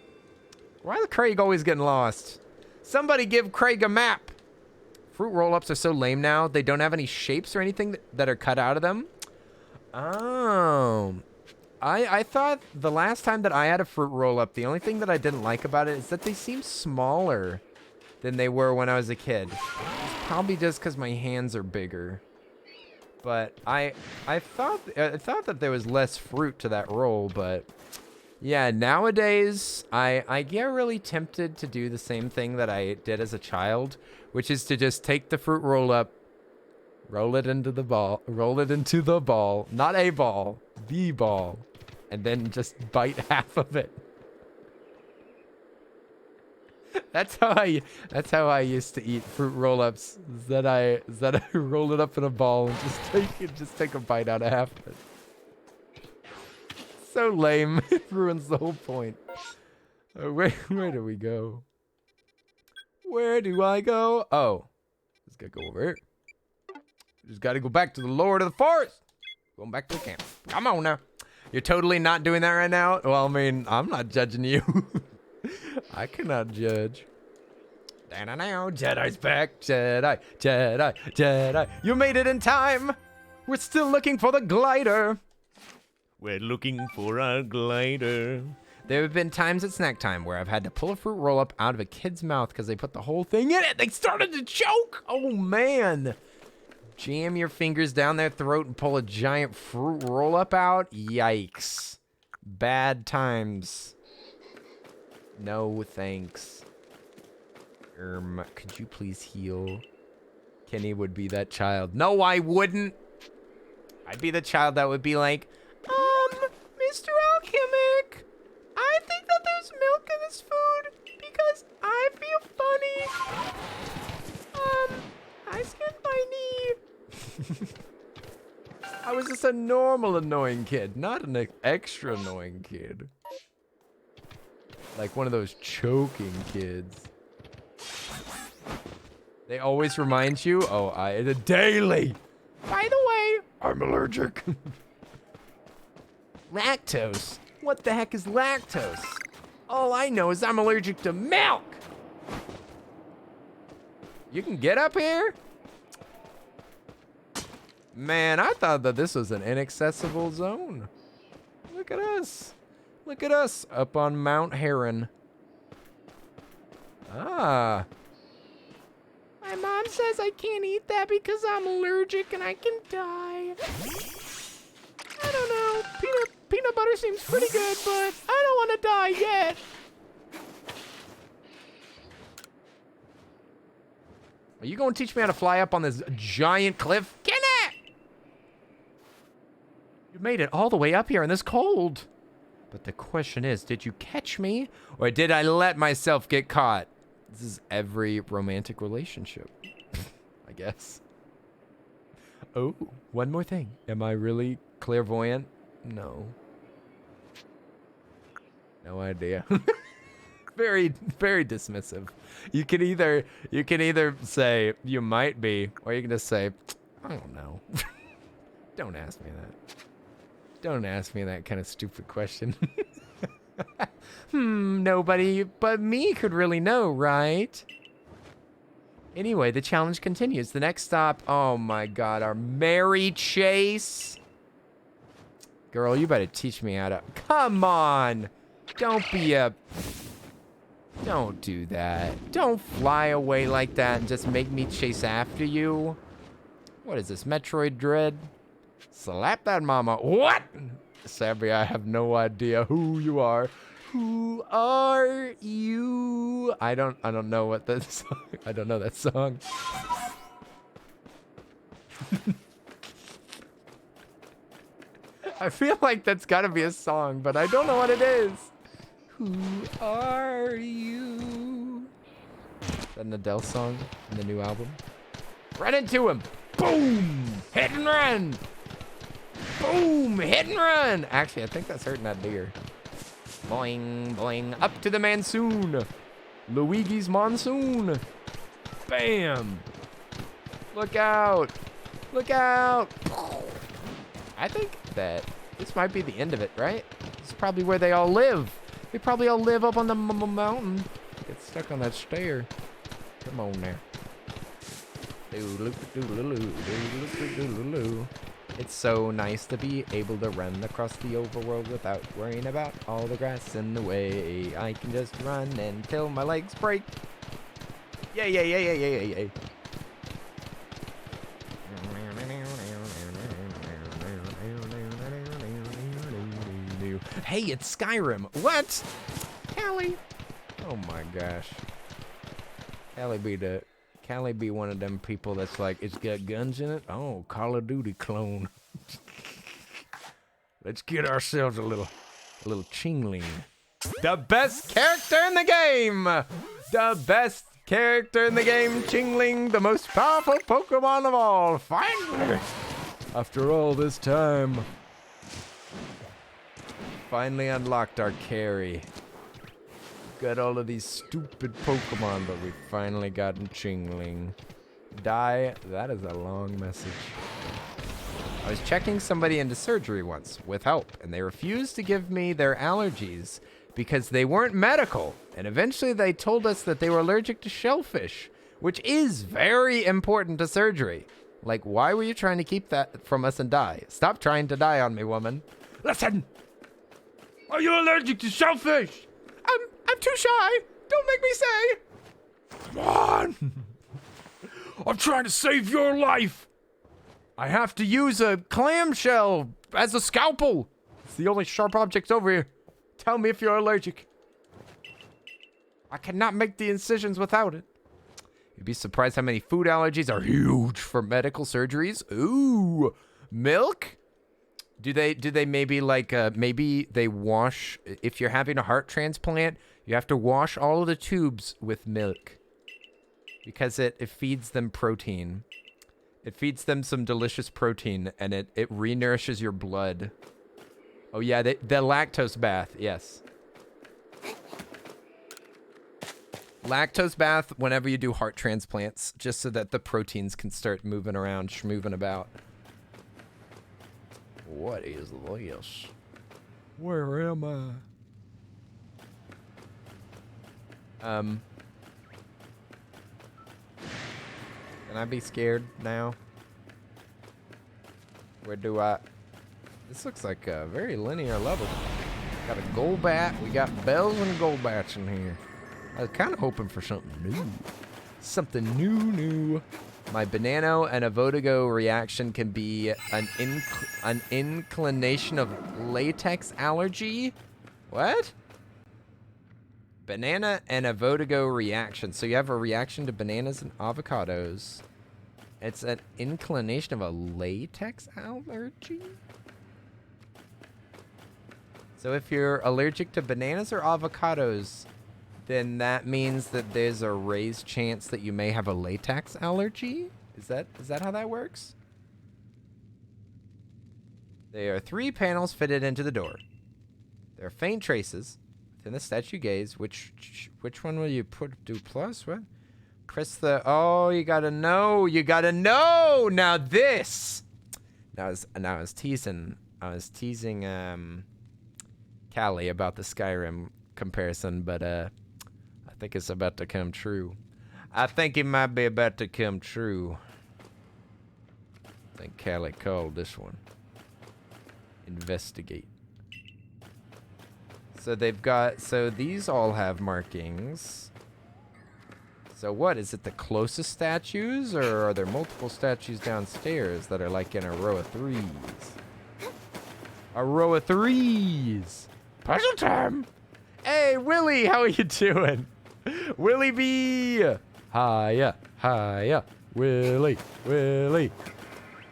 Why is Craig always getting lost? Somebody give Craig a map! Fruit roll-ups are so lame now, they don't have any shapes or anything that are cut out of them. Oh. I thought the last time that I had a fruit roll-up, the only thing that I didn't like about it is that they seem smaller than they were when I was a kid. It's probably just because my hands are bigger. But I thought that there was less fruit to that roll, but yeah, nowadays I get really tempted to do the same thing that I did as a child, which is to just take the fruit roll-up, roll it into the ball, not a ball, the ball, and then just bite half of it. That's how I used to eat fruit roll-ups. Is that I roll it up in a ball and just take a bite out of half of it. So lame. It ruins the whole point. Where do we go? Where do I go? Oh, just gotta go over here. Just gotta go back to the Lord of the Forest. Going back to the camp. Come on now. You're totally not doing that right now? Well, I mean, I'm not judging you. I cannot judge. Now, Jedi's back. Jedi. You made it in time. We're still looking for the glider. We're looking for a glider. There have been times at snack time where I've had to pull a fruit roll-up out of a kid's mouth because they put the whole thing in it. They started to choke. Oh, man. Jam your fingers down their throat and pull a giant fruit roll-up out? Yikes. Bad times. No, thanks. Could you please heal? Kenny would be that child. No, I wouldn't. I'd be the child that would be like, Mr. Alchemic, I think that there's milk in this food because I feel funny. I skinned my knee. I was just a normal annoying kid, not an extra annoying kid. Like one of those choking kids. They always remind you, daily. By the way, I'm allergic. Lactose? What the heck is lactose? All I know is I'm allergic to milk. You can get up here? Man, I thought that this was an inaccessible zone. Look at us. Look at us up on Mount Heron. Ah. My mom says I can't eat that because I'm allergic and I can die. I don't know. Peanut butter seems pretty good, but I don't want to die yet. Are you going to teach me how to fly up on this giant cliff? Get it! You made it all the way up here in this cold. But the question is, did you catch me? Or did I let myself get caught? This is every romantic relationship, I guess. Oh, one more thing. Am I really clairvoyant? No. No idea. Very, very dismissive. You can either say you might be, or you can just say, I don't know. Don't ask me that. Don't ask me that kind of stupid question. Nobody but me could really know, right? Anyway, the challenge continues. The next stop, oh my god, our Mary Chase. Girl, you better teach me how to... Come on! Don't do that. Don't fly away like that and just make me chase after you. What is this, Metroid Dread? Slap that mama. What? Sabri, I have no idea who you are. Who are you? I don't know what that song. I don't know that song. I feel like that's gotta be a song, but I don't know what it is. Who are you? Is that an Adele song in the new album? Run into him. Boom! Hit and run! Boom! Hit and run! Actually, I think that's hurting that deer. Boing, boing. Up to the monsoon. Luigi's monsoon. Bam! Look out! Look out! I think that this might be the end of it, right? This is probably where they all live. They probably all live up on the mountain. Get stuck on that stair. Come on now. It's so nice to be able to run across the overworld without worrying about all the grass in the way. I can just run until my legs break. Yay, yay, yay, yay, yay, yay. Hey, it's Skyrim. What? Callie. Oh my gosh. Callie be one of them people that's like, it's got guns in it? Oh, Call of Duty clone. Let's get ourselves a little chingling. The best character in the game! The best character in the game, Chingling, the most powerful Pokemon of all. Finally! After all this time. Finally unlocked our carry. Got all of these stupid Pokemon, but we finally gotten Chingling. Die, that is a long message. I was checking somebody into surgery once with help, and they refused to give me their allergies because they weren't medical. And eventually they told us that they were allergic to shellfish, which is very important to surgery. Like, why were you trying to keep that from us and die? Stop trying to die on me, woman. Listen! Are you allergic to shellfish? I'm too shy. Don't make me say. Come on. I'm trying to save your life. I have to use a clamshell as a scalpel. It's the only sharp object over here. Tell me if you're allergic. I cannot make the incisions without it. You'd be surprised how many food allergies are huge for medical surgeries. Ooh, milk? Do they maybe like, maybe they wash, if you're having a heart transplant, you have to wash all of the tubes with milk because it feeds them protein. It feeds them some delicious protein and it re-nourishes your blood. Oh yeah, the lactose bath, yes. Lactose bath whenever you do heart transplants, just so that the proteins can start moving around, schmoving about. What is this? Where am I? Can I be scared now? Where do I... This looks like a very linear level. Got a Golbat. We got bells and Golbats in here. I was kind of hoping for something new. Something new. My Banano and a Vodago reaction can be an inclination of latex allergy. What? Banana and a Vodago reaction. So you have a reaction to bananas and avocados. It's an inclination of a latex allergy? So if you're allergic to bananas or avocados, then that means that there's a raised chance that you may have a latex allergy? Is that how that works? There are 3 panels fitted into the door. There are faint traces, In the statue gaze, which one will you do plus? What? Press the, oh, you gotta know. You gotta know. Now this. I was teasing Callie about the Skyrim comparison, but I think it's about to come true. I think it might be about to come true. I think Callie called this one. Investigate. So they've got, so these all have markings. So what, is it the closest statues, or are there multiple statues downstairs that are like in a row of threes? A row of threes! Puzzle time! Hey, Willie, how are you doing? Willie B! Hiya, hiya, Willie, Willie.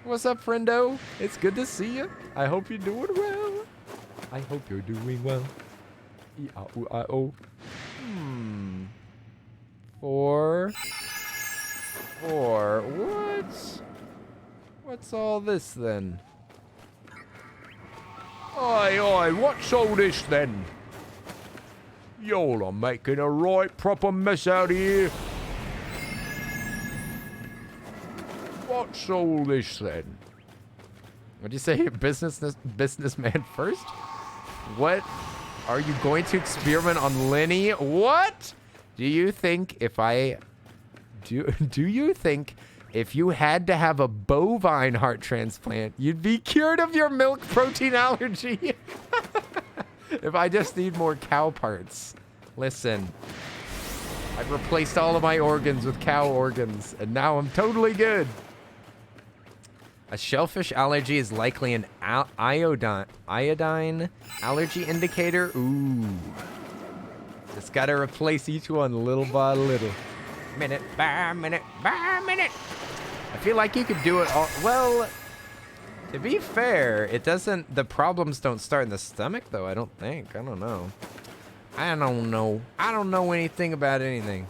What's up, friendo? It's good to see you. I hope you're doing well. I hope you're doing well. E-I-O-I-O. Four. What? What's all this then? Oi, oi, what's all this then? Y'all are making a right proper mess out of here. What's all this then? What'd you say? Businessman first? What? Are you going to experiment on Lenny? What? Do you think if do you think if you had to have a bovine heart transplant, you'd be cured of your milk protein allergy? If I just need more cow parts. Listen, I've replaced all of my organs with cow organs, and now I'm totally good. A shellfish allergy is likely an iodine allergy indicator. Ooh. Just gotta replace each one little by little. Minute by minute by minute. I feel like you could do it all. Well, to be fair, it doesn't, the problems don't start in the stomach though, I don't think. I don't know. I don't know. I don't know anything about anything.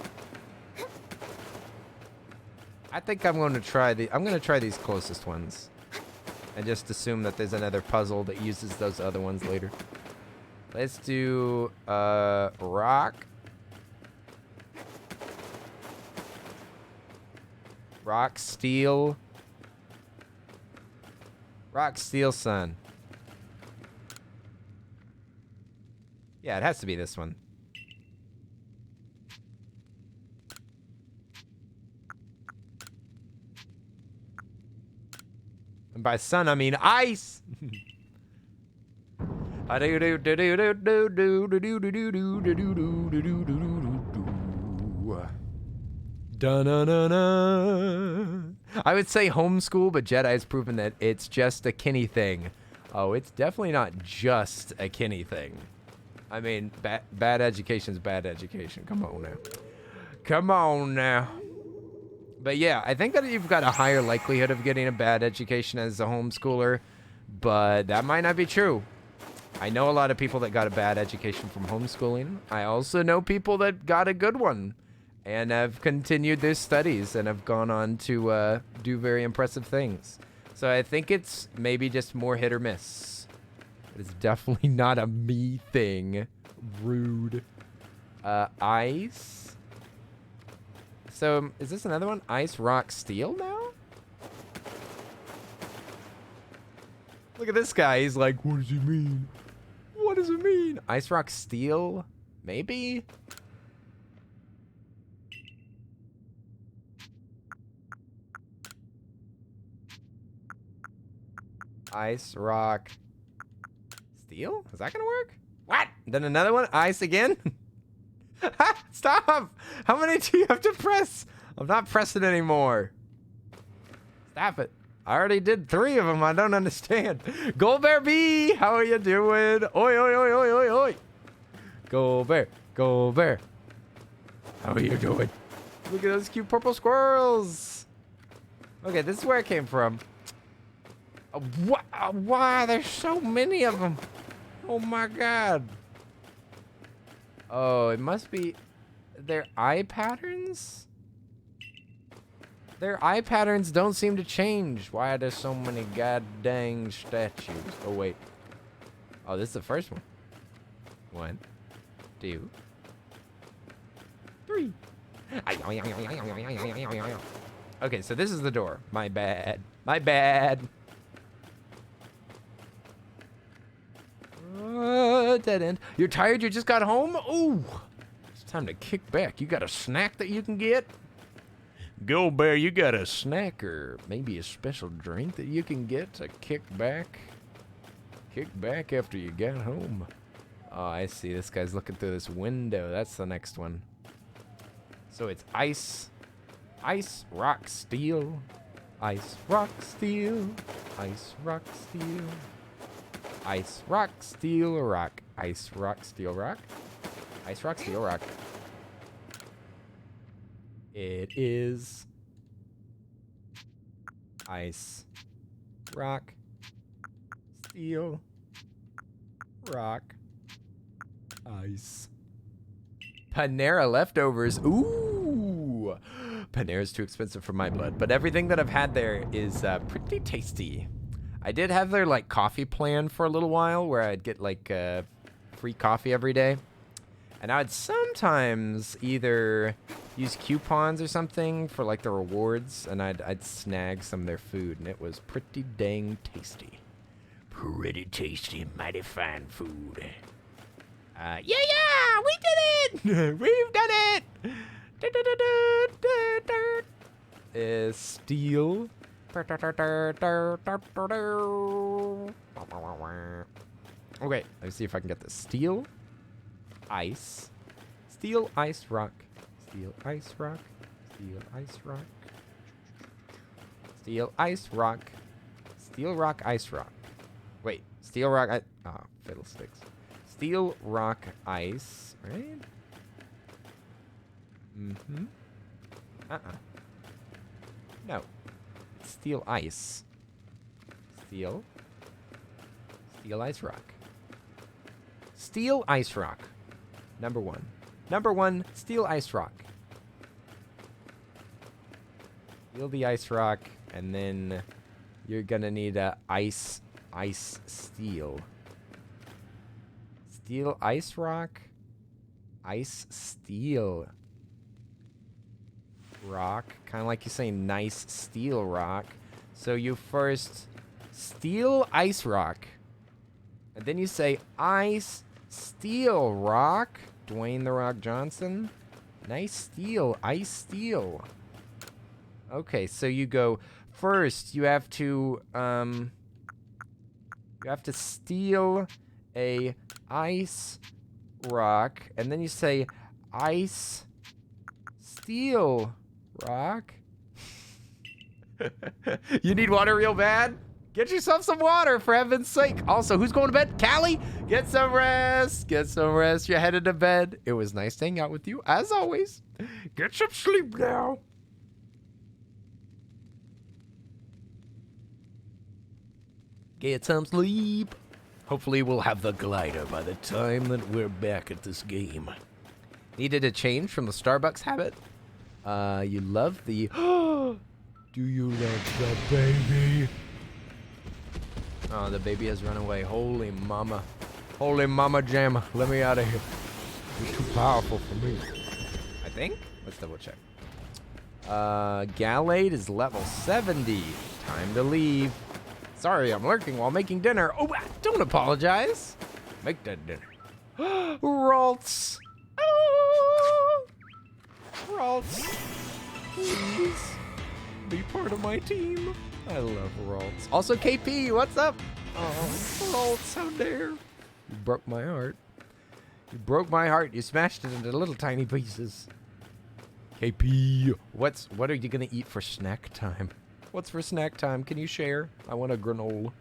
I think I'm going to try these closest ones. And just assume that there's another puzzle that uses those other ones later. Let's do rock. Rock, steel. Rock, steel, sun. Yeah, it has to be this one. And by sun, I mean ice. I would say homeschool, but Jedi's proven that it's just a Kinney thing. Oh, it's definitely not just a Kinney thing. I mean, bad education's bad education. Come on now. Come on now. But yeah, I think that you've got a higher likelihood of getting a bad education as a homeschooler, but that might not be true. I know a lot of people that got a bad education from homeschooling. I also know people that got a good one and have continued their studies and have gone on to do very impressive things. So I think it's maybe just more hit or miss. It's definitely not a me thing. Rude. Ice. So is this another one? Ice, rock, steel now? Look at this guy. He's like, what does it mean? What does it mean? Ice, rock, steel? Maybe? Ice, rock, steel? Is that gonna work? What? Then another one? Ice again? Stop! How many do you have to press? I'm not pressing anymore. Stop it. I already did 3 of them. I don't understand. Goldbear B, how are you doing? Oi, oi, oi, oi, oi, oi. Goldbear, Goldbear. How are you doing? Look at those cute purple squirrels. Okay, this is where it came from. Why? There's so many of them. Oh my god. Oh, it must be their eye patterns? Their eye patterns don't seem to change. Why are there so many goddamn statues? Oh, wait. Oh, this is the first one. 1, 2, 3. Okay, so this is the door. My bad. My bad. Dead end. You're tired? You just got home? Ooh. It's time to kick back. You got a snack that you can get? Go Bear, you got a snack or maybe a special drink that you can get to kick back? Kick back after you got home. Oh, I see. This guy's looking through this window. That's the next one. So it's ice, rock, steel. Ice, rock, steel. Ice, rock, steel. Ice, rock, steel, rock. Ice, rock, steel, rock. Ice, rock, steel, rock. It is ice, rock, steel, rock, ice. Panera leftovers. Ooh. Panera's too expensive for my blood, but everything that I've had there is pretty tasty. I did have their like coffee plan for a little while where I'd get like free coffee every day. And I would sometimes either use coupons or something for like the rewards, and I'd snag some of their food, and it was pretty dang tasty. Pretty tasty, mighty fine food. Yeah, we did it! We've done it! Steel. Okay, let's see if I can get this. Steel, ice, steel, ice, rock, steel, ice, rock, steel, ice, rock, steel, ice, rock, steel, rock, ice, rock. Wait, steel, rock, fiddlesticks. Steel, rock, ice, right? Mm-hmm. No. Steel, ice. Steel. Steel, ice, rock. Steel, ice, rock. Number 1. Number 1, steel, ice, rock. Steel the ice rock, and then you're gonna need a ice, steel. Steel, ice, rock. Ice, steel. Rock. Kind of like you say nice steel rock. So you first steel, ice, rock. And then you say ice, steel, rock. Dwayne The Rock Johnson. Nice steel, ice, steel. Okay, so you go first. You have to steal a ice rock, and then you say ice, steel, rock. You need water real bad? Get yourself some water, for heaven's sake. Also, who's going to bed? Callie, get some rest. Get some rest. You're headed to bed. It was nice hanging out with you, as always. Get some sleep now. Get some sleep. Hopefully we'll have the glider by the time that we're back at this game. Needed a change from the Starbucks habit. You love the... Do you love the baby? Oh, the baby has run away. Holy mama. Holy mama jamma. Let me out of here. You're too powerful for me. I think? Let's double check. Gallade is level 70. Time to leave. Sorry, I'm lurking while making dinner. Oh, don't apologize. Make that dinner. Ralts. Oh, Ralts. Please be part of my team. I love Ralts. Also, KP, what's up? Oh, Ralts, how dare. You broke my heart. You broke my heart. You smashed it into little tiny pieces. KP, what are you gonna eat for snack time? What's for snack time? Can you share? I want a granola.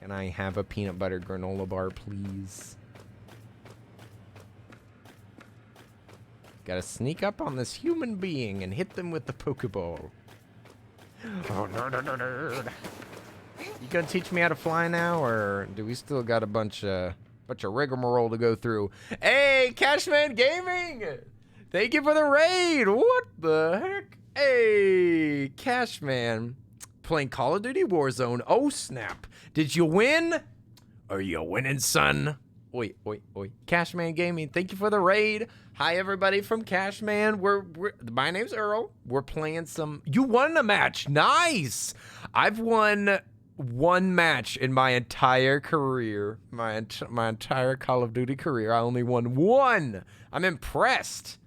Can I have a peanut butter granola bar, please? Gotta sneak up on this human being and hit them with the Pokeball. Oh, nerd. You gonna teach me how to fly now, or do we still got a bunch of rigmarole to go through? Hey, Cashman Gaming! Thank you for the raid! What the heck? Hey, Cashman. Playing Call of Duty Warzone. Oh, snap. Did you win? Are you winning, son? Oi, oi, oi. Cashman Gaming, thank you for the raid. Hi, everybody from Cashman. My name's Earl. We're playing some... You won a match. Nice. I've won one match in my entire career. My entire Call of Duty career. I only won one. I'm impressed.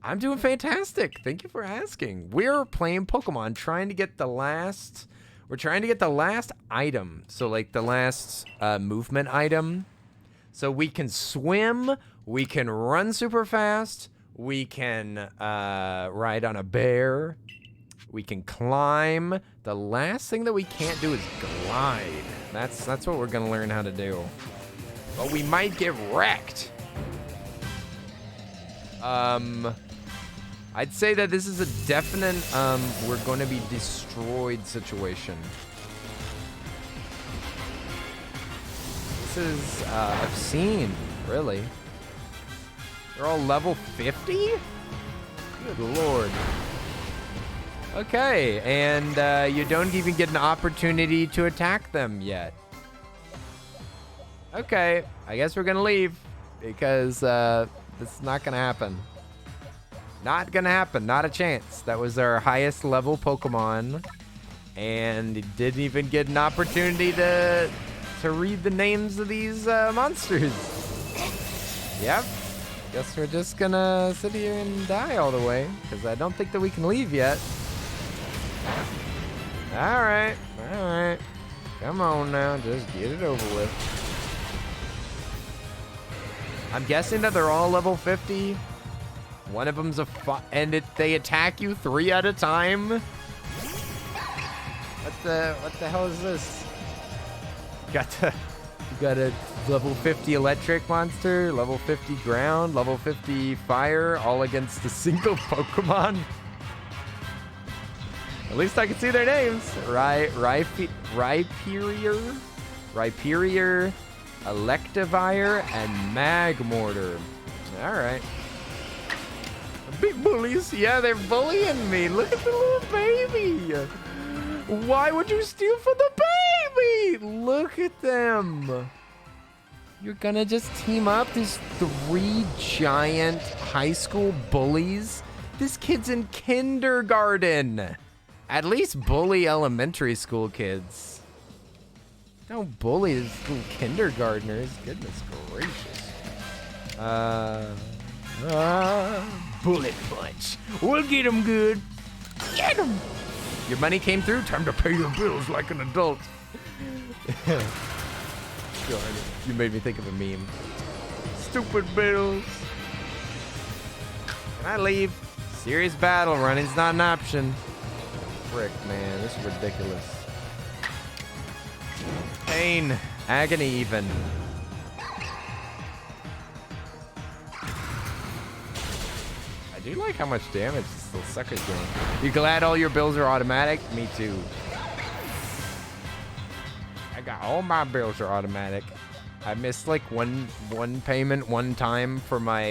I'm doing fantastic. Thank you for asking. We're playing Pokemon, trying to get the last... We're trying to get the last item. So, like, the last movement item. So we can swim, we can run super fast, we can ride on a bear, we can climb. The last thing that we can't do is glide. That's what we're gonna learn how to do. But we might get wrecked. I'd say that this is a definite we're gonna be destroyed situation. This is obscene, really. They're all level 50? Good lord. Okay, and you don't even get an opportunity to attack them yet. Okay, I guess we're gonna leave because this is not gonna happen. Not gonna happen, not a chance. That was our highest level Pokemon, and it didn't even get an opportunity to read the names of these monsters. Yep. Guess we're just gonna sit here and die all the way, because I don't think that we can leave yet. Alright, alright. Come on now, just get it over with. I'm guessing that they're all level 50. One of them's and they attack you 3 at a time. What the hell is this? You got a level 50 electric monster, level 50 ground, level 50 fire, all against a single Pokemon. At least I can see their names. Rhyperior, Electivire, and Magmortar. All right. Big bullies. Yeah, they're bullying me. Look at the little baby. Why would you steal from the baby? Look at them. You're gonna just team up these 3 giant high school bullies? This kid's in kindergarten. At least bully elementary school kids. Don't bully these little kindergartners. Goodness gracious. Bullet punch. We'll get him good. Get him. Your money came through? Time to pay your bills like an adult. God, you made me think of a meme. Stupid bills. Can I leave? Serious battle. Running's not an option. Frick, man. This is ridiculous. Pain. Agony even. I do like how much damage this little sucker's doing. You glad all your bills are automatic? Me too. I got all my bills are automatic. I missed like one payment one time for my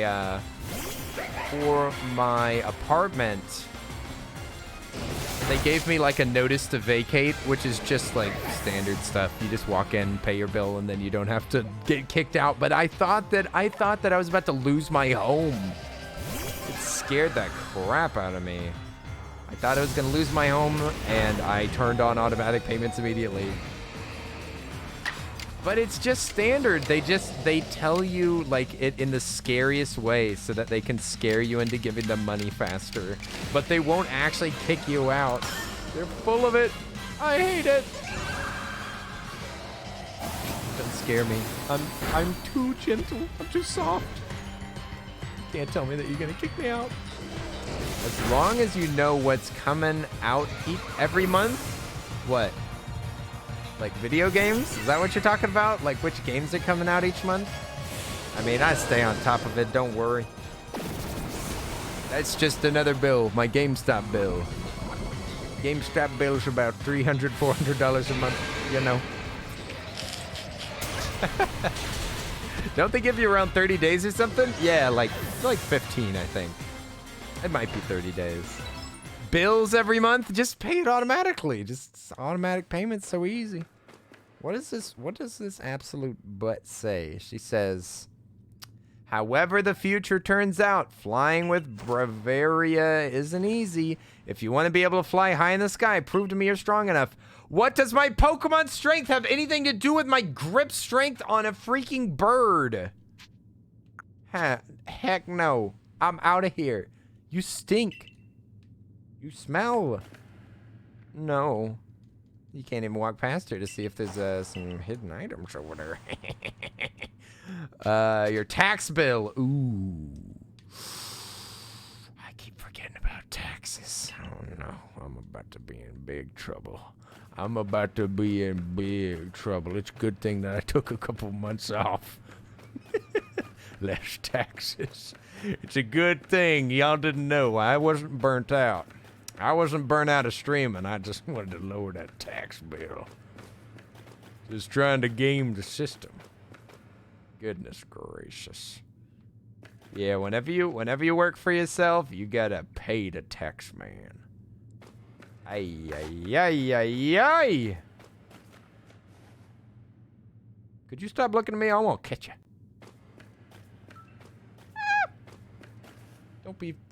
apartment. They gave me like a notice to vacate, which is just like standard stuff. You just walk in, pay your bill, and then you don't have to get kicked out. But I thought that I was about to lose my home. It scared that crap out of me. I thought I was gonna lose my home, and I turned on automatic payments immediately. But it's just standard. They tell you like it in the scariest way so that they can scare you into giving them money faster. But they won't actually kick you out. They're full of it. I hate it. Don't scare me. I'm too gentle. I'm too soft. You can't tell me that you're gonna kick me out. As long as you know what's coming out every month. What? Like video games? Is that what you're talking about? Like which games are coming out each month? I mean, I stay on top of it, don't worry. That's just another bill, my GameStop bill. GameStop bill's about $300, $400 a month, you know. Don't they give you around 30 days or something? Yeah, like 15, I think. It might be 30 days. Bills every month, just pay it automatically. Just automatic payments, so easy. What is this? What does this absolute butt say? She says, however the future turns out, flying with Bavaria isn't easy. If you want to be able to fly high in the sky, prove to me you're strong enough. What does my Pokemon strength have anything to do with my grip strength on a freaking bird? Heck no. I'm out of here. You stink. You smell. No. You can't even walk past her to see if there's some hidden items over there. Your tax bill. Ooh. I keep forgetting about taxes. Oh no, I'm about to be in big trouble. I'm about to be in big trouble. It's a good thing that I took a couple months off. Less taxes. It's a good thing y'all didn't know. I wasn't burnt out. I wasn't burnt out of streaming. I just wanted to lower that tax bill. Just trying to game the system. Goodness gracious. Yeah, whenever you work for yourself, you gotta pay the tax man. Ay, ay, ay, ay, ay. Could you stop looking at me? I won't catch you.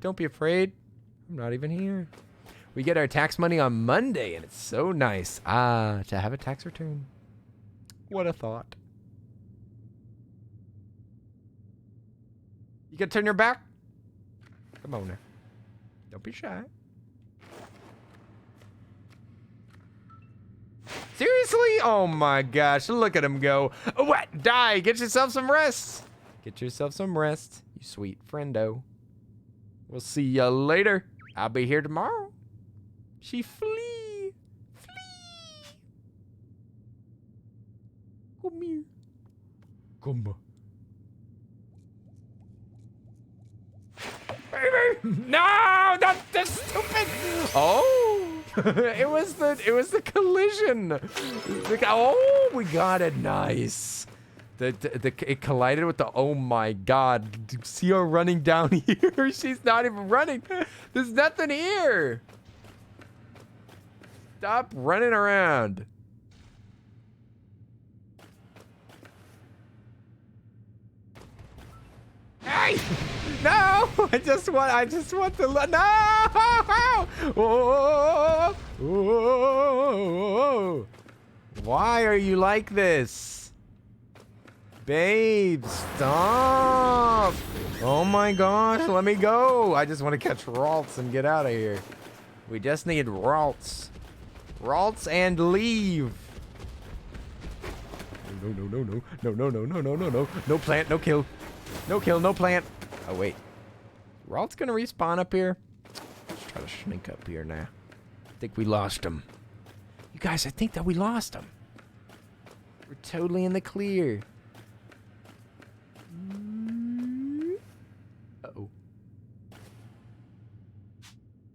Don't be afraid. I'm not even here. We get our tax money on Monday, and it's so nice. To have a tax return. What a thought. You can turn your back? Come on now. Don't be shy. Seriously? Oh my gosh, look at him go. What? Die. Get yourself some rest. Get yourself some rest, you sweet friendo. We'll see ya later. I'll be here tomorrow. She flee. Flee. Come here. Come on. Baby! No! Not this stupid! Oh! it was the collision. Oh, we got it. Nice. It collided with the, oh my god. See her running down here? She's not even running. There's nothing here. Stop running around. Hey! No! I just want to no! Oh! Oh! Why are you like this? Babe, stop! Oh my gosh, let me go! I just want to catch Ralts and get out of here. We just need Ralts. Ralts and leave. No. No plant, no kill. No kill, no plant. Oh, wait. Ralt's gonna respawn up here? Let's try to sneak up here now. I think we lost him. You guys, I think that we lost him. We're totally in the clear. Uh-oh.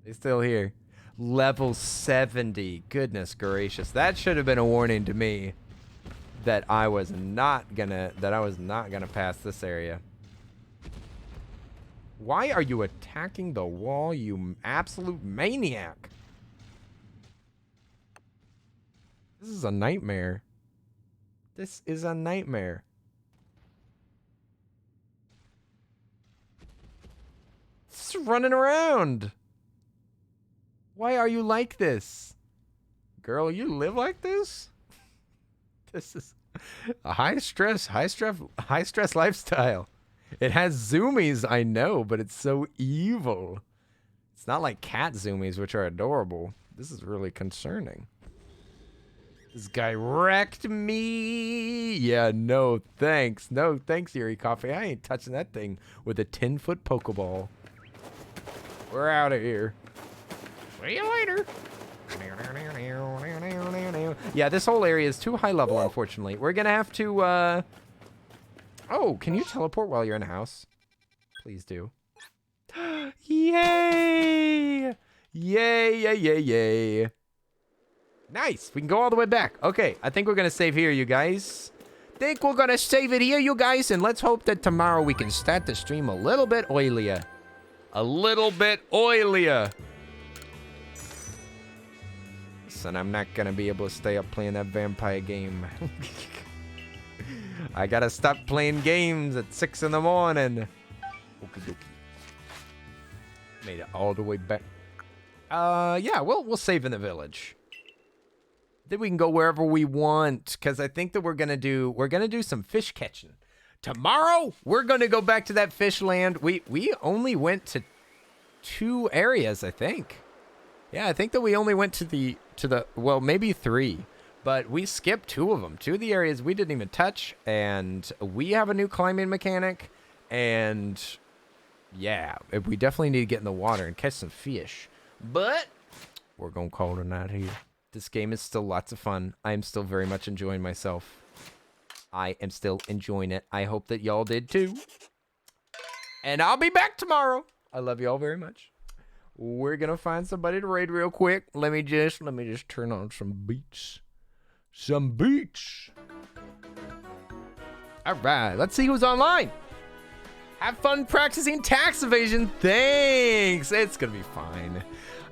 They're still here. Level 70. Goodness gracious. That should have been a warning to me that I was not gonna pass this area. Why are you attacking the wall, you absolute maniac? This is a nightmare. This is a nightmare. It's running around. Why are you like this? Girl, you live like this? This is a high stress lifestyle. It has zoomies, I know, but it's so evil. It's not like cat zoomies, which are adorable. This is really concerning. This guy wrecked me. Yeah, no thanks. No thanks, Yuri Coffee. I ain't touching that thing with a 10-foot Pokeball. We're out of here. See you later. Yeah, this whole area is too high level, unfortunately. We're gonna have to, Oh, can you teleport while you're in a house? Please do. Yay! Yay! Nice! We can go all the way back. Okay, I think we're gonna save here, you guys. And let's hope that tomorrow we can start the stream a little bit oilier. nights, and I'm not gonna be able to stay up playing that vampire game. I gotta stop playing games at 6 in the morning. Okie dokie. Made it all the way back. Yeah, we'll save in the village. Then we can go wherever we want, because I think that we're gonna do some fish catching. Tomorrow, we're gonna go back to that fish land. We only went to 2 areas, I think. Yeah, I think that we only went to the well, maybe 3, but we skipped 2 of them. 2 of the areas we didn't even touch, and we have a new climbing mechanic, and yeah, we definitely need to get in the water and catch some fish. But we're gonna call it a night here. This game is still lots of fun. I am still very much enjoying myself. I am still enjoying it. I hope that y'all did too. And I'll be back tomorrow. I love y'all very much. We're gonna find somebody to raid real quick. Let me just turn on some beats. Some beats. All right, let's see who's online. Have fun practicing tax evasion. Thanks. It's gonna be fine.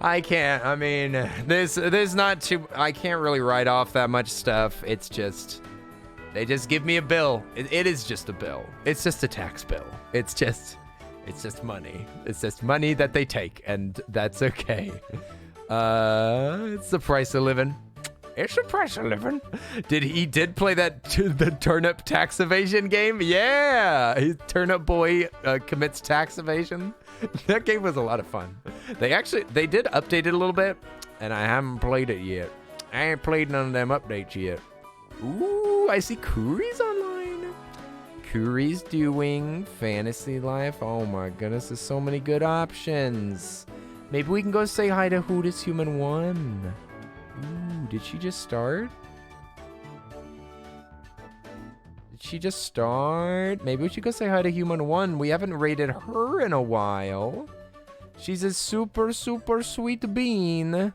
I mean, there's not too, I can't really write off that much stuff. It's just, they just give me a bill. It is just a bill. It's just a tax bill. It's just money. It's just money that they take, and that's okay. It's the price of living. It's the price of living. He did play the turnip tax evasion game? Yeah, Turnip Boy commits tax evasion. That game was a lot of fun. They did update it a little bit, and I haven't played it yet. I ain't played none of them updates yet. Ooh, I see Kuri's online. Kuri's doing Fantasy Life. Oh my goodness, there's so many good options. Maybe we can go say hi to Who Does Human 1. Ooh, did she just start? Did she just start? Maybe we should go say hi to Human 1. We haven't rated her in a while. She's a super, super sweet bean.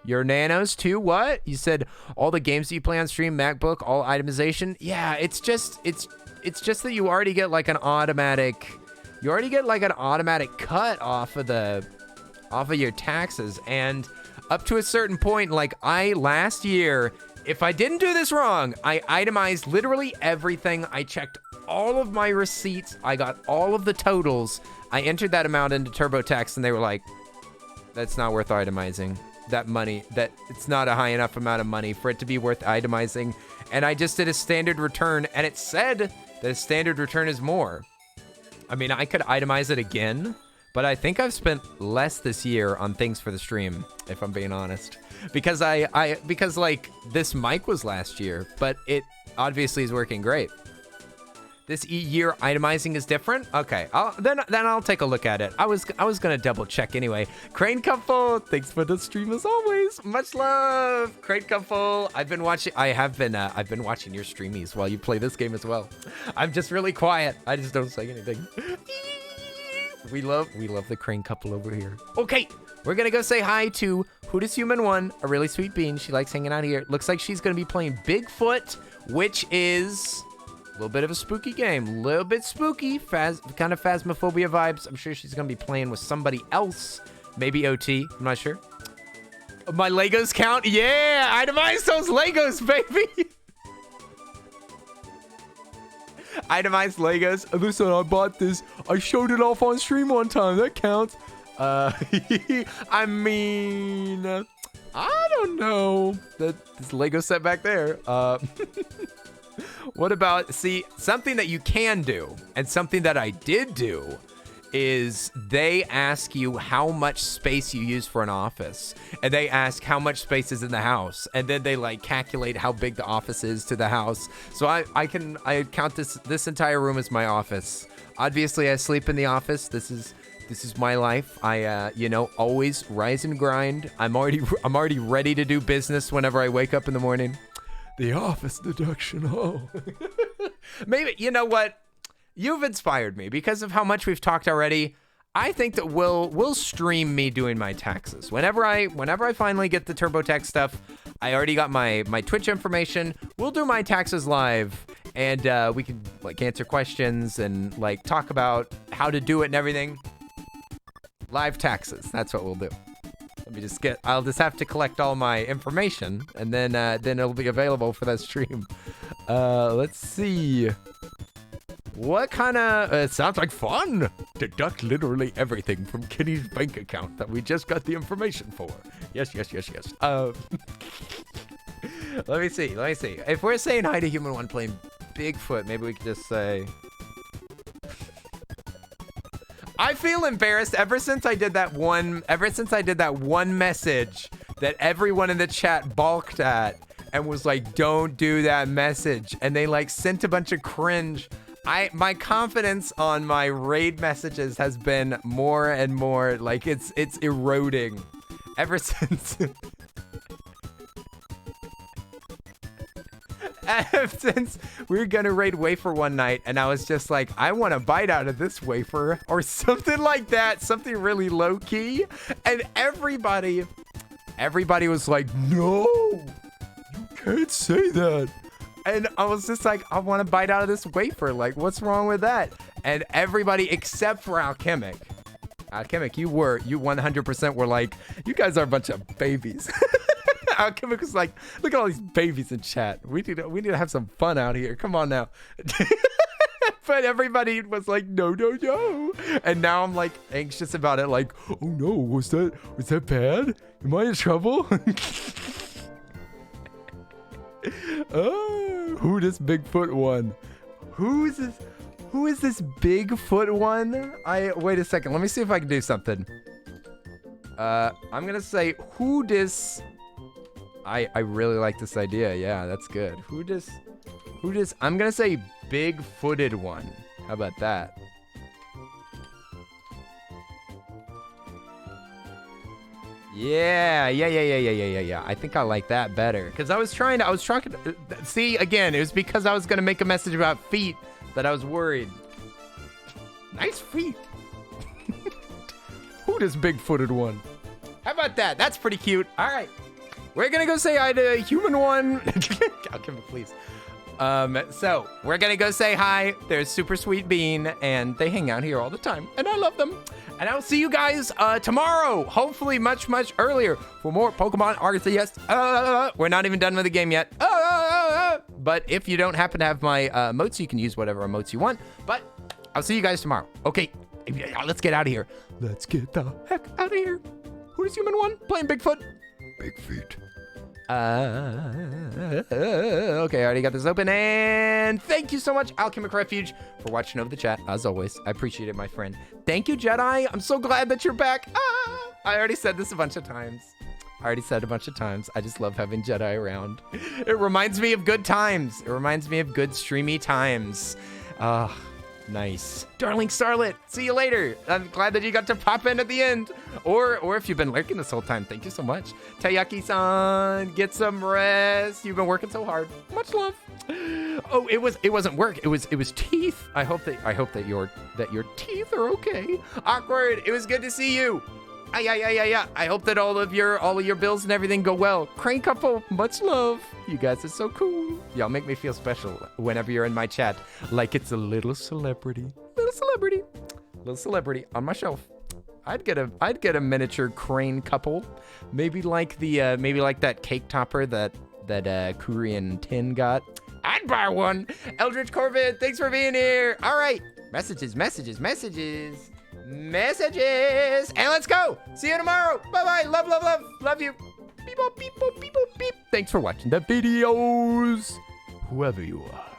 Your nanos too? What? You said all the games that you play on stream, MacBook, all itemization? Yeah, it's just that you already get like an automatic cut off of your taxes, and up to a certain point, like last year, if I didn't do this wrong, I itemized literally everything. I checked all of my receipts. I got all of the totals. I entered that amount into TurboTax, and they were like, that's not worth itemizing. That money, it's not a high enough amount of money for it to be worth itemizing. And I just did a standard return, and it said that a standard return is more. I mean, I could itemize it again, but I think I've spent less this year on things for the stream, if I'm being honest. Because because like this mic was last year, but it obviously is working great. This year itemizing is different? Okay, then I'll take a look at it. I was gonna double check anyway. Crane Couple, thanks for the stream as always. Much love, Crane Couple. I've been watching your streamies while you play this game as well. I'm just really quiet. I just don't say anything. We love the Crane Couple over here. Okay, we're gonna go say hi to Who Does Human 1, a really sweet bean. She likes hanging out here. Looks like she's gonna be playing Bigfoot, which is a little bit of a spooky game. A little bit spooky, kind of Phasmophobia vibes. I'm sure she's gonna be playing with somebody else. Maybe OT, I'm not sure. My Legos count? Yeah, itemize those Legos, baby. Itemized Legos. Listen, I bought this. I showed it off on stream one time. That counts. I mean, I don't know. This Lego set back there. What about, see, something that you can do, and something that I did do, is they ask you how much space you use for an office, and they ask how much space is in the house, and then they like calculate how big the office is to the house. So I count this entire room as my office. Obviously, I sleep in the office. This is my life. I always rise and grind. I'm already ready to do business whenever I wake up in the morning. The office deduction. Oh, maybe, you know what? You've inspired me because of how much we've talked already. I think that we'll stream me doing my taxes. Whenever I finally get the TurboTax stuff, I already got my Twitch information. We'll do my taxes live, and we can like answer questions and like talk about how to do it and everything. Live taxes. That's what we'll do. Let me just get. I'll just have to collect all my information, and then it'll be available for that stream. Let's see. What kind of? It sounds like fun. Deduct literally everything from Kitty's bank account that we just got the information for. Yes. Let me see. If we're saying hi to Human One playing Bigfoot, maybe we could just say. I feel embarrassed ever since I did that one message that everyone in the chat balked at and was like, don't do that message. And they like sent a bunch of cringe. My confidence on my raid messages has been more and more like it's eroding ever since. Since we were gonna raid wafer one night and I was just like, I want to bite out of this wafer or something like that, something really low key, and everybody was like, no, you can't say that. And I was just like, I want to bite out of this wafer, like what's wrong with that? And everybody except for Alchemic, you 100% were like, you guys are a bunch of babies. Alchemic was like, look at all these babies in chat. We need to have some fun out here. Come on now. But everybody was like, no. And now I'm like anxious about it. Like, oh no, was that bad? Am I in trouble? Oh, who this Bigfoot one? Who is this Bigfoot one? Wait a second. Let me see if I can do something. I'm gonna say who this. I really like this idea. Yeah, that's good. Who does? I'm gonna say big-footed one. How about that? Yeah. I think I like that better. Cause I was trying to see again, it was because I was gonna make a message about feet that I was worried. Nice feet. Who does big-footed one? How about that? That's pretty cute. All right. We're gonna go say hi to Human One. Alchemy, please. So we're gonna go say hi. There's Super Sweet Bean, and they hang out here all the time, and I love them. And I'll see you guys tomorrow, hopefully much earlier, for more Pokemon Arceus. We're not even done with the game yet. But if you don't happen to have my emotes, you can use whatever emotes you want. But I'll see you guys tomorrow. Okay, let's get out of here. Let's get the heck out of here. Who is Human One playing Bigfoot? Big feet. Okay, I already got this open, and thank you so much, Alchemic Refuge, for watching over the chat. As always, I appreciate it, my friend. Thank you, Jedi. I'm so glad that you're back. I already said this a bunch of times. I just love having Jedi around. It reminds me of good times. It reminds me of good streamy times. Nice. Darling Starlet, see you later. I'm glad that you got to pop in at the end. Or if you've been lurking this whole time, thank you so much. Tayaki-san, get some rest. You've been working so hard. Much love. Oh, it wasn't work. It was teeth. I hope that your teeth are okay. Awkward. It was good to see you. Yeah. I hope that all of your bills and everything go well. Crane couple, much love. You guys are so cool. Y'all make me feel special whenever you're in my chat, like it's a little celebrity on my shelf. I'd get a miniature crane couple, maybe like that cake topper that Korean Tin got. I'd buy one. Eldritch Corvid, thanks for being here. All right, messages. And let's go. See you tomorrow. Bye. Love you. Beep. Thanks for watching the videos, whoever you are.